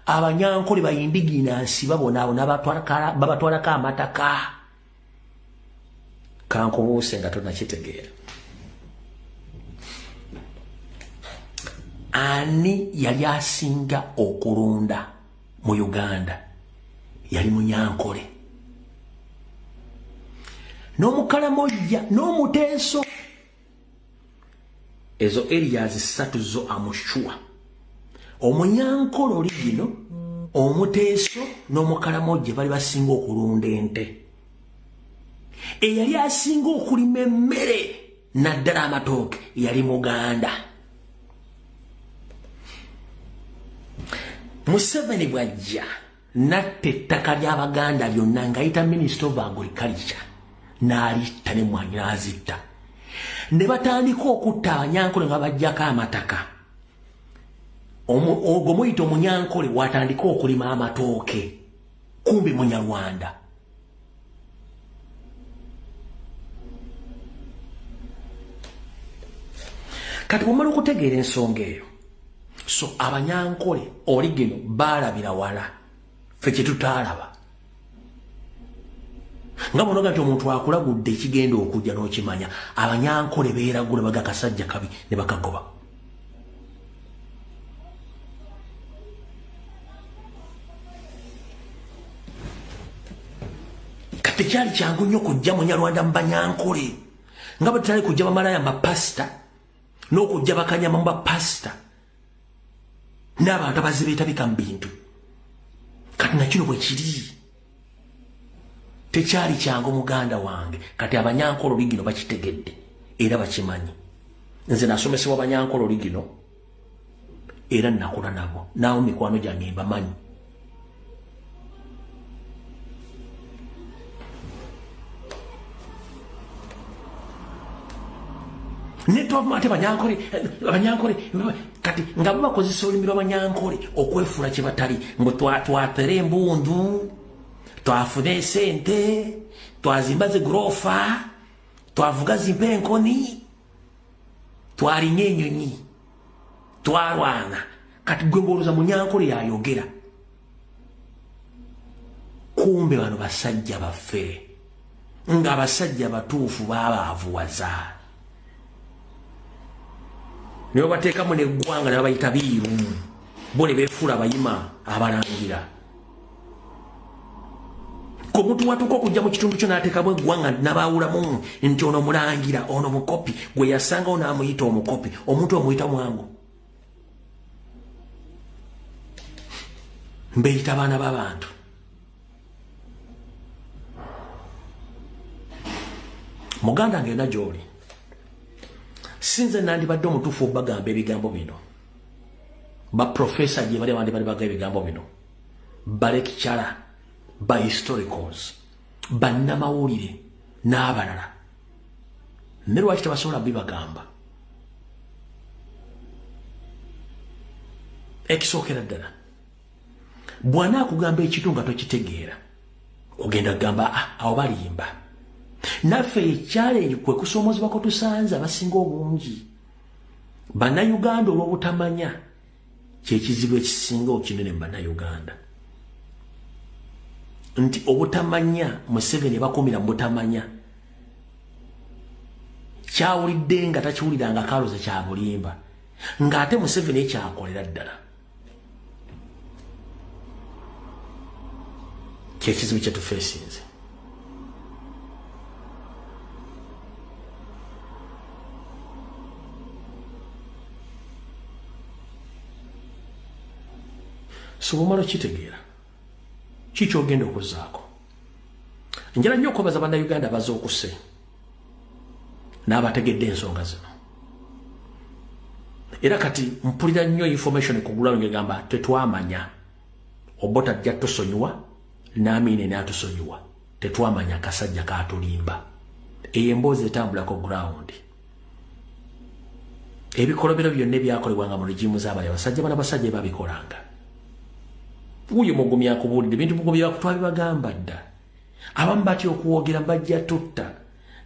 Abanyankole bayindigiina nsi babonaabona babatwalako amataka. kankubuuse nga tonakitegeera. Ani yali asinga okulunda mu Uganda? Yali Munyankole. N'Omukalamoja n'Omuteeso. Ezo areas 3 zo amushua. Omunyankole oli gino, Omuteeso n'Omukalamoja bali basinga okulunda ente. Eyali asinga okulima emmere naddala amatooke yali Muganda. Museveni bwajja natta ettaka ly'Abaganda lyonna ng'ayita Minister of Agriculture n'alitta ne Mwanyi n'azitta. Ne batandika okutta Abanyankole nga bajjako amataka. Ogwo muyita Omunyankole watandika okulima amatooke. Kumbe Munyarwanda. Kati bw'omala okutegeera ensonga eyo, so Abanyankole oli gino baalabira wala ffe kye tutaalaba. Nga bw'onoga nti omuntu akulagudde ekigenda okujja n'okimanya, Abanyankole beeragula baga kasajja kabi ne bakagoba. Kati kyali kyangu nnyo kujja Munyarwanda mu Banyankole nga bwe tutali kujja bamalaya mu bapasita n'okujja bakanyama mu bapasita n'abantu abazibeetabika mu bintu. Kati nakino bwe kiri tekyali kyangu muganda wange. Kati Abanyankole oli gino bakitegedde era bakimanyi. Nze nasomesebwa Abanyankole oli gino era nakula nabo, naawe mikwano gyange mbamanyi. Netwavuma ate Abanyankole kati nga bakozesa olulimi lw'Abanyankole okwefuula kye batali, mbu twatera embundu, twafuna esente, twazimba zigorofa, twavuga zimpenkoni, twalinnya ennyonyi, twarwana. Kati gwe ng'olowooza Munyankole yayogera. Kumbe bano basajja baffe, ng'abasajja batuufu baabaavuwaza. Nibo bateekamu n'eggwanga ne babayita biiru, bo ne beefuula abayima abalangira. Omuntu watuuka okujja mu kitundu kyo n'ateekamu eggwanga n'abaawulamu nti ono mulangira, ono mukopi. Gwe yasangawo n'amuyita omukopi, omuntu omuyita mwangu. Mbeeyita baana b'abantu. Muganda ngenda gy'oli. Sinze nandibadde omutuufu obagamba ebigambo bino. Baprofesa gye bali abandi bali baga ebigambo bino. Balekicara, bahistoricals, bannamawulire n'abalala. Ne lwaki tebasobola bibagamba? Ekisookera ddala, bw'anaakugamba ekintu nga tokitegeera, ogenda kugamba awo balimba. Naffe ekyaleeri kwe kusoomozebwa ko tusanze abasinga obungi. Bannayuganda olw'obutamanya kyekizibu ekisinga okinene mu Bannayuganda. Nti obutamanya Museveni bakumira mu butamanya. Kyawulidde nga takiwuliranga kaloze kya bulimba. Ng'ate Museveni ekyakolera ddala. Kyekizibu kye tufeesinze. So bw'omala okitegeera, kiki ogenda okuzzaako? Njala nnyo okwebaza Bannayuganda baze okuse n'abategedde ensonga zino. Era kati mpulira nnyo information ku ground egamba tetwamanya. Obotta ajja tusonyiwa, n'Amini n'atusonyiwa. Tetwamanya kasajja kaatulimba. Eyo emboozi etambula ku ground. Ebikolobero byonna ebyakolebwanga mu regimu z'abali abasajja bana basajja babikolanga. Uyo mugumi akubuulidde bintu mugobi twabibagamba dda. Abamu batya okuwogera bajja tutta.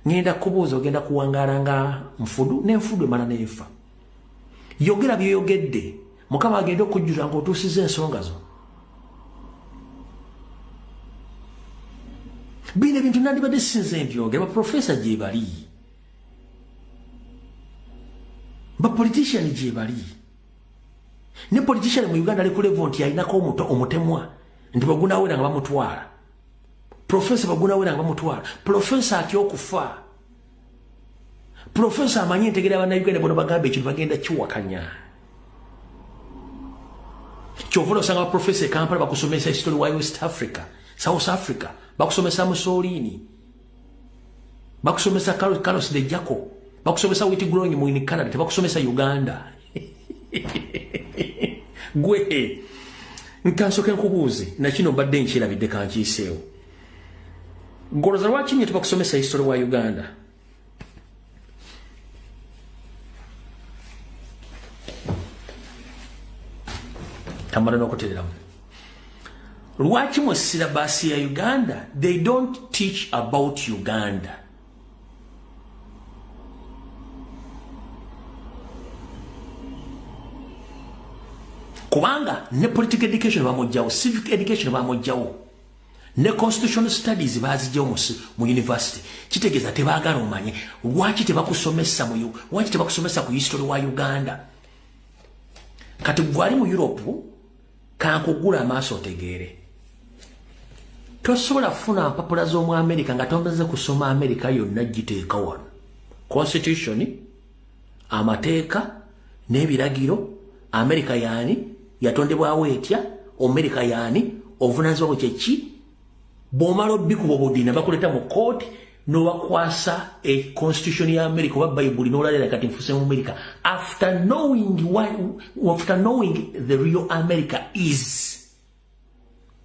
Ngenda kubuuza ogenda kuwangaala nga nfudu, n'enfudu emala n'efa. Yogera by'oyogedde, Mukama agenda okujjula ng'otuusiza ensonga zo. bine bintu nandibadde sinze mbyogera baprofesa gye bali bapolitician gye bali ne politician mu Uganda ali ku level nti alinako omutemwa nti bagunawera nga bamutwala profesa bagunawera nga bamutwala profesa atya okufa profesa amanyi entegera bannayuganda bona bagamba ekintu bagenda kiwakanya kyovula osanga baprofesa Kampala bakusomesa history wa West Africa South Africa bakusomesa Mussolini bakusomesa Carlos de Jaco bakusomesa witi growing mu Canada tebakusomesa Uganda gwe nkansoke nkubuuze na kino badde nkirabidde kankiiseewo goloza lwaki nye tebakusomesa history wa Uganda tamala n'okuteeramu lwaki mu silabasi ya Uganda they don't teach about Uganda kubanga ne political education bamujjawo civic education bamujjawo ne constitutional studies bazijjawo mu university kitegeeza tebaagala omanye lwaki tebakusomesa ku history wa Uganda kati gwali mu Europe kankugula amaaso otegeere tosobola kufuna mpapula z'omu America nga tomaze kusoma America yonna giteeka wano constitution amateeka n'ebiragiro America yaani yatondebwawo etya America yaani obuvunaanyizibwa bwe kyeki bw'omala obbikuba obuddiina bakuleta mu court n'obakwasa a constitution ya America oba Bible n'olalira kati nfuse mu America after knowing the real America is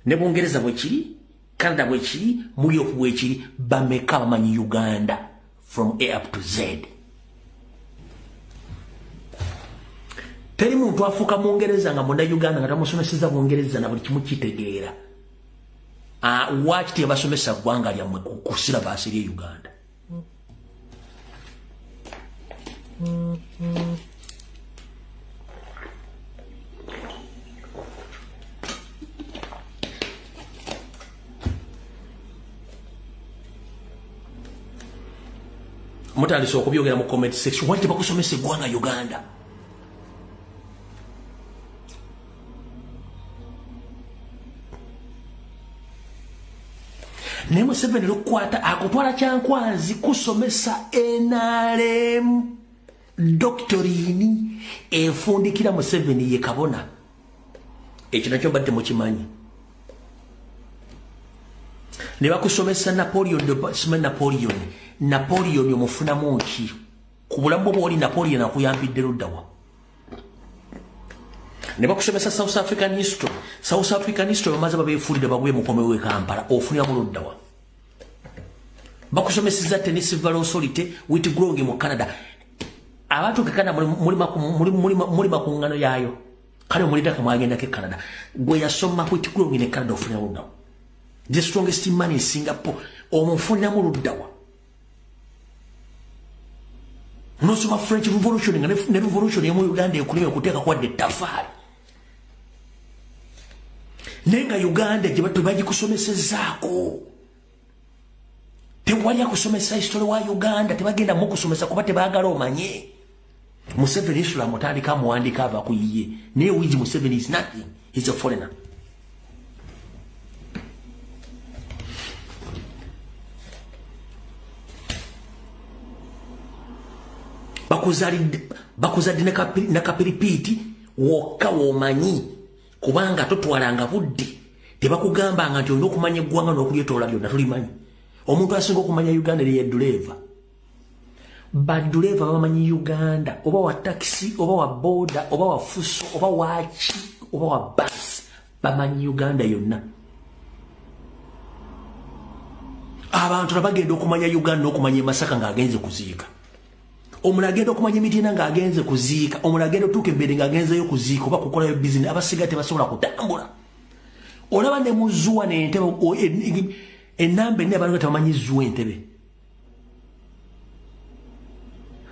ne Bungereza bwe kiri Canada bwe kiri muri Europe bwe kiri bameka bamanyi Uganda from A up to Z teri muntu afuuka mu Ngereza nga munda Uganda nga tamusomeseza Bungereza na buli kimu kitegeera waki tebasomesa ggwanga lyammwe ku silabasi ly'e Uganda mutandise okubyogera mu comment section waki tebakusomesa eggwanga Uganda ne Museveni lukwata akutwala kyankwazi kusomesa NRM doctorini efundikira Museveni ye kabona ekyo nakyo badde mukimanyi ne bakusomesa Napoleon omufunamu ki ku bulamu bw'oli Napoleon akuyambidde luddawa ne bakusomesa South African history bamaze babeefulidde bagwe mukome we Kampala ofunira mu luddawa bakusomeseza Tennessee Authority wit growing mu Canada abantu ke Canada muri makungano yayo kale mulita kamwagenda ke Canada gwe yasoma wit growing ne Canada ofunira mu luddawa the strongest man in Singapore omufunira mu luddawa nosoma French Revolution ne revolution ya mu Uganda ekuliwe kuteeka kwa de tafari nenga Uganda gye bagikusomesezzaako tewali akusomesa history wa Uganda tebagenda mu kusomesa kuba tebaagala omanye Museveni isula mutandika muwandika ava ku yiye naye wiji Museveni is nothing he's a foreigner bakuzadde na kapiripiti wokka womanyi kubanga totwalanga budde tebakugambanga nti olina okumanya eggwanga n'okulyetoola lyonna tulimanyi omuntu asinga okumanya Uganda ye duleva baduleva bamanyi Uganda oba wa taxi oba wa boda oba wa fuso oba waki oba wa bus bamanyi Uganda yonna abantu nabagenda okumanya Uganda n'okumanya Masaka ng'agenze kuziika omulagendo okumanya emitina ng'agenze kuziika omulagendo tuuka ebbere ng'agenzeyo kuziika oba kukolayo bizinesi abasiga tebasobola kutambula olaba ne muzuwa n'entebe ennamba enna abantu tebamanyi zuwa entebe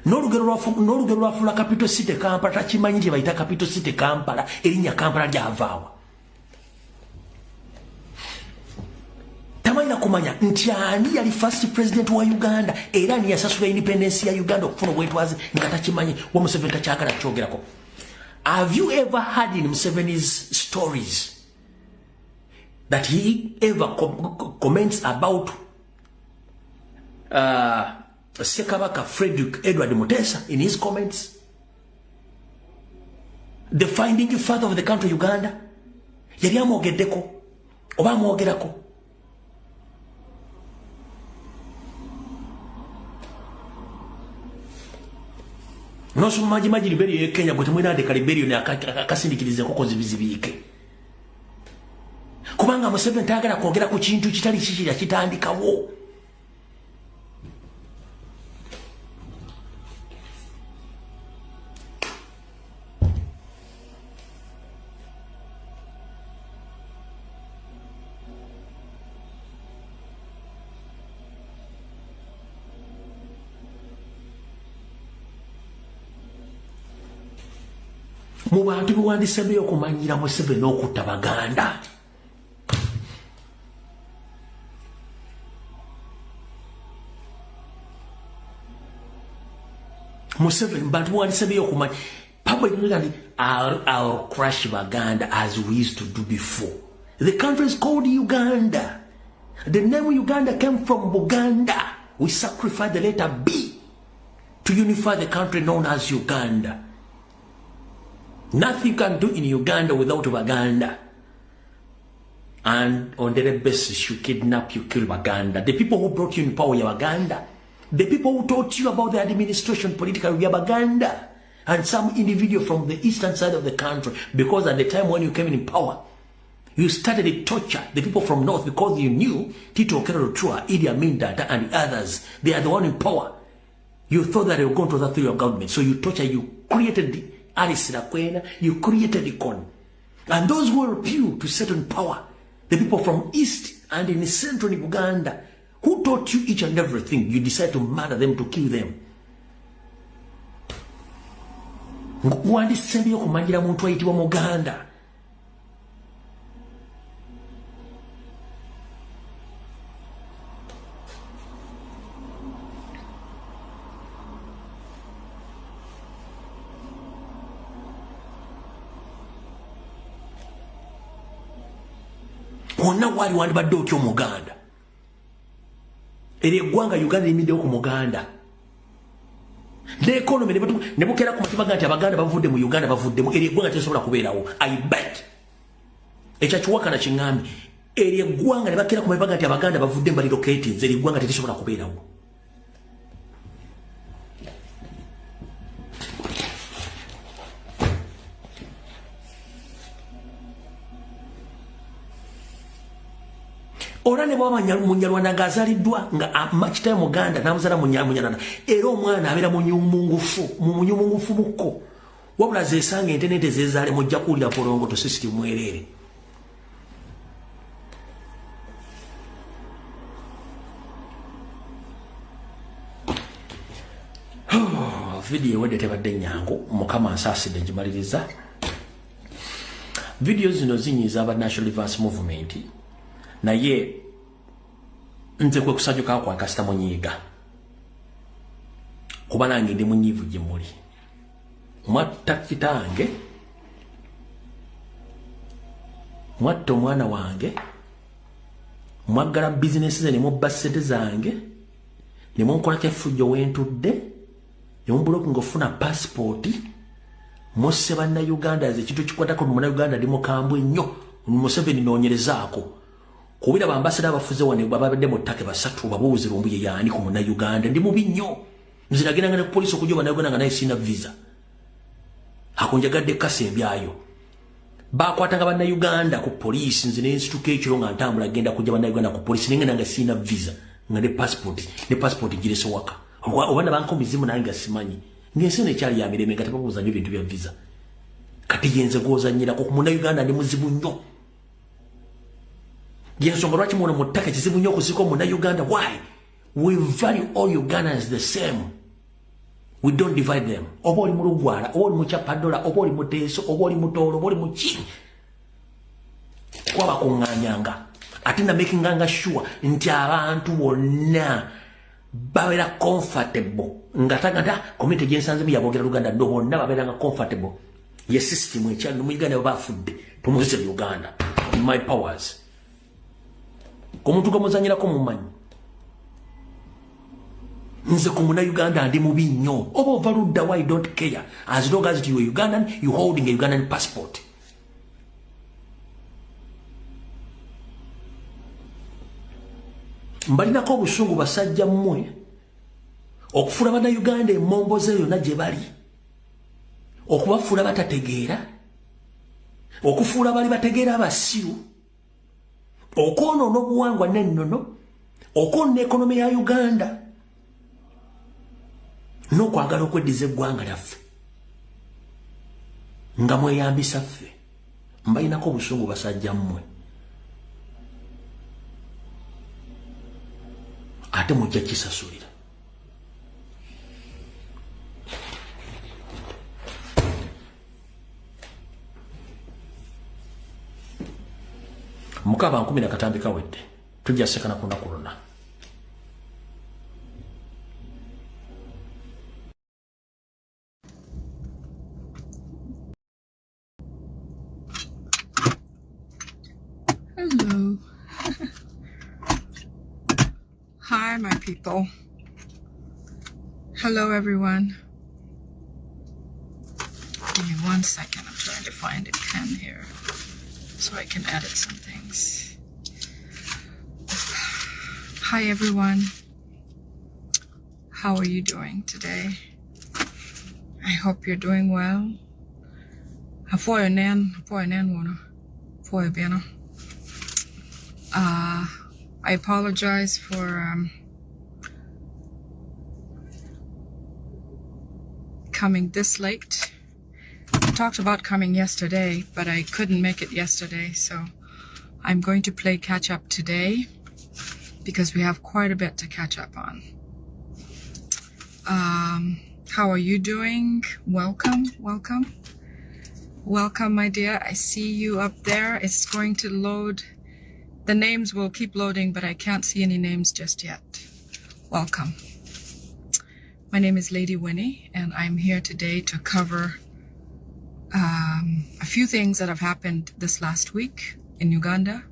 n'olugero lwafula capital city Kampala takimanyi gye bayita capital city Kampala erinnya Kampala lyavaawa tamanyi balina kumanya nti ani yali first president wa Uganda era ni yasasula independence ya Uganda okufuna obwetwaze nga takimanyi wa Museveni takyagala kyogerako. Have you ever heard in Museveni's stories that he ever comments about Sekabaka Frederick Edward Mutesa in his comments? The founding father of the country Uganda? Yali amogeddeko oba amwogerako? Nosu maji liberi ye Kenya gwe mwina de kaliberi ne akasindikirize ko kozibizibike. Kubanga Museveni tagala kwogera ku kintu kitali kikira kitandikawo. Mu bantu biwandiseeyo okumanyira Museveni okutta Baganda. Museveni bantu biwandiseeyo okumanya publicly I'll crush Baganda as we used to do before. The country is called Uganda. The name Uganda came from Buganda. We sacrificed the letter B to unify the country known as Uganda. Nothing can do in Uganda without Baganda. And on the basis, you kidnap, you kill Baganda. The people who brought you in power, are Baganda. The people who taught you about the administration, political, are Baganda. And some individual from the eastern side of the country, because at the time when you came in power, you started to torture the people from north because you knew Tito Okello Ochoa, Idi Amin Dada, and others. They are the one in power. You thought that they were going to that through your government. So you torture, you created the Alice Lakwena, you created the con. And those who were few to set on power, the people from east and in central Uganda, who taught you each and everything, you decide to murder them, to kill them. Wandisembi okumanyira muntu ayitibwa Muganda. Wonna wali wandibadde otya Omuganda. Eri eggwanga Uganda limiddewo ku Muganda. Ne economy ne bukera ku mutima nti Abaganda bavudde mu Uganda bavuddemu. Eri eggwanga tesobola kubeerawo. I bet. Ekyakiwakana kiŋŋambi. Eri eggwanga ne bakera ku mutima nti Abaganda bavudde mu relocating. Eri eggwanga tesobola kubeerawo. Ora ne bwa Munyarwanda ng'azaliddwa nga makitaye Muganda n'amuzaala Munyarwanda era omwana abeera munyumungufu mukko wabula zeesanga entenete zeezaale mujja kuwulira polongo to system mwerere. Video ewedde tebadde nnyangu Mukama ansaasidde ngimaliriza. Video zino zinyiiza aba National Advance Movement naye nze kwe kusanyuka kwa kasita munyiiga kuba nange ndi munyiivu gye muli. Mwatta kitange, mwatta omwana wange, mwaggala bizinesi ze ne mubba ssente zange, ne munkolako effujjo wentudde, ne mubulooki ng'ofuna paasipooti, musse bannayuganda ekintu kikwatako munnayuganda ndi mukambwe nnyo, Museveni noonyerezaako. Kubira bambasada abafuze wane babadde mu ttaka basatu babuuze lumbu ye yaani ku munnayuganda ndi mubi nnyo. Nziragenda nga ne poliisi okujoba nayogana nga naye sina visa. Akunjagadde kasembyayo. Bakwatanga bannayuganda ku poliisi nze ne nsituka ekiro nga ntambula genda kujja bannayuganda ku poliisi nenga nga sina visa nga ne passport girese waka. Obana banko mizimu naye nga simanyi. Ngense ne kyali ya mireme nga tebabuuza nnyo bintu bya visa. Kati yenze gwozannyira ku munnayuganda ndi muzibu nnyo. Yensonga lwaki mwono mu ttaka kizibu nnyo okusika Munnayuganda. Why? We value all Ugandans the same. We don't divide them. Oba oli mu Lugwala, oba oli mu Kyapadola, oba oli mu Teeso, oba oli mu Tooro, oba oli mu ki. Kwabakuŋŋaanyanga. ate na making sure nti abantu bonna babera comfortable ngataganda community jensanze mu yabogera Luganda ndo bonna babera comfortable ye system ekyano mu Uganda bafudde tumuze Uganda in my powers komuntu komuzanyira ko mumanyi nze kumuna Uganda ndi mubi nnyo oba overruled why don't care as long as you are Ugandan you holding a Ugandan passport mbalina ko busungu basajja mmwe okufula bana Uganda emombo zeyo na gye bali okubafula batategeera okufula bali bategeera abasiru okono n'obuwangwa n'ennono okonna ekonomi ya Uganda n'okwagala okweddiza eggwanga lyaffe nga mweyambisa ffe mbalinako obusungu basajja mmwe ate mujja kisasulira mukaba 10 na katambi kawedde tujja sekana kuna kulona Hello. Hi, my people. Hello, everyone. Give me 1 second. I'm trying to find a pen here so I can edit some things. Hi, everyone. How are you doing today? I hope you're doing well. I apologize for coming this late. I talked about coming yesterday, but I couldn't make it yesterday, so I'm going to play catch up today because we have quite a bit to catch up on. How are you doing? Welcome, welcome. Welcome, my dear. I see you up there. It's going to load. The names will keep loading, but I can't see any names just yet. Welcome. My name is Lady Winnie, and I'm here today to cover a few things that have happened this last week in Uganda.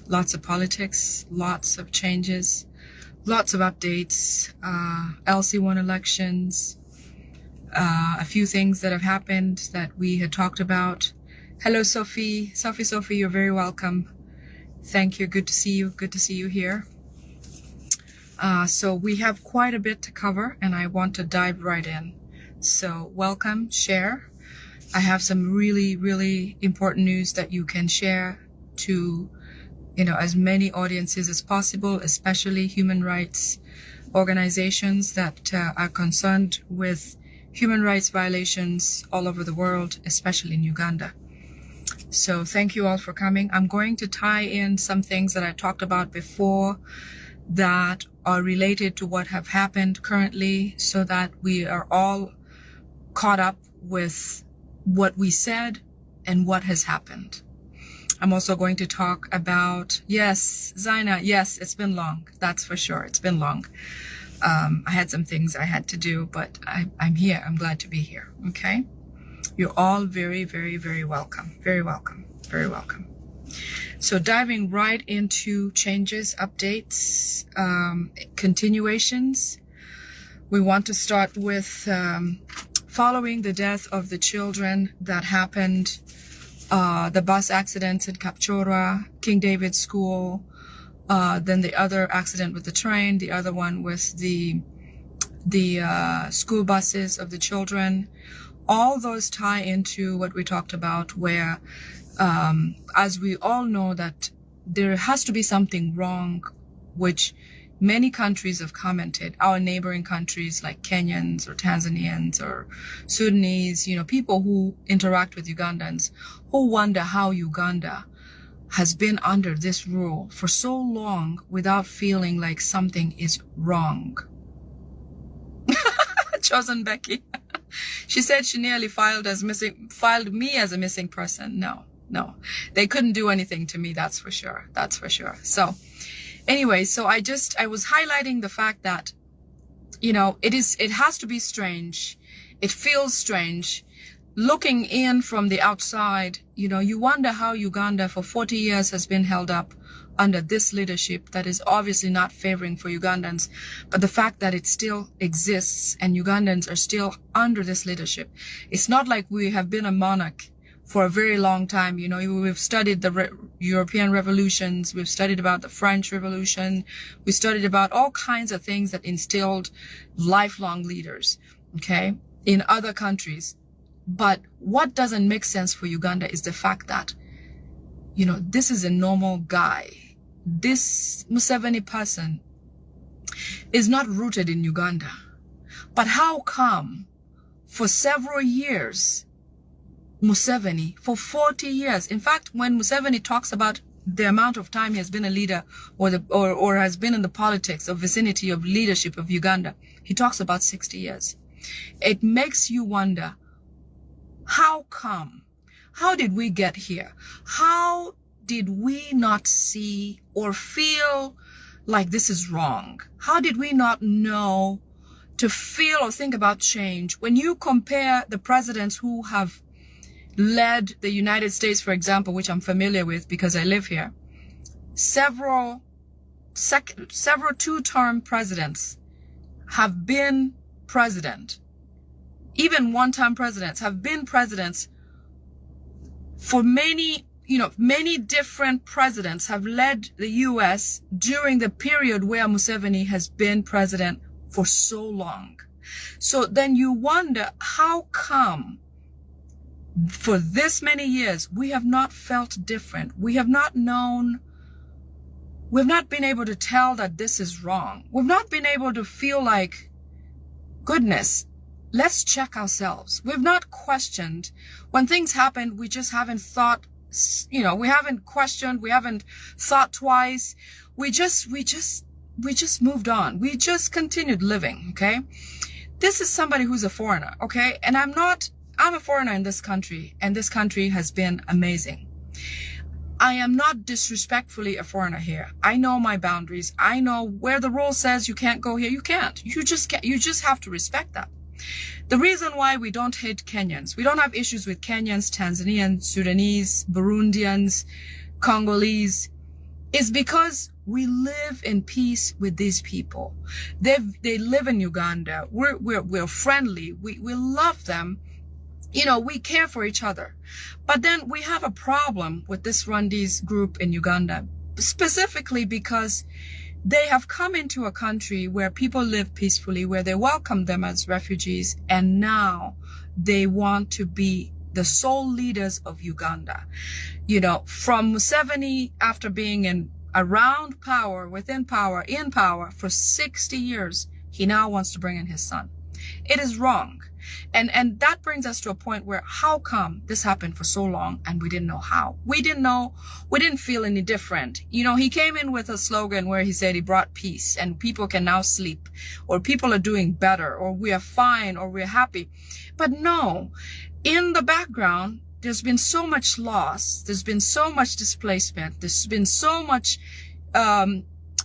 Lots of politics, lots of changes, lots of updates, LC1 elections, a few things that have happened that we had talked about. Hello, Sophie. Sophie, you're very welcome. Thank you. Good to see you. Good to see you here. So we have quite a bit to cover, and I want to dive right in. So welcome, share. I have some really, really important news that you can share to, as many audiences as possible, especially human rights organizations that are concerned with human rights violations all over the world, especially in Uganda. So thank you all for coming. I'm going to tie in some things that I talked about before that are related to what have happened currently so that we are all caught up with what we said and what has happened. I'm also going to talk about, yes, Zaina, yes, it's been long. That's for sure. It's been long. I had some things I had to do, but I'm here. I'm glad to be here. Okay. You're all very, very, very welcome. Very welcome. Very welcome. So diving right into changes, updates, continuations. We want to start with following the death of the children that happened, the bus accidents in Kapchora, King David School, then the other accident with the train, the other one with the school buses of the children. All those tie into what we talked about where, as we all know that there has to be something wrong, which many countries have commented, our neighboring countries like Kenyans or Tanzanians or Sudanese, people who interact with Ugandans, who wonder how Uganda has been under this rule for so long without feeling like something is wrong. Chosen Becky. She said she nearly filed me as a missing person. No, No, they couldn't do anything to me. That's for sure. That's for sure. So anyway, so I was highlighting the fact that, you know, it has to be strange. It feels strange. Looking in from the outside, you know, you wonder how Uganda for 40 years has been held up under this leadership that is obviously not favoring for Ugandans. But the fact that it still exists and Ugandans are still under this leadership, it's not like we have been a monarch for a very long time. You know, we've studied the European revolutions. We've studied about the French Revolution. We studied about all kinds of things that instilled lifelong leaders, okay, in other countries. But what doesn't make sense for Uganda is the fact that, you know, this is a normal guy. This Museveni person is not rooted in Uganda. But how come for several years, Museveni, for 40 years, in fact, when Museveni talks about the amount of time he has been a leader or has been in the politics or vicinity of leadership of Uganda, he talks about 60 years. It makes you wonder, how come? How did we get here? How did we not see or feel like this is wrong? How did we not know to feel or think about change? When you compare the presidents who have led the United States, for example, which I'm familiar with because I live here, several two-term presidents have been president. Even one-term presidents have been presidents for many, you know, many different presidents have led the U.S. during the period where Museveni has been president for so long. So then you wonder, how come for this many years we have not felt different? We have not known, we've not been able to tell that this is wrong. We've not been able to feel like, goodness, let's check ourselves. We've not questioned. When things happen, we just haven't thought, you know, we haven't questioned, we haven't thought twice. We just moved on. We just continued living, okay? This is somebody who's a foreigner, okay? And I'm a foreigner in this country, and this country has been amazing. I am not disrespectfully a foreigner here. I know my boundaries. I know where the rule says you can't go here, you can't. You just can't. You just have to respect that. The reason why we don't hate Kenyans, we don't have issues with Kenyans, Tanzanians, Sudanese, Burundians, Congolese, is because we live in peace with these people. They live in Uganda. We're friendly. We love them. You know, we care for each other. But then we have a problem with this Rwandese group in Uganda, specifically because they have come into a country where people live peacefully, where they welcome them as refugees, and now they want to be the sole leaders of Uganda. You know, from Museveni, after being around power, within power, in power for 60 years, he now wants to bring in his son. It is wrong. And that brings us to a point where, how come this happened for so long and we didn't know how? We didn't know, we didn't feel any different. You know, he came in with a slogan where he said he brought peace and people can now sleep, or people are doing better, or we are fine, or we're happy. But no, in the background, there's been so much loss. There's been so much displacement. There's been so much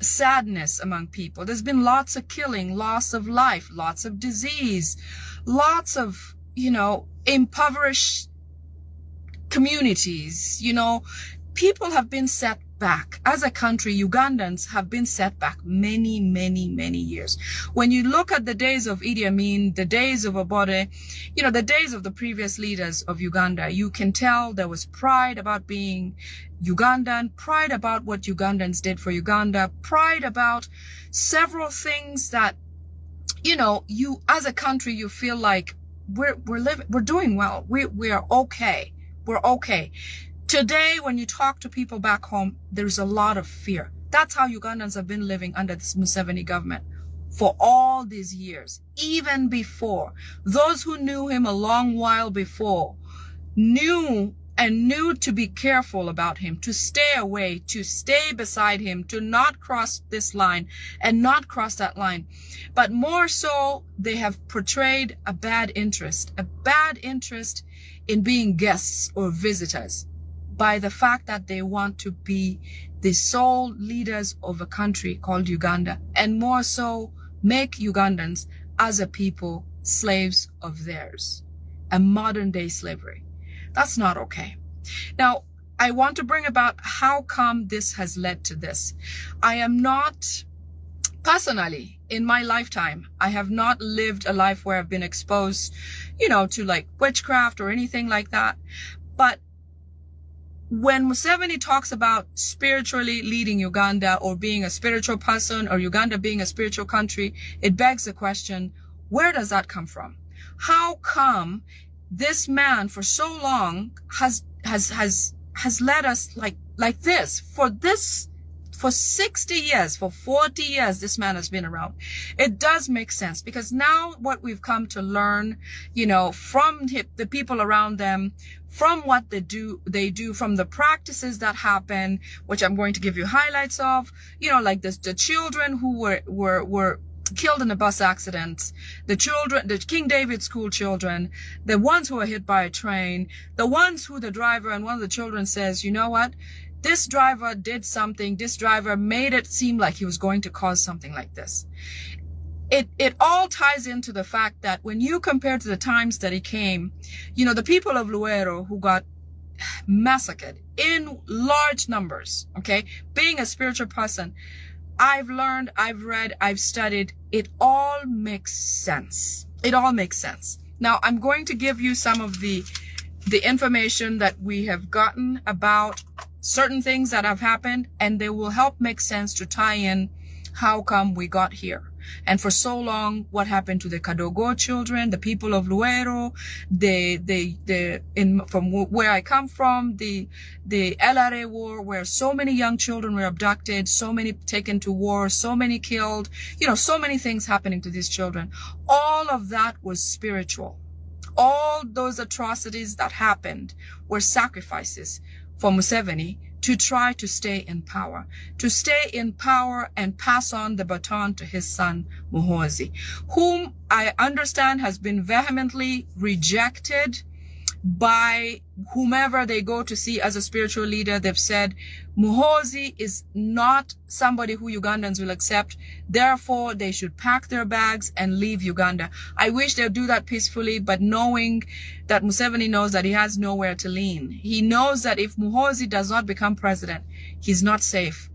sadness among people. There's been lots of killing, loss of life, lots of disease, lots of, you know, impoverished communities. You know, people have been set back. As a country, Ugandans have been set back many, many, many years. When you look at the days of Idi Amin, the days of Obote, you know, the days of the previous leaders of Uganda, you can tell there was pride about being Ugandan, pride about what Ugandans did for Uganda, pride about several things that, you know, you as a country, you feel like we're doing well. We are okay. We're okay. Today, when you talk to people back home, there's a lot of fear. That's how Ugandans have been living under this Museveni government for all these years. Even before, those who knew him a long while before knew to be careful about him, to stay away, to stay beside him, to not cross this line and not cross that line. But more so, they have portrayed a bad interest in being guests or visitors. by the fact that they want to be the sole leaders of a country called Uganda, and more so make Ugandans as a people slaves of theirs, a modern day slavery. That's not okay. Now, I want to bring about how come this has led to this. I am not, personally, in my lifetime, I have not lived a life where I've been exposed, to like witchcraft or anything like that. But when Museveni talks about spiritually leading Uganda or being a spiritual person or Uganda being a spiritual country, it begs the question, where does that come from? How come this man for so long has led us like this? For 60 years, for 40 years, this man has been around. It does make sense because now what we've come to learn, from the people around them, from what they do, from the practices that happen, which I'm going to give you highlights of, like the children who were killed in a bus accident, the King David school children, the ones who were hit by a train, the ones who the driver and one of the children says, you know what? This driver did something. This driver made it seem like he was going to cause something like this. It all ties into the fact that when you compare to the times that he came, the people of Luero who got massacred in large numbers, okay, being a spiritual person, I've learned, I've read, I've studied, it all makes sense. It all makes sense. Now, I'm going to give you some of the information that we have gotten about certain things that have happened, and they will help make sense to tie in how come we got here. And for so long, what happened to the Kadogo children, the people of Luero, from where I come from, the LRA war, where so many young children were abducted, so many taken to war, so many killed, so many things happening to these children. All of that was spiritual. All those atrocities that happened were sacrifices for Museveni to try to stay in power, and pass on the baton to his son, Muhoozi, whom I understand has been vehemently rejected by whomever they go to see as a spiritual leader. They've said Muhoozi is not somebody who Ugandans will accept. Therefore, they should pack their bags and leave Uganda. I wish they'd do that peacefully, but knowing that Museveni knows that he has nowhere to lean. He knows that if Muhoozi does not become president, he's not safe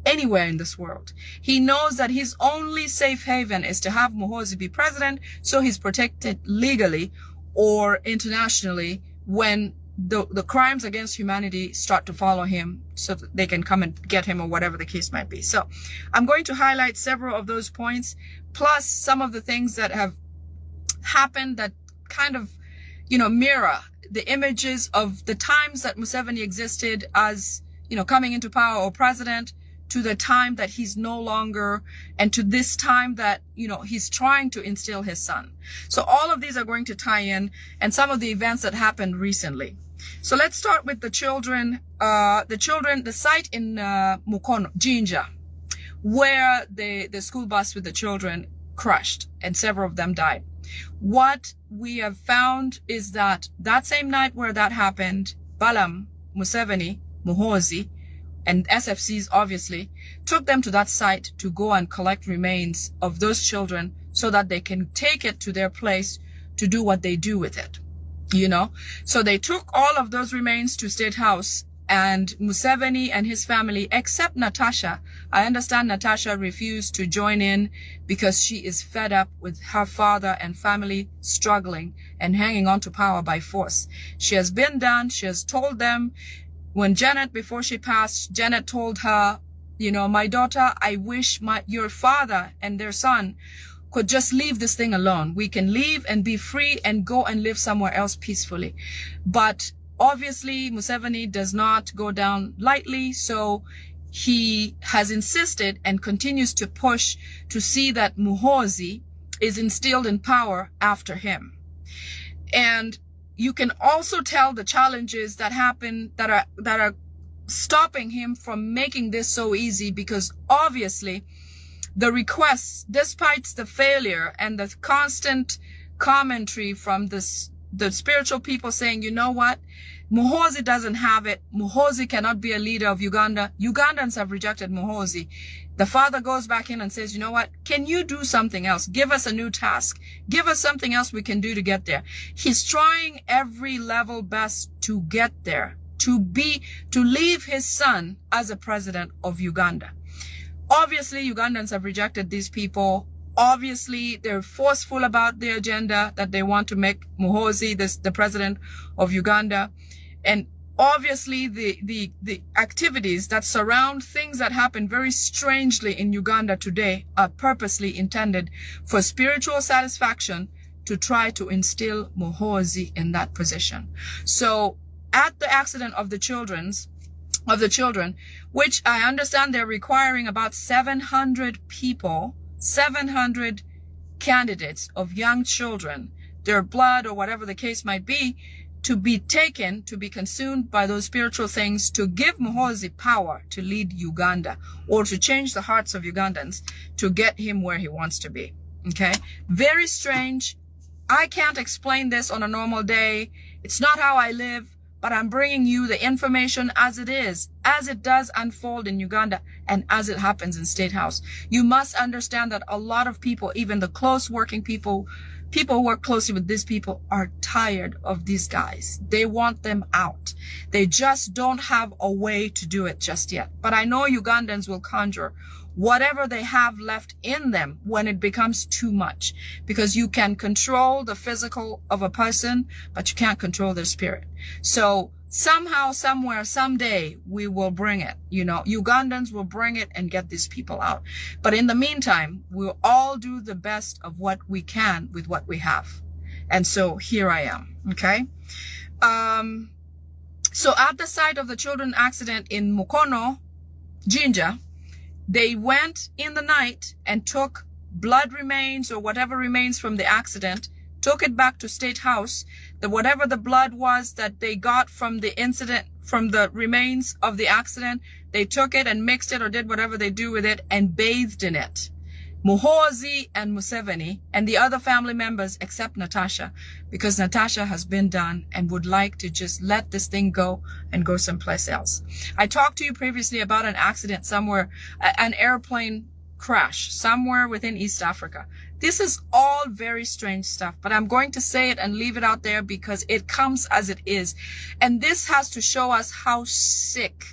anywhere in this world. He knows that his only safe haven is to have Muhoozi be president, so he's protected legally or internationally when the crimes against humanity start to follow him, so that they can come and get him or whatever the case might be. So I'm going to highlight several of those points, plus some of the things that have happened that kind of, mirror the images of the times that Museveni existed as, coming into power or president, to the time that he's no longer, and to this time that, he's trying to instill his son. So all of these are going to tie in, and some of the events that happened recently. So let's start with the children, the site in Mukono, Jinja, where the school bus with the children crashed and several of them died. What we have found is that same night where that happened, Balam, Museveni, Muhoozi, and SFCs obviously took them to that site to go and collect remains of those children so that they can take it to their place to do what they do with it, So they took all of those remains to State House, and Museveni and his family, except Natasha. I understand Natasha refused to join in because she is fed up with her father and family struggling and hanging on to power by force. She has been down. She has told them, when Janet, before she passed, Janet told her, my daughter, I wish your father and their son could just leave this thing alone. We can leave and be free and go and live somewhere else peacefully. But obviously, Museveni does not go down lightly, so he has insisted and continues to push to see that Muhoozi is instilled in power after him. And you can also tell the challenges that happen that are stopping him from making this so easy, because obviously the requests, despite the failure and the constant commentary from the spiritual people saying, you know what, Muhoozi doesn't have it. Muhoozi cannot be a leader of Uganda. Ugandans have rejected Muhoozi. The father goes back in and says, you know what? Can you do something else? Give us a new task. Give us something else we can do to get there. He's trying every level best to get there, to leave his son as a president of Uganda. Obviously, Ugandans have rejected these people. Obviously, they're forceful about the agenda that they want to make Muhoozi the president of Uganda. And obviously, the activities that surround things that happen very strangely in Uganda today are purposely intended for spiritual satisfaction to try to instill Muhoozi in that position. So at the accident of the children, which I understand they're requiring about 700 people, 700 candidates of young children, their blood or whatever the case might be, to be taken, to be consumed by those spiritual things, to give Muhoozi power to lead Uganda or to change the hearts of Ugandans to get him where he wants to be. Okay? Very strange. I can't explain this on a normal day. It's not how I live, but I'm bringing you the information as it is, as it does unfold in Uganda and as it happens in State House. You must understand that a lot of people, even the close working people who work closely with these people, are tired of these guys. They want them out. They just don't have a way to do it just yet. But I know Ugandans will conjure whatever they have left in them when it becomes too much, because you can control the physical of a person, but you can't control their spirit. So somehow, somewhere, someday, we will bring it. You know, Ugandans will bring it and get these people out. But in the meantime, we'll all do the best of what we can with what we have. And so here I am, okay? So at the site of the children accident in Mukono, Jinja, they went in the night and took blood remains or whatever remains from the accident, took it back to State House. Whatever the blood was that they got from the incident, from the remains of the accident, they took it and mixed it or did whatever they do with it and bathed in it. Muhoozi and Museveni and the other family members except Natasha, because Natasha has been done and would like to just let this thing go and go someplace else. I talked to you previously about an accident somewhere, an airplane crash somewhere within East Africa. This is all very strange stuff, but I'm going to say it and leave it out there because it comes as it is. And this has to show us how sick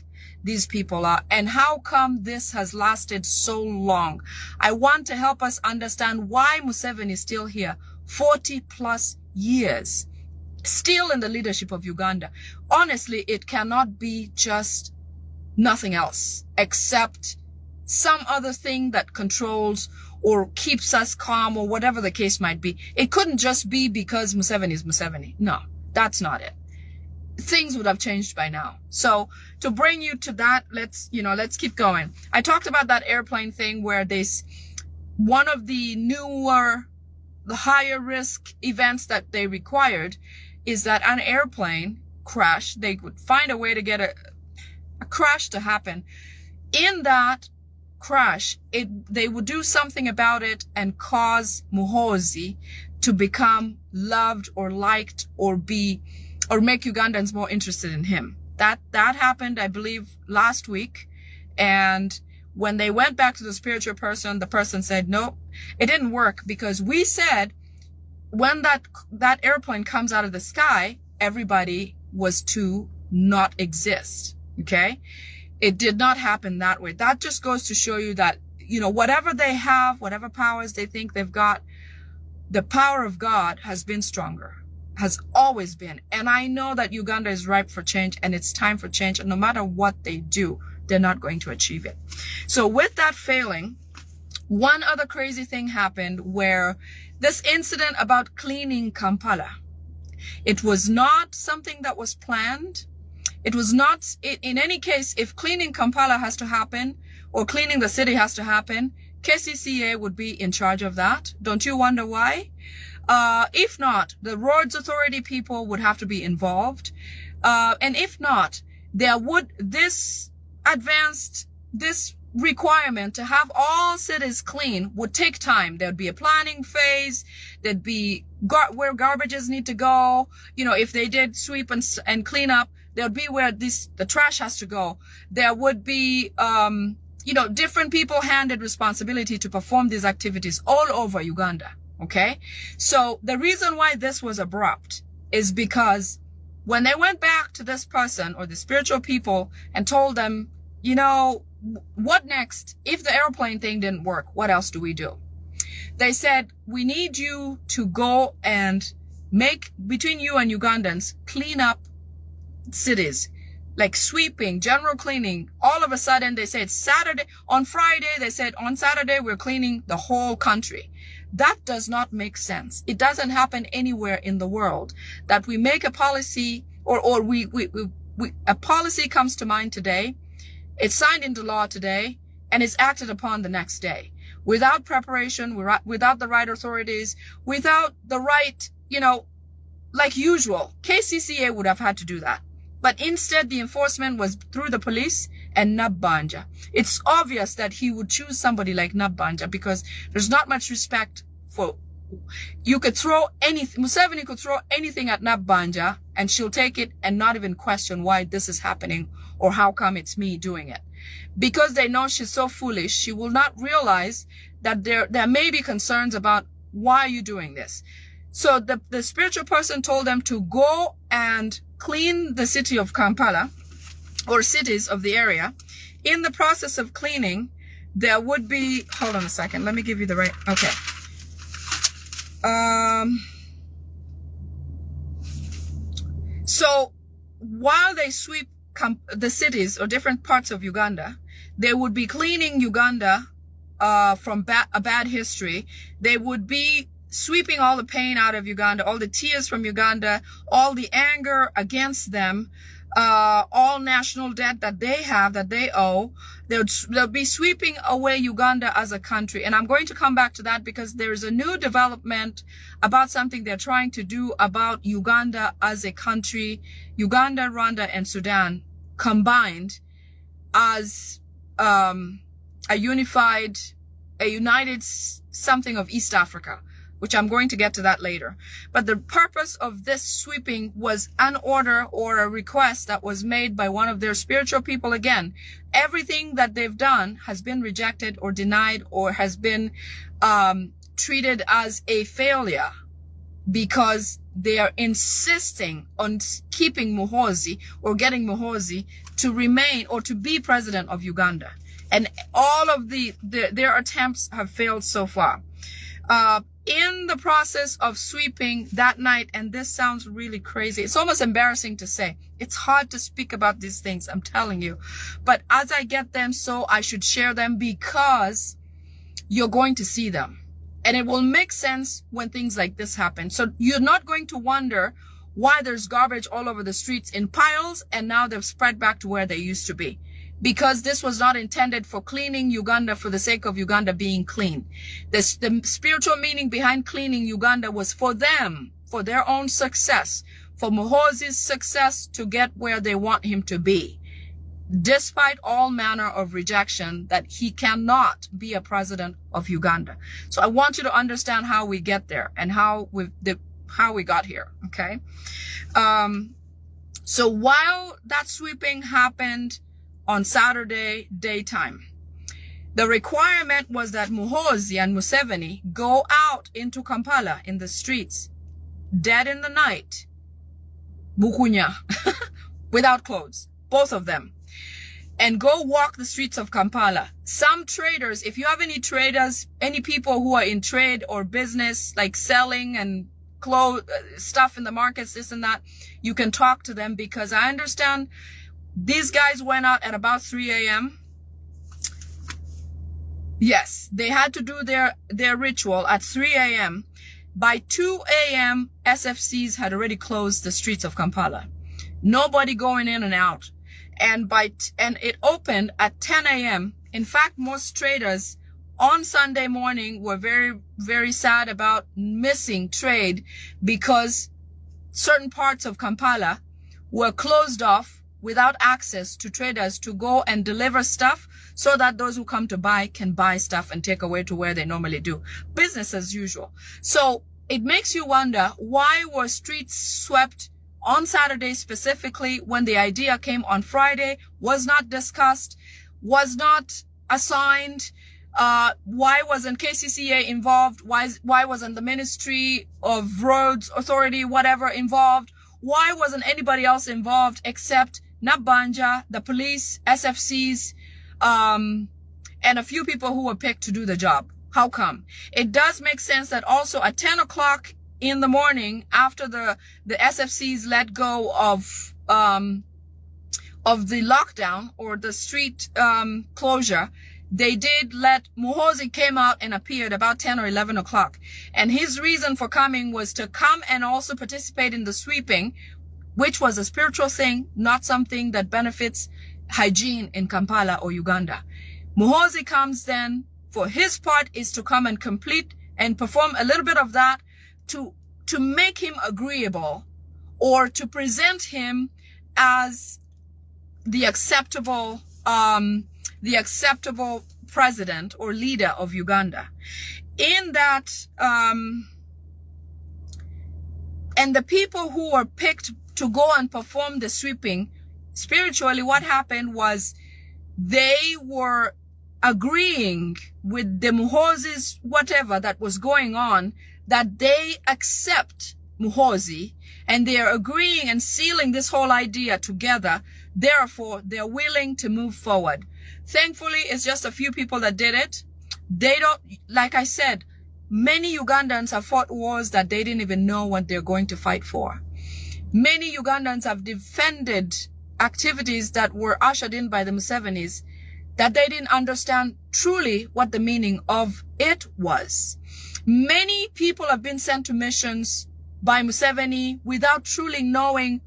these people are and how come this has lasted so long. I want to help us understand why Museveni is still here, 40 plus years, still in the leadership of Uganda. Honestly, it cannot be just nothing else except some other thing that controls or keeps us calm or whatever the case might be. It couldn't just be because Museveni is Museveni. No, that's not it. Things would have changed by now. So to bring you to that, let's keep going. I talked about that airplane thing where one of the newer, the higher risk events that they required is that an airplane crash, they would find a way to get a crash to happen. In that crash, they would do something about it and cause Muhoozi to become loved or liked or make Ugandans more interested in him. That happened, I believe, last week. And when they went back to the spiritual person, the person said, no, it didn't work because we said when that airplane comes out of the sky, everybody was to not exist. Okay? It did not happen that way. That just goes to show you that, whatever they have, whatever powers they think they've got, the power of God has been stronger, has always been. And I know that Uganda is ripe for change and it's time for change. And no matter what they do, they're not going to achieve it. So with that failing, one other crazy thing happened where this incident about cleaning Kampala, it was not something that was planned. It was not, in any case, if cleaning Kampala has to happen or cleaning the city has to happen, KCCA would be in charge of that. Don't you wonder why? If not, the roads authority people would have to be involved. And if not, this requirement to have all cities clean would take time. There'd be a planning phase. There'd be where garbages need to go. You know, if they did sweep and clean up, there'd be where the trash has to go. There would be, you know, different people handed responsibility to perform these activities all over Uganda. Okay. So the reason why this was abrupt is because when they went back to this person or the spiritual people and told them, you know, what next? If the airplane thing didn't work, what else do we do? They said, we need you to go and make, between you and Ugandans, clean up cities, like sweeping, general cleaning. All of a sudden, they said Saturday, on Friday, they said on Saturday, we're cleaning the whole country. That does not make sense. It doesn't happen anywhere in the world that we make a policy or a policy comes to mind today. It's signed into law today and it's acted upon the next day without preparation, without the right authorities, without the right, you know, like usual. KCCA would have had to do that. But instead, the enforcement was through the police and Nabbanja. It's obvious that he would choose somebody like Nabbanja because there's not much respect for, you could throw anything, Museveni could throw anything at Nabbanja and she'll take it and not even question why this is happening or how come it's me doing it. Because they know she's so foolish, she will not realize that there may be concerns about why are you doing this. So the spiritual person told them to go and clean the city of Kampala or cities of the area. In the process of cleaning, there would be, hold on a second, let me give you the right, okay. So while they sweep the cities or different parts of Uganda, they would be cleaning Uganda from a bad history. They would be sweeping all the pain out of Uganda, all the tears from Uganda, all the anger against them, all national debt that they have, that they owe. They'll be sweeping away Uganda as a country. And I'm going to come back to that because there's a new development about something they're trying to do about Uganda as a country, Uganda, Rwanda, and Sudan combined as a united something of East Africa, which I'm going to get to that later. But the purpose of this sweeping was an order or a request that was made by one of their spiritual people. Again, everything that they've done has been rejected or denied or has been treated as a failure because they are insisting on keeping Muhoozi or getting Muhoozi to remain or to be president of Uganda. And all of their attempts have failed so far. In the process of sweeping that night, and this sounds really crazy, it's almost embarrassing to say, it's hard to speak about these things, I'm telling you, but as I get them, so I should share them because you're going to see them and it will make sense when things like this happen. So you're not going to wonder why there's garbage all over the streets in piles and now they've spread back to where they used to be. Because this was not intended for cleaning Uganda for the sake of Uganda being clean. The spiritual meaning behind cleaning Uganda was for them, for their own success, for Muhoozi's success to get where they want him to be. Despite all manner of rejection that he cannot be a president of Uganda. So I want you to understand how we get there and how we got here, okay? So while that sweeping happened on Saturday daytime, the requirement was that Muhoozi and Museveni go out into Kampala in the streets, dead in the night, Bukunya, without clothes, both of them, and go walk the streets of Kampala. Some traders, if you have any traders, any people who are in trade or business, like selling and stuff in the markets, this and that, you can talk to them because I understand these guys went out at about 3 a.m. Yes, they had to do their ritual at 3 a.m. By 2 a.m., SFCs had already closed the streets of Kampala. Nobody going in and out. And it opened at 10 a.m. In fact, most traders on Sunday morning were very, very sad about missing trade because certain parts of Kampala were closed off without access to traders to go and deliver stuff so that those who come to buy can buy stuff and take away to where they normally do. Business as usual. So it makes you wonder, why were streets swept on Saturday specifically when the idea came on Friday, was not discussed, was not assigned? Why wasn't KCCA involved? Why wasn't the Ministry of Roads Authority, whatever, involved? Why wasn't anybody else involved except Nabanja, the police, SFCs, and a few people who were picked to do the job? How come? It does make sense that also at 10 o'clock in the morning, after the SFCs let go of the lockdown or the street closure, they did let Muhoozi came out and appeared about 10 or 11 o'clock. And his reason for coming was to come and also participate in the sweeping, which was a spiritual thing, not something that benefits hygiene in Kampala or Uganda. Muhoozi comes then, for his part, is to come and complete and perform a little bit of that to make him agreeable, or to present him as the acceptable president or leader of Uganda. In that, and the people who were picked to go and perform the sweeping, spiritually, what happened was they were agreeing with the Muhoozi's whatever that was going on, that they accept Muhoozi, and they are agreeing and sealing this whole idea together. Therefore, they're willing to move forward. Thankfully, it's just a few people that did it. They don't, like I said, many Ugandans have fought wars that they didn't even know what they're going to fight for. Many Ugandans have defended activities that were ushered in by the Musevenis that they didn't understand truly what the meaning of it was. Many people have been sent to missions by Museveni without truly knowing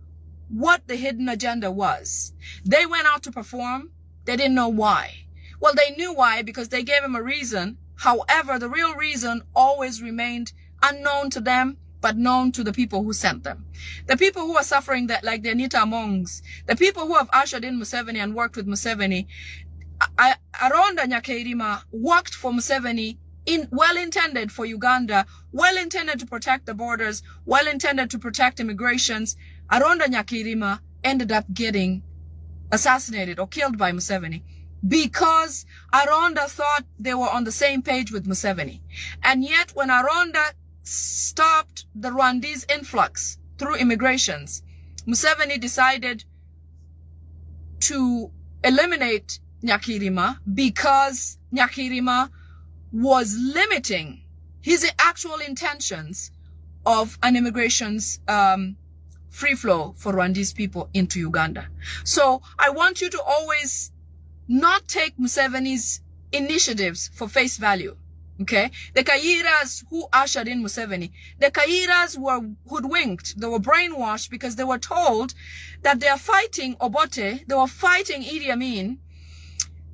what the hidden agenda was. They went out to perform. They didn't know why. Well, they knew why because they gave him a reason. However, the real reason always remained unknown to them, but known to the people who sent them. The people who are suffering that, like the Anita Amongs, the people who have ushered in Museveni and worked with Museveni, Aronda Nyakairima worked for Museveni, well-intended for Uganda, well-intended to protect the borders, well-intended to protect immigrations. Aronda Nyakairima ended up getting assassinated or killed by Museveni because Aronda thought they were on the same page with Museveni. And yet when Aronda stopped the Rwandese influx through immigrations, Museveni decided to eliminate Nyakairima because Nyakairima was limiting his actual intentions of an immigration's free flow for Rwandese people into Uganda. So I want you to always not take Museveni's initiatives for face value. Okay? The Kayiras who ushered in Museveni, the Kayiras were hoodwinked. They were brainwashed because they were told that they are fighting Obote, they were fighting Idi Amin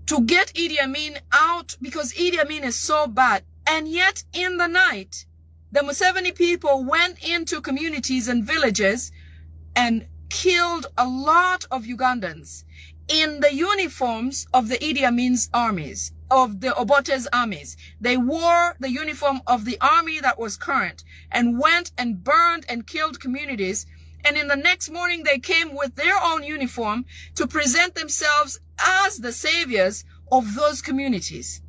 to get Idi Amin out because Idi Amin is so bad. And yet in the night, the Museveni people went into communities and villages and killed a lot of Ugandans in the uniforms of the Idi Amin's armies, of the Obote's armies. They wore the uniform of the army that was current and went and burned and killed communities. And in the next morning, they came with their own uniform to present themselves as the saviors of those communities.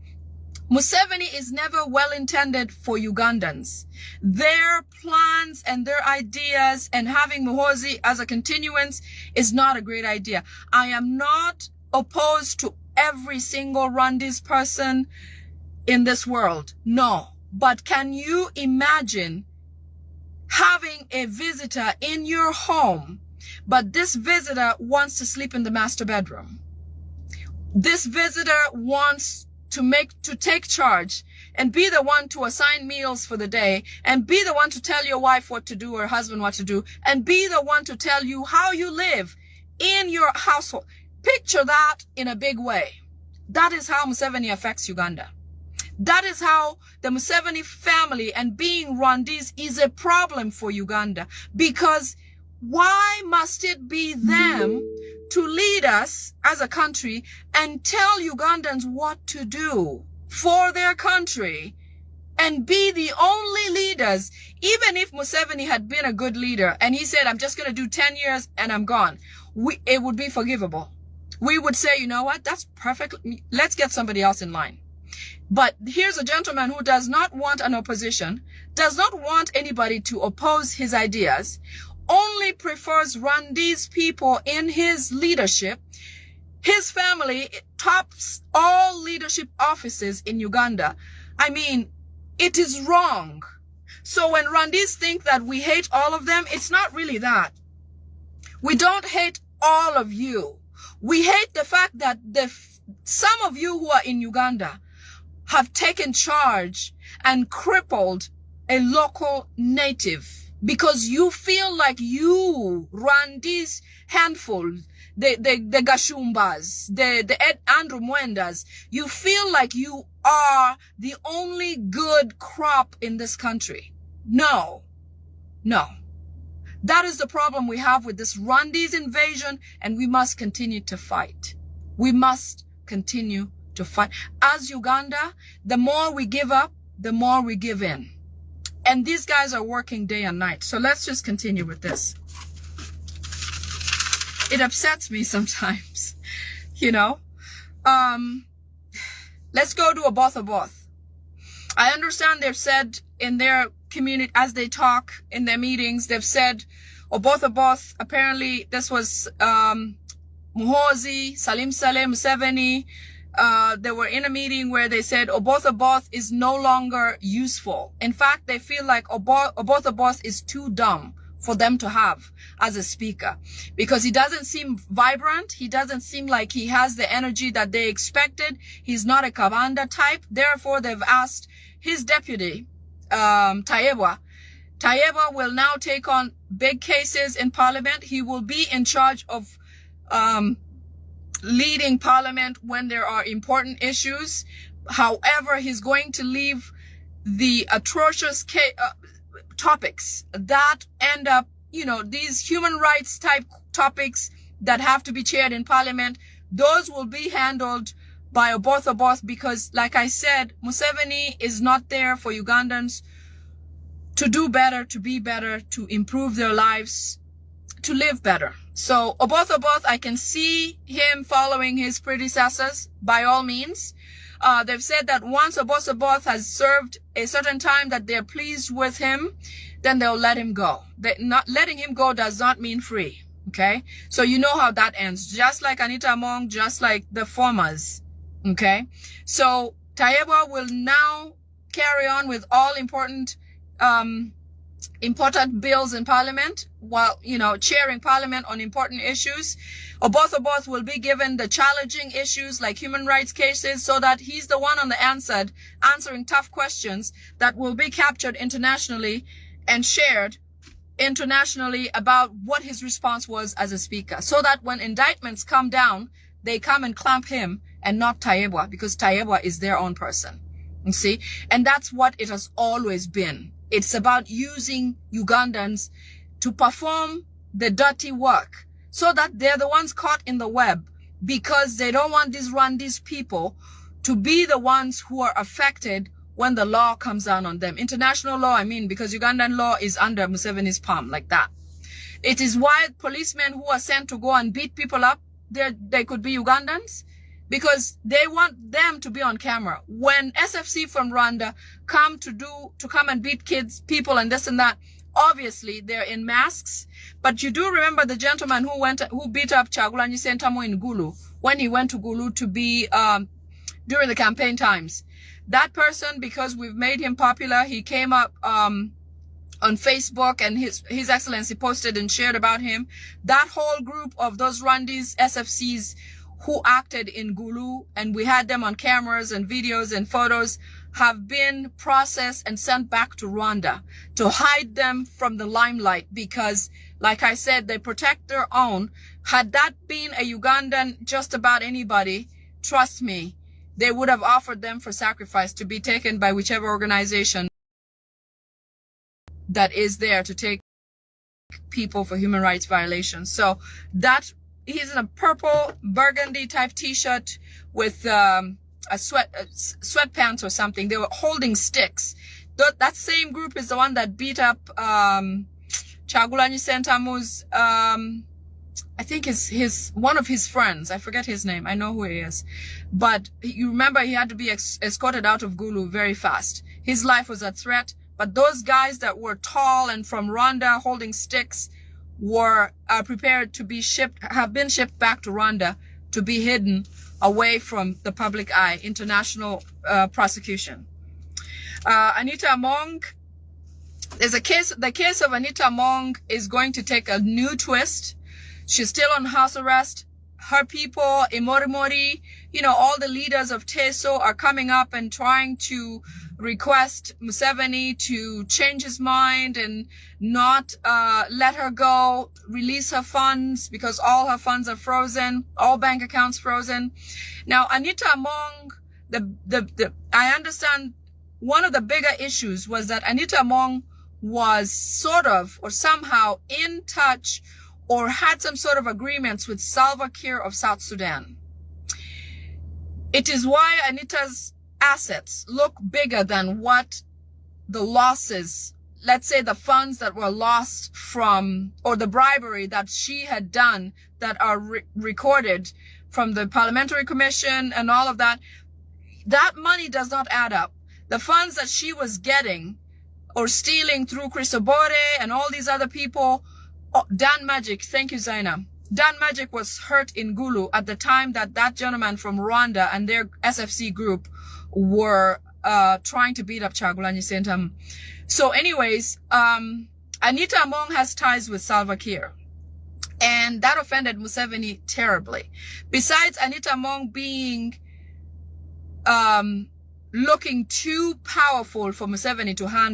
Museveni is never well-intended for Ugandans. Their plans and their ideas and having Muhoozi as a continuance is not a great idea. I am not opposed to every single Rwandese person in this world. No. But can you imagine having a visitor in your home, but this visitor wants to sleep in the master bedroom? This visitor wants to take charge and be the one to assign meals for the day and be the one to tell your wife what to do or husband what to do and be the one to tell you how you live in your household. Picture that in a big way. That is how Museveni affects Uganda. That is how the Museveni family and being Rwandese is a problem for Uganda, because why must it be them to lead us as a country and tell Ugandans what to do for their country and be the only leaders. Even if Museveni had been a good leader and he said, I'm just going to do 10 years and I'm gone, it would be forgivable. We would say, you know what, that's perfect. Let's get somebody else in line. But here's a gentleman who does not want an opposition, does not want anybody to oppose his ideas, only prefers Rwandi's people in his leadership. His family tops all leadership offices in Uganda. I mean, it is wrong. So when Rwandese think that we hate all of them, it's not really that. We don't hate all of you. We hate the fact that some of you who are in Uganda have taken charge and crippled a local native because you feel like you run this handful, the Gashumbas, the Andrew Mwendas, you feel like you are the only good crop in this country. No. That is the problem we have with this Rwandese invasion, and we must continue to fight. We must continue to fight. As Uganda, the more we give up, the more we give in. And these guys are working day and night. So let's just continue with this. It upsets me sometimes, you know. Let's go to Oboth. I understand they've said in their community, as they talk in their meetings, they've said Oboth, apparently this was Muhoozi, Salim Museveni. They were in a meeting where they said Oboth is no longer useful. In fact, they feel like Oboth is too dumb for them to have as a speaker because he doesn't seem vibrant. He doesn't seem like he has the energy that they expected. He's not a Kabanda type. Therefore, they've asked his deputy, Tayebwa. Tayebwa will now take on big cases in parliament. He will be in charge of leading parliament when there are important issues. However, he's going to leave the atrocious topics that end up, you know, these human rights type topics that have to be chaired in parliament. Those will be handled by Oboth because, like I said, Museveni is not there for Ugandans to do better, to be better, to improve their lives, to live better. So Oboth, I can see him following his predecessors by all means. They've said that once Oboth has served a certain time that they're pleased with him, then they'll let him go. Not letting him go does not mean free. Okay. So you know how that ends. Just like Anita Among, just like the formers. Okay. So Tayebwa will now carry on with all important bills in parliament while, you know, chairing parliament on important issues. Oboth will be given the challenging issues like human rights cases so that he's the one on the answering tough questions that will be captured internationally and shared internationally about what his response was as a speaker, so that when indictments come down, they come and clamp him and not Tayebwa, because Tayebwa is their own person. You see? And that's what it has always been. It's about using Ugandans to perform the dirty work so that they're the ones caught in the web, because they don't want these Rwandese people to be the ones who are affected when the law comes down on them. International law, I mean, because Ugandan law is under Museveni's palm like that. It is why policemen who are sent to go and beat people up, they could be Ugandans, because they want them to be on camera. When SFC from Rwanda come and beat people and this and that, obviously they're in masks. But you do remember the gentleman who beat up Kyagulanyi Ssentamu in Gulu when he went to Gulu to be during the campaign times. That person, because we've made him popular, he came up on Facebook, and His Excellency posted and shared about him. That whole group of those Rwandese SFCs who acted in Gulu, and we had them on cameras and videos and photos, have been processed and sent back to Rwanda to hide them from the limelight, because, like I said, they protect their own. Had that been a Ugandan, just about anybody, trust me, they would have offered them for sacrifice to be taken by whichever organization that is there to take people for human rights violations. So that he's in a purple burgundy type t-shirt with sweatpants or something. They were holding sticks. That same group is the one that beat up Kyagulanyi Ssentamu's I think his one of his friends. I forget his name. I know who he is. But you remember he had to be escorted out of Gulu very fast. His life was at threat. But those guys that were tall and from Rwanda holding sticks were prepared to be have been shipped back to Rwanda to be hidden away from the public eye, international prosecution. Anita Among, the case of Anita Among is going to take a new twist. She's still on house arrest. Her people, Imorimori, all the leaders of Teso are coming up and trying to request Museveni to change his mind and not let her go, release her funds, because all her funds are frozen, all bank accounts frozen. Now, Anita Among, I understand one of the bigger issues was that Anita Among was sort of or somehow in touch or had some sort of agreements with Salva Kiir of South Sudan. It is why Anita's assets look bigger than what the losses, let's say the funds that were lost from, or the bribery that she had done that are recorded from the Parliamentary Commission and all of that. That money does not add up. The funds that she was getting or stealing through Chris Obore and all these other people. Oh, Dan Magic, thank you, Zaina. Dan Magic was hurt in Gulu at the time that gentleman from Rwanda and their SFC group were trying to beat up Kyagulanyi Ssentamu. So anyways, Anita Among has ties with Salva Kiir. And that offended Museveni terribly. Besides Anita Among being looking too powerful for Museveni to handle,